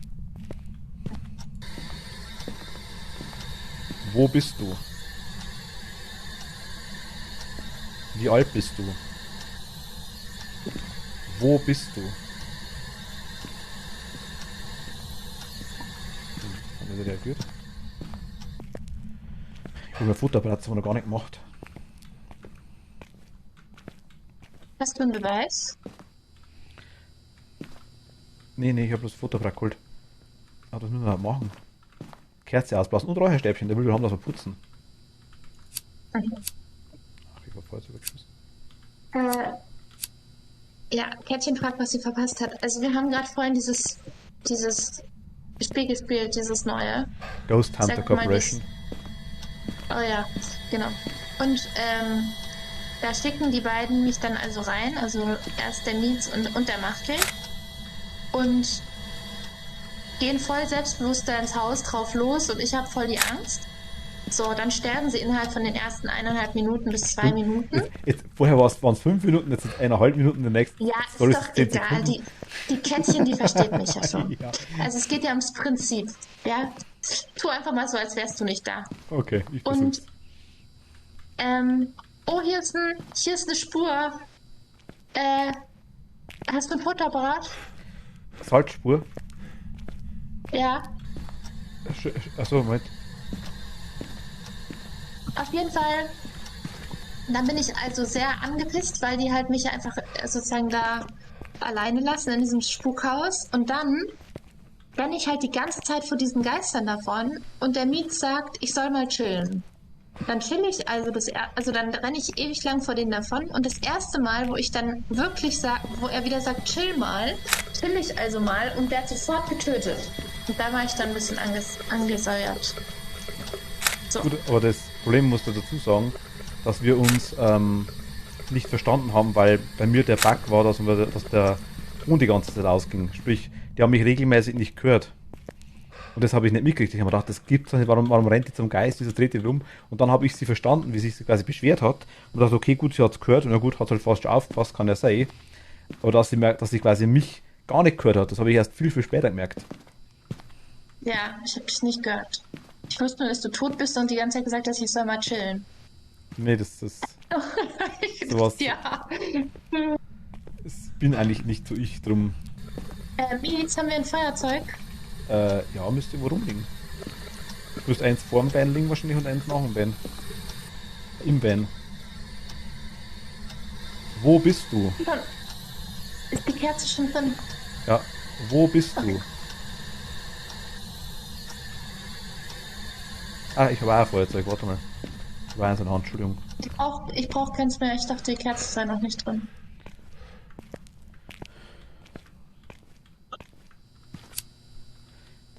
Wo bist du? Wie alt bist du? Wo bist du? Haben wir reagiert? Ich habe mir Futterapparat, das haben wir noch gar nicht gemacht. Hast du einen Beweis? Nee, ich habe das Futterapparat geholt. Aber das müssen wir halt machen. Kerze ausblasen und Räucherstäbchen, der will wir haben, dass wir putzen. Ach, ich war vorher zurückgeschossen. Ja, Kätchen fragt, was sie verpasst hat. Also wir haben gerade vorhin dieses Spiel gespielt, dieses neue. Ghost Hunter Sag mal, Corporation. Oh ja, genau. Und da schicken die beiden mich dann also rein, also erst der Mietz und der Machtel. Und gehen voll selbstbewusst da ins Haus drauf los und ich habe voll die Angst. So, dann sterben sie innerhalb von den ersten 1,5 Minuten bis 2 Minuten. Vorher waren es 5 Minuten, jetzt sind 1,5 Minuten, der nächste. Ja, ist doch egal. Die Kätzchen, die versteht mich ja schon. Ja. Also es geht ja ums Prinzip. Ja, tu einfach mal so, als wärst du nicht da. Okay, ich Und versuch's. oh, hier ist eine Spur. Hast du ein Futterapparat? Salzspur? Ja. Achso, Moment. Auf jeden Fall, dann bin ich also sehr angepisst, weil die halt mich einfach sozusagen da alleine lassen in diesem Spukhaus. Und dann renne ich halt die ganze Zeit vor diesen Geistern davon und der Mietz sagt, ich soll mal chillen. Dann chill ich also dann renne ich ewig lang vor denen davon und das erste Mal, wo ich dann wirklich wo er wieder sagt, chill ich also mal und der hat sofort getötet. Und da war ich dann ein bisschen angesäuert. So. Gut, aber das Problem musst du dazu sagen, dass wir uns nicht verstanden haben, weil bei mir der Bug war, dass der Ton die ganze Zeit ausging. Sprich, die haben mich regelmäßig nicht gehört. Und das habe ich nicht mitgekriegt. Ich habe mir gedacht, das gibt's nicht. Warum rennt die zum Geist, wieso dreht die rum? Und dann habe ich sie verstanden, wie sie sich quasi beschwert hat. Und dachte, okay, gut, sie hat es gehört. Und na gut, hat halt fast schon aufgepasst, kann ja sein. Aber dass sie quasi mich gar nicht gehört hat, das habe ich erst viel, viel später gemerkt. Ja, ich habe dich nicht gehört. Ich wusste nur, dass du tot bist und die ganze Zeit gesagt hast, ich soll mal chillen. Nee, sowas. Ja. Es bin eigentlich nicht so ich drum. Mietz, haben wir ein Feuerzeug? Ja, müsste irgendwo rumliegen. Du musst eins vor dem Bein liegen wahrscheinlich und eins nach dem Bein. Im Bein. Wo bist du? Ist die Kerze schon drin? Ja, wo bist du? Ich habe auch ein Feuerzeug, warte mal. Ich war eins in der Hand, Entschuldigung. Ich brauch keins mehr. Ich dachte, die Kerze sei noch nicht drin.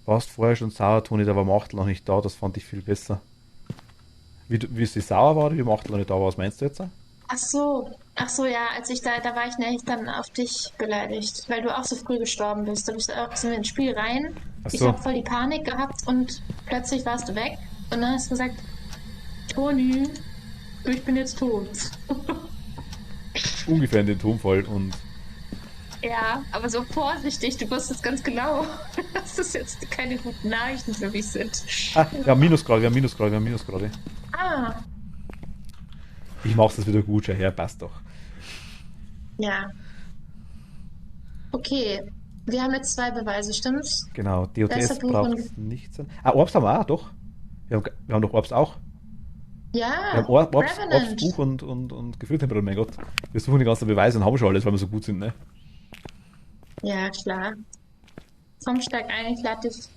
Du warst vorher schon sauer, Toni, da war Machtel noch nicht da, das fand ich viel besser. Wie sie sauer war, wie Machtel noch nicht da war, was meinst du jetzt? Ach so, ja, als ich da war ich nämlich dann auf dich beleidigt, weil du auch so früh gestorben bist. Da bist du auch so ins Spiel rein. Ach Ich so. habe voll die Panik gehabt und plötzlich warst du weg. Und dann hast du gesagt, Toni, ich bin jetzt tot. Ungefähr in den Tonfall und Ja, aber so vorsichtig, du wusstest ganz genau, dass das jetzt keine guten Nachrichten für mich sind. wir haben Minusgrade. Ah, Ich mach's das wieder gut, schon her, passt doch. ja. Okay, wir haben jetzt 2 Beweise, stimmt's? Genau, DOTS Geisterbuch braucht und- nicht sein. Orbs haben wir auch, doch. Wir haben doch Orbs auch. Ja, Wir haben Orbs, Revenant. Buch und Gefühltemperatur, mein Gott. Wir suchen die ganzen Beweise und haben schon alles, weil wir so gut sind, ne? Ja, klar. Komm, steig ein, ich lade dich.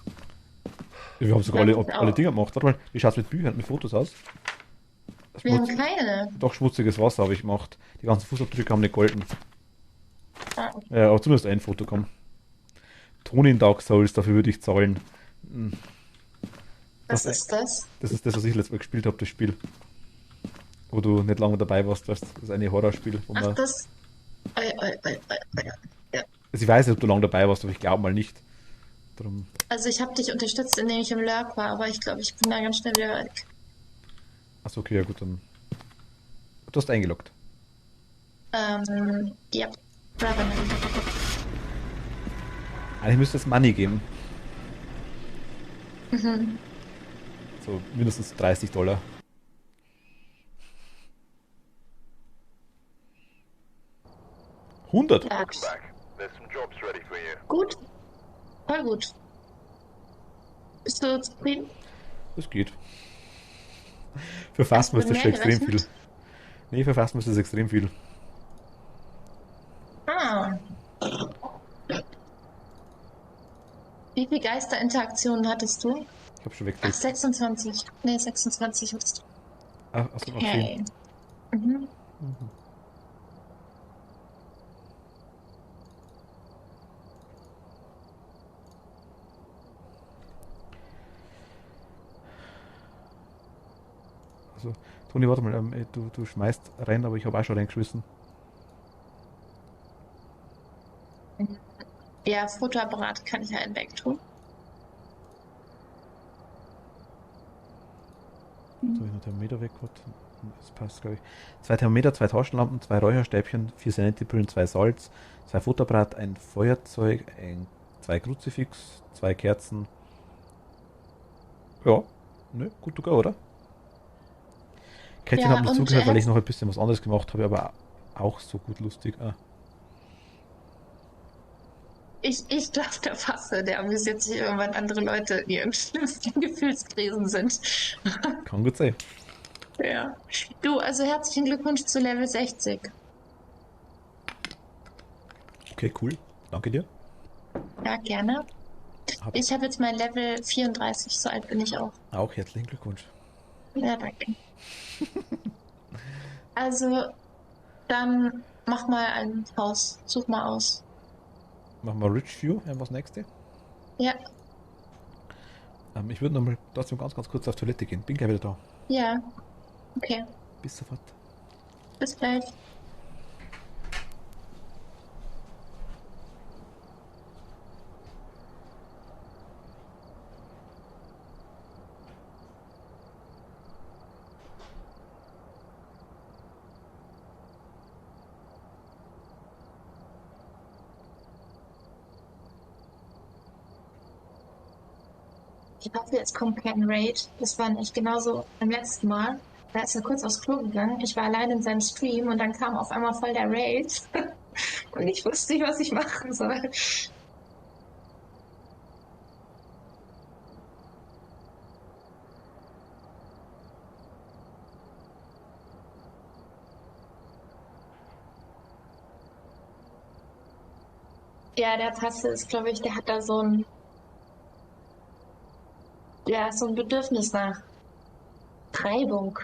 Wir haben sogar Ja, alle ich alle auch. Dinge gemacht. Warte mal, wie schaut's mit Büchern, mit Fotos aus? Wir haben keine. Doch schmutziges Wasser habe ich gemacht. Die ganzen Fußabdrücke haben nicht golden. Ah, Aber zumindest ein Foto kam. Tony in Dark Souls, dafür würde ich zahlen. Hm, was Das- ist das? Das ist das, was ich letztes Mal gespielt habe, das Spiel. Wo du nicht lange dabei warst, weißt du? Das ist ein Horrorspiel. Wo Ach, man, das. also ich weiß nicht, ob du lange dabei warst, aber ich glaube mal nicht. Darum, Also ich habe dich unterstützt, indem ich im Lurk war, aber ich glaube, ich bin da ganz schnell wieder weg. achso, okay, ja gut, dann. Du hast eingeloggt. Ja. Revenant. Eigentlich müsste es Money geben. Mhm. So mindestens $30. $100? Ja, Welcome back. There's some jobs ready for you. gut. Voll gut. Bist du zufrieden? Das geht. Für Fasten ist Hast du das schon mehr extrem viel. gerechnet? Nee, für Fasten ist das extrem viel. Ah. Wie viele Geisterinteraktionen hattest du? Ich habe schon Ach, weggeklickt. 26. Nee, 26 hattest du. Achso, noch 10. Okay. Mhm. Also, Toni, warte mal, du schmeißt rein, aber ich habe auch schon reingeschmissen. Ja, Fotoapparat kann ich einen wegtun. So, ich noch Thermometer weg. Gut. Das passt, glaube ich. 2 Thermometer, 2 Taschenlampen, 2 Räucherstäbchen, 4 Sanity-Pillen, 2 Salz, 2 Fotoapparat, ein Feuerzeug, 2 Kruzifix, 2 Kerzen. Ja, ne, gut to go, oder? Kätzchen Ja, hat mir und zugehört, weil ich Herz- noch ein bisschen was anderes gemacht habe, aber auch so gut lustig. Ich glaube, der Fasse, der amüsiert sich irgendwann andere Leute, die im schlimmsten Gefühlskrisen sind. Kann gut sein. Ja. Du, also herzlichen Glückwunsch zu Level 60. Okay, cool. Danke dir. Ja, gerne. Hab Ich habe jetzt mein Level 34, so alt bin ich auch. auch herzlichen Glückwunsch. Ja, danke. Also, dann mach mal ein Haus. Such mal aus. Machen wir Rich View, was nächste. Ja, Ich würde nochmal trotzdem ganz kurz auf Toilette gehen. Bin gleich wieder da. ja. Okay, Bis sofort. bis gleich. Ich hoffe, jetzt kommt kein Raid. Das war nicht genauso beim letzten Mal. Da ist er kurz aufs Klo gegangen. Ich war allein in seinem Stream und dann kam auf einmal voll der Raid. Und ich wusste nicht, was ich machen soll. Ja, der Tasse ist, glaube ich, der hat da so ein, ja, so ein Bedürfnis nach Treibung.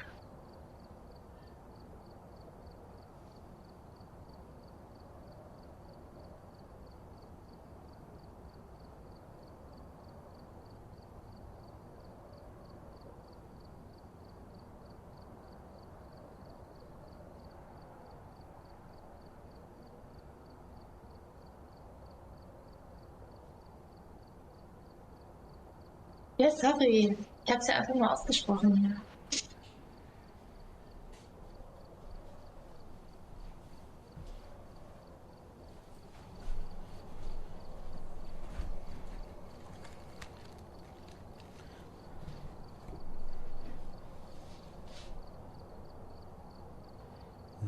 Ja, sorry. Ich habe es ja einfach nur ausgesprochen. Ja.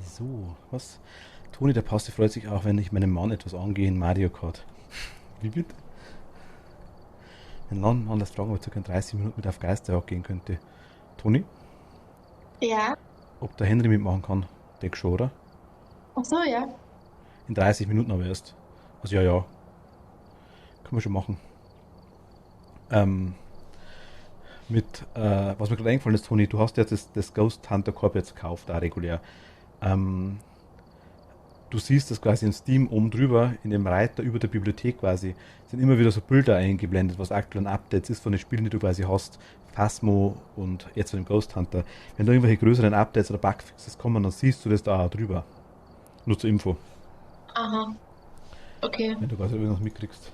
So, was? Toni, der Pastor freut sich auch, wenn ich meinem Mann etwas angehe in Mario Kart. Wie bitte? Ein Landmann lässt fragen, ob er ca. 30 Minuten mit auf Geisterjagd gehen könnte. Toni, Ja, ob der Henry mitmachen kann? Denk schon, oder? ach so, ja. In 30 Minuten aber erst. Also ja. Können wir schon machen. Was mir gerade eingefallen ist, Toni, du hast jetzt das Ghost Hunter Corp jetzt gekauft, da regulär. Ähm, Du siehst das quasi in Steam oben drüber, in dem Reiter über der Bibliothek quasi, sind immer wieder so Bilder eingeblendet, was aktuell ein Updates ist von den Spielen, die du quasi hast. Phasmo und jetzt von dem Ghost Hunter. Wenn da irgendwelche größeren Updates oder Bugfixes kommen, dann siehst du das da drüber. Nur zur Info, Aha, okay. wenn du quasi irgendwas mitkriegst.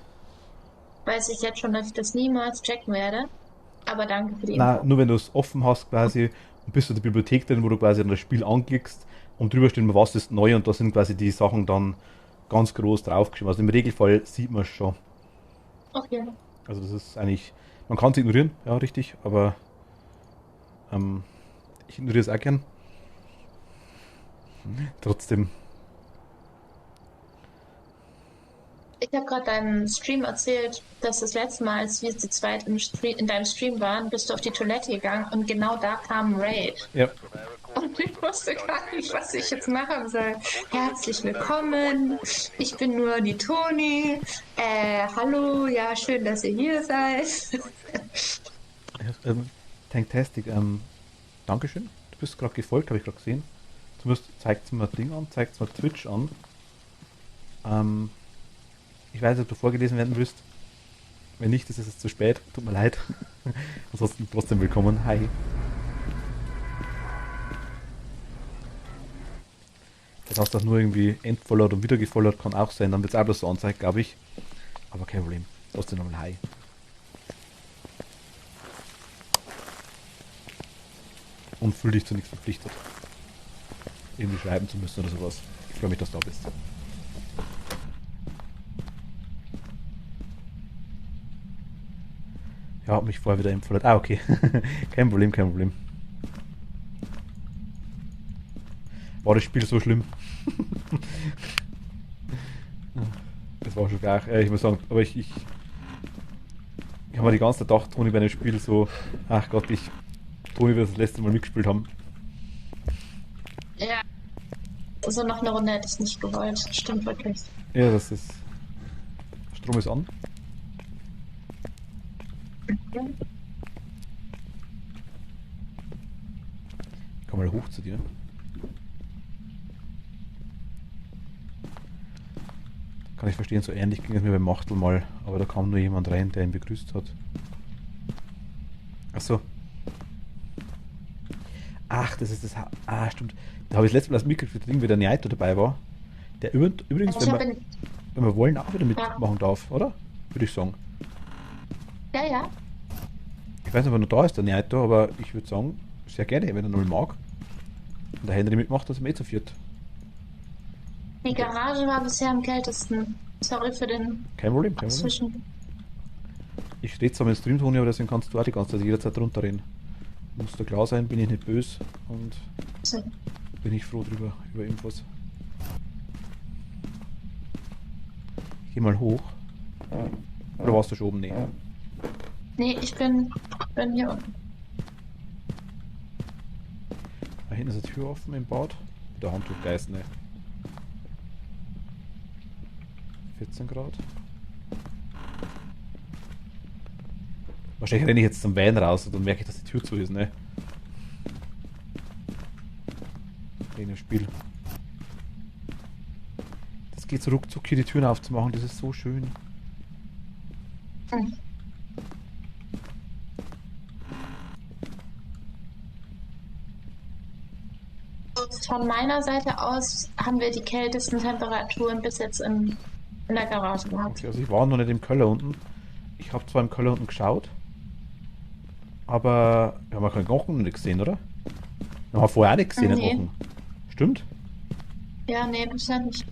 Weiß ich jetzt schon, dass ich das niemals checken werde. Aber danke für die Na, Info. nur wenn du es offen hast quasi und bist du in der Bibliothek drin, wo du quasi dann das Spiel anklickst und drüber steht, was ist neu und da sind quasi die Sachen dann ganz groß draufgeschrieben. Also im Regelfall sieht man es schon. Okay. Also das ist eigentlich, man kann es ignorieren, ja richtig, aber ich ignoriere es auch gern. Trotzdem, Ich habe gerade deinem Stream erzählt, dass das letzte Mal, als wir zu zweit in deinem Stream waren, bist du auf die Toilette gegangen und genau da kam ein Raid. ja, Und ich wusste gar nicht, was ich jetzt machen soll. Herzlich willkommen, ich bin nur die Toni. Hallo, ja, schön, dass ihr hier seid. Tanktastic, Dankeschön, du bist gerade gefolgt, habe ich gerade gesehen. Zumindest zeigt es mir Ding an, zeigt es mir Twitch an. Ich weiß nicht, ob du vorgelesen werden willst. Wenn nicht, ist es zu spät, tut mir leid. Ansonsten trotzdem willkommen, hi. Das heißt, dass nur irgendwie entfollowed und wieder gefollowed kann auch sein, dann wird es auch bloß so angezeigt, glaube ich. Aber kein Problem. Trotzdem nochmal hi. Und fühl dich zu nichts verpflichtet. Irgendwie schreiben zu müssen oder sowas. Ich freue mich, dass du da bist. Ja, hab mich vorher wieder entfollowed. Ah, okay. Kein Problem, kein Problem. War das Spiel so schlimm? Das war schon gleich, ich muss sagen, aber ich habe mir die ganze Zeit gedacht, Toni bei einem Spiel so, ach Gott, Toni wird das letzte Mal mitgespielt haben. Ja. Also noch eine Runde hätte ich nicht gewollt. Stimmt wirklich. Ja, das ist. Strom ist an. Ich komm mal hoch zu dir. Kann ich verstehen, so ähnlich ging es mir beim Machtel mal, aber da kam nur jemand rein, der ihn begrüßt hat. Ach so. Ach, das ist das. Stimmt. Da habe ich das letzte Mal das mitgekriegt, wie der Naito dabei war. Der übrigens, Ich habe wenn wir wollen, auch wieder mitmachen darf, oder? Würde ich sagen. ja, ja. Ich weiß nicht, ob er noch da ist, der Naito, aber ich würde sagen, sehr gerne, wenn er noch mag. Und der Henry mitmacht, das zu viert. Die Garage war bisher am kältesten. Sorry für den Kein Problem, kein Problem. Zwischen. Ich stehe zwar im Stream, Toni, aber deswegen kannst du auch die ganze Zeit jederzeit runterreden. Muss da klar sein, bin ich nicht böse und bin ich froh drüber, über Infos. Ich geh mal hoch. Oder warst du schon oben? Nee. Nee, ich bin hier unten. Da hinten ist eine Tür offen im Bad. Der Handtuchgeist, ne. 14 Grad. Wahrscheinlich renne ich jetzt zum Wein raus und dann merke ich, dass die Tür zu ist, ne? In dem Spiel. Das geht so ruckzuck hier die Türen aufzumachen, das ist so schön. Hm. Von meiner Seite aus haben wir die kältesten Temperaturen bis jetzt in der Garage gehabt. Okay, also ich war noch nicht im Keller unten. Ich habe zwar im Keller unten geschaut, aber wir haben ja keinen Knochen nicht gesehen, oder? Wir haben vorher auch nicht gesehen, Nee. den Knochen. Stimmt? Ja, nee, bisher nicht.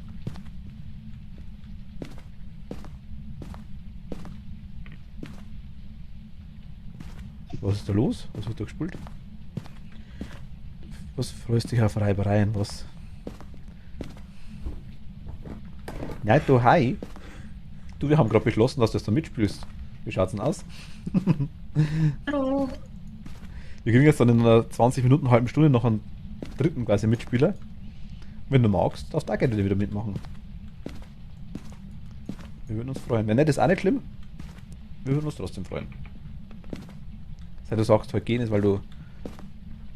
Was ist da los? Was wird da gespielt? Was freust dich auf Reibereien? Was? Nein, du, hi. Du, wir haben gerade beschlossen, dass du das da mitspielst. Wie schaut's denn aus? Hallo. Wir kriegen jetzt dann in einer 20 Minuten, halben Stunde noch einen dritten quasi Mitspieler. Wenn du magst, darfst du auch gerne wieder mitmachen. Wir würden uns freuen. Wenn nicht, ist auch nicht schlimm. Wir würden uns trotzdem freuen. Seit du sagst, heute gehen ist, weil du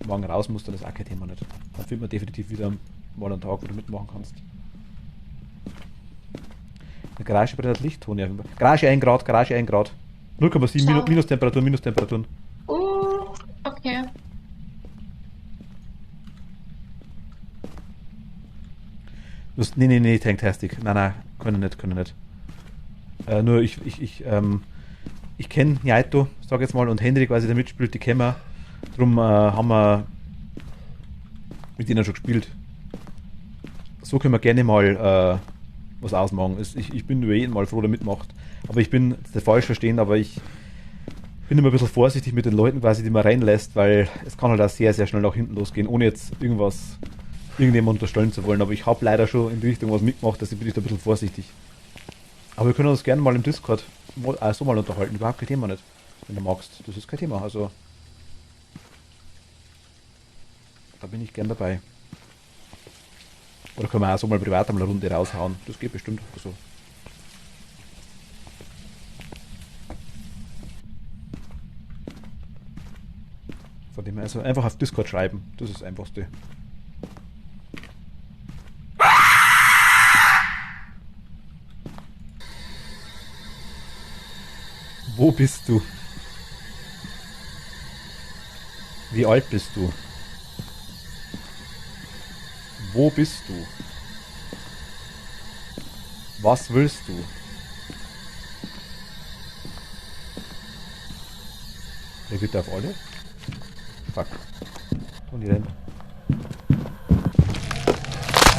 morgen raus musst, dann ist auch kein Thema nicht. Dann findet man definitiv wieder mal einen Tag, wo du mitmachen kannst. Eine Garage brennt Licht, Toni. Garage 1 Grad, Garage 1 Grad. 0,7 Schau. Minustemperatur, Minustemperaturen. Okay. Nee, Tanktastic. Nein, können nicht. Nur ich kenne Jaito, sag jetzt mal, und Hendrik, weil sie da mitspielt, die kennen wir. Darum haben wir mit ihnen schon gespielt. So können wir gerne mal was ausmachen. Ich bin über jeden Mal froh, der mitmacht. Aber ich bin, das ist falsch verstehen, aber ich bin immer ein bisschen vorsichtig mit den Leuten quasi, die man reinlässt, weil es kann halt auch sehr, sehr schnell nach hinten losgehen, ohne jetzt irgendjemand unterstellen zu wollen. Aber ich habe leider schon in die Richtung was mitgemacht, deswegen bin ich da ein bisschen vorsichtig. Aber wir können uns gerne mal im Discord so mal unterhalten. Überhaupt kein Thema nicht, wenn du magst. Das ist kein Thema, also da bin ich gern dabei. Oder können wir auch so mal privat einmal eine Runde raushauen. Das geht bestimmt. Also. Von dem her, also einfach auf Discord schreiben. Das ist das Einfachste. Wo bist du? Wie alt bist du? Wo bist du? Was willst du? Wer geht auf alle? Fuck. Und die rennt.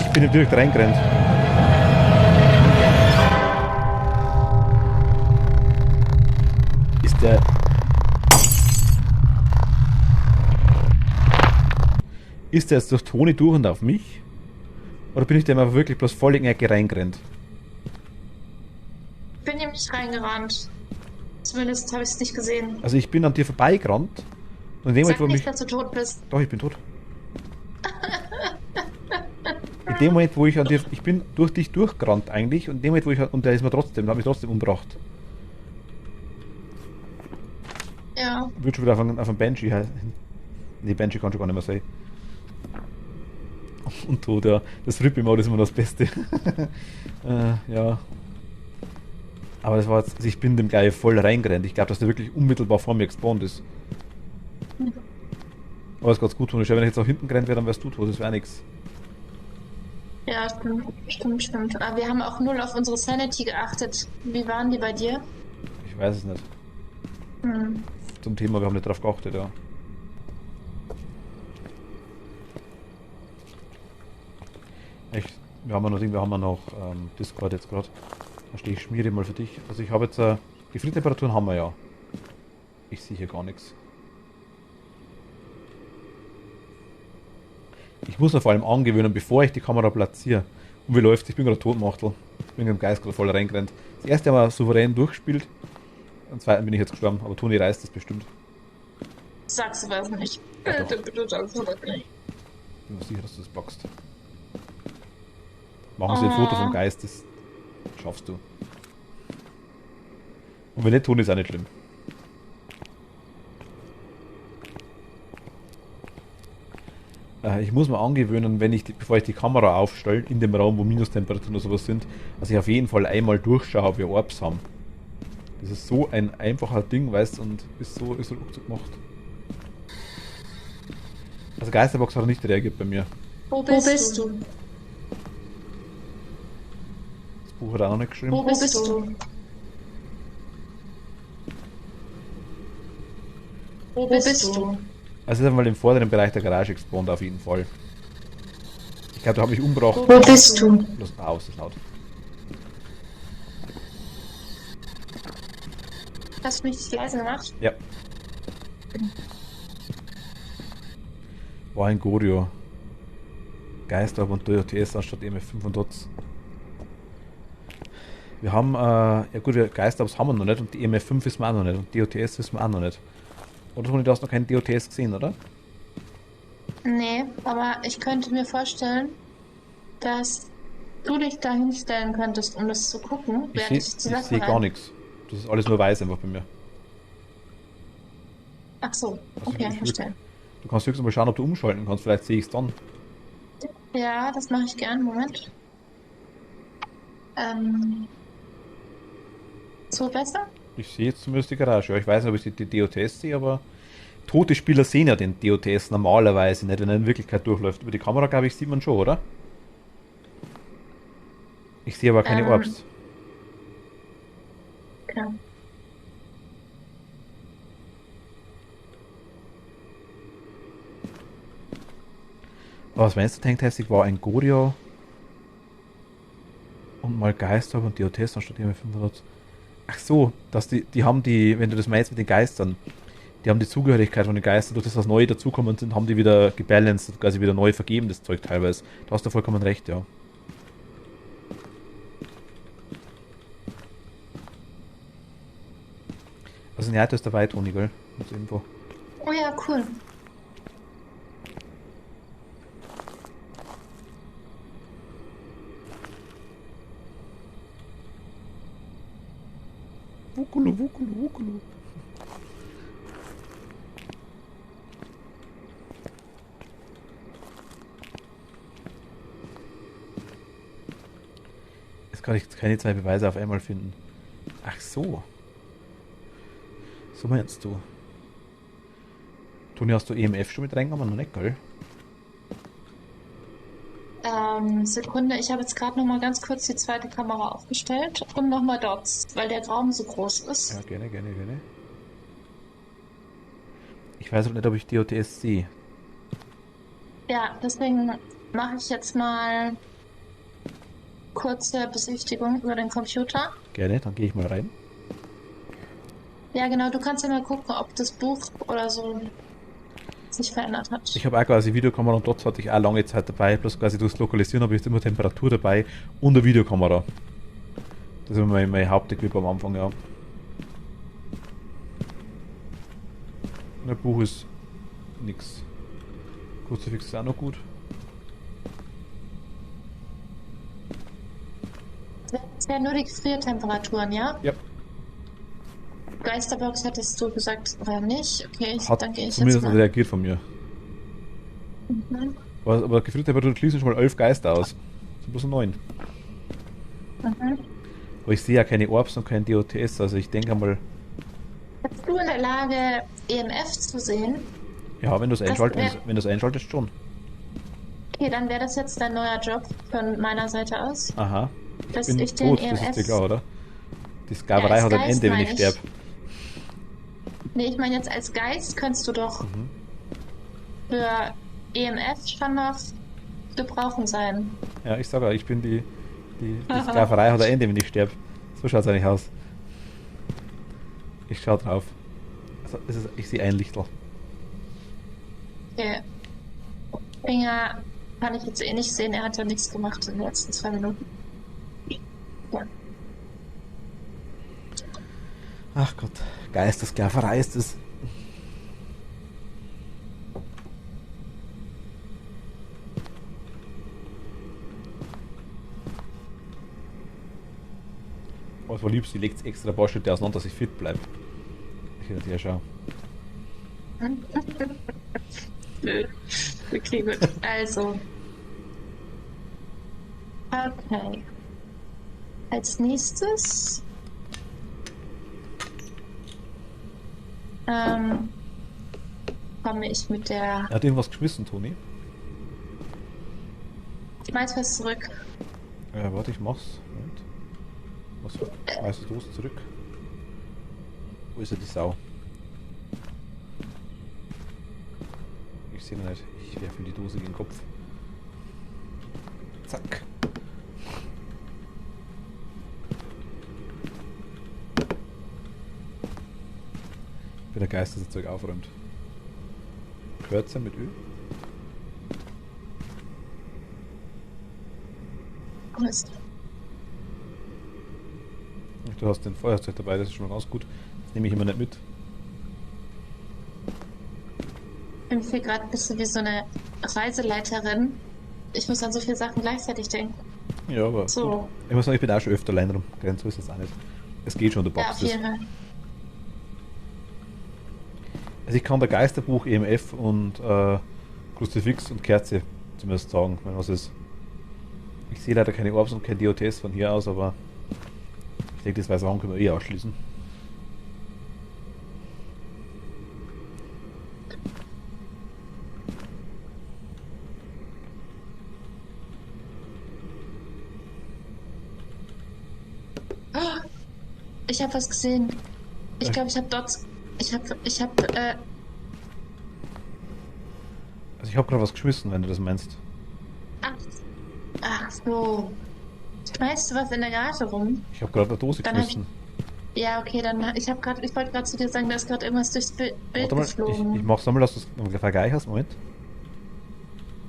Ich bin direkt reingerannt. Ist der... Ist der jetzt durch Toni durch und auf mich? Oder bin ich dem aber wirklich bloß voll in die Ecke reingerannt? Ich bin nämlich reingerannt. Zumindest habe ich es nicht gesehen. Also ich bin an dir vorbeigerannt. Und in dem Moment, Sag wo nicht, mich... dass du tot bist. Doch, ich bin tot. In dem Moment, wo ich an dir... Ich bin durch dich durchgerannt eigentlich. Und in dem Moment, wo ich... Und der ist mir trotzdem... Hat mich trotzdem umgebracht. Ja. Wird schon wieder auf einen Banshee heißen. Nee, Banshee kann schon gar nicht mehr sein. Und tot, ja. Das Rip-Emote ist immer das Beste. Ja. Aber das war jetzt... Also ich bin dem gleich voll reingerannt. Ich glaube, dass der wirklich unmittelbar vor mir gespawnt ist. Aber es ist ganz gut, wenn ich jetzt auch hinten gerannt wäre, dann wärst du tot. Das wäre nix. Ja, stimmt. Aber wir haben auch null auf unsere Sanity geachtet. Wie waren die bei dir? Ich weiß es nicht. Zum Thema, wir haben nicht drauf geachtet, ja. Echt, wir haben noch Discord jetzt gerade. Da stehe ich schmiere mal für dich. Also ich habe jetzt Gefriertemperaturen haben wir ja. Ich sehe hier gar nichts. Ich muss mir vor allem angewöhnen, bevor ich die Kamera platziere. Und wie läuft's? Ich bin gerade Totmachtel. Ich bin im Geist gerade voll reingerannt. Das erste haben wir souverän durchgespielt. Am zweiten bin ich jetzt gestorben, aber Toni reißt das bestimmt. Sagst du was nicht. Ja, doch. Bitte sagst du was nicht. Ich bin mir sicher, dass du das packst. Machen Sie ein Foto vom Geist, das schaffst du. Und wenn nicht, Toni ist auch nicht schlimm. Ich muss mir angewöhnen, bevor ich die Kamera aufstelle, in dem Raum, wo Minustemperaturen oder sowas sind, dass ich auf jeden Fall einmal durchschaue, ob wir Orbs haben. Das ist so ein einfacher Ding, weißt du, und ist so ruckzuck gemacht. Also Geisterbox hat nicht reagiert bei mir. Wo bist du? Das Buch hat auch noch nicht geschrieben. Wo bist du? Wo bist du? Also ist einmal im vorderen Bereich der Garage gespawnt auf jeden Fall. Ich glaube, da habe ich umgebracht. Wo bist du? Los, aus, das ist laut. Hast du mich nicht leise gemacht? Ja. War ein Gorio. Geister und DOTS anstatt EMF5 und DOTS. Wir haben, ja gut, Geisterbs haben wir noch nicht und die EMF5 wissen wir auch noch nicht und DOTS wissen wir auch noch nicht. Oder Toni, du hast noch keinen DOTS gesehen, oder? Nee, aber ich könnte mir vorstellen, dass du dich da hinstellen könntest, um das zu gucken, Ich sehe gar nichts. Das ist alles nur weiß einfach bei mir. Ach so, Also okay, ich verstehe. Du kannst höchstens mal schauen, ob du umschalten kannst. Vielleicht sehe ich es dann. Ja, das mache ich gern. Moment. So besser? Ich sehe jetzt zumindest die Garage. Ja, ich weiß nicht, ob ich die DOTS sehe, aber tote Spieler sehen ja den DOTS normalerweise nicht, wenn er in Wirklichkeit durchläuft. Über die Kamera, glaube ich, sieht man schon, oder? Ich sehe aber keine Ähm, Orbs. Okay. Aber was meinst du, Tanktesting war ein Gorio und mal Geister und DOTS anstatt die 500. Ach so, dass die haben die, wenn du das meinst mit den Geistern, die haben die Zugehörigkeit von den Geistern, durch das, was neu dazukommen sind, haben die wieder gebalanced, quasi wieder neu vergeben, das Zeug teilweise. Da hast du vollkommen recht, ja. Also ein ist dabei, Toni, gell? Als Info. Oh ja, cool. Wukulu, wukulu, wukulu. Jetzt kann ich keine zwei Beweise auf einmal finden. Ach so. So meinst du. Toni, hast du EMF schon mit reingenommen? Noch nicht, gell? Sekunde, ich habe jetzt gerade noch mal ganz kurz die zweite Kamera aufgestellt und noch mal Dots, weil der Raum so groß ist. Ja, gerne, gerne, gerne. Ich weiß auch nicht, ob ich DOTS sehe. Ja, deswegen mache ich jetzt mal kurze Besichtigung über den Computer. Gerne, dann gehe ich mal rein. Ja, genau, du kannst ja mal gucken, ob das Buch oder so sich verändert hat. Ich habe auch quasi Videokamera und dort hatte ich auch lange Zeit dabei, bloß quasi durchs Lokalisieren habe ich jetzt immer Temperatur dabei und eine Videokamera. Das ist immer mein Hauptequip am Anfang, ja. Ein Buch ist nix. Kruzifix ist auch noch gut. Das wären nur die Gefriertemperaturen, ja? Ja. Geisterbox hattest du gesagt, oder nicht? Okay, Hat dann gehe ich jetzt zumindest mal. reagiert von mir. Mhm. Aber Gefriertemperatur schließen schon mal 11 Geister aus. Das sind bloß 9. Mhm. Aber ich sehe ja keine Orbs und kein DOTS, also ich denke mal, Bist du in der Lage, EMF zu sehen? ja, wenn du es Das einschaltest, wär- wenn du es einschaltest, schon. Okay, dann wäre das jetzt dein neuer Job von meiner Seite aus. Aha. Dass Bin ich den tot, das ist dir EMF. klar, oder? Die Sklaverei Ja, als hat ein Geist Ende, wenn ich meine ich. sterbe. Nee, ich meine jetzt als Geist könntest du doch Mhm. für EMF schon noch gebrauchen sein. Ja, ich sage ja, ich bin die Sklaverei hat ein Ende, wenn ich sterbe. So schaut es eigentlich aus. Ich schau drauf. Also, ich sehe ein Lichtel. Okay. Finger kann ich jetzt eh nicht sehen, er hat ja nichts gemacht in den letzten 2 Minuten. Ja. Ach Gott, Geistersklaverei ist es. Was war liebst, die legt extra ein paar Schritte auseinander, dass ich fit bleibe. Ich hätte ja schauen. Okay, gut. Also. Okay. Als nächstes. Komme ich mit der. Er hat irgendwas geschmissen, Toni. Schmeiß was zurück. Warte, ich mach's. Moment. Was schmeißt du los zurück? Wo ist er, die Sau? Ich sehe ihn nicht. Ich werfe ihm die Dose gegen den Kopf. Zack. Wie der Geist das Zeug aufräumt. Kürzer mit Öl. Mist. Du hast den Feuerzeug dabei, das ist schon mal ganz gut. Das nehme ich immer nicht mit. Ich bin hier gerade ein bisschen wie so eine Reiseleiterin. Ich muss an so viele Sachen gleichzeitig denken. Ja, aber So. gut. Ich muss sagen, ich bin auch schon öfter allein rumgerannt, so ist das auch nicht. Es geht schon, du Ja, packst auf es. jeden Fall. Also ich kann der Geisterbuch, EMF und Kruzifix und Kerze zumindest sagen, wenn was ist. Ich sehe leider keine Orbs und kein DOTs von hier aus, aber ich denke, das Weiße Augen können wir eh ausschließen. Oh, ich habe was gesehen. Ich glaube, ich habe dort. Also ich habe gerade was geschmissen, wenn du das meinst. Ach so. Schmeißt du was in der Garage rum? Ich habe gerade eine Dose Dann hab geschmissen. Ja, okay, dann. Ich wollte gerade zu dir sagen, da ist gerade irgendwas durchs Bild Warte mal, geflogen. ich mach so mal, dass du es ungefähr vergleichst. Moment.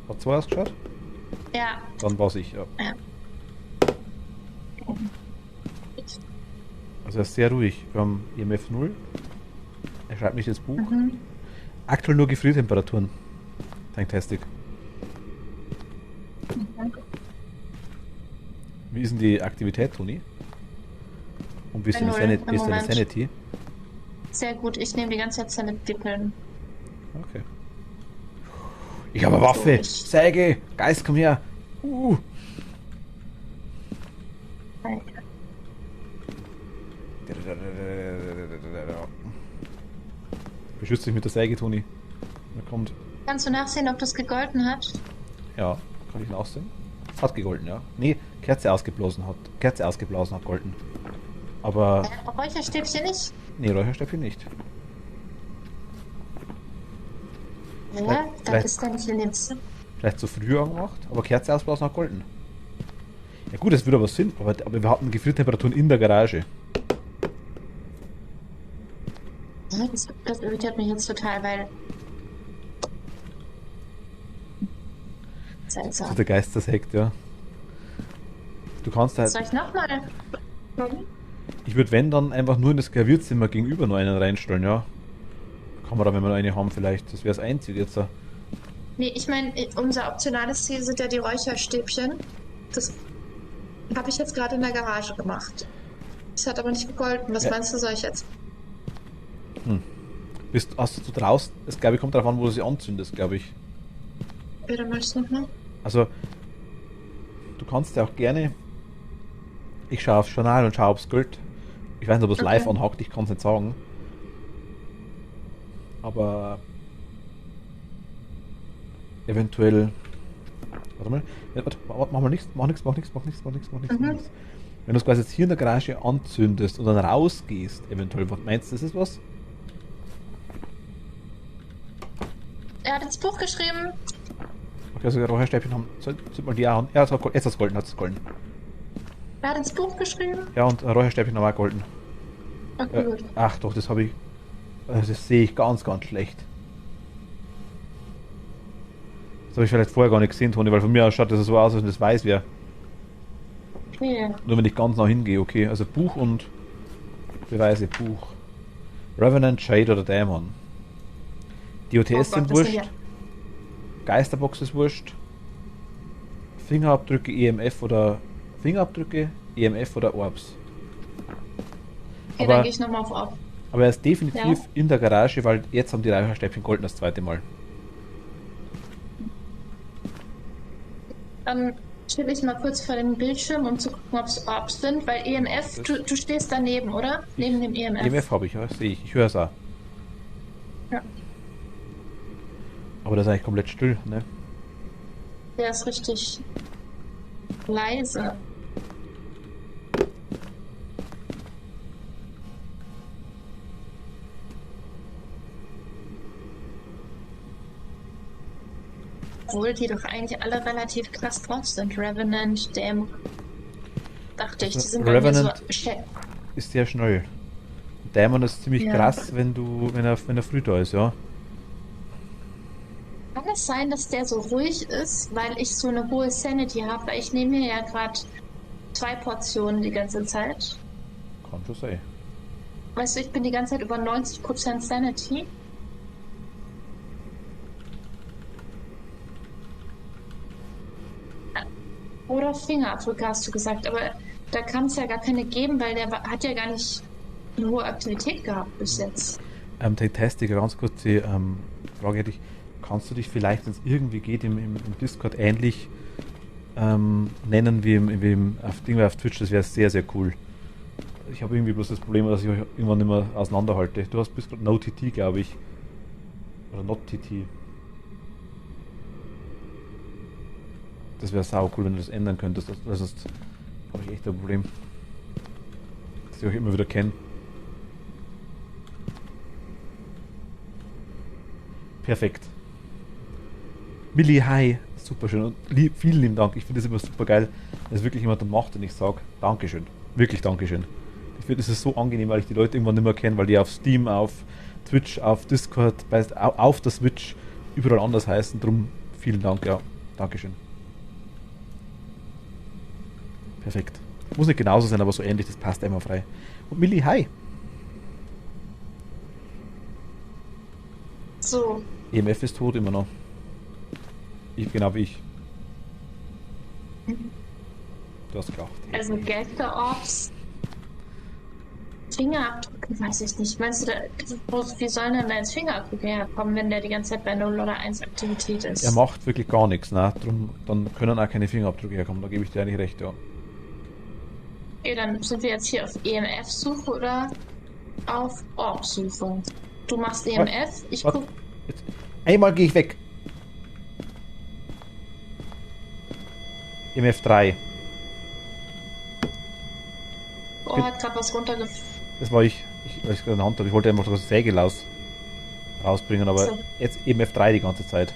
Hat so ausgeschaut? Ja. Dann war's ich, ja. Ja. Also er ist sehr ruhig. Wir haben EMF 0. Er schreibt nicht das Buch. Mhm. Aktuell nur Gefriertemperaturen. Fantastic. Wie ist denn die Aktivität, Toni? Und wie ist Bei deine, null im wie ist deine Moment. Sanity? Sehr gut, ich nehme die ganze Zeit seine Dippeln. Okay. Ich habe eine Waffe! So, Säge! Geist, komm her! Beschütze dich mit der Säge, Toni. Er kommt. Kannst du nachsehen, ob das gegolten hat? Ja, kann ich nachsehen? Hat gegolten, ja. Nee, Kerze ausgeblasen hat. Kerze ausgeblasen hat golden. Aber. Räucherstäbchen nicht? Nee, Räucherstäbchen nicht. Ja, das vielleicht- ist dann nicht in dem Zimmer. Vielleicht zu früh angemacht, aber Kerze ausblasen hat golden. Ja gut, das würde aber Sinn, aber wir hatten Gefriertemperaturen in der Garage. Ja, das irritiert mich jetzt total, weil. Das Seltsam. ist der Geist, das hackt, ja. Du kannst halt. Soll ich nochmal? Ich würde, wenn, dann einfach nur in das Gravierzimmer gegenüber noch einen reinstellen, ja. Kann man da, wenn wir noch eine haben, vielleicht. Das wäre das Einzige jetzt. Nee, ich meine, unser optionales Ziel sind ja die Räucherstäbchen. Das habe ich jetzt gerade in der Garage gemacht. Das hat aber nicht gegolten. Was Ja. meinst du, soll ich jetzt? Hast du draußen? Es glaube ich kommt darauf an, wo du sie anzündest, glaube ich. Bitte möchtest du nochmal? Also, du kannst ja auch gerne. Ich schaue aufs Journal und schaue, ob es gilt. Ich weiß nicht, ob es Okay. live anhackt, ich kann es nicht sagen. Aber. Eventuell. Warte mal. Warte, mach mal nichts, mach nichts. Mhm. Wenn du es quasi jetzt hier in der Garage anzündest und dann rausgehst, eventuell, was meinst du, das ist was? Er hat ins Buch geschrieben. Okay, also Räucherstäbchen haben. Sollte man die auch an. Ja, jetzt hat es golden, Er hat ins Buch geschrieben. Ja, und Räucherstäbchen haben auch golden. Okay, gut. Ach doch, das habe ich. Das sehe ich ganz, ganz schlecht. Das habe ich vielleicht vorher gar nicht gesehen, Toni, weil von mir aus schaut das so aus, als wenn das weiß wäre. Okay. Nur wenn ich ganz nah hingehe, okay. Also Buch und Beweise, Buch. Revenant, Shade oder Dämon. DOTS Oh Gott, sind das sind wurscht. Geisterbox ist wurscht. Fingerabdrücke, EMF oder Fingerabdrücke, EMF oder Orbs. Okay, Aber- dann gehe ich nochmal auf Ab. Aber er ist definitiv Ja. in der Garage, weil jetzt haben die Räucherstäbchen golden das zweite Mal. Dann chill ich mal kurz vor dem Bildschirm, um zu gucken, ob es Orbs sind, weil EMF, du stehst daneben, oder? Neben dem EMF. EMF habe ich, ja, sehe ich. Ich höre es auch. Ja. Aber das ist eigentlich komplett still, ne? Der ist richtig leise. Obwohl die doch eigentlich alle relativ krass drauf sind. Revenant, Dämon. Dachte ich, die Also sind bei mir so. Revenant- Ist sehr schnell. Dämon ist ziemlich Ja. krass, wenn er früh da ist, ja. Kann es sein, dass der so ruhig ist, weil ich so eine hohe Sanity habe? Weil ich nehme mir ja gerade 2 Portionen die ganze Zeit. Kann schon sein. Weißt du, ich bin die ganze Zeit über 90% Sanity. Oder Fingerabdrücke hast du gesagt, aber da kann es ja gar keine geben, weil der hat ja gar nicht eine hohe Aktivität gehabt bis jetzt. Tastic, ganz kurz die Frage hätte ich. Kannst du dich vielleicht, wenn es irgendwie geht, im Discord ähnlich nennen wie auf Twitch? Das wäre sehr, sehr cool. Ich habe irgendwie bloß das Problem, dass ich euch irgendwann nicht mehr auseinanderhalte. Du bist gerade NoTT, glaube ich. Oder NotTT. Das wäre sau cool, wenn du das ändern könntest. Sonst habe ich echt ein Problem. Dass ich euch immer wieder kenne. Perfekt. Milli, hi. Super schön. Und vielen lieben Dank. Ich finde das immer super geil, wenn es wirklich jemand dann macht und ich sage, Dankeschön. Wirklich Dankeschön. Ich finde, es ist so angenehm, weil ich die Leute irgendwann nicht mehr kenne, weil die auf Steam, auf Twitch, auf Discord, auf der Switch überall anders heißen. Drum vielen Dank, ja. Dankeschön. Perfekt. Muss nicht genauso sein, aber so ähnlich, das passt einmal frei. Und Milli, hi. So. EMF ist tot immer noch. Genau wie ich. Du hast gelacht. Also Geister-Orbs. Fingerabdrücke, weiß ich nicht. Meinst du, wie sollen denn da jetzt Fingerabdrücke herkommen, wenn der die ganze Zeit bei 0 oder 1 Aktivität ist? Er macht wirklich gar nichts, ne? Drum, dann können auch keine Fingerabdrücke herkommen, da gebe ich dir eigentlich recht, ja. Okay, dann sind wir jetzt hier auf EMF-Suche oder auf Orb-Suche. Du machst EMF, ich guck. Jetzt. Einmal gehe ich weg. EMF 3. Oh, hat gerade was runtergefallen. Das war ich, weil ich es gerade in der Hand hatte. Ich wollte einfach das Säge rausbringen, aber So. jetzt EMF 3 die ganze Zeit.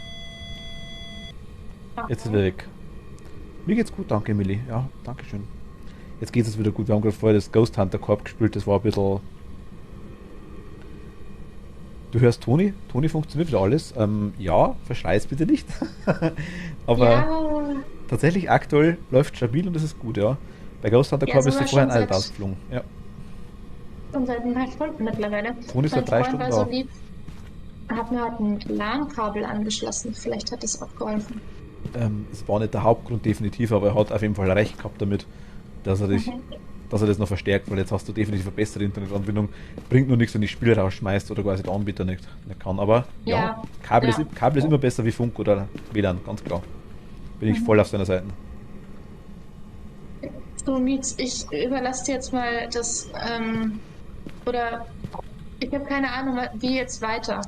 Jetzt ist er weg. Mir geht's gut, danke Milli. Ja, danke schön. Jetzt geht es wieder gut. Wir haben gerade vorher das Ghost Hunter Corp gespielt, das war ein bisschen... Du hörst Toni? Toni funktioniert wieder alles. Ja, verschleiß bitte nicht. Aber Ja, tatsächlich aktuell läuft stabil und das ist gut, ja. Bei Ghost Hunter Ja, Corp ist sogar sie vorher ein schon Alt seit- ausgeflogen. Ja. schon seit ein paar Stunden mittlerweile. Toni ist Mein seit 3 Freund Stunden war so da. lieb, hat mir halt ein LAN-Kabel angeschlossen. Vielleicht hat das auch geholfen. Es war nicht der Hauptgrund definitiv, aber er hat auf jeden Fall recht gehabt damit, dass er das noch verstärkt, weil jetzt hast du definitiv eine bessere Internetanbindung. Bringt nur nichts, wenn die Spiele rausschmeißt oder quasi der Anbieter nicht kann. Aber ja, Ja. Kabel, Ja. Kabel ist immer besser wie Funk oder WLAN, ganz klar. Bin ich voll auf seiner Seite. So, Mietz, ich überlasse dir jetzt mal das, oder ich habe keine Ahnung, wie jetzt weiter.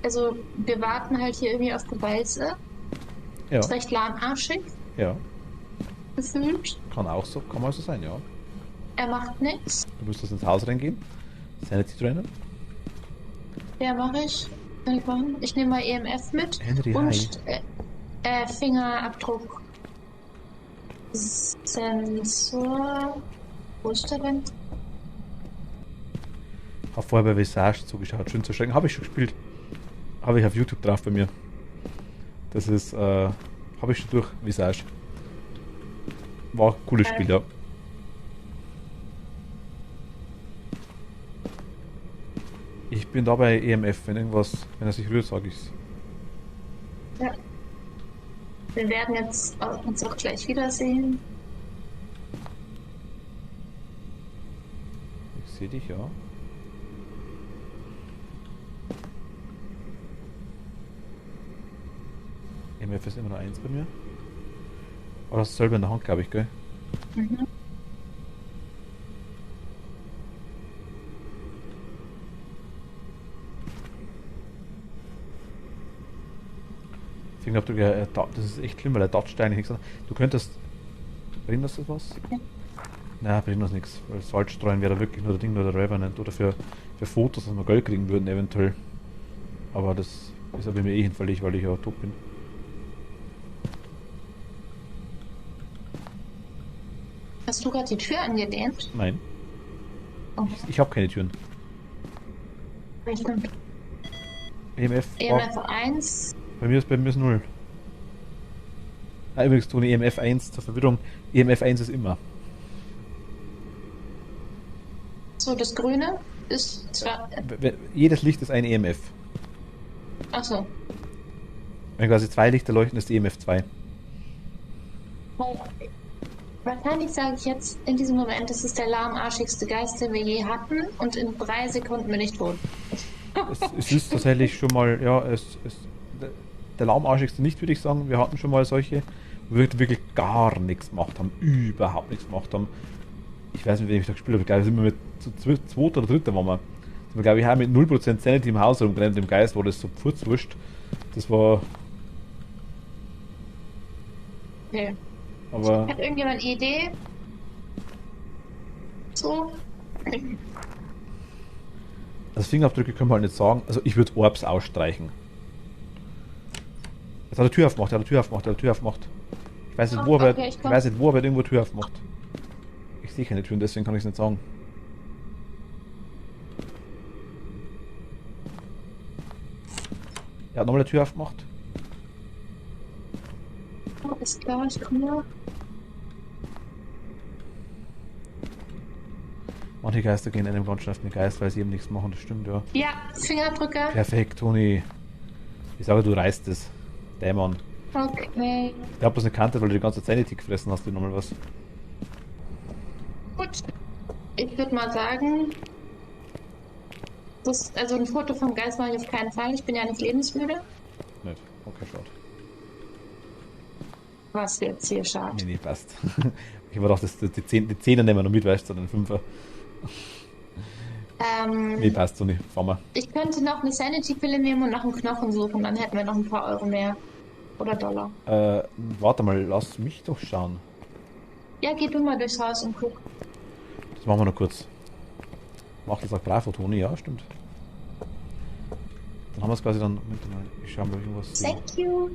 Also, wir warten halt hier irgendwie auf Beweise. Ja, Ist recht lahmarschig ja. gefühlt. Kann mal so sein, ja. Er macht nichts. Du müsstest ins Haus reingehen. Sanity Trainer. Ja, mache ich. Kann ich machen. Ich nehme mal EMF mit. Henry, hi. Und Fingerabdruck. Sensor. Wo ist der denn? Habe vorher bei Visage zugeschaut. Schön zu schrecken. Habe ich schon gespielt. Habe ich auf YouTube drauf bei mir. Das ist, habe ich schon durch, Visage. War ein cooles Spiel, ja. Ich bin da bei EMF, wenn er sich rührt, sage ich's. Ja. Wir werden jetzt uns auch gleich wiedersehen. Ich sehe dich, ja. EMF ist immer nur 1 bei mir. Aber das ist selber in der Hand, glaube ich, gell? Mhm. Fingerabdrücke, das ist echt schlimm, weil er toucht eigentlich nichts an. Du könntest. Bringt das was? Nein, bringt das nichts. Weil Salzstreuen wäre da wirklich nur der Ding, nur der Revenant. Oder für Fotos, dass wir Geld kriegen würden, eventuell. Aber das ist ja bei mir eh hinfällig, weil ich ja tot bin. Hast du gerade die Tür angedehnt? Nein, Oh, ich habe keine Türen. stimmt. EMF, EMF 1. bei mir ist 0. Ah, übrigens, Toni, EMF 1 zur Verwirrung. EMF 1 ist immer. So, das Grüne ist zwar. Jedes Licht ist ein EMF. Achso. Wenn quasi 2 Lichter leuchten, ist EMF 2. Wahrscheinlich sage ich jetzt in diesem Moment, das ist der lahmarschigste Geist, den wir je hatten, und in 3 Sekunden bin ich tot. Es ist tatsächlich schon mal, ja, der lahmarschigste nicht, würde ich sagen. Wir hatten schon mal solche, wo wir wirklich gar nichts gemacht haben, überhaupt nichts gemacht haben. Ich weiß nicht, wen ich da gespielt habe, ich glaube, sind wir mit zu zweit oder dritter waren wir. Sind wir, glaube ich, auch mit 0% Sanity im Haus rumgerannt, im Geist war das so pfurzwurscht. Das war, Okay. aber, Hat irgendjemand eine Idee? So? also Fingerabdrücke können wir halt nicht sagen. Also ich würde Orbs ausstreichen. Jetzt hat er die Tür aufgemacht, Ich weiß nicht, wo er, Okay, ich weiß nicht, wo er irgendwo Tür aufmacht. Ich sehe keine Türen, deswegen kann ich es nicht sagen. Er hat nochmal die Tür aufgemacht. Ist klar, ich komme. Manche Geister gehen einem ganz schön auf den Geist, weil sie eben nichts machen, das stimmt, ja. Ja, Fingerabdrücke. Perfekt, Toni. Ich sage, du reißt es. Dämon. Okay. Ich hab bloß eine Kante, weil du die ganze Zeit nicht gefressen hast, du nochmal was. Gut. Ich würde mal sagen, also ein Foto vom Geist mache ich auf keinen Fall. Ich bin ja nicht lebensmüde. Nicht. Okay, schaut. Was jetzt hier schaut. Nee, passt. Ich habe gedacht, die Zehner nehmen wir noch mit, weißt du, den Fünfer. Nee, passt so nicht. Fahren wir. Ich könnte noch eine Sanity-Pille nehmen und nach einem Knochen suchen, dann hätten wir noch ein paar Euro mehr. Oder Dollar. Warte mal, lass mich doch schauen. Ja, geh du mal durchs Haus und guck. Das machen wir noch kurz. Macht das auch bravo, Toni, ja, stimmt. Dann haben wir es quasi dann. Moment mal, ich schau mal irgendwas. Thank you.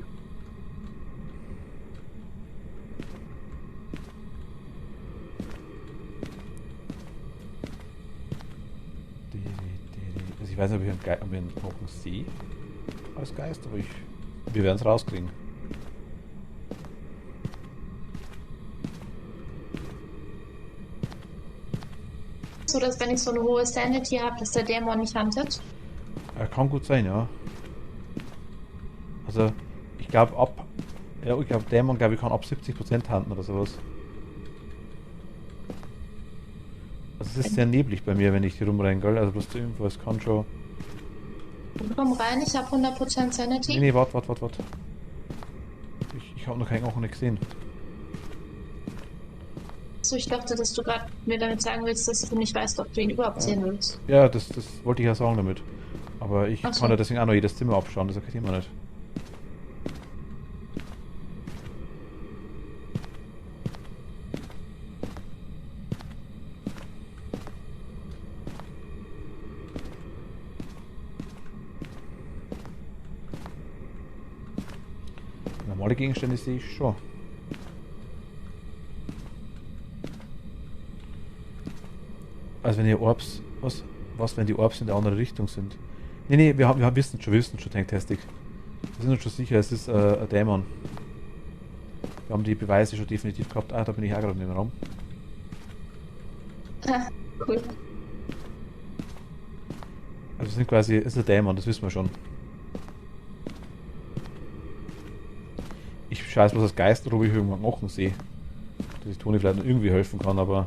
Also ich weiß nicht, ob wir einen Knochen sehe als Geist, aber wir werden es rauskriegen. So, dass wenn ich so eine hohe Sanity habe, dass der Dämon nicht huntet. Kann gut sein, ja. Also, ich glaube Dämon, glaube ich, kann ab 70% hunten oder sowas. Also es ist sehr neblig bei mir, wenn ich hier rumrennen, gell? Also bloß zur Info, es kann schon... Komm rein, ich habe 100% Sanity. Nee, warte. Ich habe noch keinen Knochen nicht gesehen. So, ich dachte, dass du gerade mir damit sagen willst, dass du nicht weißt, ob du ihn überhaupt sehen willst. Ja, das wollte ich ja sagen damit. Aber ich Ach so. kann ja deswegen auch noch jedes Zimmer abschauen, das ist ja kein Thema nicht. Normale Gegenstände sehe ich schon. Also wenn die Orbs... Was, wenn die Orbs in der andere Richtung sind? Nee, wir wissen schon, Tanktastic. Wir sind uns schon sicher, es ist ein Dämon. Wir haben die Beweise schon definitiv gehabt. Ah, da bin ich auch gerade in dem Raum. Cool. Also es sind quasi, es ist ein Dämon, das wissen wir schon. Ich scheiß bloß als Geist, ob ich irgendwann Knochen sehe. Dass ich Toni vielleicht noch irgendwie helfen kann, aber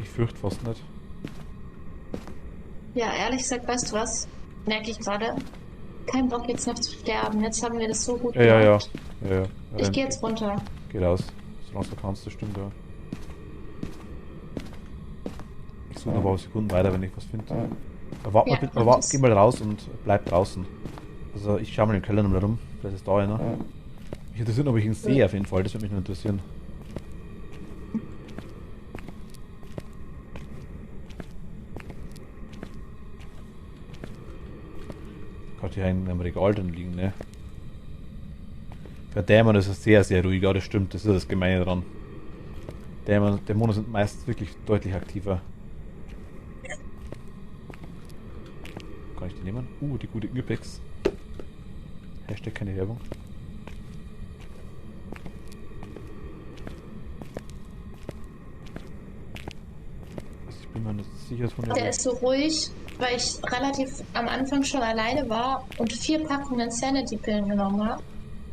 ich fürchte fast nicht. Ja, ehrlich gesagt, weißt du was? Merke ich gerade. Kein Bock jetzt noch zu sterben. Jetzt haben wir das so gut Ja. gemacht. Ja. Ich gehe jetzt runter. Geh raus. Solange du kannst, das stimmt ja. Ich suche noch ein paar Sekunden weiter, wenn ich was finde. Warte mal, Ja, bitte, geh mal raus und bleib draußen. Also ich schau mal im Keller nochmal rum. Vielleicht ist da einer. Mich interessiert, ob ich ihn sehe auf jeden Fall. Das würde mich nur interessieren. Hat hier in einem Regal drin liegen, ne? Für Dämon ist es sehr, sehr ruhig, ja, das stimmt, das ist das Gemeine dran. Dämonen sind meist wirklich deutlich aktiver. Kann ich die nehmen? Die gute Urbex. Hashtag keine Werbung. Also ich bin mir nicht sicher von Der ist so ruhig, weil ich relativ am Anfang schon alleine war und 4 Packungen Sanity-Pillen genommen habe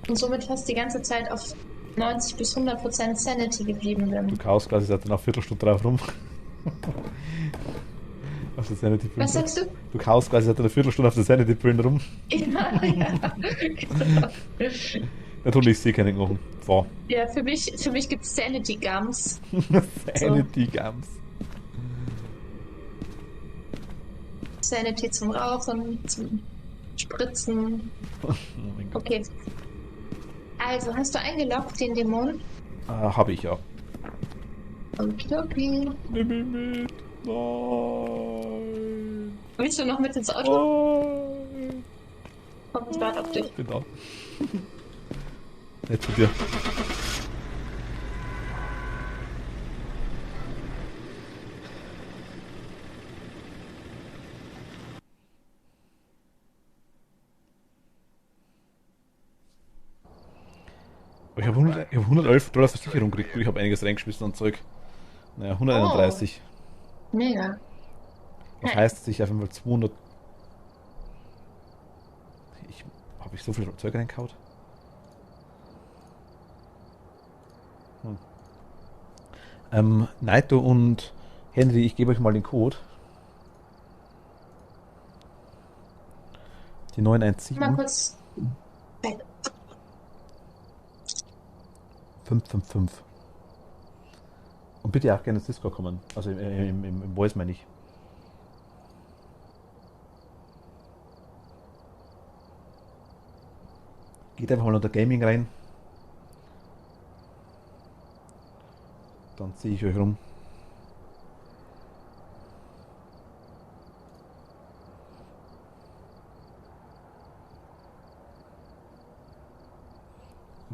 und somit fast die ganze Zeit auf 90 bis 100% Sanity geblieben Du bin. kaust quasi seit einer Viertelstunde drauf rum. Auf der Sanity Pillen. Was sagst du? Du kaust quasi seit einer Viertelstunde auf der Sanity Pillen rum. Ja, genau. Ja, Toni, ich sehe keine Knochen. So. Ja, für mich gibt es Sanity Gums. Sanity Gums. Sanity zum Rauchen, zum Spritzen. Oh mein Gott. Okay. Also, hast du eingeloggt, den Dämon? Habe ich ja. Okay. Nimm mich mit. Nein. Willst du noch mit ins Auto? Nein. Komm, ich warte auf dich. Ich bin da. Nicht zu dir. Ich habe 111 Dollar Versicherung gekriegt. Ich habe einiges reingeschmissen an Zeug. Naja, 131. Mega. Was heißt, dass ich auf jeden Fall 200... Habe ich so viel Zeug reingehaut? Naito und Henry, ich gebe euch mal den Code. Die Mal 917 kurz. 555. Und bitte auch gerne ins Discord kommen. Also im Voice meine ich. Geht einfach mal unter Gaming rein. Dann ziehe ich euch rum.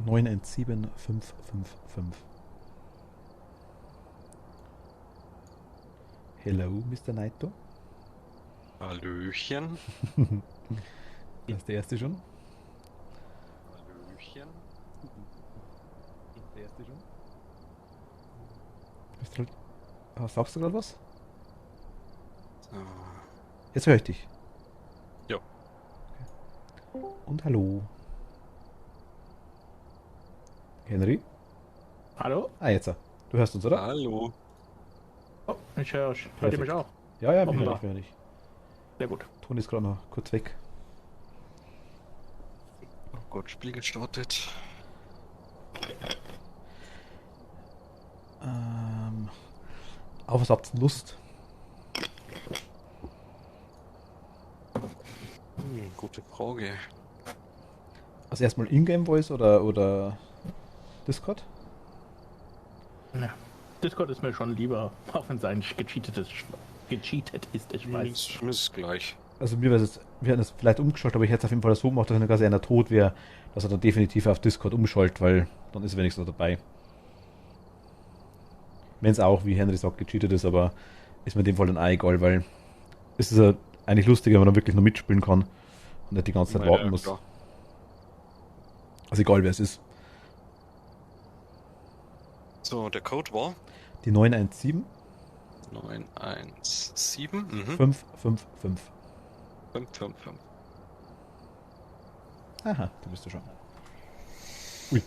Neun 77555. Hello, Mr. Naito. Hallöchen. Das ist der erste schon. Hallöchen. Der erste schon. Bist du, sagst du gerade was? So. Jetzt höre ich dich. Jo. Okay. Und hallo. Henry? Hallo? Ah, jetzt. Du hörst uns, oder? Hallo. Oh, ich höre euch. Hört ihr mich auch? Ja, ja, wir Offenbar. hören dich. Sehr gut. Toni ist gerade noch kurz weg. Oh Gott, Spiel gestartet. Auf was habt ihr Lust? Gute Frage. Also erstmal Ingame Voice oder Discord? Ja. Discord ist mir schon lieber, auch wenn es eigentlich gecheatet ist, ich weiß. Mir ist gleich. Also mir wäre es, wir hätten es vielleicht umgeschaltet, aber ich hätte es auf jeden Fall so gemacht, dass wenn quasi einer tot wäre, dass er dann definitiv auf Discord umschaltet, weil dann ist er wenigstens noch dabei. Wenn es auch, wie Henry sagt, gecheatet ist, aber ist mir in dem Fall dann auch egal, weil es ist ja eigentlich lustig, wenn man dann wirklich noch mitspielen kann und nicht die ganze Zeit warten muss. Klar. Also egal wer es ist. So, der Code war Die 917 917 555. 555. Aha, du bist ja schon. Ui.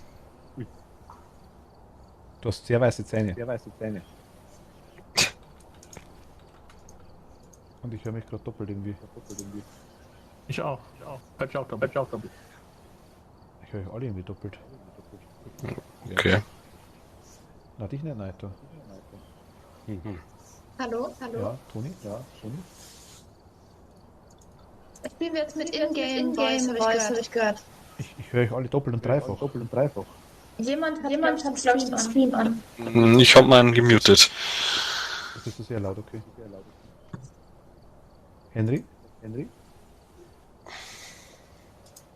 Ui. Du hast sehr weiße Zähne. Sehr weiße Zähne. Und ich höre mich gerade doppelt irgendwie. Ich auch. Hört ich auch doppelt. Ich höre euch alle irgendwie doppelt. Okay. Na, dich nicht, Naito. Mhm. Hallo? Ja, Toni? Ja, Toni? Spielen wir jetzt mit Ingame Voice, habe ich gehört. Ich höre euch alle doppelt und dreifach. Jemand hat glaube ich, den Stream an. Ich habe meinen gemutet. Das ist sehr laut, okay. Henry?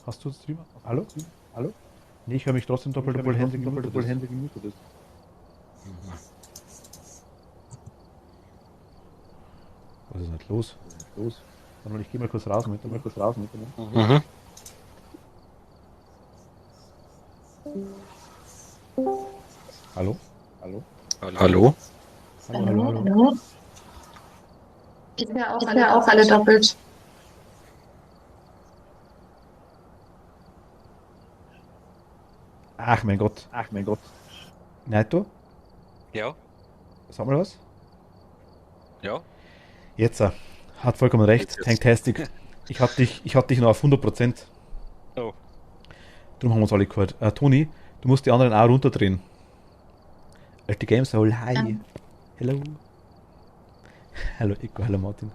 Hast du den Stream? Hallo? Nee, ich höre mich trotzdem doppelt, obwohl Henry gemutet ist. Was ist nicht los? Warte mal, ich gehe mal kurz raus mit. Mhm. Hallo? Hallo? Hallo? Ist ja auch alle doppelt. Ach mein Gott. Neito, Ja. sag mal was. Ja. Jetzt, hat vollkommen recht. Jetzt. Tanktastic. Ich hatte dich noch auf 100%. Oh. Darum haben wir uns alle gehört. Toni, du musst die anderen auch runterdrehen. Alte Game Soul, hi. Hello. Hallo Eco, hallo Martin.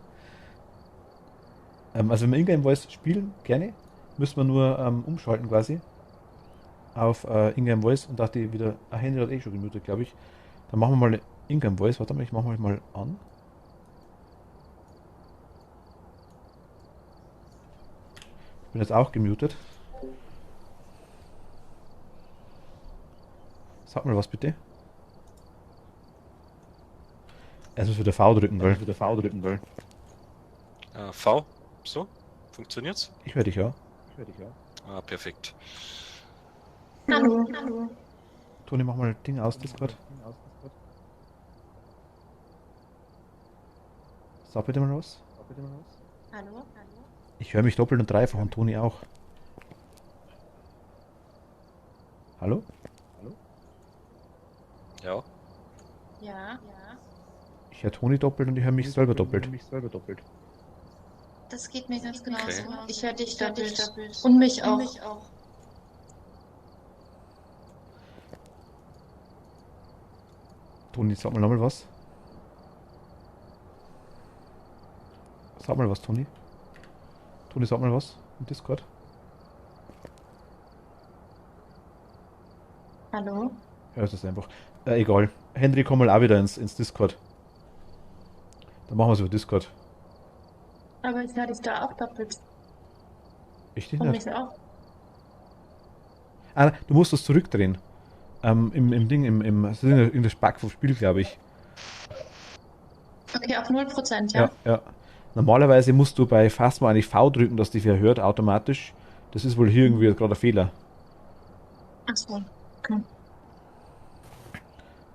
Also wenn wir Ingame Voice spielen, gerne, müssen wir nur umschalten quasi auf Ingame Voice und dachte ich wieder, Henry hat eh schon gemutet, glaube ich. Dann machen wir mal Ingame Voice, warte mal, ich mache mal an. Ich bin jetzt auch gemutet. Sag mal was bitte. Es muss wieder V drücken, weil. V. So. Funktioniert's? Ich höre dich ja. Ah, perfekt. Hallo. Toni, mach mal Ding aus, Discord. Sag bitte mal was. Hallo. Ich höre mich doppelt und dreifach und Toni auch. Hallo? Ja. Ja. Ich höre Toni doppelt und ich höre mich selber doppelt. Das geht mir ganz genauso. Okay. Ich höre dich doppelt. Und mich auch. Toni, sag mal nochmal was. Sag mal was, Toni. Toni, sag mal was im Discord. Hallo. Ja, das ist einfach. Egal. Henry, komm mal auch wieder ins Discord. Dann machen wir es über Discord. Aber ich höre dich da auch doppelt. Ich dich Und nicht. mich auch. Ah, du musst das zurückdrehen. Im Ding, das ist in der Spack vom Spiel, glaube ich. Okay, auf 0%, ja? Ja. Normalerweise musst du bei Phasma eigentlich V drücken, dass die verhört automatisch. Das ist wohl hier irgendwie gerade ein Fehler. Ach so. Okay.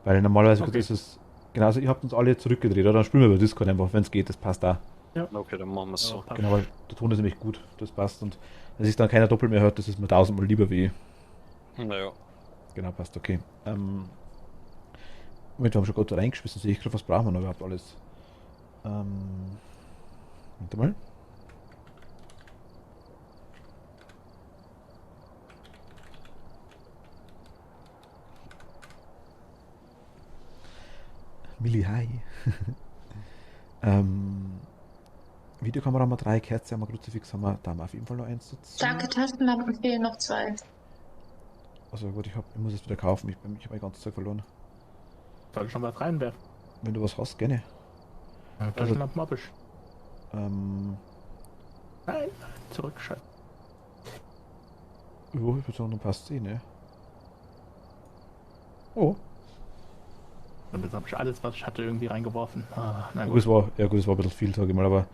Weil normalerweise Okay. ist es. Genau, also ihr habt uns alle zurückgedreht, oder? Dann spielen wir über Discord einfach, wenn es geht, das passt da. Okay, dann machen wir es so. Genau, weil der Ton ist nämlich gut, das passt. Und wenn sich dann keiner doppelt mehr hört, das ist mir tausendmal lieber wie. Naja. Genau, passt, okay. Moment, wir haben schon gerade reingeschmissen, sehe ich gerade, was brauchen wir noch überhaupt alles? Warte mal. Milli, hi. Videokamera haben wir 3, Kerze haben wir, Kruzifix haben wir, da haben wir auf jeden Fall noch eins dazu. Danke, Taschenlampen fehlen noch 2. Also gut, ich muss es wieder kaufen, ich habe mein ganzes Zeug verloren. Soll ich schon was reinwerfen? Wenn du was hast, gerne. Taschenlampen hab ich. Ähm, Nein, zurückschalten. jo, ich würde sagen, dann passt eh, ne? Oh, Und jetzt habe ich alles, was ich hatte, irgendwie reingeworfen. Ah, na gut, gut. es war ein bisschen viel, sage ich mal, aber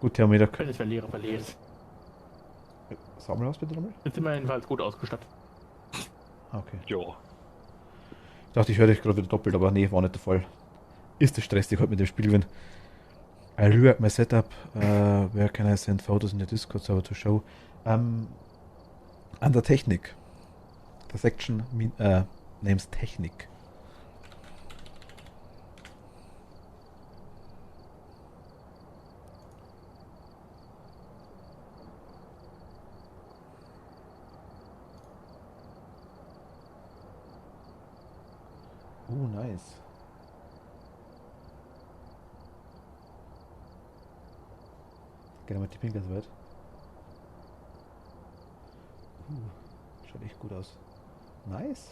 gut, Thermometer. Wenn ich verliere, verliere ich. Sag mal was bitte nochmal. Jetzt sind wir jedenfalls gut ausgestattet. Ah, okay. Ja. Ich dachte, ich höre dich gerade wieder doppelt, aber nee, war nicht der Fall. Ist das stressig heute mit dem Spiel, wenn I rework my setup, where can I send photos in the Discord server to show? An der Technik. The section names Technik. Oh, nice. Gerne mal die Pinker so weit. Schaut echt gut aus. Nice.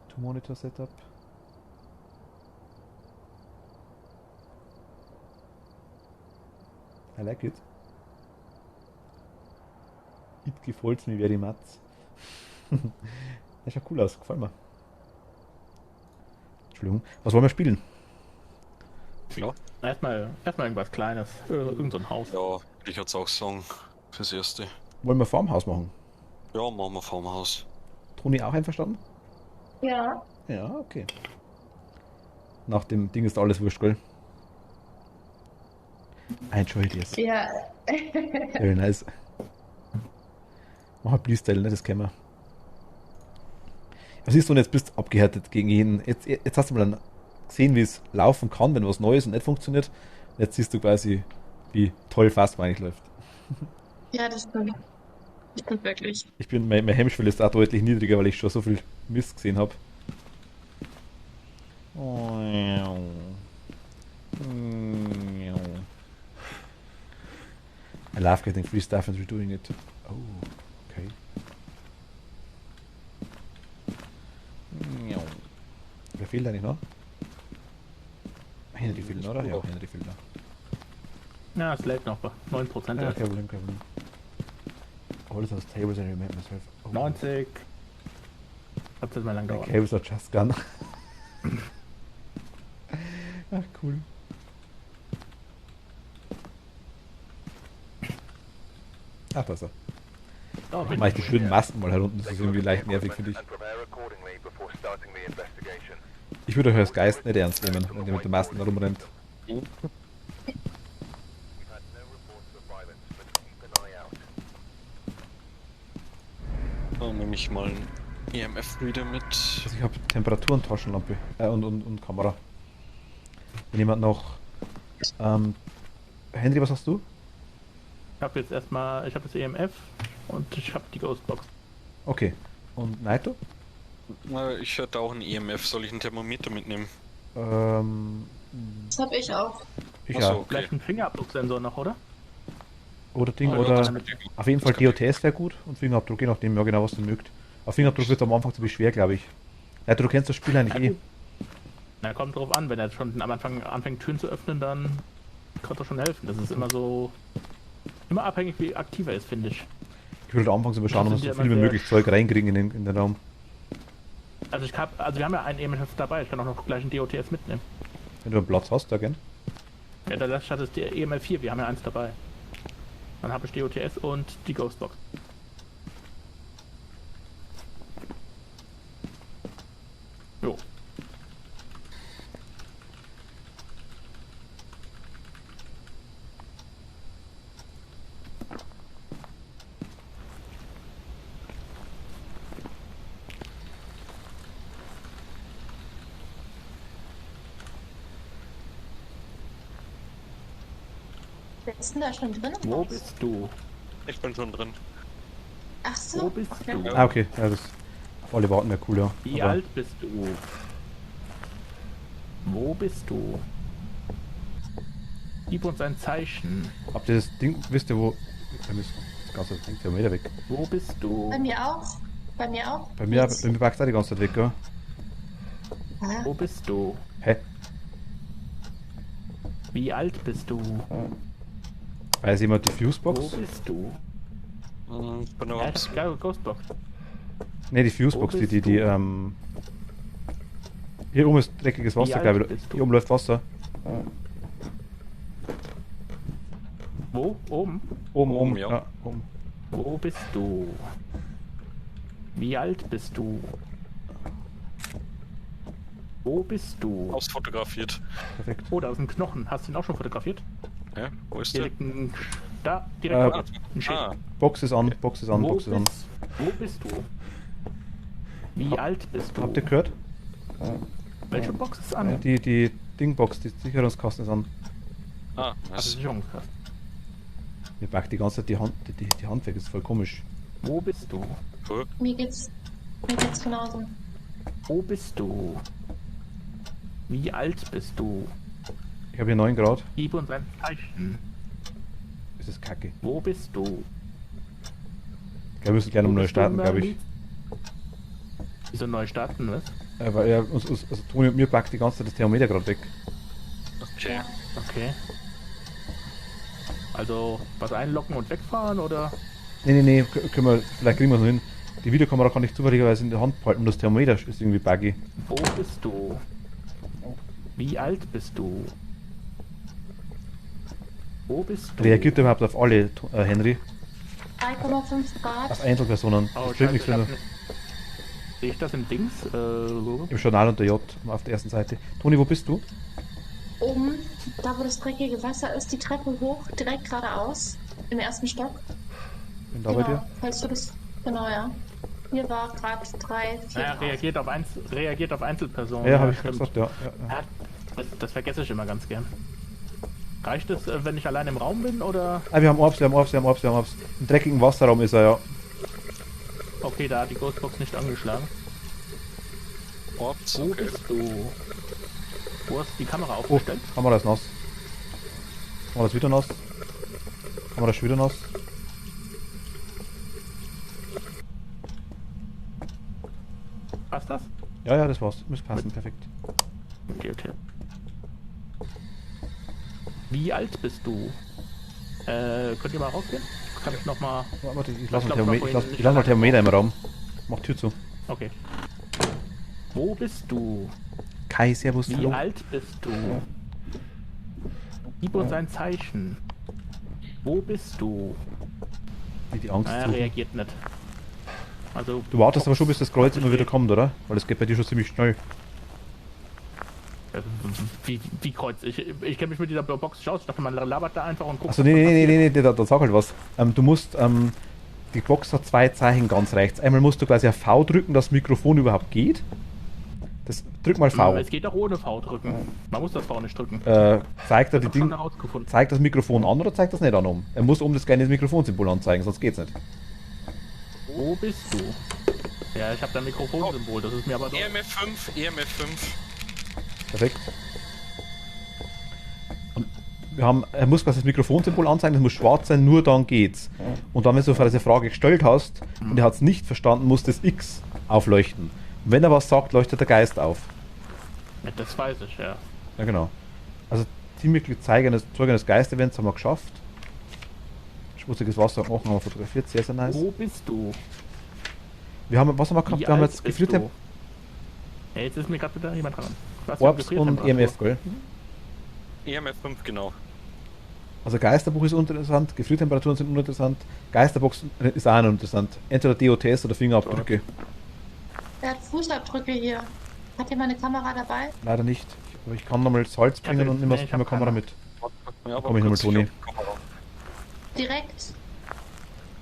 Two-Monitor Setup. I like it. It gefällt mir very much. Das schaut cool aus, gefällt mir. Entschuldigung. Was wollen wir spielen? Ja. Erstmal irgendwas Kleines. Irgend so ein Haus. Ja, ich würde auch sagen, fürs Erste. Wollen wir Farmhaus machen? Ja, machen wir Farmhaus. Toni auch einverstanden? Ja. Ja, okay. Nach dem Ding ist alles wurscht, gell? I enjoy this. Ja. Very nice. Mach ein Please-Style, ne? Das kennen wir. Was ist du, und jetzt bist du abgehärtet gegen jeden. Jetzt hast du mal gesehen, wie es laufen kann, wenn was Neues und nicht funktioniert. Jetzt siehst du quasi, wie toll Fastball eigentlich läuft. Ja, das stimmt. Das stimmt wirklich. Mein Hemmschwelle ist auch deutlich niedriger, weil ich schon so viel Mist gesehen habe. I love getting free stuff and redoing it. Oh, okay. Wer fehlt eigentlich noch? Henry fehlt noch, oder? Ja, Henry fehlt noch. Ja, es lädt noch. 9% Ja, erst. kein Problem, kein Problem. All those tables I remember myself. Oh. 90. Hat jetzt mal lang The gedauert. cables are just gone. Ach, cool. Ach, da ist er. Oh, Mach ich die schönen Masken mal herunter, das ist irgendwie leicht nervig, finde ich. And prepare accordingly before starting the investigation. Ich würde euch als Geist nicht ernst nehmen, wenn ihr mit den Masken herumrennt. We've had no reports of violence, but keep an eye out. Dann nehme ich mal einen EMF-Reader mit. Also ich habe Temperatur und Taschenlampe und Kamera. Wenn jemand noch... Henry, was hast du? Ich habe jetzt erstmal, ich habe das EMF und ich habe die Ghostbox. Okay. Und Naito? Ich hätte auch ein EMF. Soll ich ein Thermometer mitnehmen? Das habe ich auch. Ich Ach so, auch. okay. Vielleicht ein Fingerabdrucksensor noch, oder? Oder Ding, Ja, oder... das mit dem- Auf jeden Fall das kann DOTS wäre gut und Fingerabdruck, je nachdem, ja genau, was du mögt. Auf Fingerabdruck wird am Anfang zu schwer, glaube ich. Naito, du kennst das Spiel eigentlich eh. Na, kommt drauf an, wenn er schon am Anfang anfängt Türen zu öffnen, dann kann er schon helfen. Das ist immer so, immer abhängig, wie aktiv er ist, finde ich. Ich würde am Anfang so schauen, Das dass sind wir so ja viel wie immer möglich Zeug reinkriegen in den Raum. Also wir haben ja einen EMF dabei, ich kann auch noch gleich einen DOTS mitnehmen. Wenn du einen Platz hast, da gern. Ja, der letzte hat es der EMF 4, wir haben ja eins dabei. Dann habe ich DOTS und die Ghostbox. Jo. Wer ist denn da schon drin? Wo bist du? Ich bin schon drin. Ach Wo so. bist Okay. du? Ah, okay. Ja, das auf alle Warten wäre cool, ja. Wie Aber alt bist du? Wo bist du? Gib uns ein Zeichen. habt ihr das Ding, wisst ihr wo... Wir müssen das ganze Ding Thermometer weg. Wo bist du? Bei mir auch. Bei mir auch. Bei mir packt da die ganze Zeit weg, ja. Ah, Wo bist du? Hä? Wie alt bist du? Weiß jemand die Wo Fusebox? bist du? Ich bin Ja, aber geil, Ghostbox. Ne, die Fusebox, Wo die, bist du? Hier oben ist dreckiges Wie Wasser, alt glaube ich. bist du? Hier oben läuft Wasser. Wo? Oben? Oben, ja. oben. Wo bist du? Wie alt bist du? Wo bist du? ausfotografiert. Perfekt. Oh, da ist ein Knochen. Hast du ihn auch schon fotografiert? Ja, wo ist Hier der? liegt ein... Da, direkt vor dir. Ein Schild. Ah, Box ist an, Box ist an, Wo Box ist an. bist du? Wie alt bist du? Habt ihr gehört? Welche Box ist an? Die Dingbox, die Sicherungskasten ist an. ah, Also was? Sicherungskasten. Mir packt die ganze Zeit die Hand weg, ist voll komisch. Wo bist du? Cool. mir geht's genauso. Wo bist du? Wie alt bist du? Ich habe hier 9 Grad. Gib uns ein Zeichen. Das ist kacke. Wo bist du? Ich glaube, wir müssen gerne Wo neu bist du, starten, glaube ich. Merlin? Wieso neu starten, was? Weil er also Toni und mir packt die ganze Zeit das Thermometer gerade weg. Okay. Okay. Also, was einloggen und wegfahren, oder? Nee, können wir, vielleicht kriegen wir es noch hin. Die Videokamera kann ich zufälligerweise in der Hand behalten und das Thermometer ist irgendwie buggy. Wo bist du? Wie alt bist du? Wo bist du? Reagiert er überhaupt auf alle, Henry? 3,5 Grad. Auf Einzelpersonen? Oh, Das bringt nichts, wenn du Sehe ich das im Dings? Logo? im Journal unter J auf der ersten Seite. Toni, wo bist du? Oben Da, wo das dreckige Wasser ist, die Treppe hoch, direkt geradeaus, im ersten Stock. Bin da bei dir? Falls du das. Genau, ja. Hier war gerade 3, 4 Naja, drauf. reagiert auf Einzelpersonen. Ja, habe ich stimmt. gesagt, ja. Ja, das vergesse ich immer ganz gern. Reicht es, wenn ich allein im Raum bin, oder? Ah, wir haben Orbs. Im dreckigen Wasserraum ist er, ja. Okay, da hat die Ghostbox nicht angeschlagen. Orbs, Wo okay. bist du? Wo hast du die Kamera Oh, aufgestellt? Kamera ist nass. Kamera ist wieder nass. Kamera ist schon wieder nass. Passt das? Ja, das war's. Müsste passen, perfekt. Okay. Wie alt bist du? Könnt ihr mal rausgehen? Kann ich noch mal... Warte, ich lasse Ich mal, glaub, lass mal Thermometer im Raum. Mach Tür zu. Okay. Wo bist du? Kai, servus, Wie hallo. alt bist du? Gib uns ein Zeichen. Wo bist du? Wie die Angst Er suchen. reagiert nicht. Also, Du wartest aber schon, bis das Kreuz immer wieder kommt, oder? Weil das geht bei dir schon ziemlich schnell. Wie Kreuz? Ich kenne mich mit dieser Box nicht aus. Ich dachte, man labert da einfach und guckt. Achso, nee, da sag halt was. Du musst, die Box hat 2 Zeichen ganz rechts. Einmal musst du quasi auf V drücken, dass das Mikrofon überhaupt geht. Drück mal V. Es geht auch ohne V drücken. Man muss das V nicht drücken. Zeigt er die Ich hab schon Ding, herausgefunden. zeigt das Mikrofon an oder zeigt das nicht an um? Er muss das gerne das Mikrofonsymbol anzeigen, sonst geht's nicht. Wo bist du? Ja, ich habe da ein Mikrofonsymbol. Das ist mir aber doch... EMF 5, EMF 5. Perfekt. Und er muss quasi das Mikrofonsymbol anzeigen, das muss schwarz sein, nur dann geht's. Und dann, wenn du diese Frage gestellt hast und er hat es nicht verstanden, muss das X aufleuchten. Und wenn er was sagt, leuchtet der Geist auf. Ja, das weiß ich, ja. Ja, genau. Also Teammitglied Zeuge eines Geist-Events haben wir geschafft. Schmutziges Wasser machen wir fotografiert, sehr, sehr nice. Wo bist du? Was haben wir gehabt? Wie Wir haben alt jetzt bist gefrierte du? Ja, jetzt ist mir gerade wieder jemand dran. Was für Orbs und Gefriertemperatur? EMF, gell? EMF 5, genau. Also Geisterbuch ist uninteressant, Gefriertemperaturen sind uninteressant, Geisterbox ist auch uninteressant. Entweder DOTS oder Fingerabdrücke. Er hat Fußabdrücke hier. Hat jemand eine Kamera dabei? Leider nicht. Aber ich kann nochmal Salz bringen und nee, ich immer hab Kamera keine. mit. Ja, komm ich nochmal, Toni. Direkt.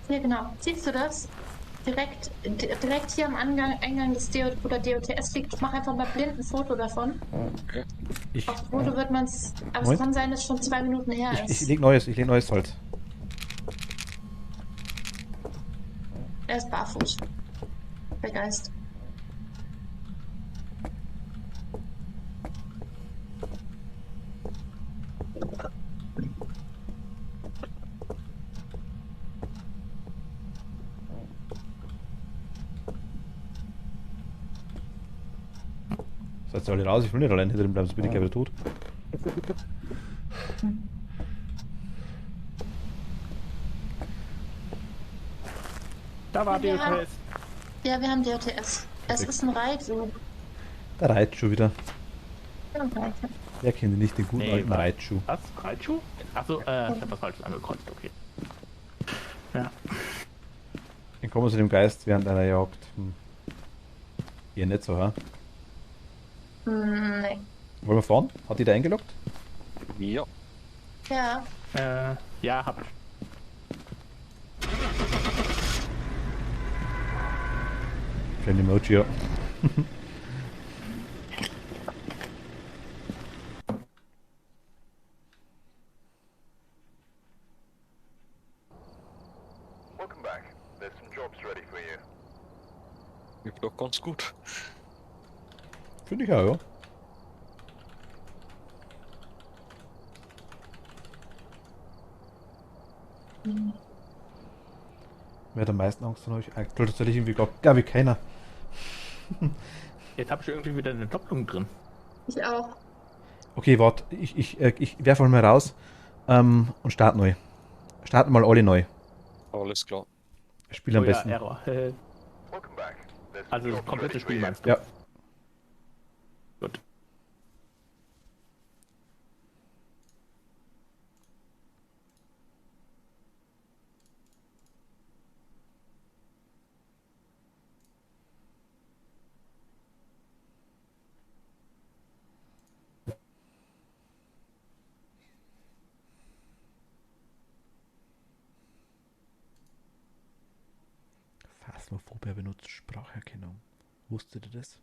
Hier, genau. Siehst du das? Direkt hier am Eingang des DOTS liegt. Mach einfach mal blind ein Foto davon. Ich, Auf Foto wird man es. Aber Moment. es kann sein, dass es schon 2 Minuten her ich ist. leg neues Salz. Er ist barfuß. Der Geist. Seid ihr alle raus? Ich will nicht allein hinter dem bleiben, sonst bin ich gleich wieder tot. Da war Ja. DOTS. Ja, wir haben DOTS. Es ist ein Reitschuh. Der Reitschuh wieder. Ja, Wer kennt nicht den guten Nee, alten was? Reitschuh? Was? Reitschuh? Achso, ich hab was falsch angekreuzt, okay. Ja. Dann kommen wir zu dem Geist während einer Jagd. Eher nicht so, ha? Nee. Wollen wir fahren? Hat die da eingeloggt? Ja. Ja. Ja, hab ich. Für ein Emoji, ja. Welcome back. There's some jobs ready for you. Lief doch ganz gut. Finde ich auch, ja. Wer hat am meisten Angst von euch? Aktuell tatsächlich irgendwie, glaube ich, keiner. Jetzt hab ich irgendwie wieder eine Doppelung drin. Ich auch. Okay, warte, ich werfe mal raus und starte neu. Starten mal alle neu. Alles klar. Spiel am Oh ja, besten. Error. Welcome back. There's some Also das jobs komplette ready for Spiel you. meinst du? Ja. Gut. Phasmophobia benutzt Spracherkennung. Wusstet ihr das?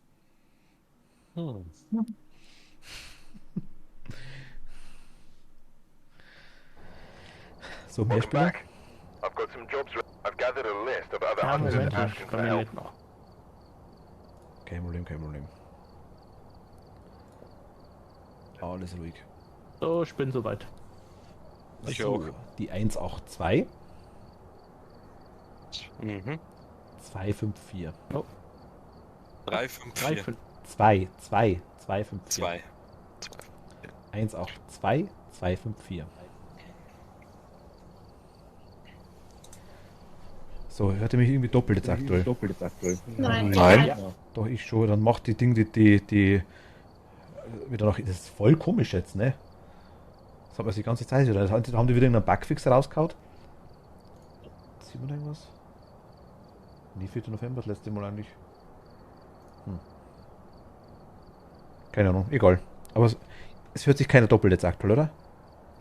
So, mehr Welcome Spieler? back. I've got some jobs. I've gathered a list of other Ja, hunters Moment, asking ich for bei mir help. lebt noch. Kein Problem, kein Problem. Alles ruhig. So, ich bin soweit. Ich So, auch. die 182, Mhm. 254. 3, 5, 3, 4, 5. 254. 2. 182, 254. So, hört ihr mich irgendwie doppelt jetzt aktuell? Nein. Nein. Ja. Doch, ich schon. Dann macht die Ding, die wieder noch. Das ist voll komisch jetzt, ne? Das hat man die ganze Zeit wieder. Da haben die wieder irgendeinen Bugfix rausgehauen. Sieht man da irgendwas? Nie 4. November, das letzte Mal eigentlich. Keine Ahnung, egal. Aber es hört sich keiner doppelt jetzt aktuell, oder?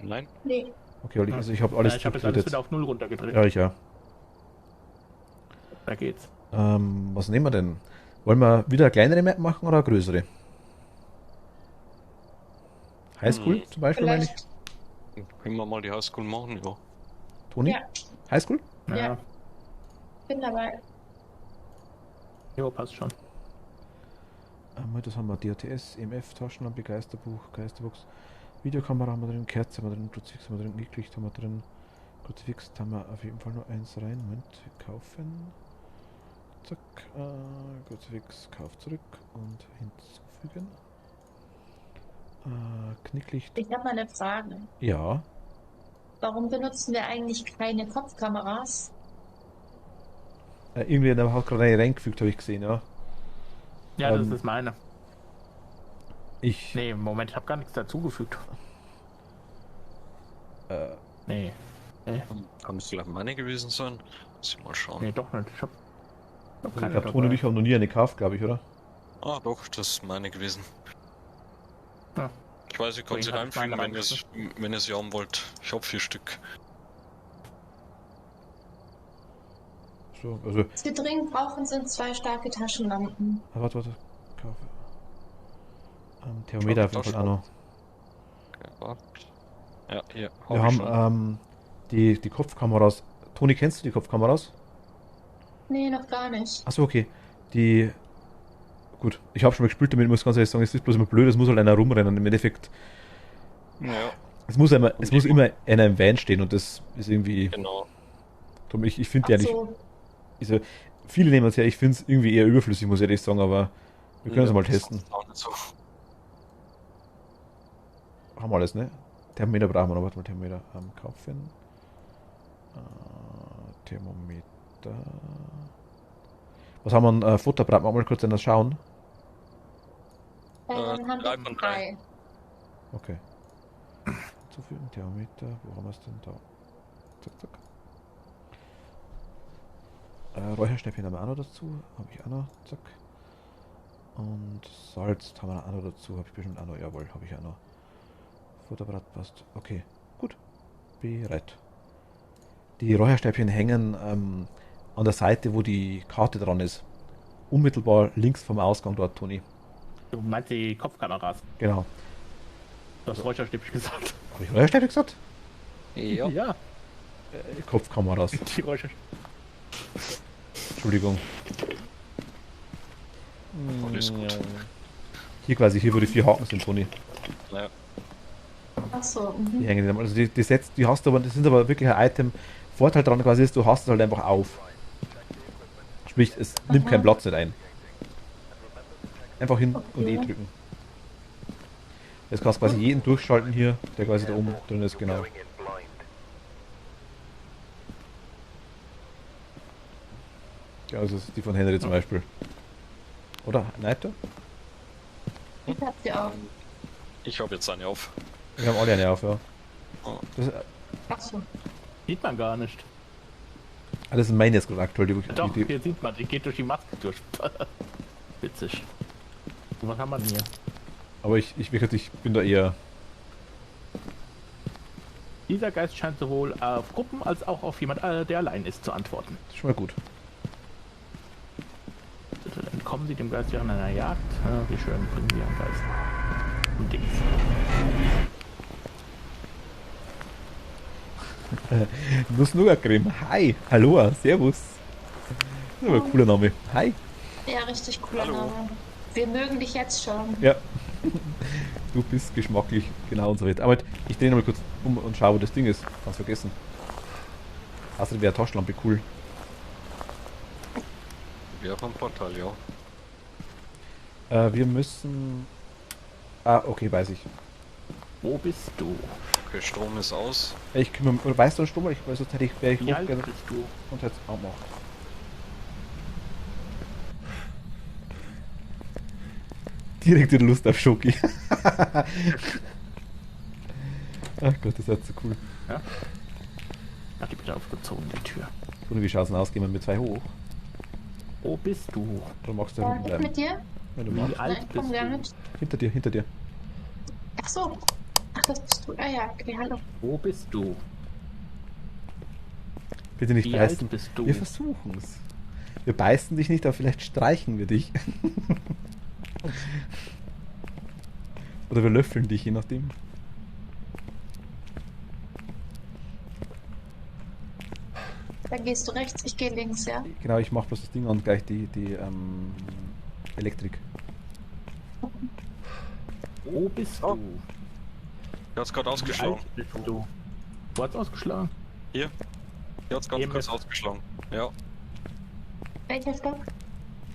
Nein. Nee. Okay, also ich habe alles Ich habe jetzt zurückgedreht alles wieder auf 0 runtergedreht. Ja, ich ja. Da geht's. Was nehmen wir denn? Wollen wir wieder eine kleinere Map machen oder eine größere? Highschool zum Beispiel, meine ich. Vielleicht. Können wir mal die Highschool machen, ja. Toni? Ja. Highschool? Ja. Bin dabei. Jo, passt schon. Das haben wir DRTS, EMF, Taschenlampe, Geisterbuch, Geisterbox, Videokamera haben wir drin, Kerze haben wir drin, Kruzifix haben wir drin, Lichtlicht haben wir drin. Kruzifix haben wir auf jeden Fall nur eins rein. Moment, kaufen. Zack, Kruzifix, Kauf zurück und hinzufügen. Knicklicht. Ich habe mal eine Frage. Ja, Warum benutzen wir eigentlich keine Kopfkameras? irgendwie hat er gerade eine reingefügt, habe ich gesehen, ja. Ja, das Ähm, ist meine. Ich, Nee, Moment, ich habe gar nichts dazugefügt. Nee. Kann es vielleicht meine gewesen sein? Muss ich mal schauen. Nee, doch nicht. Ich hab ich keine glaube, Toni und ich haben noch nie eine gekauft, glaube ich, oder? Ah, doch, das ist meine gewesen. Ja. Ich weiß, ich kann sie Vorhin hab ich reinfügen, meine wenn ihr sie haben wollt. Ich habe 4 Stück. So, also, Was wir dringend brauchen, sind 2 starke Taschenlampen. warte, kaufe. Thermometer auf jeden Fall auch noch. Okay, warte. Ja, hier. Wir hab ich haben schon. die Kopfkameras. Toni, kennst du die Kopfkameras? Nee, noch gar nicht. Achso, okay. Die. Gut, ich habe schon mal gespielt damit, muss ganz ehrlich sagen, es ist bloß immer blöd, es muss halt einer rumrennen. Im Endeffekt, Ja, es muss immer einer im Van stehen und das ist irgendwie. genau. Drum, ich finde ja Ach nicht. so. Also, viele nehmen es ja, ich finde es irgendwie eher überflüssig, muss ich ehrlich sagen, aber wir können es Ja, mal das testen. ist auch nicht so. Haben wir alles, ne? Thermometer brauchen wir noch, warte mal, Thermometer kaufen. Thermometer. Was haben wir? Futterbrat, mal kurz in das schauen. Dann haben 3 wir von 3. Okay. Zufügen, Thermometer, wo haben wir es denn da? Zack, zack. Räucherstäbchen haben wir auch noch dazu. Habe ich auch noch. Zack. Und Salz haben wir auch noch dazu. Habe ich bestimmt auch noch. Jawohl, habe ich auch noch. Futterbrat passt. Okay, gut. Bereit. Die Räucherstäbchen hängen an der Seite, wo die Karte dran ist. Unmittelbar links vom Ausgang dort, Toni. Du meinst die Kopfkameras. Genau. Du hast Räucherstäbchen gesagt. Habe ich Räucherstäbchen gesagt? Ja. Ja, Kopfkameras. die Räucherstäbchen. Entschuldigung. Alles gut. Hier quasi, hier wo die 4 Haken sind, Toni. Ja. Ach so. Die Mhm. hängen nicht. Also die hast du aber, das sind aber wirklich ein Item. Vorteil daran quasi ist, du hast es halt einfach auf. Sprich, es nimmt Aha. keinen Platz nicht ein. Einfach hin und Okay. E drücken. Jetzt kannst du quasi jeden durchschalten hier, der quasi da oben drin ist, genau. Going in blind. Ja, also das ist die von Henry zum Beispiel. Oder? Neiter? Ich hab sie auch. Ich habe jetzt eine auf. Wir haben alle eine auf, ja. Oh. Das, Ach so. Sieht man gar nicht. das sind meine jetzt gerade aktuell. Doch, Die, hier sieht man, die geht durch die Maske durch. Witzig. Und was haben wir denn hier? aber ich bin da eher. Dieser Geist scheint sowohl auf Gruppen als auch auf jemand, der allein ist, zu antworten. Das ist schon mal gut. Sie dem Geist während einer Jagd. Ja, wie schön bringen Sie am Geist. Und Dings. Nuss-Nougat-Creme. Hi. Hallo. Servus. Das ist aber ein cooler Name. Hi. Ja, richtig cooler Hallo. Name. Wir mögen dich jetzt schon. Ja. Du bist geschmacklich, genau und so weiter. Aber ich drehe nochmal kurz um und schaue, wo das Ding ist. Ganz vergessen. Außerdem wäre eine Taschenlampe cool. Wäre vom Portal, ja. Wir müssen... Ah, okay, weiß ich. Wo bist du? Okay, Strom ist aus. Ich kümmere mich... Oder weißt du, Strom? Ich weiß, sonst hätte ich... Wäre ich Wie alt hochgegangen bist du? und hätte es auch gemacht. Direkt wieder Lust auf Schoki. Ach Gott, das ist so cool. Ja? Hat die bitte aufgezogen, die Tür. Und wie schaut's denn aus? Gehen wir mit 2 hoch? Wo bist du? Oder magst du Ja, hinten ich bleiben? mit dir? Wenn du Wie magst. alt Nein, bist komm gerne du? mit. Hinter dir, hinter dir. Ach so. Ach, das bist du. Ah ja, okay, hallo. Wo bist du? Bitte nicht Wie beißen. alt bist du? Wir versuchen's. Wir beißen dich nicht, aber vielleicht streichen wir dich. Oder wir löffeln dich, je nachdem. Da gehst du rechts, ich gehe links, ja? Genau, ich mach bloß das Ding an, gleich die Elektrik. Wo bist Oh. du? Der hat's gerade Wie ausgeschlagen. alt bist du? Wo hat's ausgeschlagen? Hier. Der hat's ganz EMF. kurz ausgeschlagen. Ja. Welcher Stock?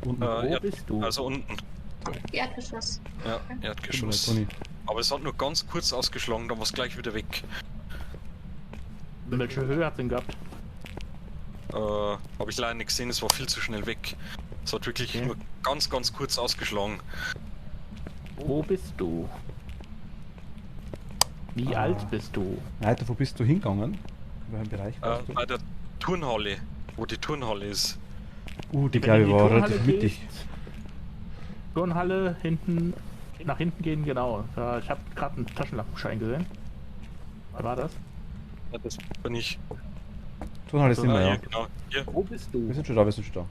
Unten. Wo bist du? Also unten. Erdgeschoss. Ja, Guck mal, Erdgeschoss. Toni. Aber es hat nur ganz kurz ausgeschlagen, dann war es gleich wieder weg. Welche Höhe hat denn gehabt? Habe ich leider nicht gesehen, es war viel zu schnell weg. Es hat wirklich Okay. nur ganz, ganz kurz ausgeschlagen. Wo bist du? Wie Ah. alt bist du? Alter, wo bist du hingegangen? In welchem Bereich warst du? Bei der Turnhalle, wo die Turnhalle ist. Die Wenn glaube du ich in die war Turnhalle relativ mittig. gehst, Turnhalle hinten, nach hinten gehen, genau. Ich habe gerade einen Taschenlampenschein gesehen. Was war das? Ja, das bin ich. Turnhalle sind wir, Hier, ja. genau. Hier. Wo bist Wir du? sind schon da, wir sind schon da.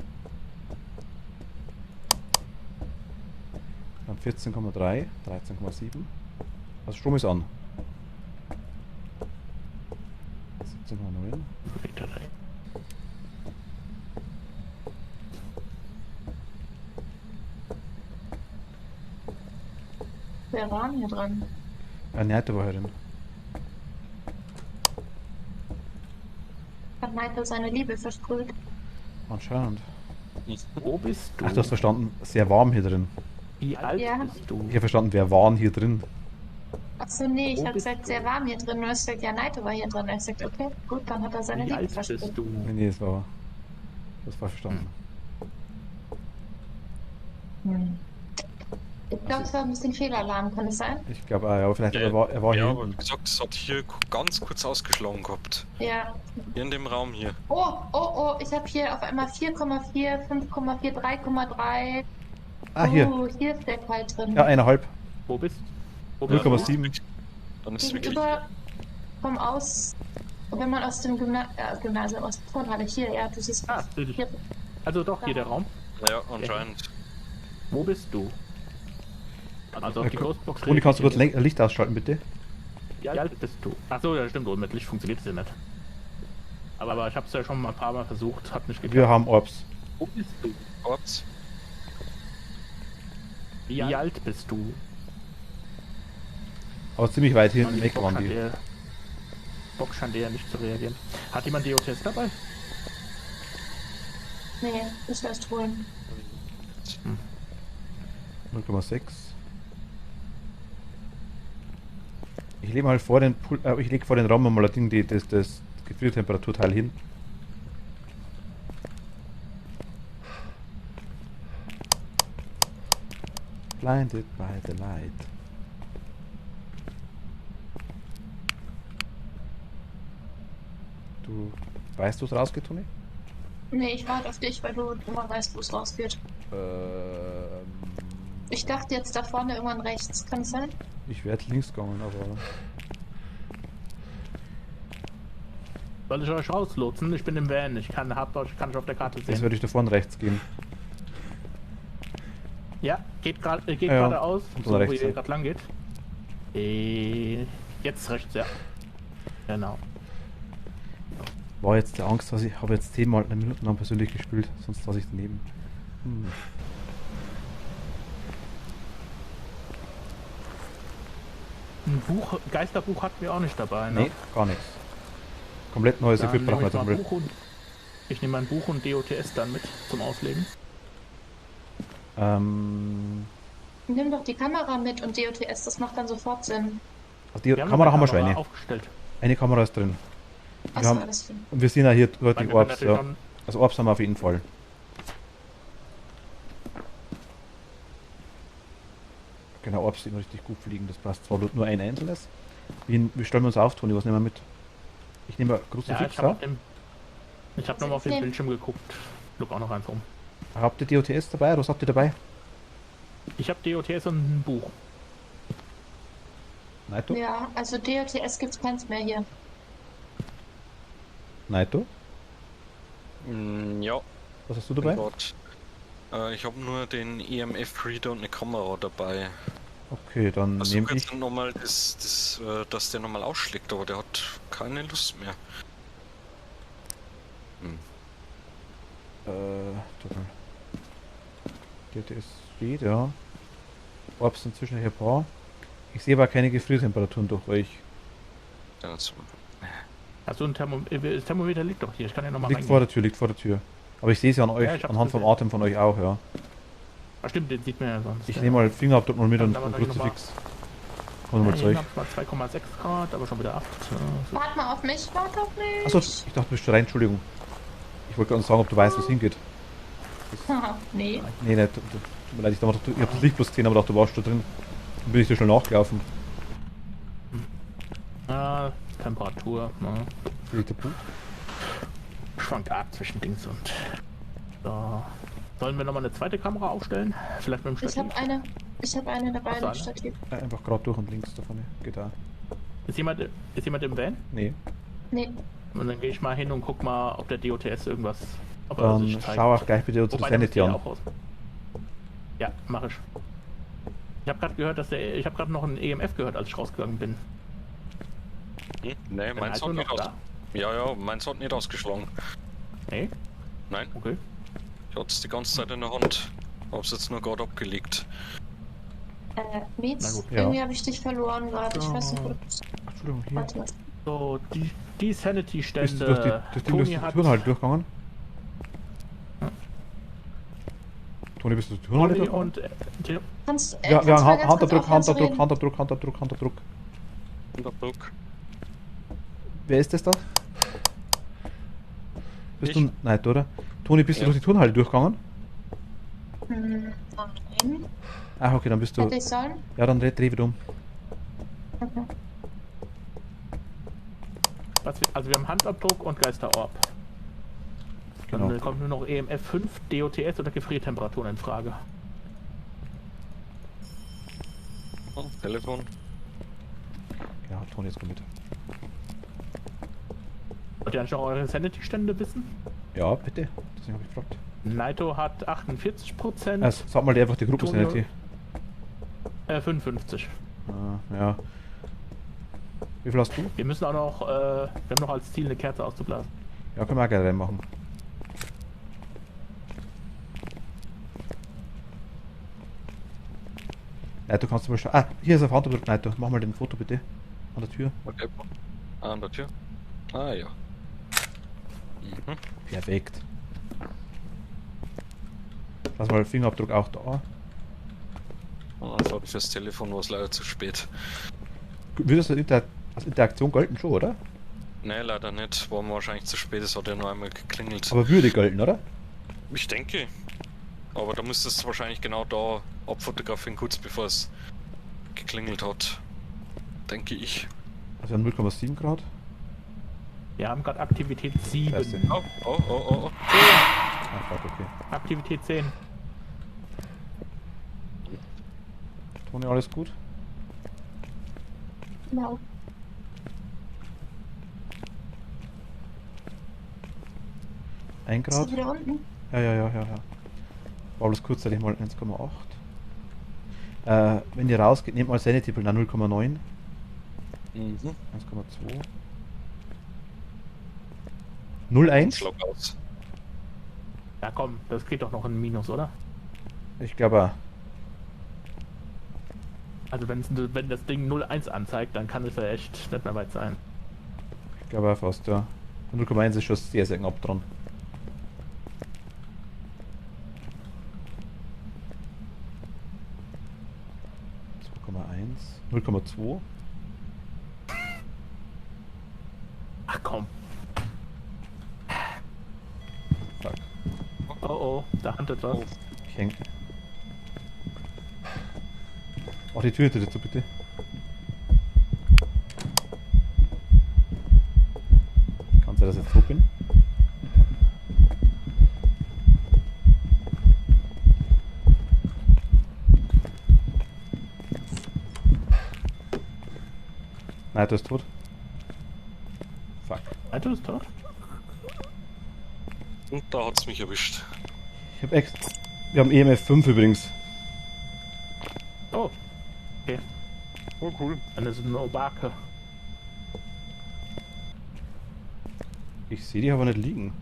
Wir haben 14,3, 13,7. Also Strom ist an. 17,9. Wer war denn hier dran? Neite war herin. Hat Neiter seine Liebe versprüht? Anscheinend. Wo bist du? Ach, du hast verstanden, sehr warm hier drin. Wie alt Ja. bist du? Ich habe verstanden, wer waren hier drin. Achso, nee, ich Wo habe bist gesagt, du? sehr warm hier drin. Und er sagt, ja, Neiter war hier drin. Und er sagt, okay, gut, dann hat er seine Wie Liebe alt versprüht. bist du? Nee, das war. Das war verstanden. Hm. Ich glaube, es war ein bisschen Fehlalarm, kann es sein? Ich glaube, ja, aber vielleicht er war ja, hier aber wie hinten. gesagt, es hat hier ganz kurz ausgeschlagen gehabt. Ja. Hier in dem Raum hier. Oh, ich habe hier auf einmal 4,4, 5,4, 3,3. Ah, hier. Hier ist der Fall drin. Ja, 1,5. Wo bist du? 0,7. Dann ist es wirklich. Gegenüber vom Aus... Wenn man aus dem Gymnasium, aus der Turnhalle, hier, ja, du siehst... Ah, sehe ich. hier. Also doch, hier der Raum. Ja, anscheinend. Wo bist du? Also auf die Toni, Ghostbox. kannst du kurz Licht ausschalten, bitte? Wie alt bist du? Achso, ja stimmt, und mit Licht funktioniert es ja nicht. Aber ich habe es ja schon mal ein paar Mal versucht, hat nicht Wir geklappt. haben Orbs. Wo bist du? Ups. Wie alt bist du? Aber ziemlich weit hinten Die weg Box waren scheint die. eher- Box scheint eher nicht zu reagieren. Hat jemand DOTS dabei? Nee, ich lass holen. 0,6. Ich lege mal vor den ich lege vor den Raum mal das Ding, das Gefriertemperaturteil hin. Blinded by the light. Du weißt, wo es rausgeht, Toni? Nee, ich warte auf dich, weil du immer weißt, wo es rausgeht. Ich dachte jetzt da vorne irgendwann rechts. Kann es sein? Ich werde links gegangen, aber Soll ich euch rauslotsen? Ich bin im Van. Ich kann nicht auf der Karte jetzt sehen. würde ich da vorne rechts gehen. Ja, geht Ja, geradeaus, kommt so dann wo rechts, ihr ja. gerade lang geht. Jetzt rechts, ja. Genau. War jetzt die Angst, dass ich habe jetzt 10 Mal eine Minute lang persönlich gespielt, sonst saß ich daneben. Ein Buch, Geisterbuch hatten wir auch nicht dabei, ne? Nee, gar nichts. Komplett neues Dann Equipment nehme brauchen ich, wir mal ein jetzt Buch und, ich nehme ein Buch und DOTS dann mit zum Auslegen. Nimm doch die Kamera mit und DOTS, das macht dann sofort Sinn. Also die Wir Kamera noch haben wir schon eine. aufgestellt. Eine Kamera ist drin. Wir Achso, haben, alles klar. und wir sehen ja hier Weil dort die wir können Orbs. natürlich Ja. schon- Also Orbs haben wir auf jeden Fall. Genau, Orbs, die immer richtig gut fliegen. Das passt zwar nur ein einzelnes. Wie stellen wir uns auf, Toni? Was nehmen wir mit? Ich nehme ein großes Ja, Fix. ich habe nochmal auf den Nee. Bildschirm geguckt. Look auch noch eins rum. Habt ihr DOTS dabei? Was habt ihr dabei? Ich habe DOTS und ein Buch. Naito? Ja, also DOTS gibt's keins mehr hier. Naito? Ja, Was hast du mein dabei? Gott. Ich habe nur den EMF-Reader und eine Kamera dabei. Okay, dann Also nehme jetzt ich. nochmal, dass der nochmal ausschlägt, aber der hat keine Lust mehr. Warte mal. DOTS steht, ja. Orbs sind zwischen hier ein paar. Ich sehe aber keine Gefriertemperaturen durch euch. Also, Also ein das Thermometer liegt doch hier. Ich kann ja nochmal Liegt vor der Tür, liegt vor der Tür. Aber ich sehe es ja an euch, Ja, ich hab's anhand vom gesehen. Atem von euch auch, ja. Ah, stimmt, den sieht man ja sonst. Ich ja. nehme mal Fingerabdruck mal mit Dann und aber gleich Kruzifix. Kommt mal zu Hier euch. habe ich mal 2,6 Grad, aber schon wieder 8. So. Warte mal auf mich, warte auf mich. Achso, ich dachte, du bist schon rein, Entschuldigung. Ich wollte gerade sagen, ob du weißt, wo es hingeht. Haha, nee. Nee, nicht. Tut mir leid, ich habe das Licht bloß gesehen, aber dachte, du warst da drin. Dann bin ich da schnell nachgelaufen. Temperatur. Ne? Liegt der Buch? Schwankt arg zwischen Dings und. So. Sollen wir nochmal eine zweite Kamera aufstellen? Vielleicht mit dem Ich Stativ? habe eine dabei, Hast du ein eine? Stativ. Einfach gerade durch und links davon. Geht da. Ist jemand im Van? Nee. Nee, Und dann gehe ich mal hin und guck mal, ob der DOTS irgendwas. Ob er Dann sich zeigt. schau auch gleich bitte unsere Wobei, der Sanity müsste ja an. auch aus. Ja, mach ich. Ich habe gerade gehört, ich habe gerade noch ein EMF gehört, als ich rausgegangen bin. nee, Dann meins also hat nicht noch aus. da? Ja, meins hat nicht ausgeschlagen. Nee? Nein, Okay. ich hatte es die ganze Zeit in der Hand. Hab's jetzt nur gerade abgelegt. Na Mietz, gut. Ja. irgendwie habe ich dich verloren gerade. Ich weiß nicht, wo du bist. Entschuldigung, hier. Warte mal. So, die Bist du durch Sanity-Stände. durch die Türen halt durchgegangen? Toni, bist du durch die Türen halt Toni durchgegangen? und Kannst, Ja, kannst du mal ganz kurz Handabdruck, aufhören zu Handabdruck, reden? Handabdruck. Unterdruck. Wer ist das da? Bist Ich. du. Nein, oder? Toni, bist du Ja. durch die Turnhalle durchgegangen? Nein. Ah, okay, dann bist du. Hätte ich sollen? Ja, dann dreh wieder um. Okay. also wir haben Handabdruck und Geisterorb. Genau. Dann kommt nur noch EMF 5, DOTS oder Gefriertemperaturen in Frage. Oh, Telefon. Ja, Toni, jetzt komm mit. Wollt ihr eigentlich noch eure Sanity-Stände wissen? Ja, bitte. Deswegen habe ich gefragt. Naito hat 48%, Also, sag mal dir einfach die Gruppe Tonio- Sanity. 55. Ah, ja. Wie viel hast du? Wir müssen auch noch, wir haben noch als Ziel eine Kerze auszublasen. Ja, können wir auch gerne reinmachen. Nein, du kannst mal schauen. Ah, hier ist ein Handabdruck. Nein, mach mal den Foto bitte. An der Tür. Okay. Ah, an der Tür. Ah, ja. Mhm. Perfekt. Lass mal Fingerabdruck auch da. Also fürs Telefon war es leider zu spät. Würde das als Interaktion gelten schon, oder? Nee, leider nicht. War mir wahrscheinlich zu spät. Es hat ja nur einmal geklingelt. Aber würde gelten, oder? Ich denke. Aber da müsstest du wahrscheinlich genau da abfotografieren, kurz bevor es geklingelt hat. Denke ich. Also 0,7 Grad. Wir haben gerade Aktivität 7. Das heißt, Oh. Ah, fuck, okay. Aktivität 10. Toni, alles gut? Genau. Ein Bist du Grad? wieder unten? Ja. War bloß kurzzeitig mal 1,8. Wenn ihr rausgeht, nehmt mal Sanity nach 0,9. Mhm. 1,2. 0,1. Schlag aus. Ja komm, das geht doch noch in Minus, oder? Ich glaube, Also wenn das Ding 0,1 anzeigt, dann kann es ja echt nicht mehr weit sein. fast, ja. 0,1 ist schon sehr, sehr knapp dran. .1, 0,2. Ach komm. Fuck. Oh oh, da handelt was. Ich häng. Oh, die Tür hinter dir zu, bitte. Kann sein, dass ich jetzt tot bin? Nein, du ist tot. Fuck. Alter ist tot. Und da hat's mich erwischt. Ich hab extra. Wir haben EMF 5 übrigens. Oh, okay. Oh, cool. Dann ist es eine Obake. Ich sehe die aber nicht liegen.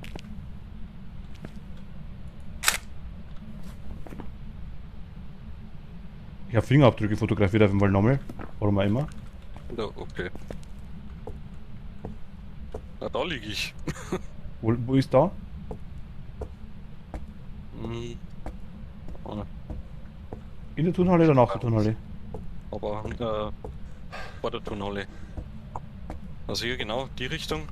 Ich habe Fingerabdrücke fotografiert auf jeden Fall nochmal. Warum auch immer. Ja, okay. Na, da liege ich. Wo ist da? Hm. Ah, In der Turnhalle oder nach der Turnhalle? aber vor der Turnhalle. Also hier genau, die Richtung.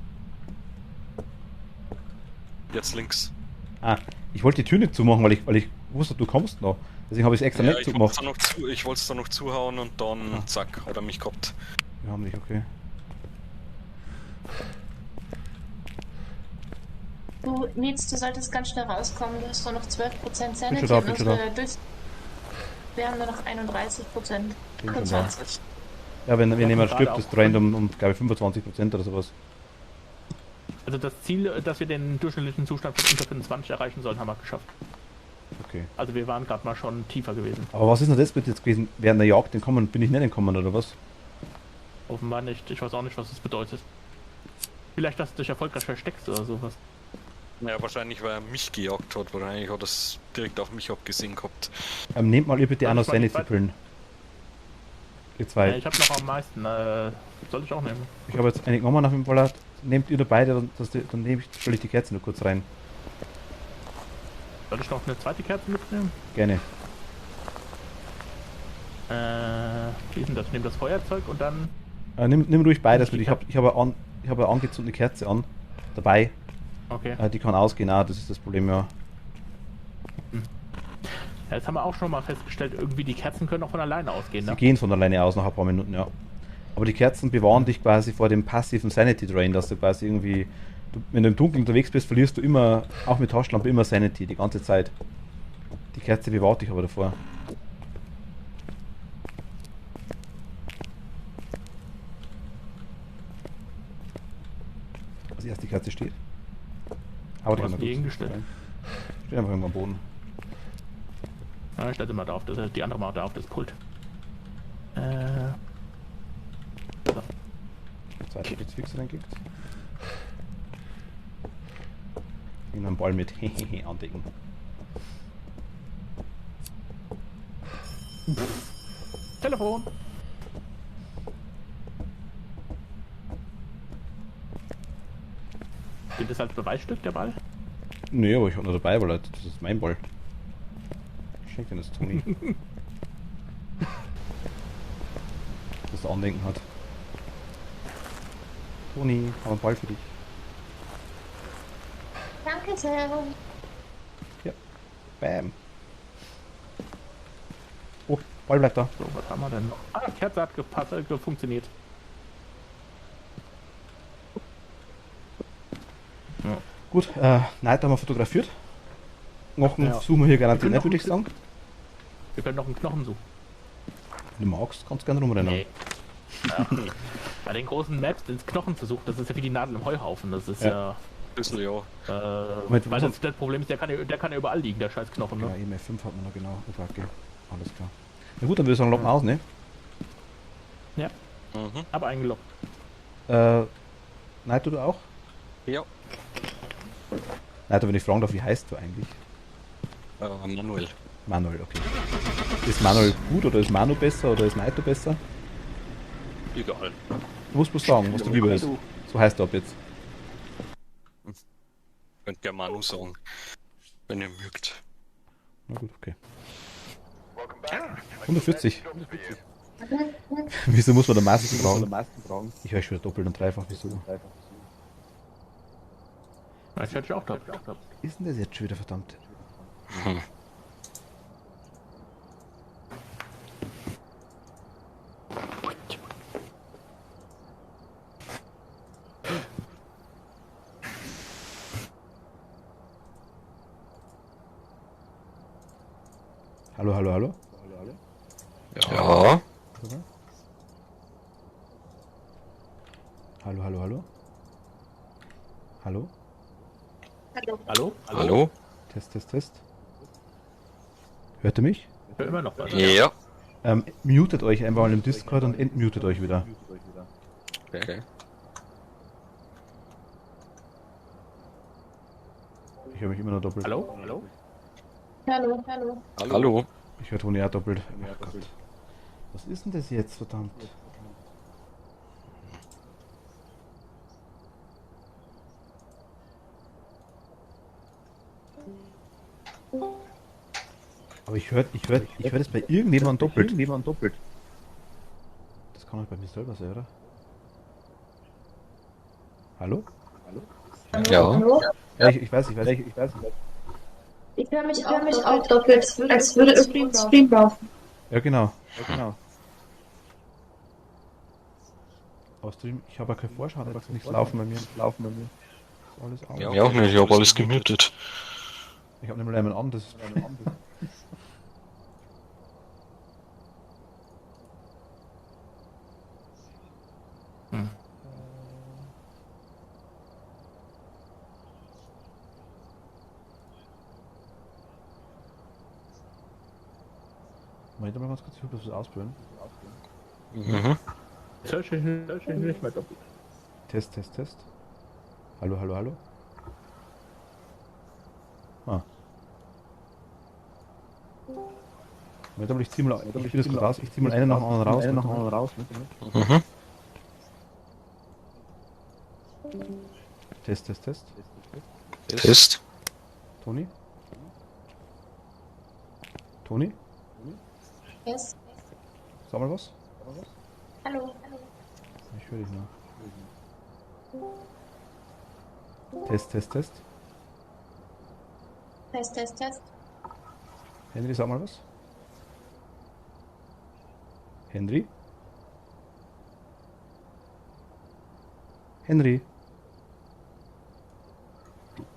Jetzt links. Ah, ich wollte die Tür nicht zumachen, weil ich wusste, du kommst noch. Deswegen habe ich es extra Ja, nicht ich zugemacht. wollte es da noch zuhauen und dann Ah. zack, hat er mich gehabt. Wir haben dich, okay. Du, Mietz, du solltest ganz schnell rauskommen. Du hast nur noch 12% Sanity schon da, und bin schon da. unsere wir haben nur noch 31%. Bin schon da. 25. Ja, wenn jemand gerade stirbt, das auch- dreht um glaube ich 25% oder sowas. Also das Ziel, dass wir den durchschnittlichen Zustand von unter 25 erreichen sollen, haben wir geschafft. Okay. Also wir waren gerade mal schon tiefer gewesen. Aber was ist denn das bitte jetzt gewesen? Während der Jagd bin ich nicht entkommen oder was? Offenbar nicht. Ich weiß auch nicht, was das bedeutet. Vielleicht, dass du dich erfolgreich versteckst oder sowas. Ja, wahrscheinlich, weil er mich gejagt hat. Wahrscheinlich hat er es direkt auf mich abgesehen gehabt. Nehmt mal ihr bitte Ja, auch noch ich meine, ich Sanity-Pillen. Ihr Ja, zwei. ich habe noch am meisten. Soll ich auch nehmen? Ich habe jetzt eine genommen auf dem Fall. Nehmt ihr da beide, dann stelle ich die Kerze nur kurz rein. Soll ich noch eine zweite Kerze mitnehmen? Gerne. Wie ist denn das? Ich nehme das Feuerzeug und dann... Nimm ruhig beides mit. Ich habe eine angezündete Kerze an. Dabei. Okay. Die kann ausgehen, das ist das Problem, ja. Ja, jetzt haben wir auch schon mal festgestellt, irgendwie die Kerzen können auch von alleine ausgehen, Sie ne? gehen von alleine aus nach ein paar Minuten, ja. Aber die Kerzen bewahren dich quasi vor dem passiven Sanity Drain, dass du quasi irgendwie, wenn du im Dunkeln unterwegs bist, verlierst du immer, auch mit Taschenlampe, immer Sanity, die ganze Zeit. Die Kerze bewahrt dich aber davor. Als erst die Kerze steht. Aber die Wo kann hast man du die gut hingestellt? rein. Steht einfach irgendwo am Boden. Ja, ich stelle sie mal da auf das, die andere mal da auf das Pult. So. Zweiter Blitzfix reingibt. In einen Ball mit Hehehe andecken. Telefon! Gilt das als Beweisstück, der Ball? Nee, aber ich hab noch dabei, weil das ist mein Ball. Ich schenke den das Toni. Dass er Andenken hat. Toni, haben einen Ball für dich. Danke sehr. Bam. Oh, Ball bleibt da. So, was haben wir denn noch? Ah, Kerze hat gepasst, funktioniert. Gut, Night haben wir fotografiert. Knochen Ja. zoomen wir hier garantiert können nicht, noch würde ich sagen. Wir können noch einen Knochen suchen. Wenn du magst, kannst du gerne rumrennen. Nee. Ach, nee. Bei den großen Maps den Knochen zu suchen, das ist ja wie die Nadel im Heuhaufen. Das ist Ja. Bisschen, ja. Moment, weil wo das Problem ist, der kann ja überall liegen, der scheiß Knochen. Ja, Ne? EMF 5 hat man noch genau. Oh, okay. Alles klar. Na gut, dann würde ich sagen, locken aus, ne? Ja, Mhm. aber eingeloggt. Nein, du auch? Ja. Nein, wenn ich fragen darf, wie heißt du eigentlich? Manuel. Manuel, okay. Ist Manuel gut oder ist Manu besser oder ist Naito besser? Egal. Du musst bloß sagen, was du lieber ist. So heißt du ab jetzt. Könnt gerne Manu sagen. Wenn ihr mögt. Na gut, okay. Welcome back. 140. Jobs for you. Wieso muss man der Maske tragen? Ich höre schon wieder doppelt und dreifach. Wieso? Ich hätte auch da. Ist denn das jetzt schon wieder, verdammt? Hm. Hallo, hallo, hallo? Ja. Hallo, hallo, hallo? Hallo? Hallo? Hallo? Test, Test, Test. Hört ihr mich? Ich höre immer noch was. Ja. Mutet euch einfach mal im Discord und entmutet euch wieder. Okay. Ich höre mich immer noch doppelt. Hallo? Hallo? Hallo, hallo. Hallo? Ich höre Toni auch doppelt. Ach Gott. Was ist denn das jetzt, verdammt? Aber ich höre das bei irgendjemandem doppelt. Das kann doch bei mir selber sein, oder? Hallo? Ja. Hallo? Ja, ich weiß. Ich höre mich auch doppelt, als würde irgendwo ein Stream laufen. Ja, genau. Aus Stream, ich habe ja kein Vorschau, da ist nichts laufen bei mir. Ist alles aus. Ja, auch nicht. Ich habe alles gemütet. Ich habe nicht mal einen an, das ist Moment mal ganz kurz, ich will das ausprobieren. Mhm. Ich höre dich nicht mehr doppelt. Test. Hallo. Ah. Moment mal, ich zieh mal das kurz raus. Ich zieh mal einen nach dem anderen raus. Mhm. Test. Test. Toni? Yes. Sag mal was? Hallo. Ich höre dich noch. Test. Test. Henry, sag mal was? Henry?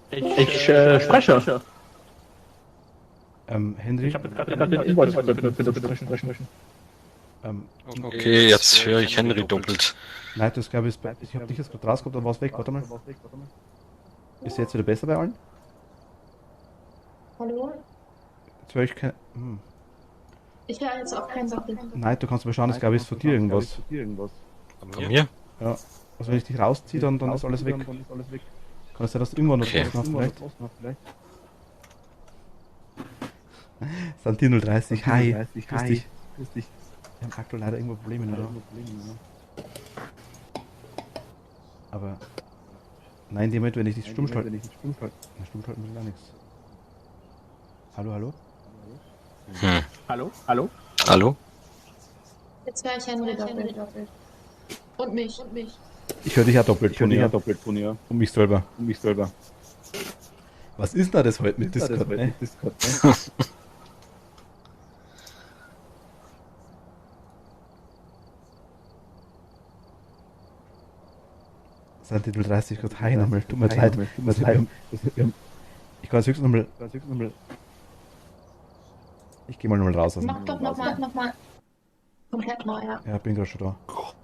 Ich spreche. Henry? Ich habe jetzt gerade den Invoice bitte sprechen. Okay, jetzt höre ich Henry doppelt. Nein, das glaube ich, ich habe dich jetzt gerade rausgekommen, dann war es weg. Warte mal. Ist jetzt wieder besser bei allen? Hallo? Jetzt höre ich kein. Ich höre jetzt auch kein Doppel. Nein, du kannst mal schauen, das glaube ich ist von dir irgendwas. Bei mir? Ja. Also wenn ich dich rausziehe, dann ist alles weg. Kann es sein, dass du irgendwann noch Okay. draußen hast vielleicht? Santino 30, hi. Grüß dich. Wir haben aktuell leider irgendwo Probleme, oder? Aber nein, in dem Moment, wenn ich dich stumm schalte, na, stumm schalten will gar nichts. Hallo? Hm. Hallo? Hallo? Jetzt höre ich Henry doppelt. Und mich. Ich höre dich ja doppelt, Toni. Und mich selber. Was ist denn das heute mit Discord, ne? Santino 30, Gott, hi nochmal. Tut mir leid. Ich kann es höchstens nochmal. Ich gehe mal nochmal raus. Mach doch nochmal. Komplett neu, ja. Ja, bin gerade schon da.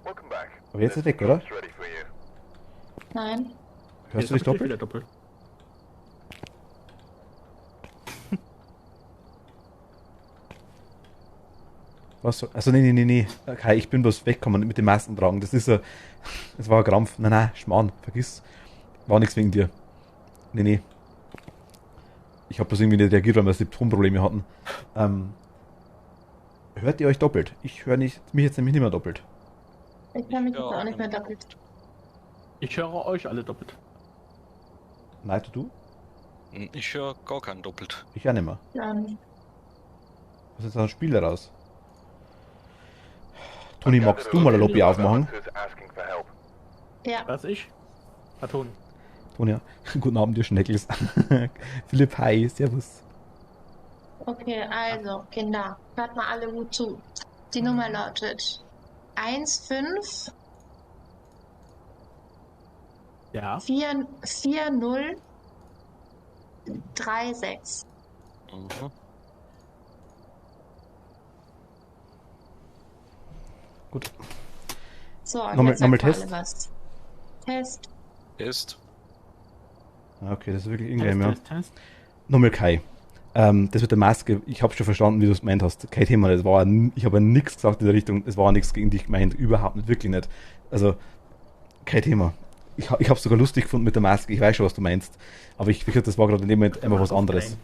Welcome back. Aber jetzt ist weg, oder? Job's ready for you. Nein. Hörst du dich doppelt? Wieder doppelt. Was so? Also nee. Kai, ich bin bloß weggekommen mit dem Masken tragen. Das ist es war ein Krampf. Nein, Schmarrn, vergiss. War nichts wegen dir. Nee. Ich habe bloß irgendwie nicht reagiert, weil wir Symptomprobleme hatten. Hört ihr euch doppelt? Ich höre mich jetzt nämlich nicht mehr doppelt. Ich höre mich Ja, jetzt auch nicht mehr doppelt. Ich höre euch alle doppelt. Nein, du? Ich höre gar keinen doppelt. Ich auch nicht mehr. Ja, nicht. Was ist jetzt ein Spiel daraus? Toni, magst du mal eine Lobby aufmachen? Hunters asking for help. Ja. Was ich? Toni. Toni, guten Abend, ihr Schneckels. Philipp, hi, servus. Okay, also, Kinder, hört mal alle gut zu. Die Nummer lautet 15 Ja. 40 36. Mhm. Gut. So, und Nochmal- jetzt sagt nochmal mal Test? alle was. Test. Ist. Ah, okay, das ist wirklich ingame, ja. Test. Nochmal Kai. Das mit der Maske, ich habe schon verstanden, wie du es gemeint hast. Kein Thema, ich habe nichts gesagt in der Richtung, es war nichts gegen dich gemeint, überhaupt nicht, wirklich nicht. Also, kein Thema. Ich habe es sogar lustig gefunden mit der Maske, ich weiß schon, was du meinst. Aber ich finde, das war gerade in dem Moment einfach was anderes.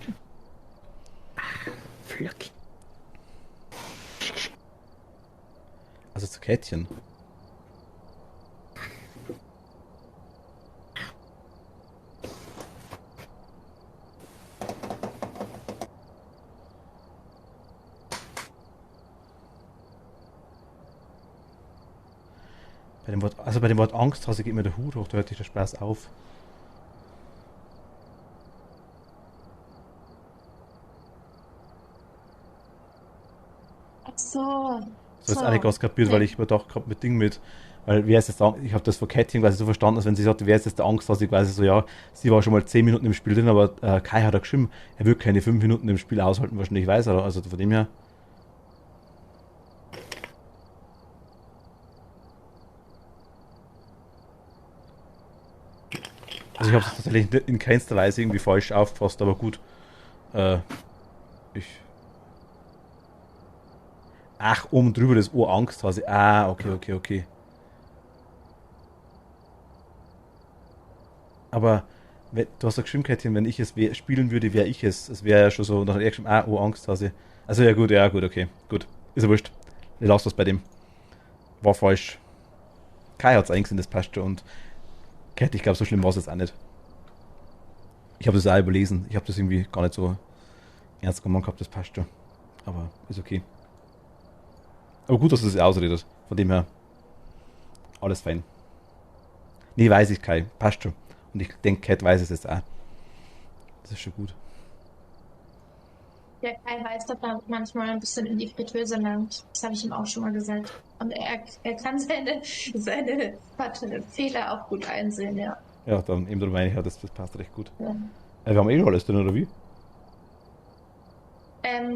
Fleck. Also zu Kätchen. Bei dem Wort Angst geht mir der Hut hoch, da hört sich der Spaß auf. Ach so. So ist auch nicht ganz kapiert, weil ich mir doch gerade mit Ding mit. Weil wer ist jetzt ich habe das von Kätchen quasi so verstanden, als wenn sie sagte, wer ist jetzt der Angsthase, quasi so, ja, sie war schon mal 10 Minuten im Spiel drin, aber Kai hat ja geschrieben, er wird keine 5 Minuten im Spiel aushalten, wahrscheinlich weiß er, also von dem her. Also ich habe es tatsächlich in keinster Weise irgendwie falsch aufgefasst, aber gut. Ach, oben drüber das O Angsthase. Ah, okay. Aber du hast ja geschrieben, Kätchen, wenn ich es spielen würde, wäre ich es. Es wäre ja schon so, und dann hat er geschrieben, oh, Angsthase. Also ja, gut, okay. Gut. Ist ja wurscht. Ich lasse das bei dem. War falsch. Kai hat es eingesehen, das passt schon. Und Käthe, ich glaube, so schlimm war es jetzt auch nicht. Ich habe das auch überlesen. Ich habe das irgendwie gar nicht so ernst genommen gehabt, das passt schon. Aber ist okay. Aber gut, dass du das ausredet. Von dem her, alles fein. Nee, weiß ich, Kai. Passt schon. Und ich denke, Cat weiß es jetzt auch. Das ist schon gut. Der Kai weiß, dass er manchmal ein bisschen in die Fritteuse langt. Das habe ich ihm auch schon mal gesagt. Und er kann seine Fehler auch gut einsehen, ja. Ja, dann eben darum meine ich, ja, das passt recht gut. Ja, Wir haben eh schon alles drin, oder wie?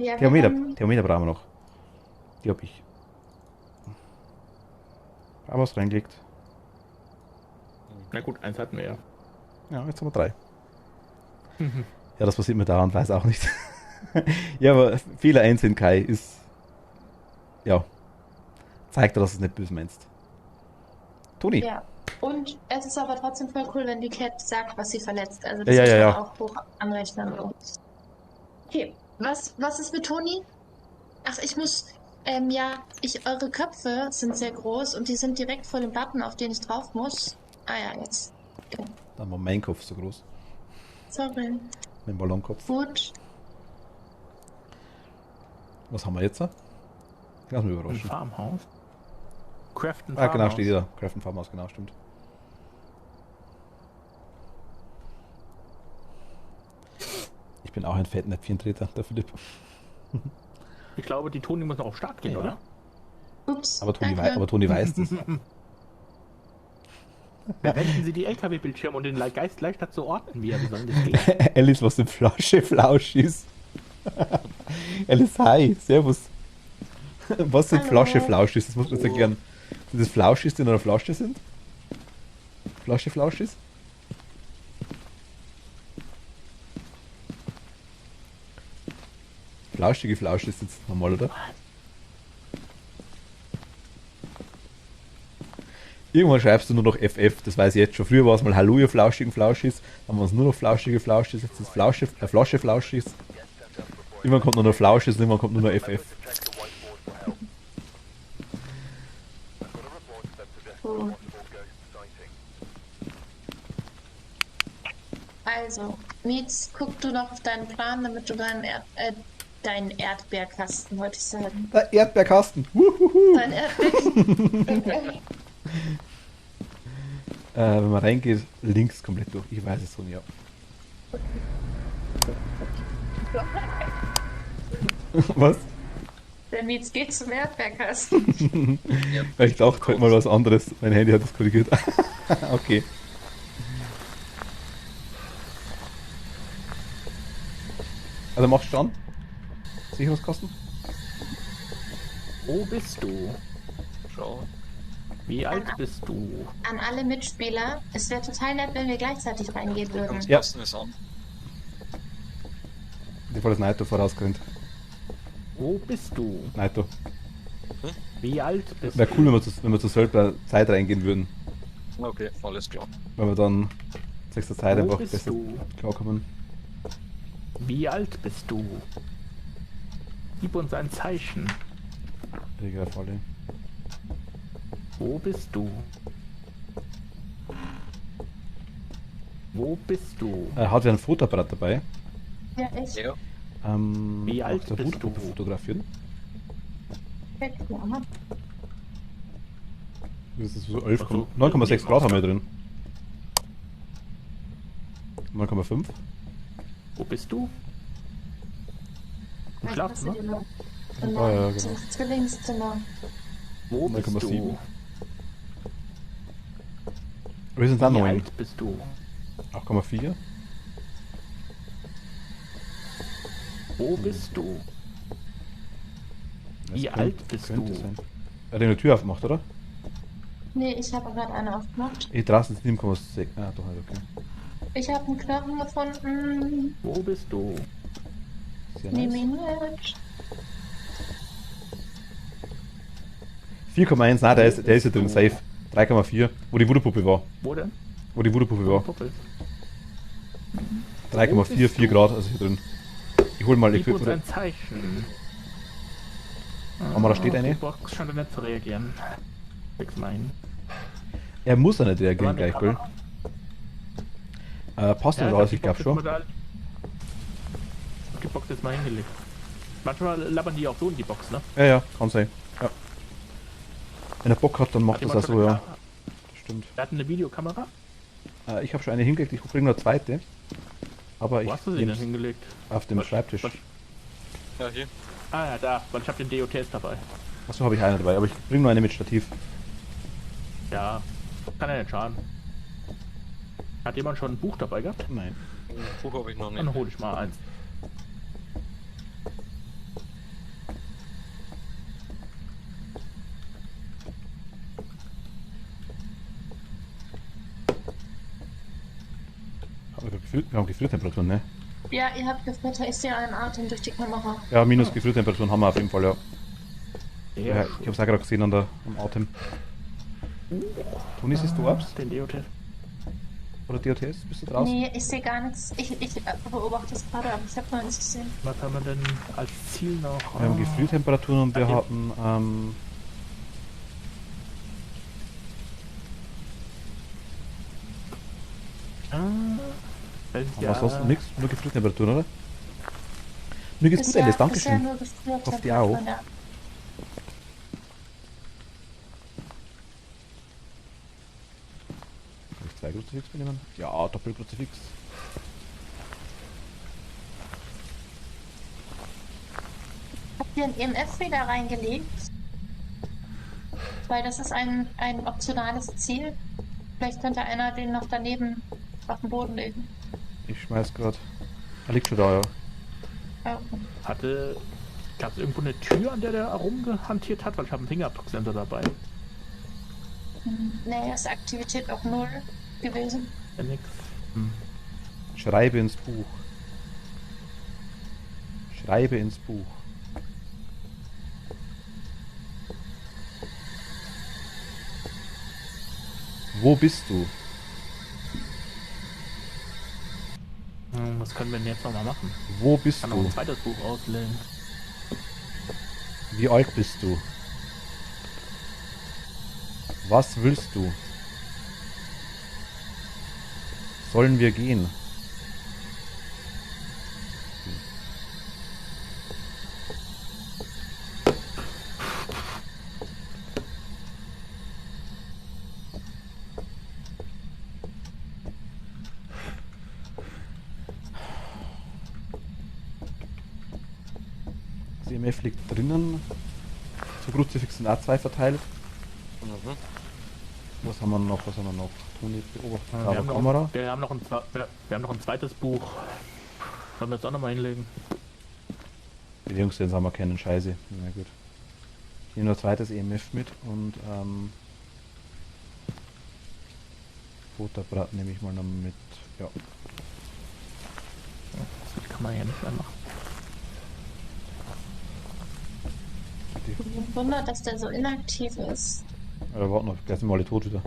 ja, Thermometer brauchen wir noch. Die hab ich. Aber was reingelegt. Na gut, eins hatten wir ja. Ja, jetzt haben wir 3. Ja, das passiert mir dauernd, weiß auch nicht. Ja, aber Fehler einsehen, Kai, ist. Ja. Zeigt dir, dass du es nicht böse meinst. Toni. Ja. Und es ist aber trotzdem voll cool, wenn die Cat sagt, was sie verletzt. Also Ja, muss man ja. auch hoch anrechnen. Okay, was ist mit Toni? Ach, ich muss. Eure Köpfe sind sehr groß und die sind direkt vor dem Button, auf den ich drauf muss. Ah ja, jetzt. Okay. Dann war mein Kopf so groß. Sorry. Mein Ballonkopf. Gut. Was haben wir jetzt? Lass mich Ein überraschen. Farmhaus. Crafton Ah, genau, Farmhaus. steht da. Crafton Farmhouse, genau, stimmt. Ich bin auch ein Fettnäpfchentreter, der Philipp. Ich glaube, die Toni muss noch auf Start gehen, Ja. oder? Ups. Aber Toni, danke. Toni weiß das. Verwenden Sie die LKW-Bildschirme, um den Geist leichter zu ordnen. Wie soll das gehen? Alice, was eine Flasche Flausch ist. Alice, hi, servus. Was sind Hallo. Flasche Flausch ist? Das muss man jetzt erklären. Sind das Flauschis, die in einer Flasche sind? Flasche Flauschis? Flauschige Flauschis sind normal, oder? Irgendwann schreibst du nur noch FF, das weiß ich jetzt schon. Früher war es mal Hallo, ihr flauschigen Flauschis, dann waren es nur noch flauschige Flauschis, jetzt ist es Flasche Flauschis. Irgendwann kommt nur noch Flauschis und irgendwann kommt nur noch FF. So. Also, Mietz, guck du noch auf deinen Plan, damit du deinen Erdbeerkasten, wollte ich sagen. Der Erdbeerkasten. Wuhuhu. Dein Erdbeer. Wenn man reingeht, links komplett durch. Ich weiß es so nicht. Ja. Was? Der Mietz geht zum Erdbeerkasten. Ich dachte heute mal was anderes. Mein Handy hat das korrigiert. Okay. Also machst du schon? Sicherungskosten? Wo bist du? Schau. Wie alt bist du? An alle Mitspieler, es wäre total nett, wenn wir gleichzeitig reingehen würden. Ja. Kosten ist an. Die voll das Naito vorausgerannt. Wo bist du? Naito. Wie alt bist Wäre du? cool, wenn wir zu Söldner Zeit reingehen würden. Okay, alles klar. Weil wir dann 6. Zeit Wo einfach bist besser du? klarkommen. Wie alt bist du? Gib uns ein Zeichen. Egal, Falle. Wo bist du? Wo bist du? Hat wer ein Fotoapparat dabei? Ja, ich. Ja. Wie alt auf der bist Fotopuppe du? fotografieren? Ja. Das ist so 11, Also, 9,6 Grad haben wir drin. 9,5? Wo bist du? Im Schlafzimmer? Ah, ja, genau. Zum Zwillingszimmer. Wo bist 9,7. du? Wir sind da Wie 9. alt bist du? 8,4. Wo bist du? Das Wie alt bist könnte du? sein. Er hat eine Tür aufgemacht, oder? Nee, ich habe gerade eine aufgemacht. Draußen ist 7,6. Ah, doch, halt, okay. Ich habe einen Knochen gefunden. Wo bist du? Sehr Nimm nice. ihn mit. 4,1, nein, der ist ja drin, safe. 3,4, wo die Voodoo-Puppe war. Wo denn? Wo die Voodoo-Puppe war. Puppe. 3,4, 4 Grad, also hier drin. Ich hol mal, ich Gib uns will, ein Zeichen. Aber da steht eine. Die Box scheint nicht zu reagieren. Fix mal hin. er muss ja nicht reagieren Aber eine gleich, Bill. Kamera. Passt Ja, nicht hab alles, die ich glaube Box schon. jetzt mal da- Die Box jetzt mal hingelegt. Manchmal labern die auch so in die Box, ne? Ja, ja, kann sein. Ja. Wenn er Bock hat, dann macht Hat das jemand auch schon so, eine ja. Kamera? Stimmt. Der hat eine Videokamera. Ich habe schon eine hingelegt, ich bringe noch eine zweite. Aber Wo ich hast du sie denn nehm's hingelegt? auf dem Was- Schreibtisch. was- Ja, hier. Ah ja, da, weil ich habe den DOTS dabei. Achso, habe ich eine dabei, aber ich bringe nur eine mit Stativ. Ja, kann ja nicht schaden. Hat jemand schon ein Buch dabei gehabt? Nein. Buch habe ich noch nicht. Dann hole ich mal eins. Wir haben Gefriertemperaturen, ne? Ja, ihr habt gefriert, ich sehe einen Atem durch die Kamera. Ja, minus Gefriertemperaturen haben wir auf jeden Fall, ja. Ja, Ja, ich habe es auch gerade gesehen am Atem. Toni, siehst du ab's? den DOTS. Oder DOTS? Bist du draußen? Nee, ich sehe gar nichts. Ich beobachte es gerade, aber ich habe noch nichts gesehen. Was haben wir denn als Ziel noch? Wir haben Gefriertemperaturen und wir Okay. hatten, Ja, was hast du? Nix? Nur Gefriertemperaturen, oder? Mir geht's gut, Alice, danke bisher schön. nur gefriert. Hofft ihr auch? Ja. Kann ich 2 Kruzifix mitnehmen? Ja, Doppelkruzifix. Habt ihr ein EMF wieder reingelegt? Weil das ist ein optionales Ziel. Vielleicht könnte einer den noch daneben auf den Boden legen. Ich schmeiß grad. Er liegt schon da, ja. Ja. Gab es irgendwo eine Tür, an der der rumgehantiert hat? Weil ich habe einen Fingerabdrucksensor dabei. Nee, ist Aktivität auch 0 gewesen. Ja, nix. Schreibe ins Buch. Schreibe ins Buch. Wo bist du? Was können wir denn jetzt nochmal machen? Wo Ich bist kann noch ein du? zweites Buch auslegen. Wie alt bist du? Was willst du? Sollen wir gehen? Das EMF liegt drinnen. Zu Kruzifix sind A2 verteilt. Mhm. Was haben wir noch? Was haben wir noch? Toni beobachtet Wir aber haben, Kamera. noch, wir, haben noch ein, wir haben noch ein zweites Buch. Sollen wir jetzt auch nochmal hinlegen? Die Jungs, den haben wir kennen, scheiße. Na gut. Ich nehme noch ein zweites EMF mit und Fotoapparat nehme ich mal noch mit. Ja. Das kann man ja nicht mehr machen. Mich wundert, dass der so inaktiv ist. Warte noch, gleich sind wir alle tot wieder.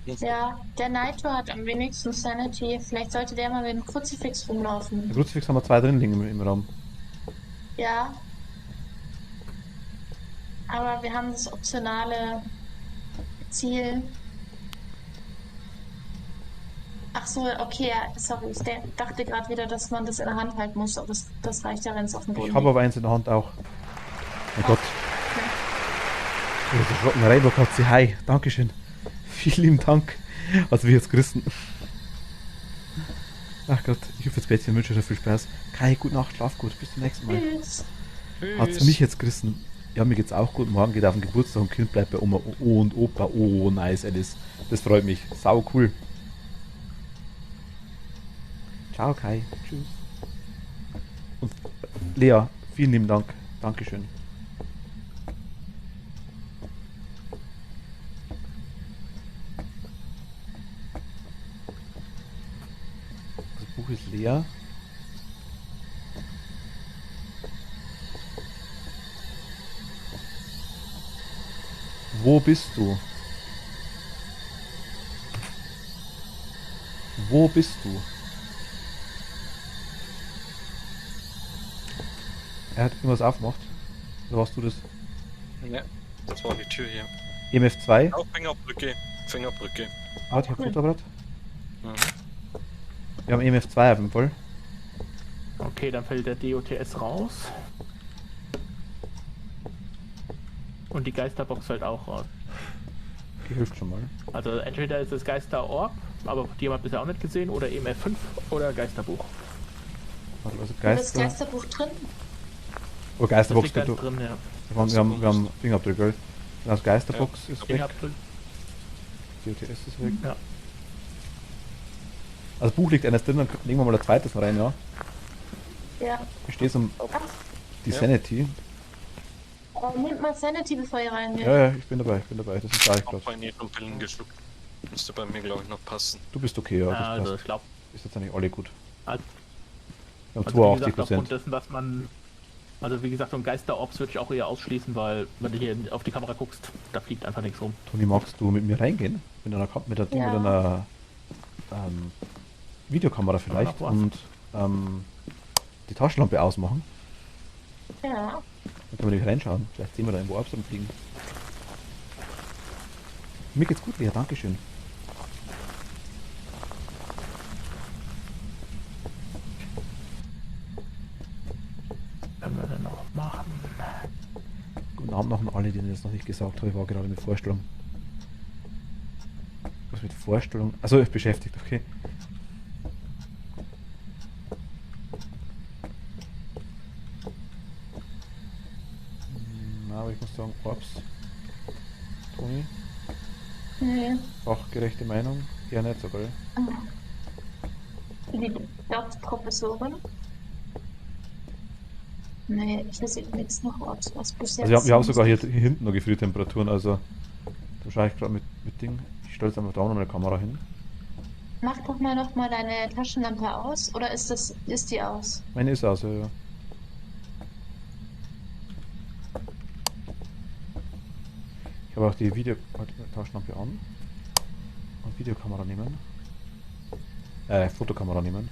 Ja, der Naito hat am wenigsten Sanity. Vielleicht sollte der mal mit dem Kruzifix Der rumlaufen. Kruzifix haben wir zwei drin liegen im Raum. Ja. Aber wir haben das optionale Ziel. Ach so, okay, ja, sorry. Ich dachte gerade wieder, dass man das in der Hand halten muss, aber das reicht ja, wenn es auf dem Boden Ich habe aber eins in der Hand auch. Mein Gott. Oh, das erschrocken Reibock hat sie. Hi, Dankeschön. Vielen lieben Dank. Also wir jetzt Christen. Ach Gott, ich hoffe jetzt Bettchen, wünsche dir viel Spaß. Kai, gute Nacht, schlaf gut, bis zum nächsten Mal. Tschüss. Hat's mich jetzt Christen. Ja, mir geht's auch gut. Morgen geht auf den Geburtstag und Kind bleibt bei Oma und Opa. Oh, nice, Alice. Das freut mich. Sau cool. Ciao, Kai. Tschüss. Und Lea, vielen lieben Dank. Dankeschön. Das Buch ist leer. Wo bist du? Wo bist du? Er hat irgendwas aufgemacht. Oder warst du das? Ne, das war die Tür hier. EMF 2. Auch Fingerbrücke. Fingerbrücke. Ah, ich hab Fotoapparat. Mhm. Wir haben EMF 2 auf jeden Fall. Okay, dann fällt der DOTS raus. Und die Geisterbox fällt auch raus. Okay, hilft schon mal. Also entweder ist es Geisterorb, aber die haben wir bisher auch nicht gesehen, oder EMF 5 oder Geisterbuch. Warte, also Das Geister. Geisterbuch drin? Oh, Das Geisterbox liegt geht alles durch. drin, ja. Wir haben Fingerabdrücke. Das Geisterbox ist weg. Fingerabdruck. DOTS ist weg. Ja. Also Buch liegt eines drin, dann legen wir mal ein zweites rein, ja. Ja. Ich stehe um die Ja. Sanity. Nehmt mal Sanity, bevor ihr reingeht. Ja, ja, ich bin dabei. Das ist gleich Auch gerade. bei Nebelpillen geschluckt. Müsste bei mir, glaube ich, noch passen. Du bist okay, ja. Ja, Das also passt. ich glaube, Ist jetzt eigentlich alle gut. Also- Wir haben also wie 82%. gesagt, aufgrund dessen, was man, also wie gesagt, so ein Geisterorbs würde ich auch eher ausschließen, weil wenn du hier auf die Kamera guckst, da fliegt einfach nichts rum. Toni, magst du mit mir reingehen? Mit einer, Ja. mit einer Videokamera vielleicht Ach, was. und die Taschenlampe ausmachen? Ja. Dann können wir nicht reinschauen. Vielleicht sehen wir da irgendwo Orbs rumfliegen. Mir geht's gut, Lea. Dankeschön. Können wir denn noch machen? Guten Abend noch an alle, die ich das noch nicht gesagt habe. Ich war gerade mit Vorstellung. Was mit Vorstellung? Also ich beschäftigt, okay. Na, aber ich muss sagen, Orbs. Toni, Nee. fachgerechte Meinung? Ja, nicht so, gell? Die Professorin? Nee, ich sehe nichts noch Orts, was bis jetzt. Also wir haben sogar hier hinten noch Gefriertemperaturen, also da schaue ich gerade mit Ding. Ich stelle jetzt einfach da noch eine Kamera hin. Mach doch mal noch mal deine Taschenlampe aus, oder ist die aus? Meine ist aus, ja. Ich habe auch die Videotaschenlampe an. Und Videokamera nehmen. Fotokamera nehmen.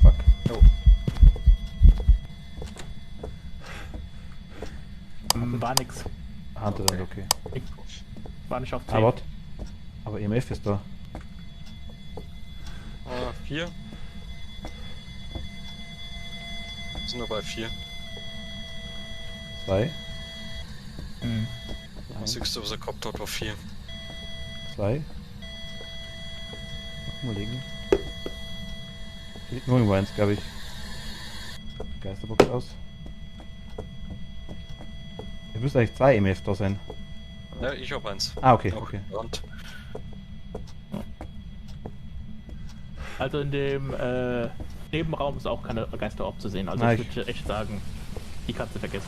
Fuck. Oh. War nix. Hunted, okay. War nicht auf 10. Ah, warte. Aber EMF ist da. 4. Sind nur bei 4. 2. Hm. Das höchste, was er gehabt hat, war 4. 2. Mal liegen. Sieht nur irgendwo eins, glaube ich. Geisterbox aus. Es müsste eigentlich 2 EMF da sein. Ja, ich hab eins. Ah, okay, Noch okay. Und Also in dem Nebenraum ist auch keine Geisterorb zu sehen. Also Nein, ich würde echt sagen, die kannst du vergessen.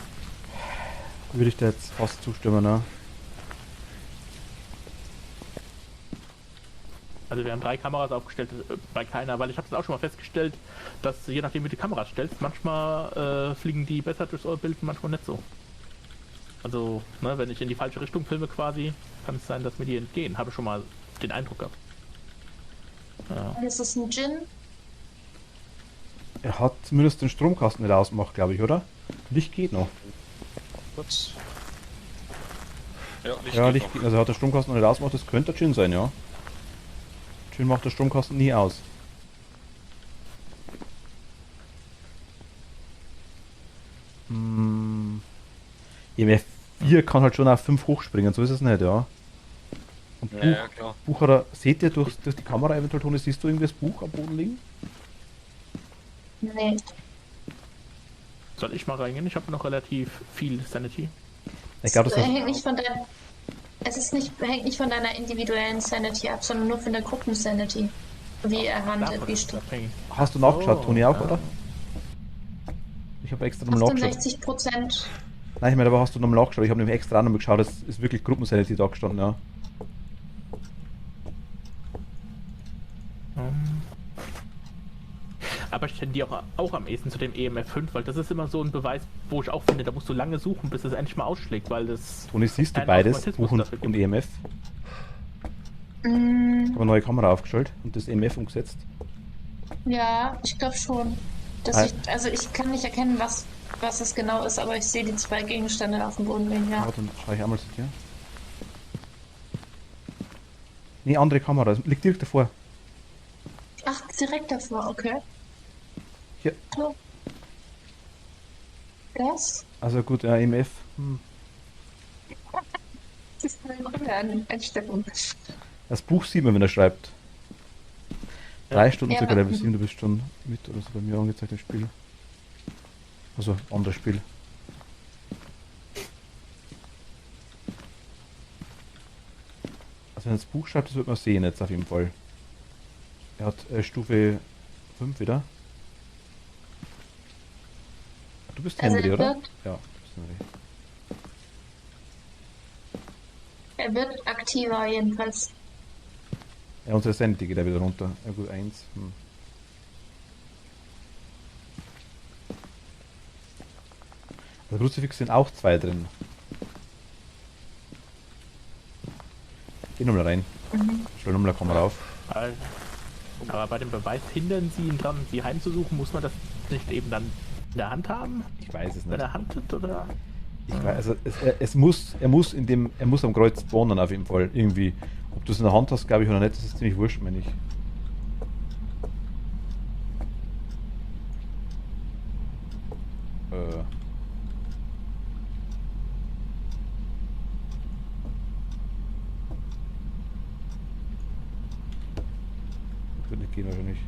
Würde ich da jetzt fast zustimmen, ne? Also wir haben 3 Kameras aufgestellt, bei keiner, weil ich habe es auch schon mal festgestellt, dass je nachdem wie du die Kameras stellst, manchmal fliegen die besser durchs Bild, manchmal nicht so. Also, ne, wenn ich in die falsche Richtung filme quasi, kann es sein, dass mir die entgehen. Habe ich schon mal den Eindruck gehabt. Ja. Ist es ein Gin? Er hat zumindest den Stromkasten nicht ausgemacht, glaube ich, oder? Licht geht noch. kurz. Ja, Licht Ja, geht Licht noch. geht, also er hat den Stromkasten noch nicht ausgemacht, das könnte der Gin sein, ja. Gin macht der Stromkasten nie aus. EMF 4 kann halt schon auf 5 hochspringen, so ist es nicht, ja. Und Buch, Ja, klar. Buch hat er, seht ihr durch die Kamera eventuell, Toni, siehst du irgendwie das Buch am Boden liegen? Nee. Soll ich mal reingehen? Ich habe noch relativ viel Sanity. Ich glaube, das hängt nicht von deiner. Hängt nicht von deiner individuellen Sanity ab, sondern nur von der Gruppensanity. Wie er handelt, Davon wie ist stimmt. abhängig. hast du nachgeschaut, Oh, Toni, auch, ja. oder? Ich habe extra nochmal nachgeschaut. 68%. Nein, ich meine, aber hast du nochmal nachgeschaut? Ich habe nämlich extra nochmal geschaut, es ist wirklich Gruppensanity da gestanden, ja. Aber ich tendiere auch am ehesten zu dem EMF 5, weil das ist immer so ein Beweis, wo ich auch finde, da musst du lange suchen, bis es endlich mal ausschlägt, weil das. Toni, siehst du keinen beides, Automatismus Buch und, dafür gibt. und EMF? Ich habe eine neue Kamera aufgestellt und das EMF umgesetzt. Ja, ich glaube schon. Also ich kann nicht erkennen, was es genau ist, aber ich sehe die 2 Gegenstände auf dem Boden liegen, ja. Aber dann schaue ich einmal sicher. Nee, andere Kamera, das liegt direkt davor. Ach, direkt davor, okay. Hier. So. Das Also gut, EMF. ist eine Einstellung. Das Buch sieht man, wenn er schreibt. 3 Stunden Ja, circa aber- Level 7, du bist schon mit oder so bei mir angezeigt im Spiel. Also, anderes Spiel. Also wenn er das Buch schreibt, das wird man sehen jetzt auf jeden Fall. Er hat Stufe 5 wieder. Du bist Also Henry, er oder? wird- Ja, du bist Henry. Er wird aktiver jedenfalls. Ja, unsere Sanity geht ja wieder runter. Ja gut, 1. Der Kruzifix sind auch 2 drin. Geh nochmal rein. Stell nochmal eine Kamera auf. Aber bei dem Beweis hindern sie ihn dran, sie heimzusuchen, muss man das nicht eben dann in der Hand haben, Ich weiß es wenn nicht. er handelt, oder? Ich weiß, also er muss am Kreuz spawnen auf jeden Fall. Irgendwie. Ob du es in der Hand hast, glaube ich, oder nicht, das ist ziemlich wurscht, meine ich. Wird nicht gehen wahrscheinlich.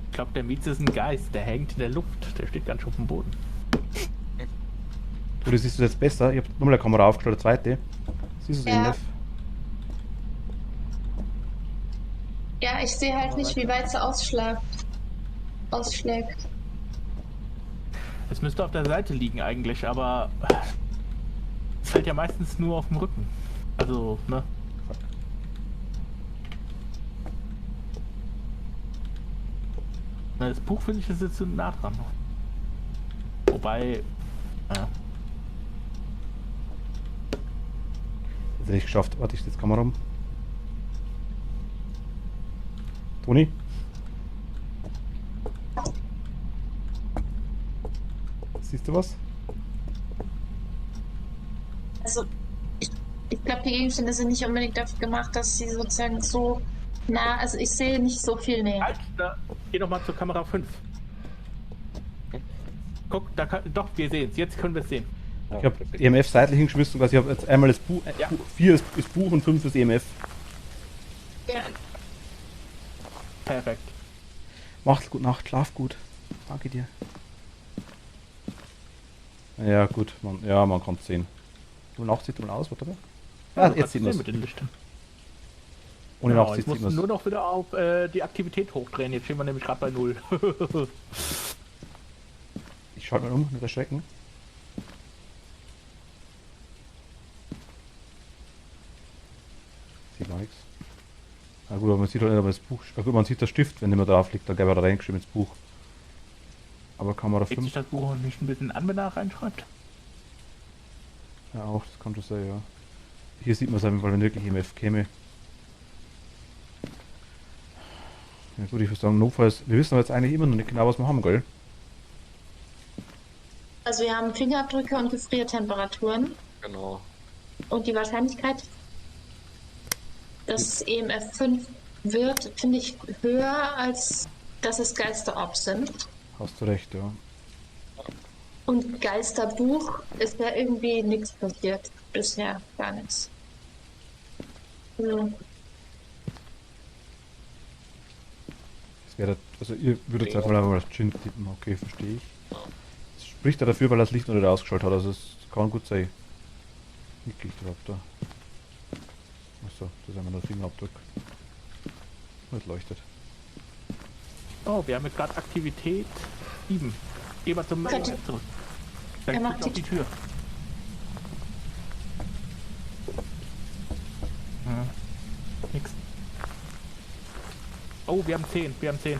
Ich glaube, der Mietz ist ein Geist, der hängt in der Luft, der steht ganz schön auf dem Boden. Oder siehst du das jetzt besser? Ich habe nochmal eine Kamera aufgestellt, eine zweite. Siehst du das Ja. EMF? Ja, ich sehe halt nicht, wie weit es ausschlägt. Es müsste auf der Seite liegen eigentlich, aber es fällt ja meistens nur auf dem Rücken. Also, ne? Na, das Buch finde ich ist jetzt zu nah dran. Wobei, ja. Jetzt hätte ich geschafft. Warte, ich jetzt Kamera um. Toni? Siehst du was? Also, ich glaube, die Gegenstände sind nicht unbedingt dafür gemacht, dass sie sozusagen so nah, also ich sehe nicht so viel näher. Halt, da, geh nochmal zur Kamera 5. Guck, da kann, doch, wir sehen es. Jetzt können wir es sehen. Ich habe EMF seitlich hingeschmissen, quasi ich habe jetzt einmal das Buch, Ja. 4 ist Buch und 5 ist EMF. Ja. Perfekt. Macht gut Nacht, schlaf gut. Danke dir. Ja gut, man kann es sehen. Du Nacht sieht man aus, warte mal. Ja, jetzt sieht man es. mit den Lichtern. Ohne Genau, Nacht jetzt sieht musst man du es. nur noch wieder auf die Aktivität hochdrehen. Jetzt stehen wir nämlich gerade bei 0. Ich schalte mal um, nicht erschrecken. Sieht man nichts. Na gut, aber man sieht halt nicht, aber das Buch. Na gut, man sieht das Stift, wenn nicht mehr drauf liegt, dann gäbe er da reingeschrieben ins Buch. Aber Kamera Hebt sich 5. das Buch nicht ein bisschen an, wenn er reinschreibt? Ja, auch, das kann schon sein, ja. Hier sieht man es einfach, wenn wirklich EMF käme. Ja gut, ich würde sagen, notfalls, wir wissen aber jetzt eigentlich immer noch nicht genau, was wir haben, gell? Also wir haben Fingerabdrücke und Gefriertemperaturen Genau. und die Wahrscheinlichkeit, dass EMF 5 wird, finde ich höher, als dass es Geisterorbs sind. Hast du recht, ja. Und Geisterbuch ist ja irgendwie nichts passiert. Bisher gar nichts. Also, Das wäre, also ihr würdet jetzt einfach mal das Gin tippen, okay, verstehe ich. Das spricht ja dafür, weil er das Licht noch nicht ausgeschaltet hat, also es kann gut sein. Wirklich überhaupt da. Achso, das ist einfach nur der Fingerabdruck. Und es leuchtet. Oh, wir haben jetzt gerade Aktivität 7. Geh mal zum Könnte- EMF zurück. Er Dann macht klick auf die- die Tür. Hm. Nix. Oh, wir haben 10. Wir haben 10.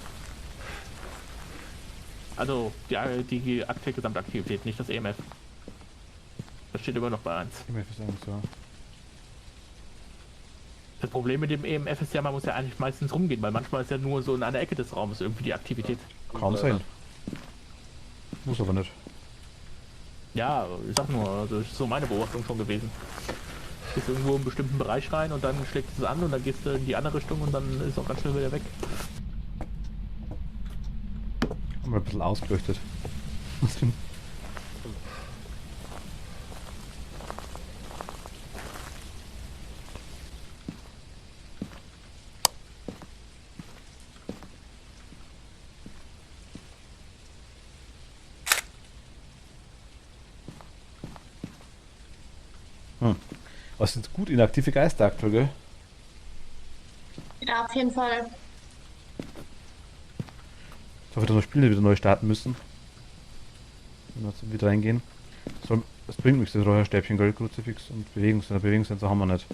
Also die Gesamtaktivität, nicht das EMF. Das steht immer noch bei 1. EMF ist eigentlich so. Das Problem mit dem EMF ist ja, man muss ja eigentlich meistens rumgehen, weil manchmal ist ja nur so in einer Ecke des Raumes irgendwie die Aktivität. Kann sein. Muss aber nicht. Ja, ich sag nur, also ist so meine Beobachtung schon gewesen. Gehst irgendwo in einen bestimmten Bereich rein und dann schlägt es an und dann gehst du in die andere Richtung und dann ist es auch ganz schnell wieder weg. Haben wir ein bisschen ausgeleuchtet. Was denn? Was sind gut inaktive Geister aktuell, gell? ja, auf jeden Fall. Ich hoffe, dass wir Spiele wieder neu starten müssen. Wenn wir jetzt wieder reingehen. Das bringt nichts, das Räucherstäbchen, gell? Kruzifix und Bewegungssensor haben wir nicht.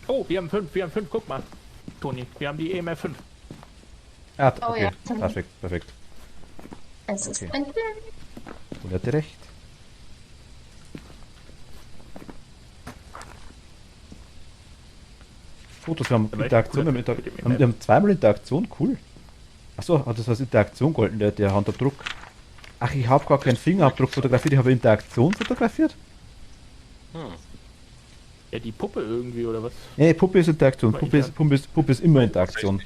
Oh, wir haben 5, guck mal. Toni, wir haben die EMF 5. Ah, Oh okay. ja. Perfekt. Es ist Okay. ein Und er hatte recht. Fotos, wir haben Aber Interaktion, cool, wir haben zweimal Interaktion, cool. Achso, hat das als Interaktion gehalten, der Handabdruck. Ach, ich habe gar keinen Fingerabdruck fotografiert, ich habe Interaktion fotografiert? Hm. Ja, die Puppe irgendwie oder was? Nee, Puppe ist Interaktion, Aber Puppe ist immer Interaktion.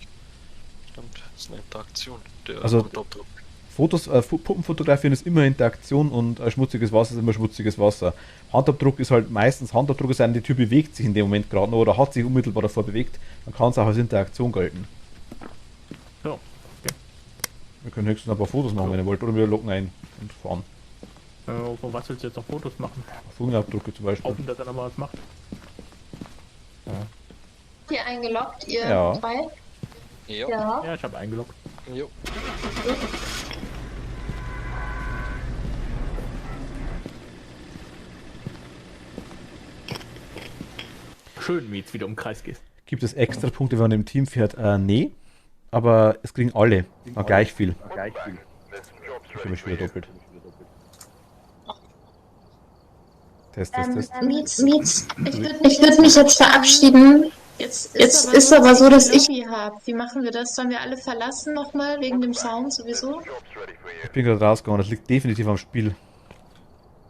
Stimmt, das ist eine Interaktion. Der Also- Handabdruck. Puppen fotografieren ist immer Interaktion und schmutziges Wasser ist immer schmutziges Wasser. Handabdruck ist halt meistens, Handabdruck ist die Tür bewegt sich in dem Moment gerade noch oder hat sich unmittelbar davor bewegt, dann kann es auch als Interaktion gelten. So, Wir können höchstens ein paar Fotos machen, wenn ihr wollt, oder wir locken ein und fahren. von was willst du jetzt noch Fotos machen? Fingerabdrücke zum Beispiel. Hoffen, dass er noch mal was macht. hier eingeloggt, ihr Ja. drei. Jo. Ja. Ja, ich habe eingeloggt. Jo. schön, wie jetzt wieder um den Kreis gehst. Gibt es extra Punkte, wenn man im Team fährt? Nee. Aber es kriegen alle gleich viel. Ich habe mich wieder doppelt. Test. Mietz, ich würde mich jetzt verabschieden. Jetzt ist aber so, dass ich Lobby habe. Wie machen wir das? Sollen wir alle verlassen nochmal wegen dem Sound sowieso? Ich bin gerade rausgegangen, das liegt definitiv am Spiel.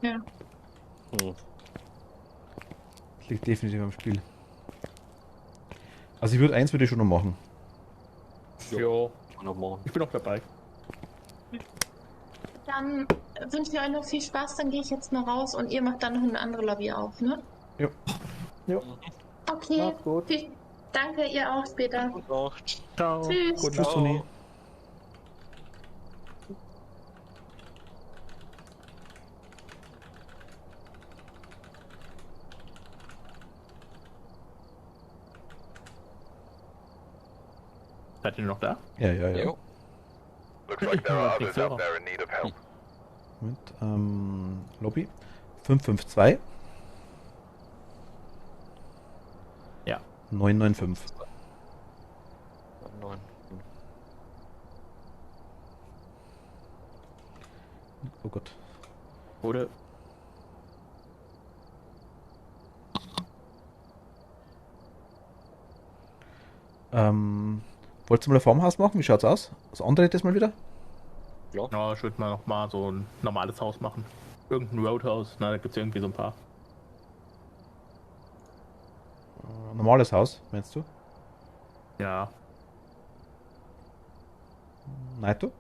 Ja. Das liegt definitiv am Spiel. Also eins würde ich schon noch machen. Jo, ich bin auch dabei. Dann wünsche ich euch noch viel Spaß, dann gehe ich jetzt mal raus und ihr macht dann noch eine andere Lobby auf, ne? Jo. Okay, Macht's gut. Danke, ihr auch später. Ciao. Tschüss. Guten Tschüss, Toni. Seid ihr noch da? Ja. Jo. Looks like there are others out there in need of help. Moment, Lobby. 552 Ja. 995. 9. Oh Gott. Oder? Wolltest du mal ein Farmhaus machen? Wie schaut's aus? Das andere das mal wieder? Ja, ich würde mal noch mal so ein normales Haus machen. Irgendein Roadhouse, da gibt es irgendwie so ein paar. Normales Haus, meinst du? Ja. Naito?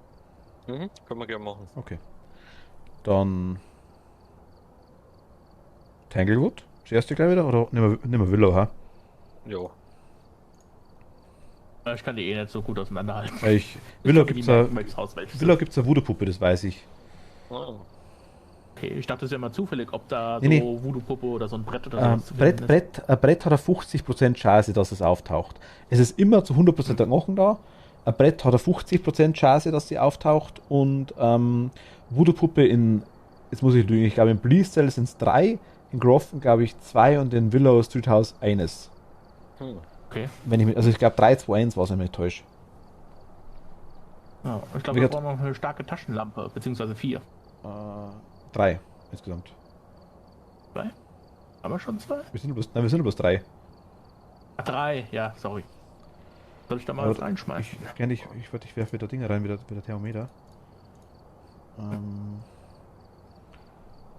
Können wir gerne machen. Okay. Dann Tanglewood? Das erste gleich wieder? Oder nehmen wir Willow, ha? Jo. Ich kann die eh nicht so gut auseinanderhalten. Willow gibt's eine Willow Voodoo-Puppe, das weiß ich. Ah. Okay, ich dachte, es wäre mal zufällig, ob da Nee, so Voodoo-Puppe oder so ein Brett oder sowas zu finden ist. Brett hat eine 50% Chance, dass es auftaucht. Es ist immer zu 100% der Knochen da. Ein Brett hat eine 50% Chance, dass sie auftaucht. Und Voodoo-Puppe jetzt muss ich lügen, ich glaube in Bleasdale sind es 3, in Grofton glaube ich 2 und in Willow Street House 1. Okay. Ich glaube 3, 2, 1 war es, wenn ich mich täusche. Ja, ich glaube, wir brauchen noch eine starke Taschenlampe, beziehungsweise 4. 3 insgesamt. 2? Haben wir schon 2? Wir sind nur bloß 3. Ach, 3, ja, sorry. Soll ich da mal was reinschmeißen? Ich werfe wieder Dinge rein, wieder Thermometer.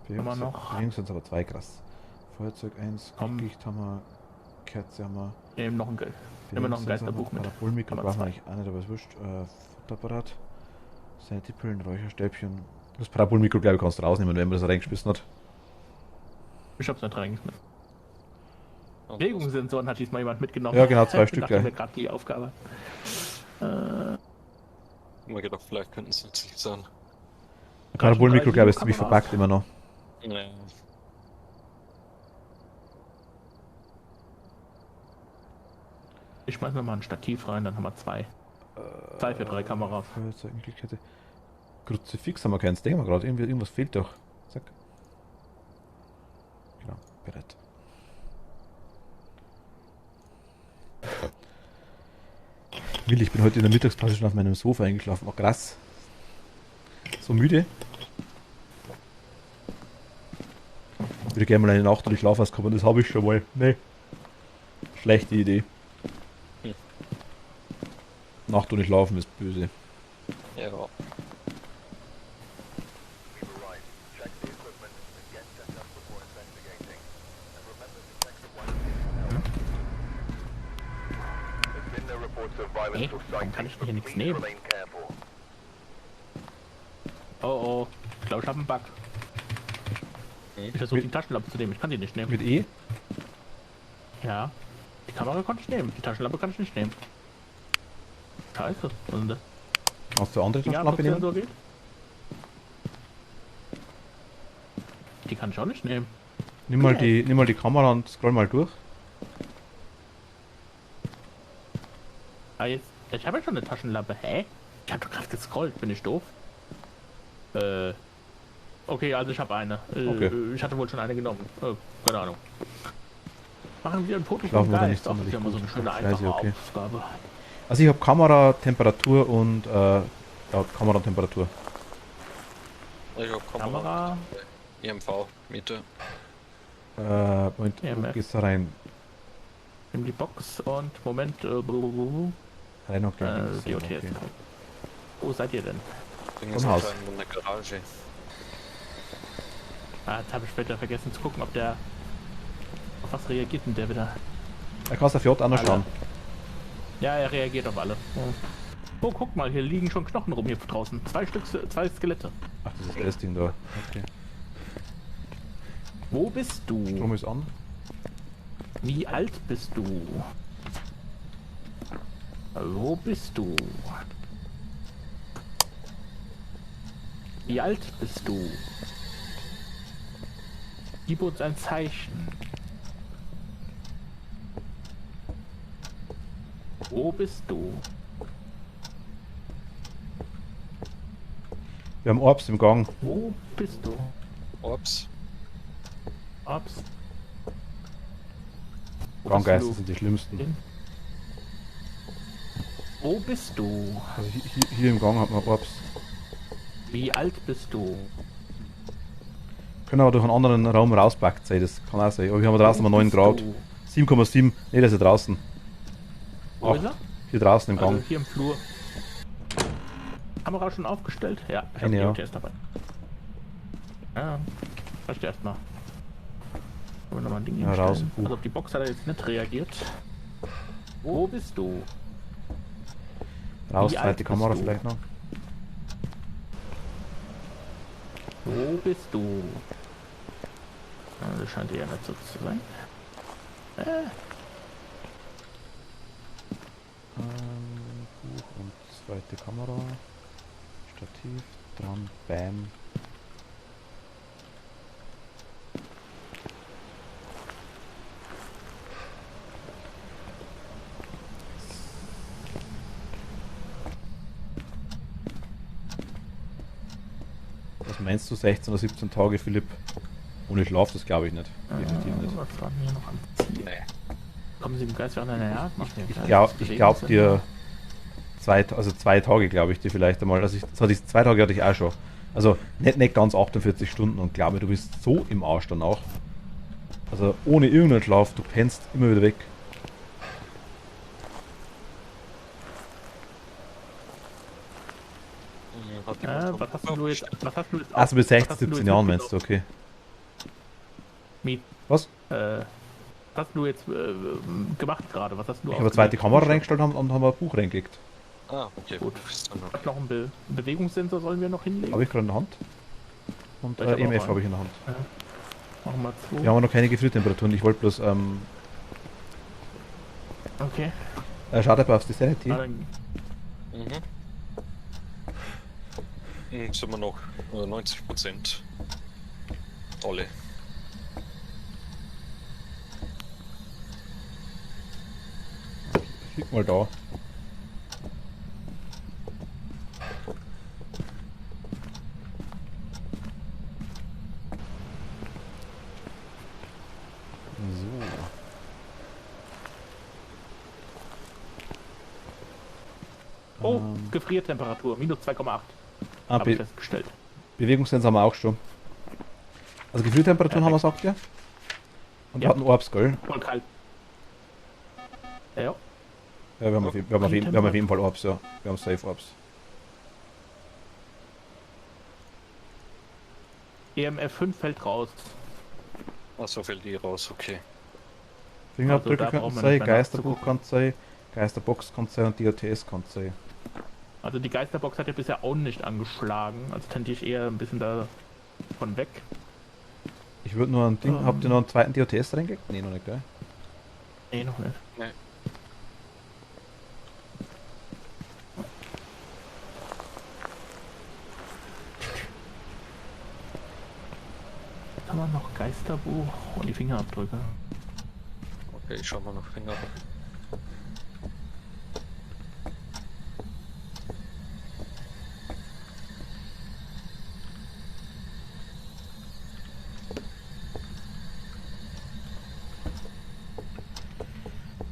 Immer noch. Links sind es aber 2, krass. Feuerzeug 1, Licht haben wir, Kerze haben wir. Nehmen noch ein Geld. Immer noch ein Geisterbuch mit. Parabolmikro brauchen wir eigentlich auch nicht, aber es wurscht. Fotoapparat, Sanity-Pillen, Räucherstäbchen. Das Parabolmikro, glaube ich, kannst du rausnehmen, wenn man das reingeschmissen hat. Ich hab's nicht reingeschmissen. Bewegungssensoren hat diesmal jemand mitgenommen. Ja, genau, 2 Stück Nachdem wir gleich. gerade die Aufgabe. Ich mir gedacht, vielleicht könnten es nützlich sein. Parabolmikro, glaube ich, ist ziemlich Kameras. verpackt immer noch. Nee. Ich schmeiß mir mal ein Stativ rein, dann haben wir 2. 2 für 3 Kameras. Feuerzeug, Lichtkette. Kruzifix haben wir keins, denken wir gerade. Irgendwas fehlt doch. Zack. Genau, bereit. Willi, ich bin heute in der Mittagspause schon auf meinem Sofa eingeschlafen. Oh, krass. So müde. Ich würde gerne mal eine Nacht durch Schlaf auskommen, das habe ich schon mal. Nee. Schlechte Idee. Nacht ohne Schlafen ist böse. Ja. Hey, warum kann ich denn hier nichts nehmen? Oh oh, ich glaube, ich habe einen Bug. Ich versuche die Taschenlampe zu nehmen, ich kann die nicht nehmen. Mit E? Ja, die Kamera konnte ich nehmen, die Taschenlampe kann ich nicht nehmen. Scheiße, was ist denn das? Hast du andere Ja, Taschenlampe nehmen? Sensor geht? Die kann ich auch nicht nehmen. Nimm mal die Kamera und scroll mal durch. Ah, jetzt, ich habe ja schon eine Taschenlampe. Hä? Ich habe doch gerade gescrollt, bin ich doof? Okay, also ich habe eine. Okay. Ich hatte wohl schon eine genommen. Keine Ahnung. Machen wir ein Foto Schlafen vom wir da Geist. nicht Auch das ist ja immer so eine sonderlich schöne, gut. Scheiße, einfache okay. Aufgabe. Also ich habe Kamera, Temperatur und ja, Kamera und Temperatur. Ich hab Kamera, EMV, Meter. Moment, wo EMF. geht's da rein? in die Box und Moment, Rein, okay. DOTS. okay. Wo seid ihr denn? Ding Vom ist Haus. in der Garage. Ah, jetzt habe ich später vergessen zu gucken, ob der. Auf was reagiert denn der wieder? Da kannst du auf J auch noch Alle. schauen. Ja, er reagiert auf alle. Oh, guck mal, hier liegen schon Knochen rum hier draußen. Zwei Skelette. Ach, das ist das Ding da. Okay. Wo bist du? Strom ist an. Wie alt bist du? Wo bist du? Wie alt bist du? Gib uns ein Zeichen. Wo bist du? Wir haben Orbs im Gang. Wo bist du? Orbs. Ups. Wo Ganggeister bist sind du? die schlimmsten. Wo bist du? Also hier im Gang hat man Orbs. Wie alt bist du? Können aber durch einen anderen Raum rauspackt sein, das kann auch sein. Aber wir haben draußen mal 9 Grad. 7,7. Ne, das ist ja draußen. Wo ist er? Hier draußen im Also Gang. hier im Flur. Kamera schon aufgestellt? Ja, ich Eine, ja. habe die OTS dabei. Ja, vielleicht erstmal. Wollen wir nochmal ein Ding Ja, hinstellen? raus. Also auf die Box hat er jetzt nicht reagiert. Wo bist du? Raus, Wie alt zweite Kamera bist du? vielleicht noch. Wo bist du? Das scheint eher nicht so zu sein. Buch und zweite Kamera. Stativ, dran, bam. Was meinst du, 16 oder 17 Tage, Philipp? Ohne Schlaf, das glaube ich nicht. Definitiv nicht. Was war denn hier noch am Ziel? Kommen Sie im Geist an einer Jagd? Ich glaube dir 2 Tage, glaube ich dir vielleicht einmal. Also 2 Tage hatte ich auch schon. Also nicht ganz 48 Stunden und glaube mir, du bist so im Arsch dann auch. Also ohne irgendeinen Schlaf, du pennst immer wieder weg. Was hast du jetzt? Was hast du jetzt? Also bis was 16, hast du 17 jetzt Jahren meinst du, okay. Miet. Was? Was hast du jetzt gemacht gerade? Was hast du Ich habe eine zweite Kamera reingestellt und haben ein Buch reingelegt. Ah, okay. Gut. Ist dann noch- Noch einen Bewegungssensor sollen wir noch hinlegen? Habe ich gerade in der Hand. Und Ich hab auch EMF einen. habe ich in der Hand. Machen wir 2. Wir haben noch keine Gefriertemperaturen. Ich wollte bloß, Okay. schaut aber aufs Sanity. Na, dann, Sind wir noch 90%. Alle. Klick mal da. So. oh, Gefriertemperatur, minus 2,8. Ah, Habe ich festgestellt. Bewegungssensor haben wir auch schon. Also Gefriertemperaturen haben wir, sagt ihr? Und wir Ja. hatten Orbs, gell? Voll kalt. Ja, Ja, wir haben auf jeden Fall Orbs, ja. Wir haben Safe Orbs. EMF 5 fällt raus. Ah, so fällt die raus, okay. Fingerabdrücke Also da könnten brauchen wir sein, nicht mehr Geisterbuch nachzugucken. kann sein, Geisterbox kann sein und DOTS kann sein. Also die Geisterbox hat ja bisher auch nicht angeschlagen. Also tendiere ich eher ein bisschen davon weg. Ich würde nur ein Ding, habt ihr noch einen zweiten DOTS reingelegt? Nee, noch nicht, gell? Nee, noch nicht. Nee. Jetzt haben wir noch Geisterbuch und die Fingerabdrücke. Okay, ich schau mal nach Finger.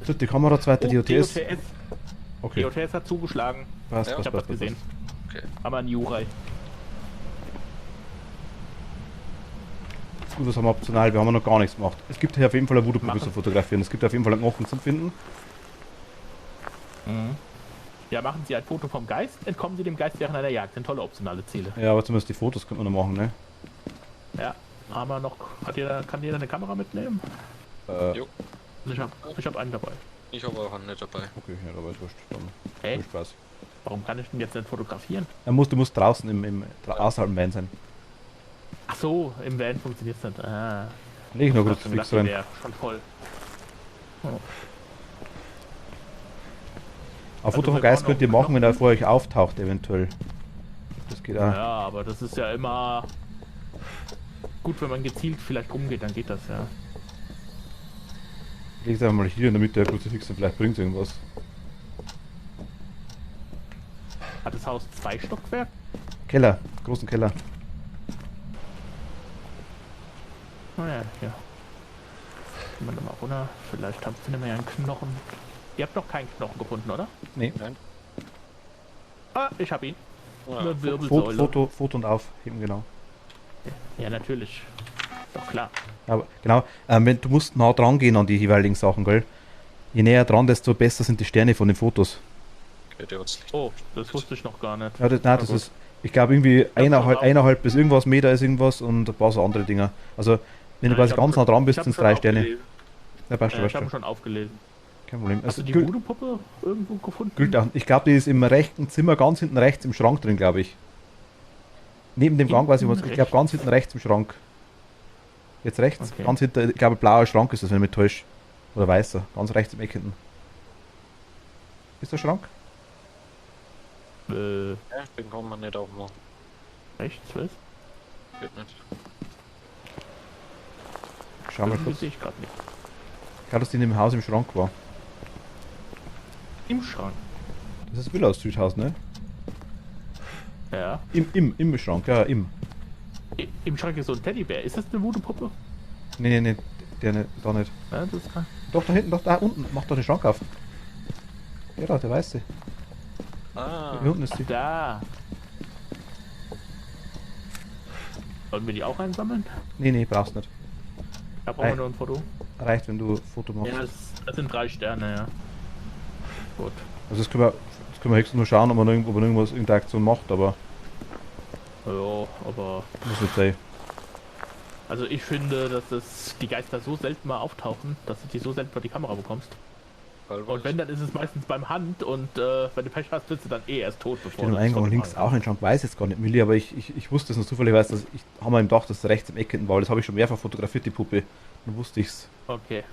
Dritte Kamera, zweite DOTS. DOTS. Okay, DOTS hat zugeschlagen. passt, Ja, Ich passt, habe das passt, passt. gesehen. Okay. Aber ein Jurei. Gut, was haben wir optional? Wir haben noch gar nichts gemacht. Es gibt hier auf jeden Fall eine Voodoo-Puppe Machen. zu fotografieren. Es gibt auf jeden Fall einen Knochen zum Finden. Ja, machen Sie ein Foto vom Geist, entkommen Sie dem Geist während einer Jagd. Sind tolle optionale Ziele. Ja, aber zumindest die Fotos könnte man noch machen, ne? Ja, haben wir noch. Kann jeder eine Kamera mitnehmen? Jo. Also ich hab einen dabei. Ich habe auch einen nicht dabei. Okay, ja, aber ist wurscht. Dann Hä? viel Spaß. Warum kann ich denn jetzt nicht fotografieren? Du musst draußen außerhalb im Van sein. Ach so, im Van funktioniert es nicht. Ah, Leg ich noch ich kurz dachte, fix die rein. wäre schon voll. Ein Foto vom wir Geist brauchen könnt ihr noch machen, wenn er vor euch auftaucht, eventuell. Das geht auch. Ja, aber das ist ja immer gut, wenn man gezielt vielleicht rumgeht, dann geht das ja. Leg es einfach mal hier in der Mitte der Kruzifix und vielleicht bringt es irgendwas. Hat das Haus 2 Stockwerke? Keller, großen Keller. Naja, ja. Gehen wir nochmal runter. Vielleicht habt ihr ja einen Knochen. Ihr habt noch keinen Knochen gefunden, oder? Nee. Ah, ich hab ihn. Ja. Eine Wirbelsäule. Foto und aufheben, genau. Ja, natürlich. Doch klar. Aber genau, du musst nah dran gehen an die jeweiligen Sachen, gell? Je näher dran, desto besser sind die Sterne von den Fotos. Okay, der hat's Licht. Oh, das wusste ich noch gar nicht. Ja, das gut. ist, ich glaube irgendwie pass auf. eineinhalb bis irgendwas Meter ist irgendwas und ein paar so andere Dinger. Also, wenn du Ja, quasi ganz nah dran bist, ich hab sind es schon 3 Sterne. aufgelesen. Ja, passt schon, Ich passt habe schon. schon aufgelesen. Kein Problem. Hast Also, du die gilt, Voodoo-Puppe irgendwo gefunden? gilt auch. Ich glaube, die ist im rechten Zimmer, ganz hinten rechts im Schrank drin, glaube ich. Neben dem Gang weiß ich was. Ich glaube, rechts? ganz hinten rechts im Schrank. Jetzt rechts, Okay. ganz hinter, ich glaube, blauer Schrank ist das, wenn ich mich täusche. Oder weißer, ganz rechts im Eck hinten. Ist der Schrank? Ja, den kann man nicht aufmachen. Rechts, was? Geht nicht. Schau mal Irgendwie kurz. sehe ich gerade nicht. Ich glaube, dass die in dem Haus im Schrank war. Im Schrank. Das ist Willow Street Haus, ne? Ja. Im Schrank, ja, im. Im Schrank ist so ein Teddybär. Ist das eine Voodoo-Puppe? Nee, der nicht, da nicht. Ja, das kann. Doch, da hinten, doch, da unten, mach doch den Schrank auf. Ja, da, der weiße. Ah, Hier unten ist die. Da. Sollen wir die auch einsammeln? Nee, brauchst nicht. Da brauchen wir nur ein Foto. Reicht, wenn du ein Foto machst. Ja, das sind 3 Sterne, ja. Gut. Also das können wir höchstens nur schauen, ob man irgendeine Aktion macht, aber Ja, aber. muss nicht sein. Also ich finde, dass die Geister so selten mal auftauchen, dass du die so selten vor die Kamera bekommst. Und wenn, dann ist es meistens beim Hand und wenn du Pech hast, bist du dann erst tot, bevor Steht am Eingang links auch ein Schrank, weiß jetzt gar nicht, Milli, aber ich wusste es nur zufällig, dass ich habe mal im Dach, dass rechts im Eck hinten war, das habe ich schon mehrfach fotografiert, die Puppe. Dann wusste ich's. Okay.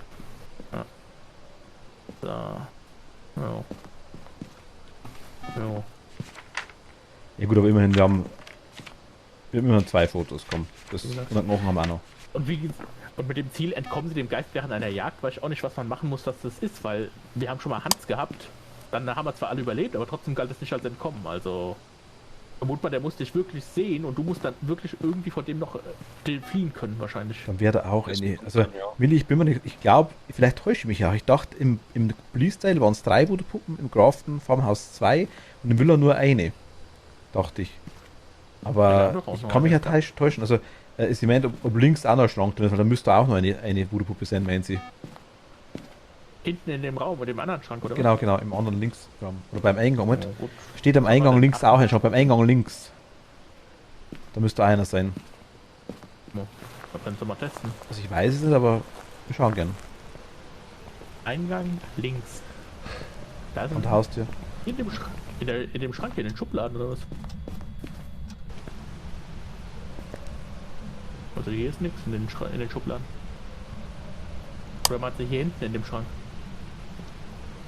Ja. So. Ja. Ja. Ja gut, aber immerhin, wir haben immerhin 2 Fotos, komm. Das Ja. 100 Knochen haben wir auch noch. Und mit dem Ziel, entkommen sie dem Geist während einer Jagd, weiß ich auch nicht, was man machen muss, dass das ist, weil wir haben schon mal Hans gehabt, dann haben wir zwar alle überlebt, aber trotzdem galt es nicht als Entkommen, also vermut mal, der muss dich wirklich sehen und du musst dann wirklich irgendwie vor dem noch fliehen können, wahrscheinlich. Dann wäre da auch Das eine. kann Also, sein, ja. Willi, ich bin mir nicht. Ich glaube, vielleicht täusche ich mich ja. Ich dachte, im Police-Style waren es 3 Voodoo-Puppen, im Grafton Farmhaus 2 und im Villa nur eine. Dachte ich. Ja, Aber doch auch ich noch kann mich ja eine. täuschen. Also, sie meint, ob links auch noch ein Schrank drin ist, weil da müsste auch noch eine Voodoo-Puppe sein, meint sie. Hinten in dem Raum, mit dem anderen Schrank, oder? Genau, im anderen links. Oder beim Eingang. Moment. Ja, gut. Steht am Eingang Aber links dann- auch ein Schrank. Beim Eingang links. Da müsste einer sein. Das kannst du mal testen. Also, ich weiß es nicht, aber wir schauen gern. Eingang links. Da sind Und Haustür. in dem Schrank. In dem Schrank, in den Schubladen oder was? Also hier ist nichts in den Schubladen. Oder man hat sie hier hinten in dem Schrank.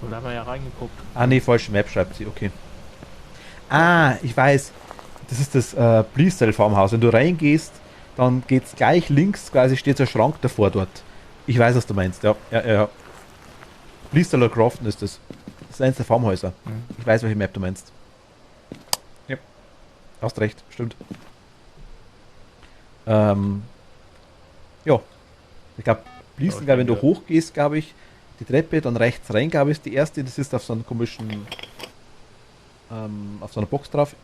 Und da haben wir ja reingeguckt. Ah, nee, falsche Map schreibt sie, okay. Ah, ich weiß. Das ist das Pleastel Farmhaus. Wenn du reingehst, dann geht's gleich links, quasi steht der Schrank davor dort. Ich weiß, was du meinst, ja. Pleastel oder Crofton ist das. Das ist eins der Farmhäuser. Ich weiß, welche Map du meinst. Ja. Hast recht, stimmt. Ja. Ich glaube, Pleastel, wenn du hochgehst, glaube ich, Die Treppe, dann rechts rein, glaube ich, ist die erste. Das ist auf so einem komischen... auf so einer Box drauf.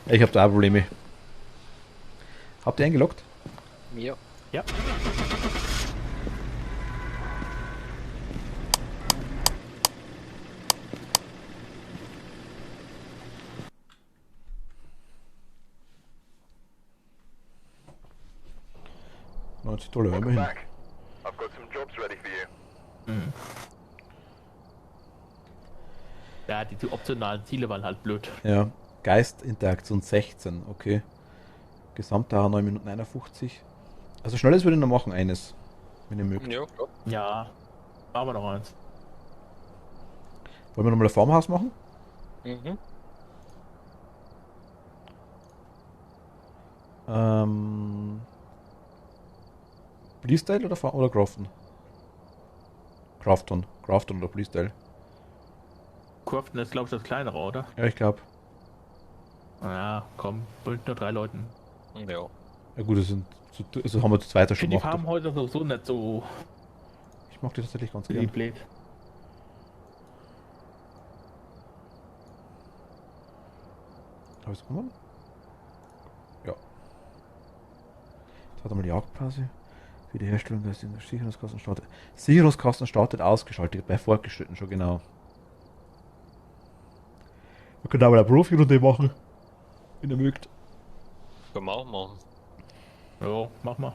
Ich habe da auch Probleme. Habt ihr eingeloggt? Ja. Ja. $90 immerhin. Back. I've got some jobs ready for you. Ja, die optionalen Ziele waren halt blöd. Ja. Geist-Interaktion 16, okay. Gesamtdauer 9 Minuten 51. Also schnelles würde ich noch machen, eines. Wenn ihr mögt. Ja, klar. Ja, machen wir noch eins. Wollen wir nochmal ein Farmhaus machen? Mhm. Pleastyle oder Crafton? Crafton oder Pleastyle? Crafton ist, glaube ich, das kleinere, oder? Ja, ich glaube. Ja, komm, mit nur 3 Leuten. Ja. Ja gut, also haben wir zu zweiter Ich schon finde die gemacht. Farmhäuser sowieso nicht so Ich mag die tatsächlich ganz wie gerne. blöd. Habe ich es gewonnen? Ja. Jetzt hat einmal die Jagdpause. Für die Herstellung der Sicherungskasten startet. Sicherungskasten startet ausgeschaltet. Bei Fortgeschritten schon genau. Wir können auch mal eine Profi-Runde machen. Wenn ihr mögt. Können wir auch machen. Ja, mach mal.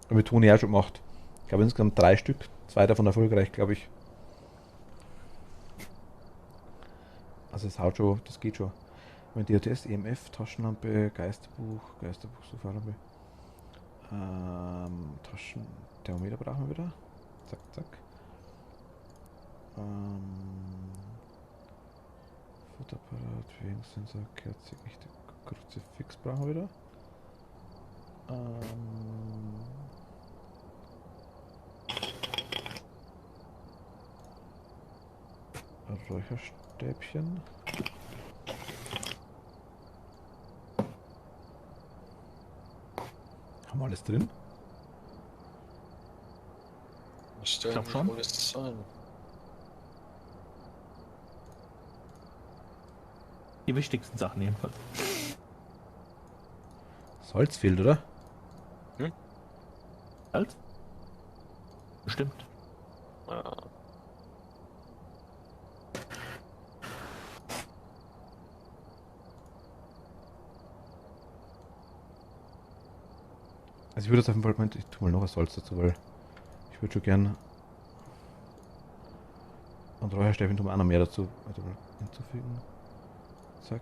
Haben wir Toni auch schon gemacht. Ich glaube insgesamt 3 Stück. 2 davon erfolgreich, glaube ich. Also es haut schon, das geht schon. Wenn DHTS, EMF, Taschenlampe, Geisterbuch, Sofalampe. Thermometer brauchen wir wieder. Zack, zack. Fotoapparat, Bewegungssensor, Kerze, echte Kruzifix brauchen wir wieder. Räucherstäbchen. Haben wir alles drin? Müsste glaub schon. alles sein. Die wichtigsten Sachen jedenfalls. Salz fehlt, oder? Salz? Bestimmt. Ja. Also ich würde jetzt auf jeden Fall, ich tue mal noch ein Salz dazu, weil ich würde schon gern und Räucherstäbchen tun wir auch noch mehr dazu hinzufügen. Zack.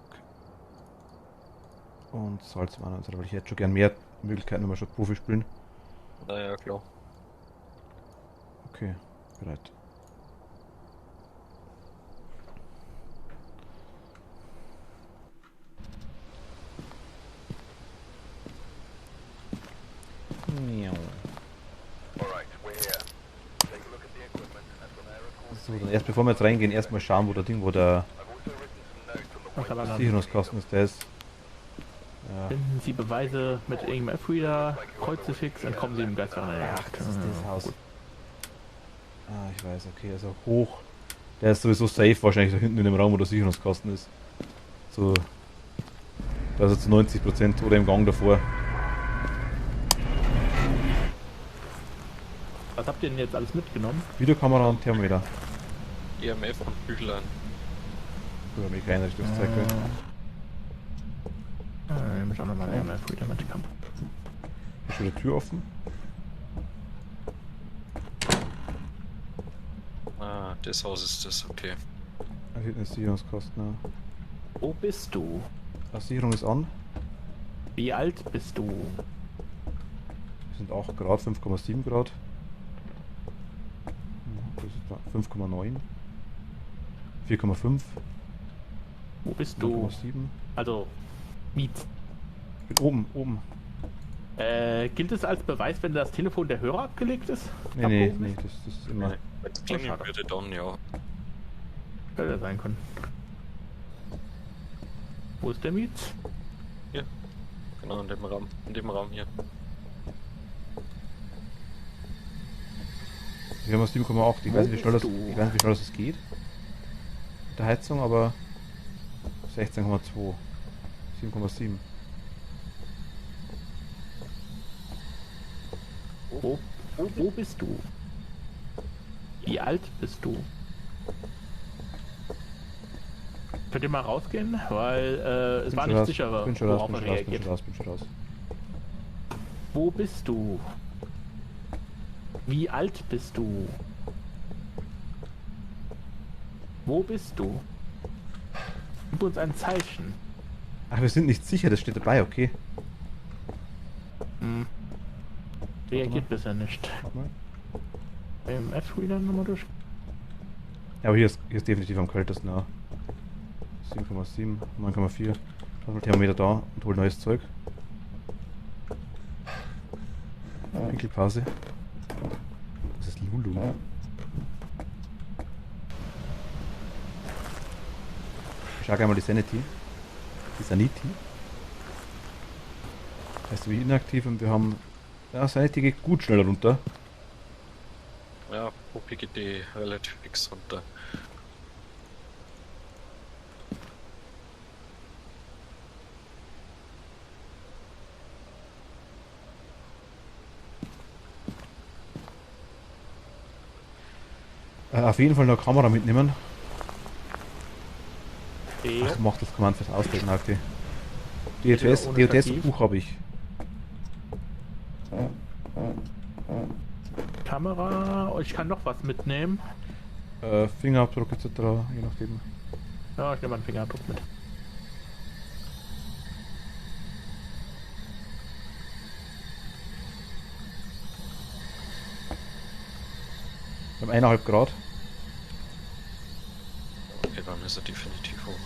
Und Salz war noch, weil ich hätte schon gern mehr Möglichkeiten, wenn wir schon Profi spielen. Naja, klar. Okay, bereit. Alright, we're here. Take a look at the equipment and from there, of course. So, dann erst bevor wir jetzt reingehen, erstmal schauen, wo der Ding, wo der I've also written some notes on the Was aber dann Sicherungskasten ist, der ist. Ja, finden Sie Beweise mit EMF-Reader, Kruzifix, entkommen Sie dem Geist von der Jagd. das ist das Haus. Ah, ich weiß, okay, also hoch. Der ist sowieso safe, wahrscheinlich da hinten in dem Raum, wo der Sicherungskasten ist. So. Also zu 90% oder im Gang davor. Was habt ihr denn jetzt alles mitgenommen? Videokamera und Thermometer. EMF und Büchlein. Oder mir keine Richtungszeiger. Ich muss auch nochmal EMF-Reader mitgenommen. Ist schon die Tür offen? Ah, das Haus ist das, okay. Da hinten ist Sicherungskasten. Ja. Wo bist du? Die Sicherung ist an. Wie alt bist du? Wir sind 8 Grad, 5,7 Grad. Das ist 5,9. 4,5. Wo bist du? 0,7. Also, Miet. Ich bin oben. Gilt es als Beweis, wenn das Telefon der Hörer abgelegt ist? Nee, Abgehoben ist? das ist immer. Wenn es klingeln schade. würde, dann ja. Hätte sein können. Wo ist der Miet? Genau, in dem Raum. In dem Raum hier. Wir haben 7,8. Ich weiß nicht, wie schnell das, Wo bist du? ich weiß nicht, wie schnell das geht. Mit der Heizung, aber 16,2. 7,7. Wo bist du? Wie alt bist du? Könnt ihr mal rausgehen? Weil es war nicht sicher, Bin schon raus, worauf bin er schon raus, bin reagiert. schon raus, bin schon raus. Wo bist du? Wie alt bist du? Wo bist du? Gib uns ein Zeichen. Ach, wir sind nicht sicher, das steht dabei, okay. Hm. Reagiert bisher nicht. Warte mal. Im F-Reader nochmal durch. Ja, aber hier ist definitiv am kältesten, ja. 7,7, 9,4. Lass mal Thermometer da und hol neues Zeug. Winkelpause. Das ist Lulu. Ich schau einmal die Sanity. Die Sanity. Heißt wie inaktiv und wir haben. Ja, Sanity geht gut schnell runter. Ja, OPGD relativ fix runter. Auf jeden Fall noch eine Kamera mitnehmen. E. Ach, mach das Command fürs Ausdrücken, okay. Bitte ohne Stativ. Buch habe ich. Kamera. Ich kann noch was mitnehmen. Fingerabdruck etc. Je nachdem. Ja, ich nehme einen Fingerabdruck mit. Wir haben 1,5 Grad. Okay, dann ist er definitiv oben.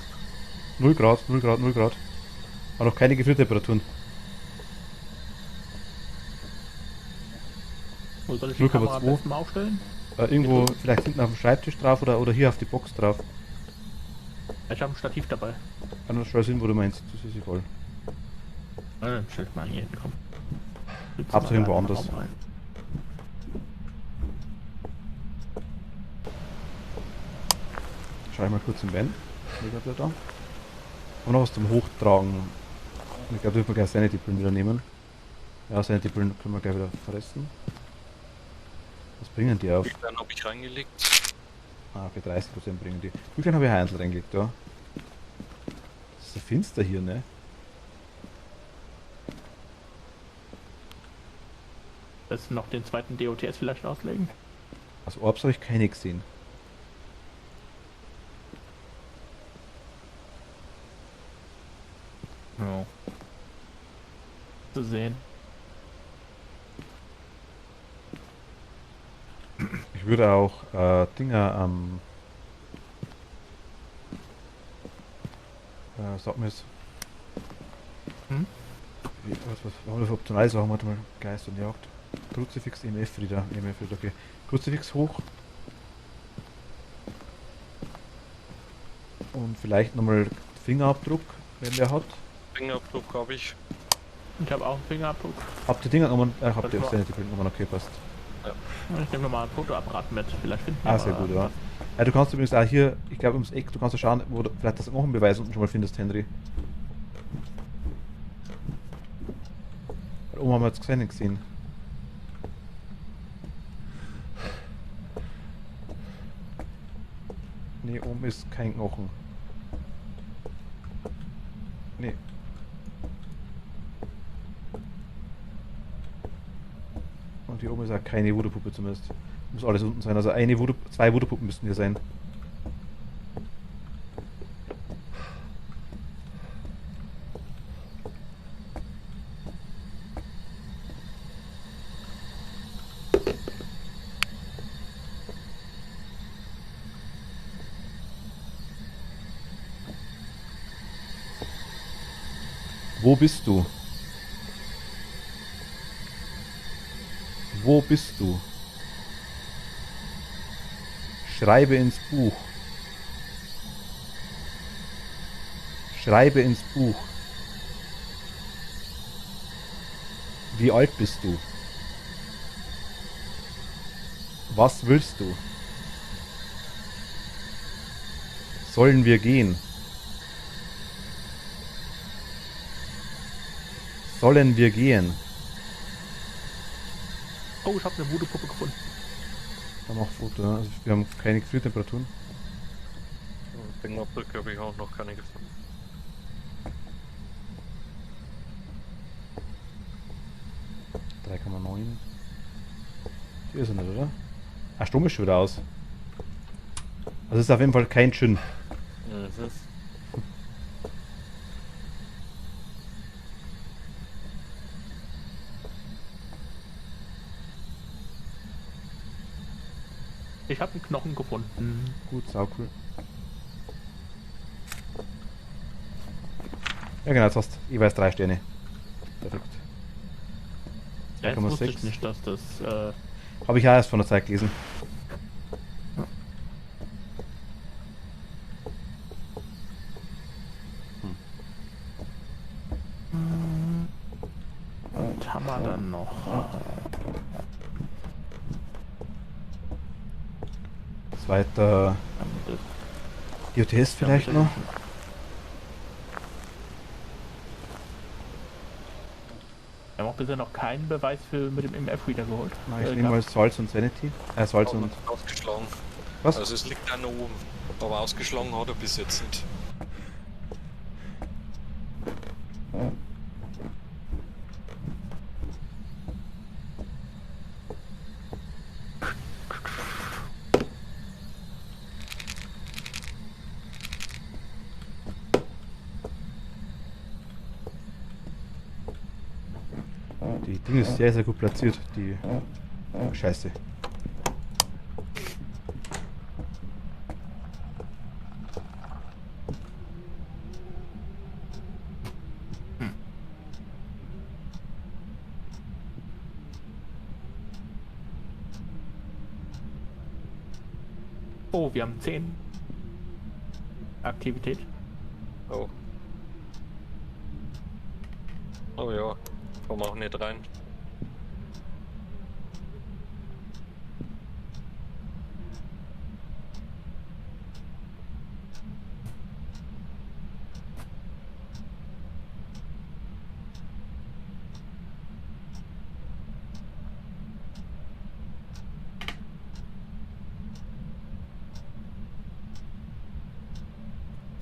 0 Grad, 0 Grad, 0 Grad. Aber noch keine Gefriertemperaturen. Wo soll ich die 0,2. Kamera am besten mal aufstellen? Irgendwo vielleicht hinten auf dem Schreibtisch drauf oder hier auf die Box drauf. Ich habe ein Stativ dabei. Kann das schon hin, wo du meinst. Das ist egal. Dann stell ich mal hier hin, komm. Hauptsache irgendwo anders. Schau ich mal kurz im Van. Da. Haben wir noch was zum Hochtragen? Ich glaube, dürfen wir gleich Sanity-Pillen wieder nehmen. Ja, Sanity-Pillen können wir gleich wieder verresten. Was bringen die auf? Dann habe ich reingelegt. Ah, okay, 30% bringen die. Wie viel habe ich einzeln reingelegt, ja? Das ist so finster hier, ne? Willst du noch den zweiten DOTS vielleicht auslegen? Aus Orbs habe ich keine gesehen. Ja. Zu sehen. Ich würde auch Dinger am sag mir es. Hm? Was haben wir für optional Sachen? Warte mal, Geist und Jagd. Kruzifix, EMF wieder. EMF wieder, okay. Kruzifix hoch. Und vielleicht nochmal Fingerabdruck, wenn der hat. Fingerabdruck habe ich. Ich habe auch einen Fingerabdruck. Habt ihr Dinger nochmal? Habt Das ihr war- Sanity nochmal, okay, passt. Ich nehme nochmal ein Fotoapparat mit. Vielleicht finden Ah, wir sehr aber gut, ja. was. Ja, du kannst übrigens auch hier, ich glaube ums Eck, du kannst ja schauen, wo du vielleicht das Knochenbeweis unten schon mal findest, Henry. Weil oben haben wir jetzt keinen gesehen. Ne, oben ist kein Knochen. Ne. Und hier oben ist auch keine Voodoo-Puppe zumindest. Muss alles unten sein. Also zwei Voodoo-Puppen müssten hier sein. Wo bist du? Wo bist du? Schreibe ins Buch. Schreibe ins Buch. Wie alt bist du? Was willst du? Sollen wir gehen? Sollen wir gehen? Oh, ich habe eine Voodoo-Puppe gefunden. Dann mach Foto, ja. Also wir haben keine Gefriertemperaturen. Fingerbrücke habe ich auch noch keine gefunden. .9. Hier ist er nicht, oder? Ah, Strom ist schon wieder aus. Also ist auf jeden Fall kein Gin. Mhm. Ich habe einen Knochen gefunden. Gut, sau cool. Ja genau, jetzt hast du jeweils 3 Sterne. Verrückt. Ja, jetzt wusste 2,6. ich nicht, dass das... Habe ich auch erst von der Zeit gelesen. Was haben wir dann noch? Zweiter DOTS vielleicht noch. Wir haben auch bisher noch keinen Beweis für mit dem MF wieder geholt. Nein, ich nehme mal Salz und Sanity. Salz und... Ausgeschlagen. Was? Also es liegt einer oben. Aber ausgeschlagen hat er bis jetzt nicht. Die Ding ist sehr, sehr gut platziert. Die Scheiße. Oh, wir haben 10 Aktivität. Oh. Oh ja. Komm auch nicht rein.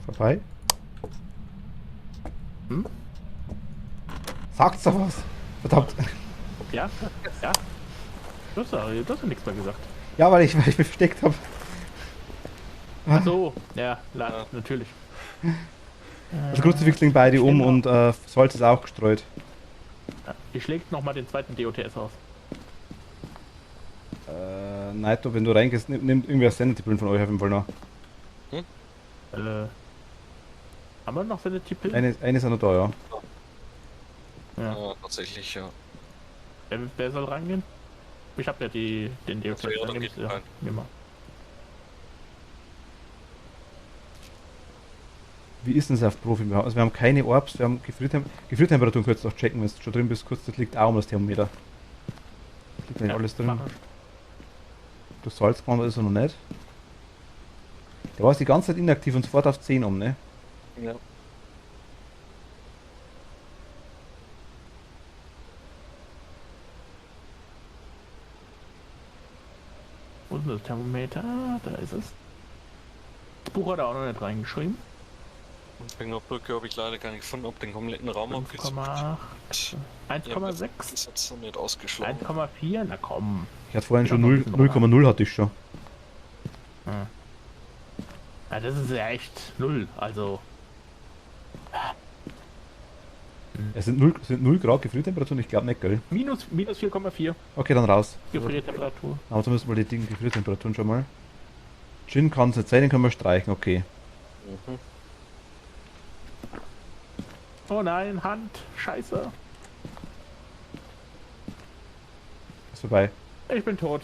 Vorbei? Hm? Sagt's doch was! Verdammt! Ja, ja. Du hast ja nichts mehr gesagt. Ja, weil ich mich versteckt habe. Ach so, ja, Ja. natürlich. Das Kruzifix liegt beide um und Salz ist auch gestreut. Ich schlägt nochmal den zweiten DOTS aus. Naito, wenn du reingehst, nimm irgendwie das Sanity-Pillen von euch auf jeden Fall noch. Haben wir noch Sanity-Pillen? Eine ist ja noch da, ja. Ja. Ja, tatsächlich, ja. Wer soll reingehen? Ich habe ja den DOTS. Also, ja, dann nehm geht ich, ja, rein. nimm mal. Wie ist denn das auf Profi? Also wir haben keine Orbs, wir haben Gefriertemperaturen, kurz noch checken, wenn du schon drin bist, kurz, das liegt auch um das Thermometer. Liegt nicht alles drin. mach ich. Das Salzband ist er noch nicht. Der war jetzt die ganze Zeit inaktiv und sofort auf 10 um, ne? Ja. Wo ist denn das Thermometer? Da ist es. Das Buch hat er auch noch nicht reingeschrieben. Fingerbrücke habe ich leider gar nicht gefunden, ob den kompletten Raum abgesucht. 5,8. 1,6. Ist jetzt noch nicht ausgeschlagen. 1,4. Na komm. Ich hatte vorhin Ja, schon noch ein bisschen 0,0 hatte ich schon. Ja, das ist ja echt 0. Also. Es sind 0 Grad Gefriertemperaturen, ich glaube nicht, gell? Minus 4,4 Okay, dann raus. Gefriertemperatur. Aber zumindest mal die Dinge Gefriertemperaturen schon mal. Gin kann es nicht sein, den können wir streichen, okay. Mhm. Oh nein, Hand. Scheiße. Ist vorbei. Ich bin tot.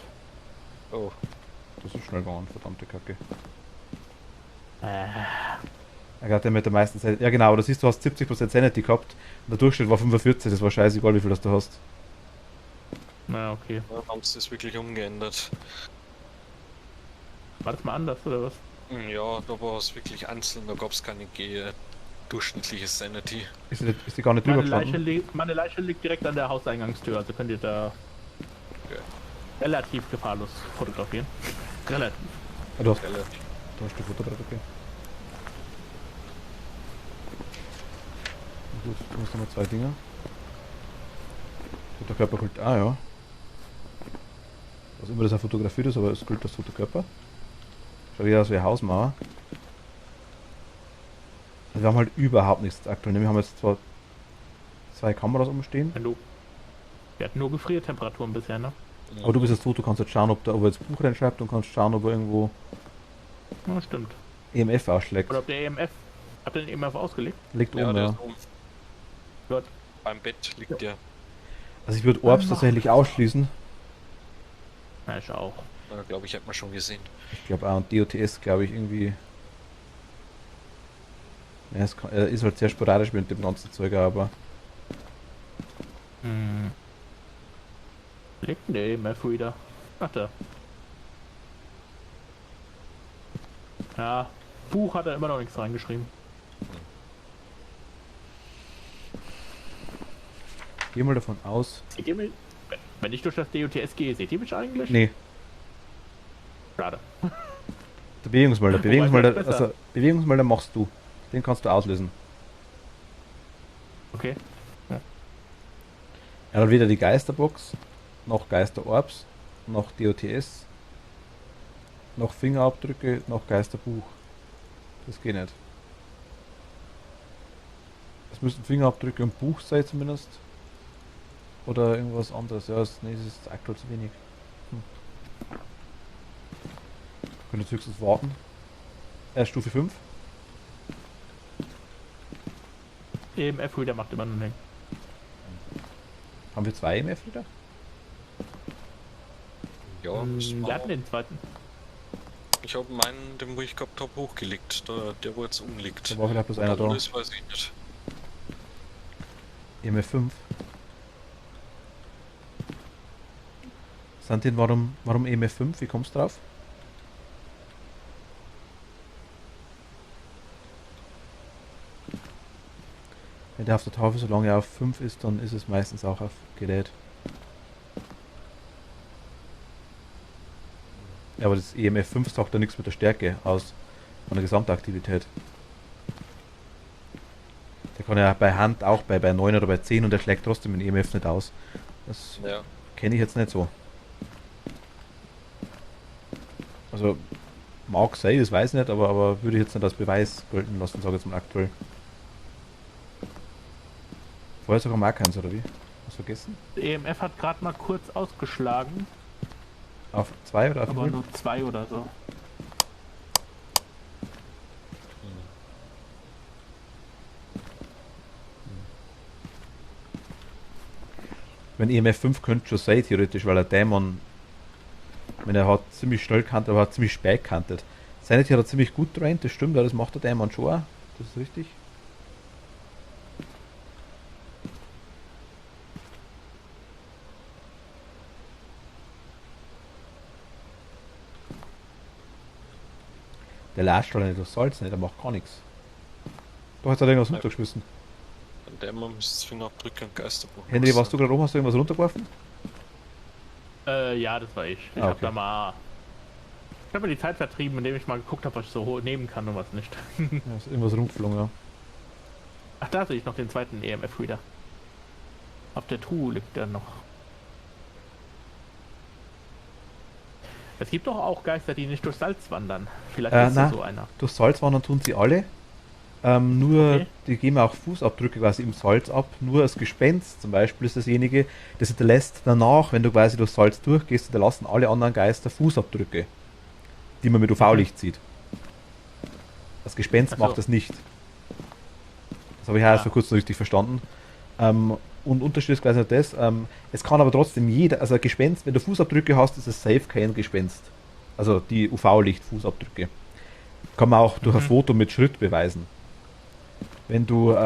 Oh. Das ist schnell gegangen, verdammte Kacke. Äh, Er hat ja mit der meisten Sanity. Ja genau, aber du siehst, du hast 70% Sanity gehabt und der Durchschnitt war 45, das war scheißegal, wie viel das du hast. na okay. Ja, haben sie das wirklich umgeändert. War das mal anders, oder was? Ja, da war es wirklich einzeln, da gab es keine durchschnittliche Sanity. Ist die gar nicht drüber gestanden? Meine Leiche liegt direkt an der Hauseingangstür, also könnt ihr da relativ gefahrlos fotografieren. Relativ. Ah, du hast Relativ. die Fotoapparat, okay. Na gut, du musst nochmal 2 Dinger. Fotokörperkult, ja. Was immer das auch fotografiert ist, aber es gilt als Fotokörper. Schaut eher aus wie eine Hausmauer. Also wir haben halt überhaupt nichts aktuell. Wir haben jetzt zwar 2 Kameras umstehen, Wir hatten nur Gefriertemperaturen bisher, ne? aber du bist jetzt tot, du kannst jetzt schauen, ob er jetzt Buch reinschreibt und kannst schauen, ob er irgendwo Ja, stimmt. EMF ausschlägt. Oder ob der EMF. Habt ihr den EMF ausgelegt? Liegt Ja, oben, der ja. ist oben. Gut. Beim Bett liegt der. Also ich würde Orbs tatsächlich ausschließen. Ja, ich auch. Glaube ich, hat man schon gesehen. Ich glaube auch, und DOTS, glaube ich, irgendwie. Ja, ist halt sehr sporadisch mit dem ganzen Zeug, aber. Liegt denn der EMF wieder? Ach da. Ja, Buch hat er immer noch nichts reingeschrieben. Geh mal davon aus. Seht ihr mich? Wenn ich durch das DOTS gehe, seht ihr mich eigentlich? Nee, Schade. der Bewegungsmelder. Wobei, Bewegungsmelder, das ist besser. also Bewegungsmelder machst du. Den kannst du auslösen. Okay. Er hat weder die Geisterbox, noch Geisterorbs, noch DOTS, noch Fingerabdrücke, noch Geisterbuch. Das geht nicht. Es müssten Fingerabdrücke und Buch sein zumindest. Oder irgendwas anderes. Ja, es ist aktuell zu wenig. Können jetzt höchstens warten. Stufe 5. EMF-Reader macht immer nur einen. Haben wir 2 EMF wieder? Ja, müssen Wir hatten wir. den zweiten. Ich habe meinen, den wo ich gehabt habe, hochgelegt. Der wo jetzt umliegt. Da war vielleicht bloß einer da. Das weiß ich nicht. EMF 5. Santin, warum EMF 5? Wie kommst du drauf? Wenn der auf der Tafel so lange auf 5 ist, dann ist es meistens auch auf Gerät. Ja, aber das EMF 5 sagt ja nichts mit der Stärke aus, von der Gesamtaktivität. Der kann ja bei Hand auch bei 9 oder bei 10 und der schlägt trotzdem den EMF nicht aus. Das Ja. kenne ich jetzt nicht so. Also, mag sein, das weiß ich nicht, aber würde ich jetzt nicht als Beweis gelten lassen, sage ich jetzt mal aktuell. Vorher sogar mal keins, oder wie? Hast du vergessen? Der EMF hat gerade mal kurz ausgeschlagen, Auf 2 oder auf aber 0? nur 2 oder so. Wenn EMF 5 könnte schon sein, theoretisch, weil der Dämon, wenn er hat ziemlich schnell kantet, aber hat ziemlich spät kantet. Sanity hat er ziemlich gut draint, das stimmt, aber das macht der Dämon schon auch. Das ist richtig. Der lasst halt nicht das Salz, nicht, der macht gar nichts. Doch, jetzt hat er irgendwas runtergeschmissen. An der man müsste Fingerabdrücke und Geisterbuch. Henry, warst du gerade oben, hast du irgendwas runtergeworfen? Ja, das war ich. Ich Ah, hab okay. da mal. Ich habe mir die Zeit vertrieben, indem ich mal geguckt habe, was ich so nehmen kann und was nicht. Ja, ist irgendwas rumgeflogen, ja. Ach, da sehe ich noch den zweiten EMF-Reader. Auf der Truhe liegt der noch. Es gibt doch auch Geister, die nicht durch Salz wandern. Vielleicht ist na. so einer. Durch Salz wandern tun sie alle. Nur, Okay. die geben auch Fußabdrücke quasi im Salz ab. Nur das Gespenst zum Beispiel ist dasjenige, das hinterlässt danach, wenn du quasi durch Salz durchgehst, hinterlassen alle anderen Geister Fußabdrücke, die man mit UV-Licht sieht. Das Gespenst Ach so. macht das nicht. Das habe ich erst Ah. vor kurzem richtig verstanden. Und Unterschied ist quasi nur das, es kann aber trotzdem jeder, also ein Gespenst, wenn du Fußabdrücke hast, ist es safe kein Gespenst. Also die UV-Licht-Fußabdrücke. Kann man auch durch ein Foto mit Schritt beweisen. Wenn du,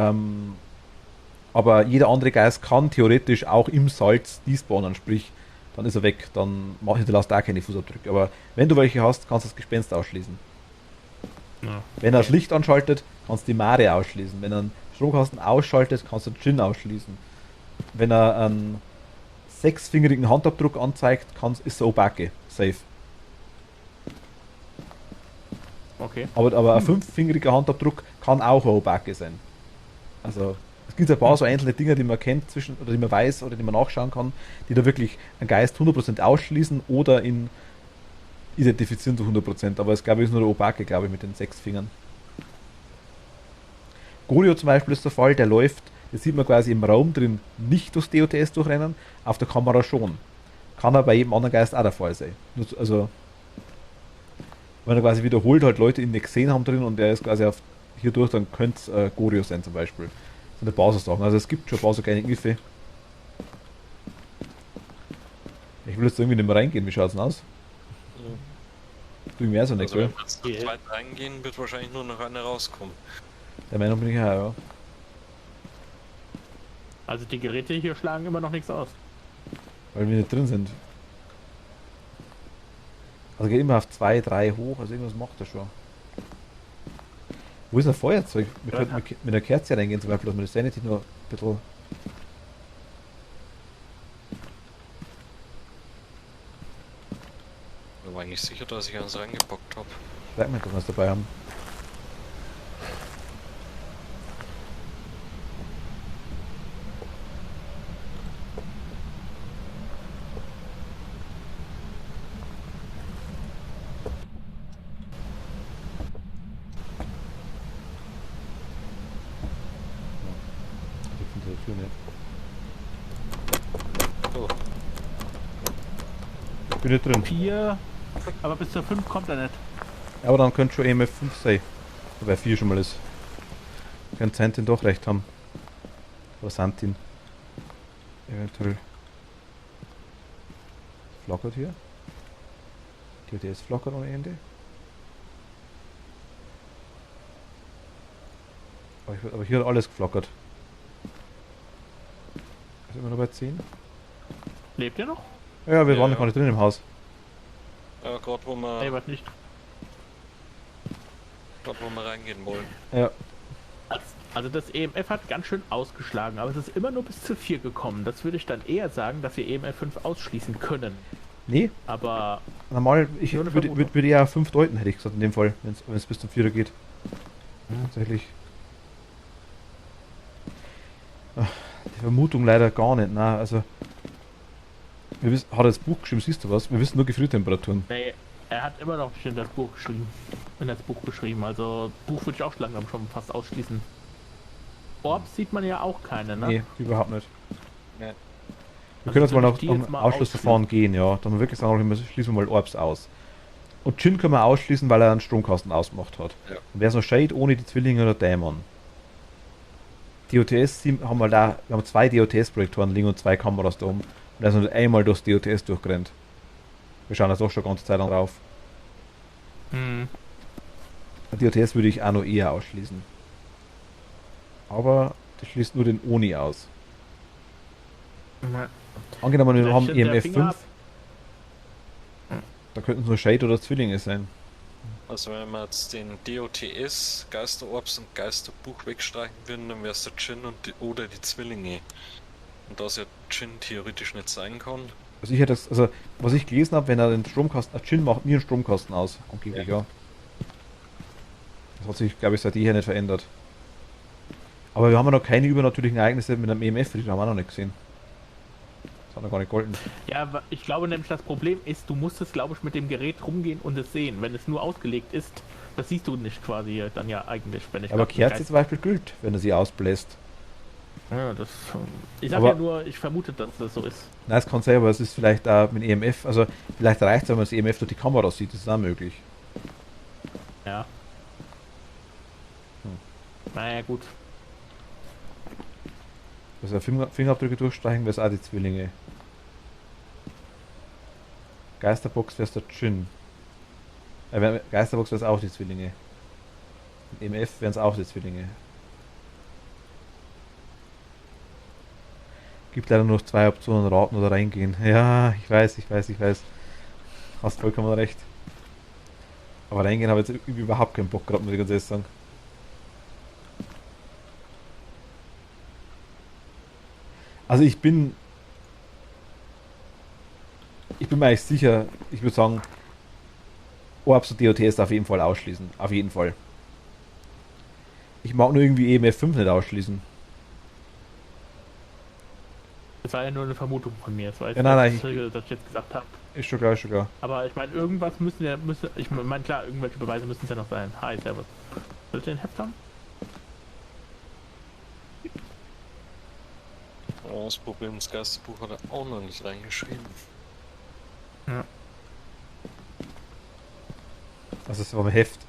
aber jeder andere Geist kann theoretisch auch im Salz despawnen, sprich, dann ist er weg. Dann hinterlässt er auch keine Fußabdrücke. Aber wenn du welche hast, kannst du das Gespenst ausschließen. Ja. Wenn er das Licht anschaltet, kannst du die Mare ausschließen. Wenn er einen Stromkasten ausschaltet, kannst du den Djinn ausschließen. Wenn er einen 6-fingerigen Handabdruck anzeigt, ist er Obake. Safe. Okay. Aber ein 5-fingeriger Handabdruck kann auch ein Obake sein. Also es gibt ein paar so einzelne Dinge, die man kennt oder die man weiß oder die man nachschauen kann, die da wirklich einen Geist 100% ausschließen oder ihn identifizieren zu 100%. Aber es glaube ich ist nur der Obake, glaube ich, mit den 6 Fingern. Gorio zum Beispiel ist der Fall, der läuft, das sieht man quasi im Raum drin nicht durchs DOTS durchrennen, auf der Kamera schon. Kann aber bei jedem anderen Geist auch der Fall sein. Also wenn er quasi wiederholt halt Leute ihn nicht gesehen haben drin und der ist quasi hier durch, dann könnte es Gorio sein zum Beispiel. Das sind ein paar so Sachen. Also es gibt schon ein paar so kleine Kniffe. Ich will jetzt irgendwie nicht mehr reingehen, wie schaut es denn aus? Du mehr so nicht, Also wenn gell? wir jetzt zu zweit reingehen, wird wahrscheinlich nur noch einer rauskommen. Der Meinung bin ich ja. Also die Geräte hier schlagen immer noch nichts aus. Weil wir nicht drin sind. Also geht immer auf 2, 3 hoch, also irgendwas macht er schon. Wo ist ein Feuerzeug? Wir könnten mit einer Kerze reingehen zum Beispiel, dass wir das Sanity nur ein bisschen... Ich war eigentlich sicher, dass ich eins reingepackt habe. Sag mal, dass wir es dabei haben. Oh, Ich bin nicht drin. 4, aber bis zur 5 kommt er nicht. Aber dann könnte schon EMF 5 sein. Wobei 4 schon mal ist. Könnte Santin doch recht haben. Oder Santin. Eventuell. Flackert hier. DTS flackert ohne Ende. Aber hier hat alles geflackert. Ist immer noch bei 10? Lebt ihr noch? Ja, wir Ja, waren ja. gar nicht drin im Haus. ja, gerade wo Nee, wir was nicht. reingehen wollen. Ja. Also das EMF hat ganz schön ausgeschlagen, aber es ist immer nur bis zu 4 gekommen. Das würde ich dann eher sagen, dass wir EMF 5 ausschließen können. Nee, Aber normal, ich Nur eine würde Vermutung. würd eher 5 deuten, hätte ich gesagt, in dem Fall, wenn es bis zum 4er geht. Tatsächlich. Ach, die Vermutung leider gar nicht, nein, also. Hat er das Buch geschrieben, siehst du was? Wir wissen nur Gefriertemperaturen. nee, er hat immer noch nicht in das Buch geschrieben. Also Buch würde ich auch schon langsam schon fast ausschließen. Orbs sieht man ja auch keine, ne? Nee, überhaupt nicht. Nee. Wir Also können jetzt mal würde nach ich die jetzt dem mal Ausschlussverfahren gehen, ja. Dann wirklich sagen, wir schließen wir mal Orbs aus. Und Jin können wir ausschließen, weil er einen Stromkasten ausgemacht hat. Ja. Und wer ist noch Shade ohne die Zwillinge oder Dämon? DOTS haben wir da, wir haben 2 DOTS-Projektoren liegen und 2 Kameras da oben. Und er ist noch nicht einmal durchs DOTS durchgerannt. Wir schauen jetzt auch schon ganze Zeit lang drauf. Hm. DOTS würde ich auch noch eher ausschließen. Aber das schließt nur den Oni aus. Angenommen, wir Da haben steht der EMF Finger 5. Da könnten es nur Shade oder Zwillinge sein. Also wenn wir jetzt den DOTS, Geisterorbs und Geisterbuch wegstreichen würden, dann wäre es der Djinn oder die Zwillinge. Und da es ja Djinn theoretisch nicht sein kann, Also ich hätte das, also was ich gelesen habe, wenn er den Stromkasten, Jin macht nie einen Stromkasten aus, angeblich, ja. Das hat sich, glaube ich, seit jeher nicht verändert. Aber wir haben ja noch keine übernatürlichen Ereignisse mit einem EMF-Reader, haben wir auch noch nicht gesehen. Das hat noch gar nicht golden. Ja, ich glaube nämlich, das Problem ist, du musst es, glaube ich, mit dem Gerät rumgehen und es sehen. Wenn es nur ausgelegt ist, das siehst du nicht quasi dann ja eigentlich, wenn ich Aber glaub, Kerze zum Beispiel gilt, wenn er sie ausbläst. Ja, das. Ich sag Aber- ja nur, ich vermute, dass das so ist. Nein, es kann sein, aber es ist vielleicht auch mit EMF, also vielleicht reicht es, wenn man das EMF durch die Kamera sieht, das ist auch möglich. Ja. Naja, gut. Also Fingerabdrücke durchstreichen wäre es auch die Zwillinge. Geisterbox wäre es der Djinn. Geisterbox wäre es auch die Zwillinge. Im EMF wären es auch die Zwillinge. Gibt leider nur noch 2 Optionen, raten oder reingehen. Ja, ich weiß. Hast vollkommen recht. Aber reingehen habe ich jetzt irgendwie überhaupt keinen Bock gerade, muss ich ganz ehrlich sagen. Also ich bin mir eigentlich sicher, ich würde sagen, Orbs und DOTS auf jeden Fall ausschließen. Auf jeden Fall. Ich mag nur irgendwie EMF 5 nicht ausschließen. Das war ja nur eine Vermutung von mir. Das war jetzt Ja, nein, dass ich jetzt gesagt habe. Ist schon klar, ist schon klar. Aber ich meine, irgendwas ich meine, klar, irgendwelche Beweise müssen es ja noch sein. Hi, servus. Willst du den Heft haben? Ja, das Problem, das Geisterbuch hat er auch noch nicht reingeschrieben. Ja. Also es war mein Heft.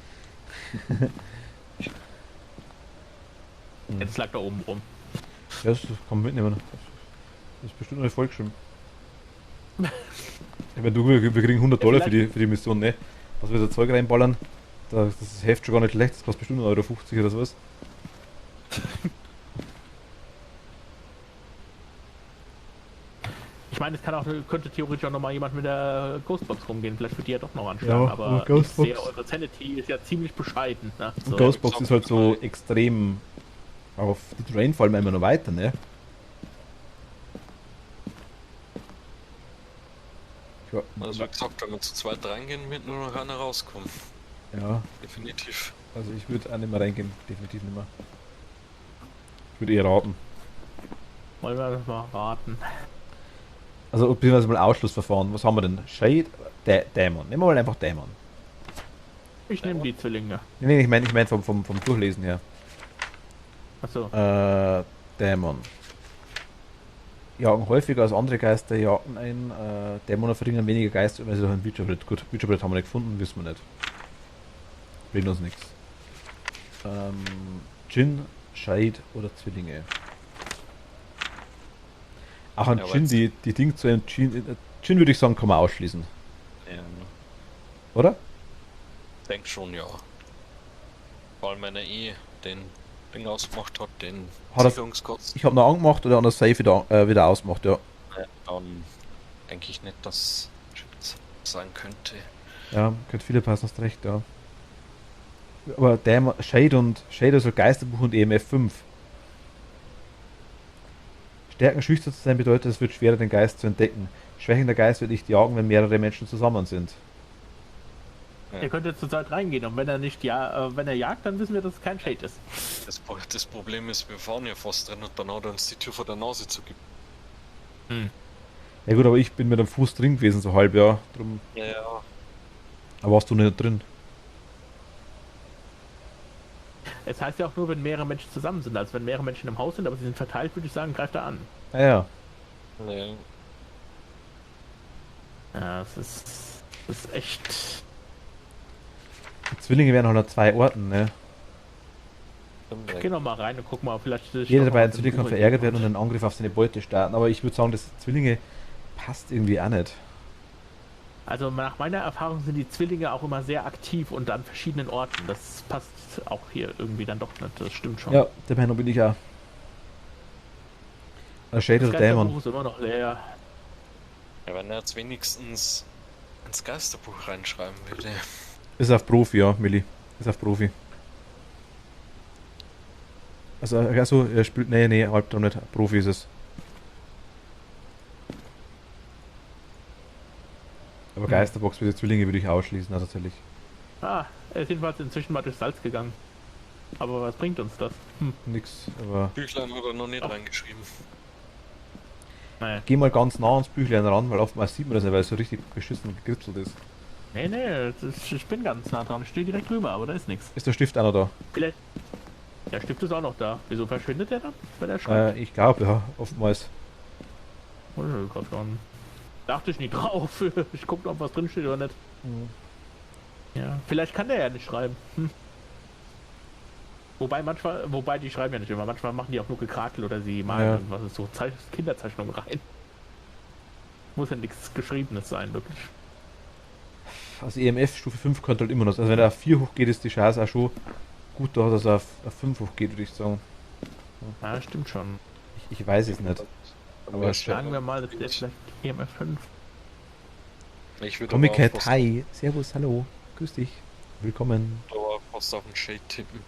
Jetzt lag da oben rum. Ja, das kann man mitnehmen. Das ist bestimmt noch nicht vollgeschrieben. Ich meine, wir kriegen $100 für die Mission, ne? Was wir da Zeug reinballern, das Heft schon gar nicht schlecht, das kostet bestimmt 1,50 € oder sowas. Ich meine, könnte theoretisch auch noch mal jemand mit der Ghostbox rumgehen. Vielleicht wird die ja doch noch anschauen. Ja, aber Ghostbox. ich sehe, eure Sanity ist ja ziemlich bescheiden. Ne? Und Ghostbox ist halt so extrem auf die Terrain fallen wir immer noch weiter, ne? Ja, Also wie gesagt, wenn wir zu zweit reingehen, wird nur noch einer rauskommen. ja, Definitiv. also ich würde auch nicht mehr reingehen, definitiv nicht mehr. Ich würde eher raten. Wollen wir das mal raten? Also beziehungsweise mal Ausschlussverfahren. Was haben wir denn? Shade, Dämon. Nehmen wir mal einfach Dämon. Ich nehme die Zwillinge. Nee, ich meine vom Durchlesen her. Achso. Dämon. Jagen häufiger als andere Geister jagen ein. Dämonen verringern weniger Geister, weil sie doch ein Witcherbrett. Gut, Witcherbrett haben wir nicht gefunden, wissen wir nicht. Bringt uns nichts. Djinn, Shade oder Zwillinge. Auch an Ja, Djinn, die Dinge zu einem Djinn würde ich sagen, kann man ausschließen. Ja, Oder? denk schon, ja. Vor allem wenn er den Ding ausgemacht hat, den Hat er- Sicherungskotz. Ich habe noch angemacht oder an der Safe wieder ausgemacht, ja. Dann denke ich nicht, dass Schutz sein könnte. Ja, könnte viele passen, hast recht, ja. Aber Shade ist ein Geisterbuch und EMF 5. Stärken schüchtern zu sein bedeutet, es wird schwerer, den Geist zu entdecken. Schwächen der Geist wird nicht jagen, wenn mehrere Menschen zusammen sind. Ihr könnt jetzt zur Zeit reingehen und wenn er wenn er jagt, dann wissen wir, dass es kein Shade ist. Das Problem ist, wir fahren ja fast drin und dann hat er uns die Tür vor der Nase zugegeben. Ja gut, aber ich bin mit dem Fuß drin gewesen, so halb, ja. Drum, Ja, ja. aber warst du nicht drin? Es heißt ja auch nur, wenn mehrere Menschen zusammen sind. Also wenn mehrere Menschen im Haus sind, aber sie sind verteilt, würde ich sagen, greift er an. Ja, ja. Nee. Ja, das ist echt... Die Zwillinge wären halt an 2 Orten, ne? Ich geh noch mal rein und guck mal, vielleicht... Jeder der beiden Zwillinge kann verärgert werden und einen Angriff auf seine Beute starten, aber ich würde sagen, das Zwillinge passt irgendwie auch nicht. Also nach meiner Erfahrung sind die Zwillinge auch immer sehr aktiv und an verschiedenen Orten. Das passt auch hier irgendwie dann doch nicht. Das stimmt schon. Ja, der Meinung bin ich auch. Shade Das oder Dämon. Geisterbuch ist immer noch leer. Ja, wenn er jetzt wenigstens ins Geisterbuch reinschreiben würde. Ist auf Profi, ja, Milli. Ist auf Profi. Also, er spielt. Nee, Albtraum nicht. Profi ist es. Aber Geisterbox für die Zwillinge würde ich ausschließen, also tatsächlich. Ah, er ist jedenfalls inzwischen mal durchs Salz gegangen. Aber was bringt uns das? Nix, aber. Büchlein hat er noch nicht reingeschrieben. Naja. Geh mal ganz nah ans Büchlein ran, weil oftmals sieht man das nicht, weil es so richtig beschissen gekritzelt ist. Nee, ich bin ganz nah dran. Ich stehe direkt drüber, aber da ist nichts. Ist der Stift auch noch da? Vielleicht. Der Stift ist auch noch da. Wieso verschwindet der dann, wenn er schreibt? Ich glaube, ja, oftmals. Dachte ich nie drauf. Ich gucke, ob was drin steht oder nicht. Ja, vielleicht kann der ja nicht schreiben. Wobei die schreiben ja nicht immer. Manchmal machen die auch nur Gekrakel oder sie malen Ja. irgendwas. Ist so Kinderzeichnungen rein. Muss ja nichts Geschriebenes sein, wirklich. Also EMF Stufe 5 könnte halt immer noch. Also wenn er auf 4 hochgeht, ist die Chance auch schon gut da, dass er auf 5 hochgeht, würde ich sagen. Ja, stimmt schon. Ich weiß es nicht. Aber Sagen wir mal, das ist jetzt vielleicht EMF 5. Ich würde Comic-Cat, hi. Servus, hallo. Grüß dich. Willkommen. aber fast auf den Shade tippen.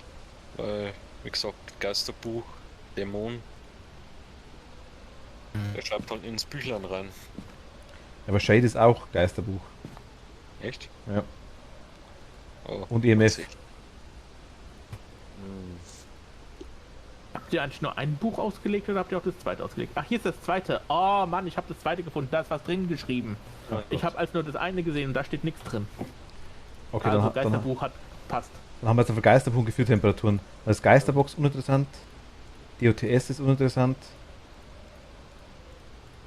Weil, wie gesagt, Geisterbuch, Dämon. Der schreibt halt ins Büchlein rein. Aber Shade ist auch Geisterbuch. Echt? Ja. Oh, Und EMF. Hm. Habt ihr eigentlich nur ein Buch ausgelegt oder habt ihr auch das zweite ausgelegt? Ach, hier ist das zweite. Oh Mann, ich habe das zweite gefunden. Da ist was drin geschrieben. Ich habe als nur das eine gesehen und da steht nichts drin. Okay, Also dann Geisterbuch hat passt. haben wir jetzt auf Geisterbuch Gefühltemperaturen. Das Geisterbox uninteressant. DOTS ist uninteressant.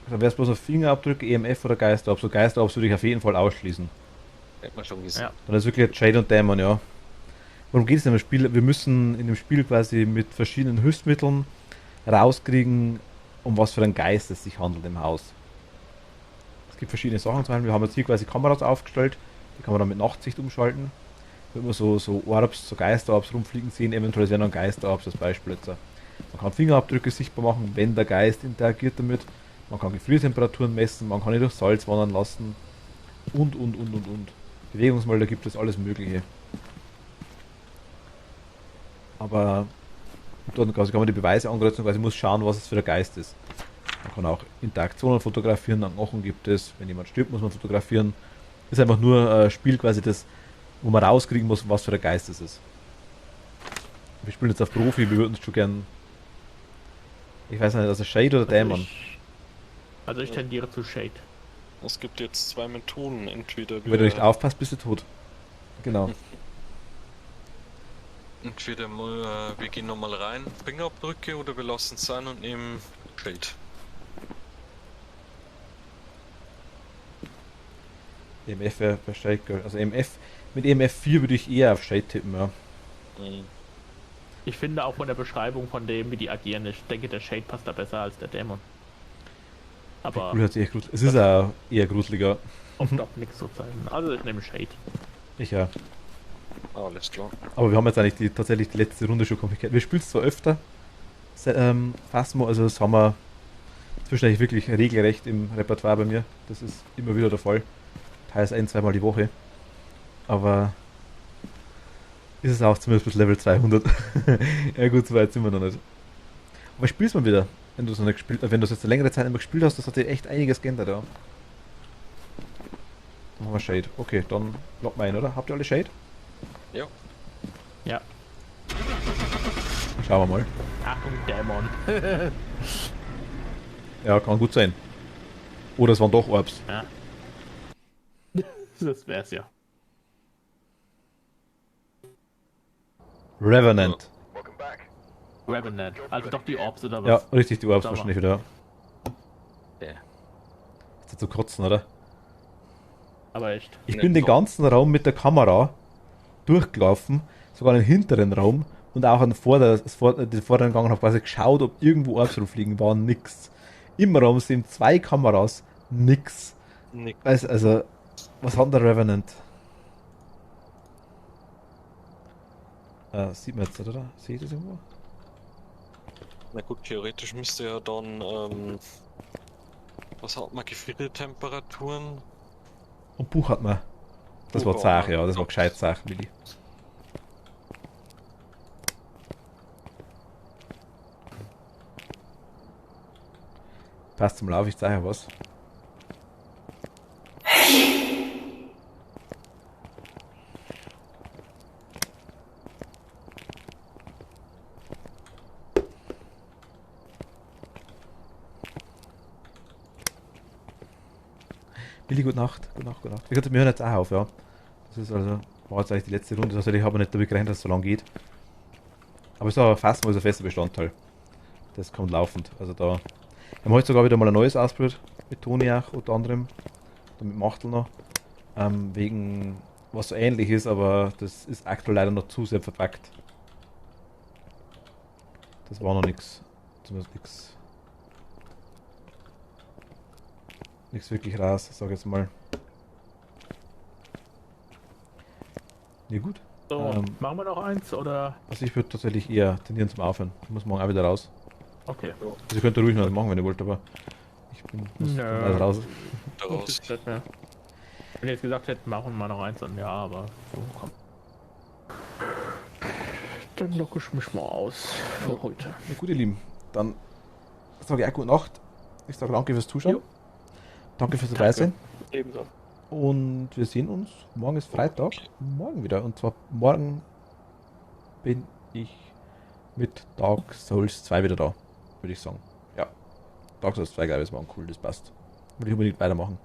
Dann wäre es bloß auf Fingerabdrücke, EMF oder Geisterabs. So Geisterabs würde ich auf jeden Fall ausschließen. Hätte man schon gesehen. Ja. Dann ist wirklich Shade und Dämon, ja. Worum geht es denn im Spiel? Wir müssen in dem Spiel quasi mit verschiedenen Hilfsmitteln rauskriegen, um was für einen Geist es sich handelt im Haus. Es gibt verschiedene Sachen zu haben. Wir haben jetzt hier quasi Kameras aufgestellt, die kann man dann mit Nachtsicht umschalten. Wenn wir so Orbs, so Geisterorbs rumfliegen sehen, eventuell wären dann Geisterorbs als Beispiel jetzt. Man kann Fingerabdrücke sichtbar machen, wenn der Geist interagiert damit. Man kann Gefriertemperaturen messen, man kann ihn durch Salz wandern lassen und. Bewegungsmelder gibt es alles Mögliche. Aber dort kann man die Beweise ankreuzen und quasi muss schauen, was es für der Geist ist. Man kann auch Interaktionen fotografieren, Knochen gibt es, wenn jemand stirbt, muss man fotografieren. Ist einfach nur ein Spiel quasi das, wo man rauskriegen muss, was für der Geist es ist. Wir spielen jetzt auf Profi, wir würden es schon gern. Ich weiß nicht, also Shade oder Dämon. Also ich tendiere zu Shade. Es gibt jetzt zwei Methoden. Entweder Wenn du nicht aufpasst, bist du tot. Genau. Entweder mal, wir gehen nochmal rein, Fingerabdrücke, oder wir lassen es sein und nehmen Shade. EMF wäre bei Shade, also mit EMF 4 würde ich eher auf Shade tippen, ja. Mhm. Ich finde auch von der Beschreibung von dem, wie die agieren, ich denke, der Shade passt da besser als der Dämon. Aber Cool, es ist auch eher gruseliger. oft doch nichts so sein. Also ich nehme Shade. Ich ja. Alles klar. Aber wir haben jetzt eigentlich tatsächlich die letzte Runde schon kompliziert. Wir spielen es zwar öfter, Phasmo, also das haben wir zwischendurch wirklich regelrecht im Repertoire bei mir. Das ist immer wieder der Fall. Teils ein-, zweimal die Woche. Aber ist es auch zumindest bis Level 200. Ja gut, so weit sind wir noch nicht. Aber spielst du mal wieder, wenn du es noch nicht gespielt, wenn du es jetzt eine längere Zeit nicht mehr gespielt hast, das hat sich echt einiges geändert, ja. Dann haben wir Shade. Okay, dann locken wir ein, oder? Habt ihr alle Shade? Ja. Ja. Schauen wir mal. Achtung, Dämon. Ja, kann gut sein. Oder es waren doch Orbs. Ja. Das wär's ja. Revenant. Welcome back. Revenant. Also doch die Orbs oder was? Ja, richtig, die Orbs Sauber. wahrscheinlich wieder. Ja. Jetzt zu kotzen, oder? Aber echt. Ich Nee, bin den doch. ganzen Raum mit der Kamera durchgelaufen, sogar den hinteren Raum und auch den vorderen Gang und habe quasi geschaut, ob irgendwo Orbs rumfliegen, war nix. Im Raum sind 2 Kameras, nix. Nick. Also, was hat der Revenant? Sieht man jetzt, oder? Sehe ich das irgendwo? Na gut, theoretisch müsste ja dann, was hat man, Gefriertemperaturen? Und Buch hat man. Das war Buch Zach, auch, ja, das ja. war gescheit Zach, Willi. Passt zum Lauf, ich zeige was. Willi, gute Nacht, gute Nacht, gute Nacht. Wir hören jetzt auch auf, ja. Das ist also, war jetzt eigentlich die letzte Runde, also ich habe nicht damit gerechnet, dass es so lange geht. Aber es ist aber fast mal so ein fester Bestandteil. Das kommt laufend, also da. Wir haben heute sogar wieder mal ein neues ausprobiert, mit Toni auch, unter anderem. Und mit Machtel noch. Wegen, was so ähnlich ist, aber das ist aktuell leider noch zu sehr verpackt. Das war noch nichts. Zumindest nichts. Nichts wirklich raus, sag ich jetzt mal. Ja gut. So, machen wir noch eins oder? Also ich würde tatsächlich eher tendieren zum Aufhören. Ich muss morgen auch wieder raus. Okay. Also ihr könnt ruhig noch was machen, wenn ihr wollt, aber Ich muss Nö. also raus. Daraus. Das ist nicht mehr. Wenn ihr jetzt gesagt hättet, machen wir noch eins, dann ja, aber so, komm. Dann locke ich mich mal aus für heute. Ja, gut, ihr Lieben. Dann sage ich auch gute Nacht. Ich sage danke fürs Zuschauen. Jo. Danke fürs dabei sein. Ebenso. Und wir sehen uns. Morgen ist Freitag. Morgen wieder. Und zwar morgen bin ich mit Dark Souls 2 wieder da. Würde ich sagen. Ja. Dark Souls 2, glaube ich, ist morgen cool. Das passt. Würde ich unbedingt weitermachen.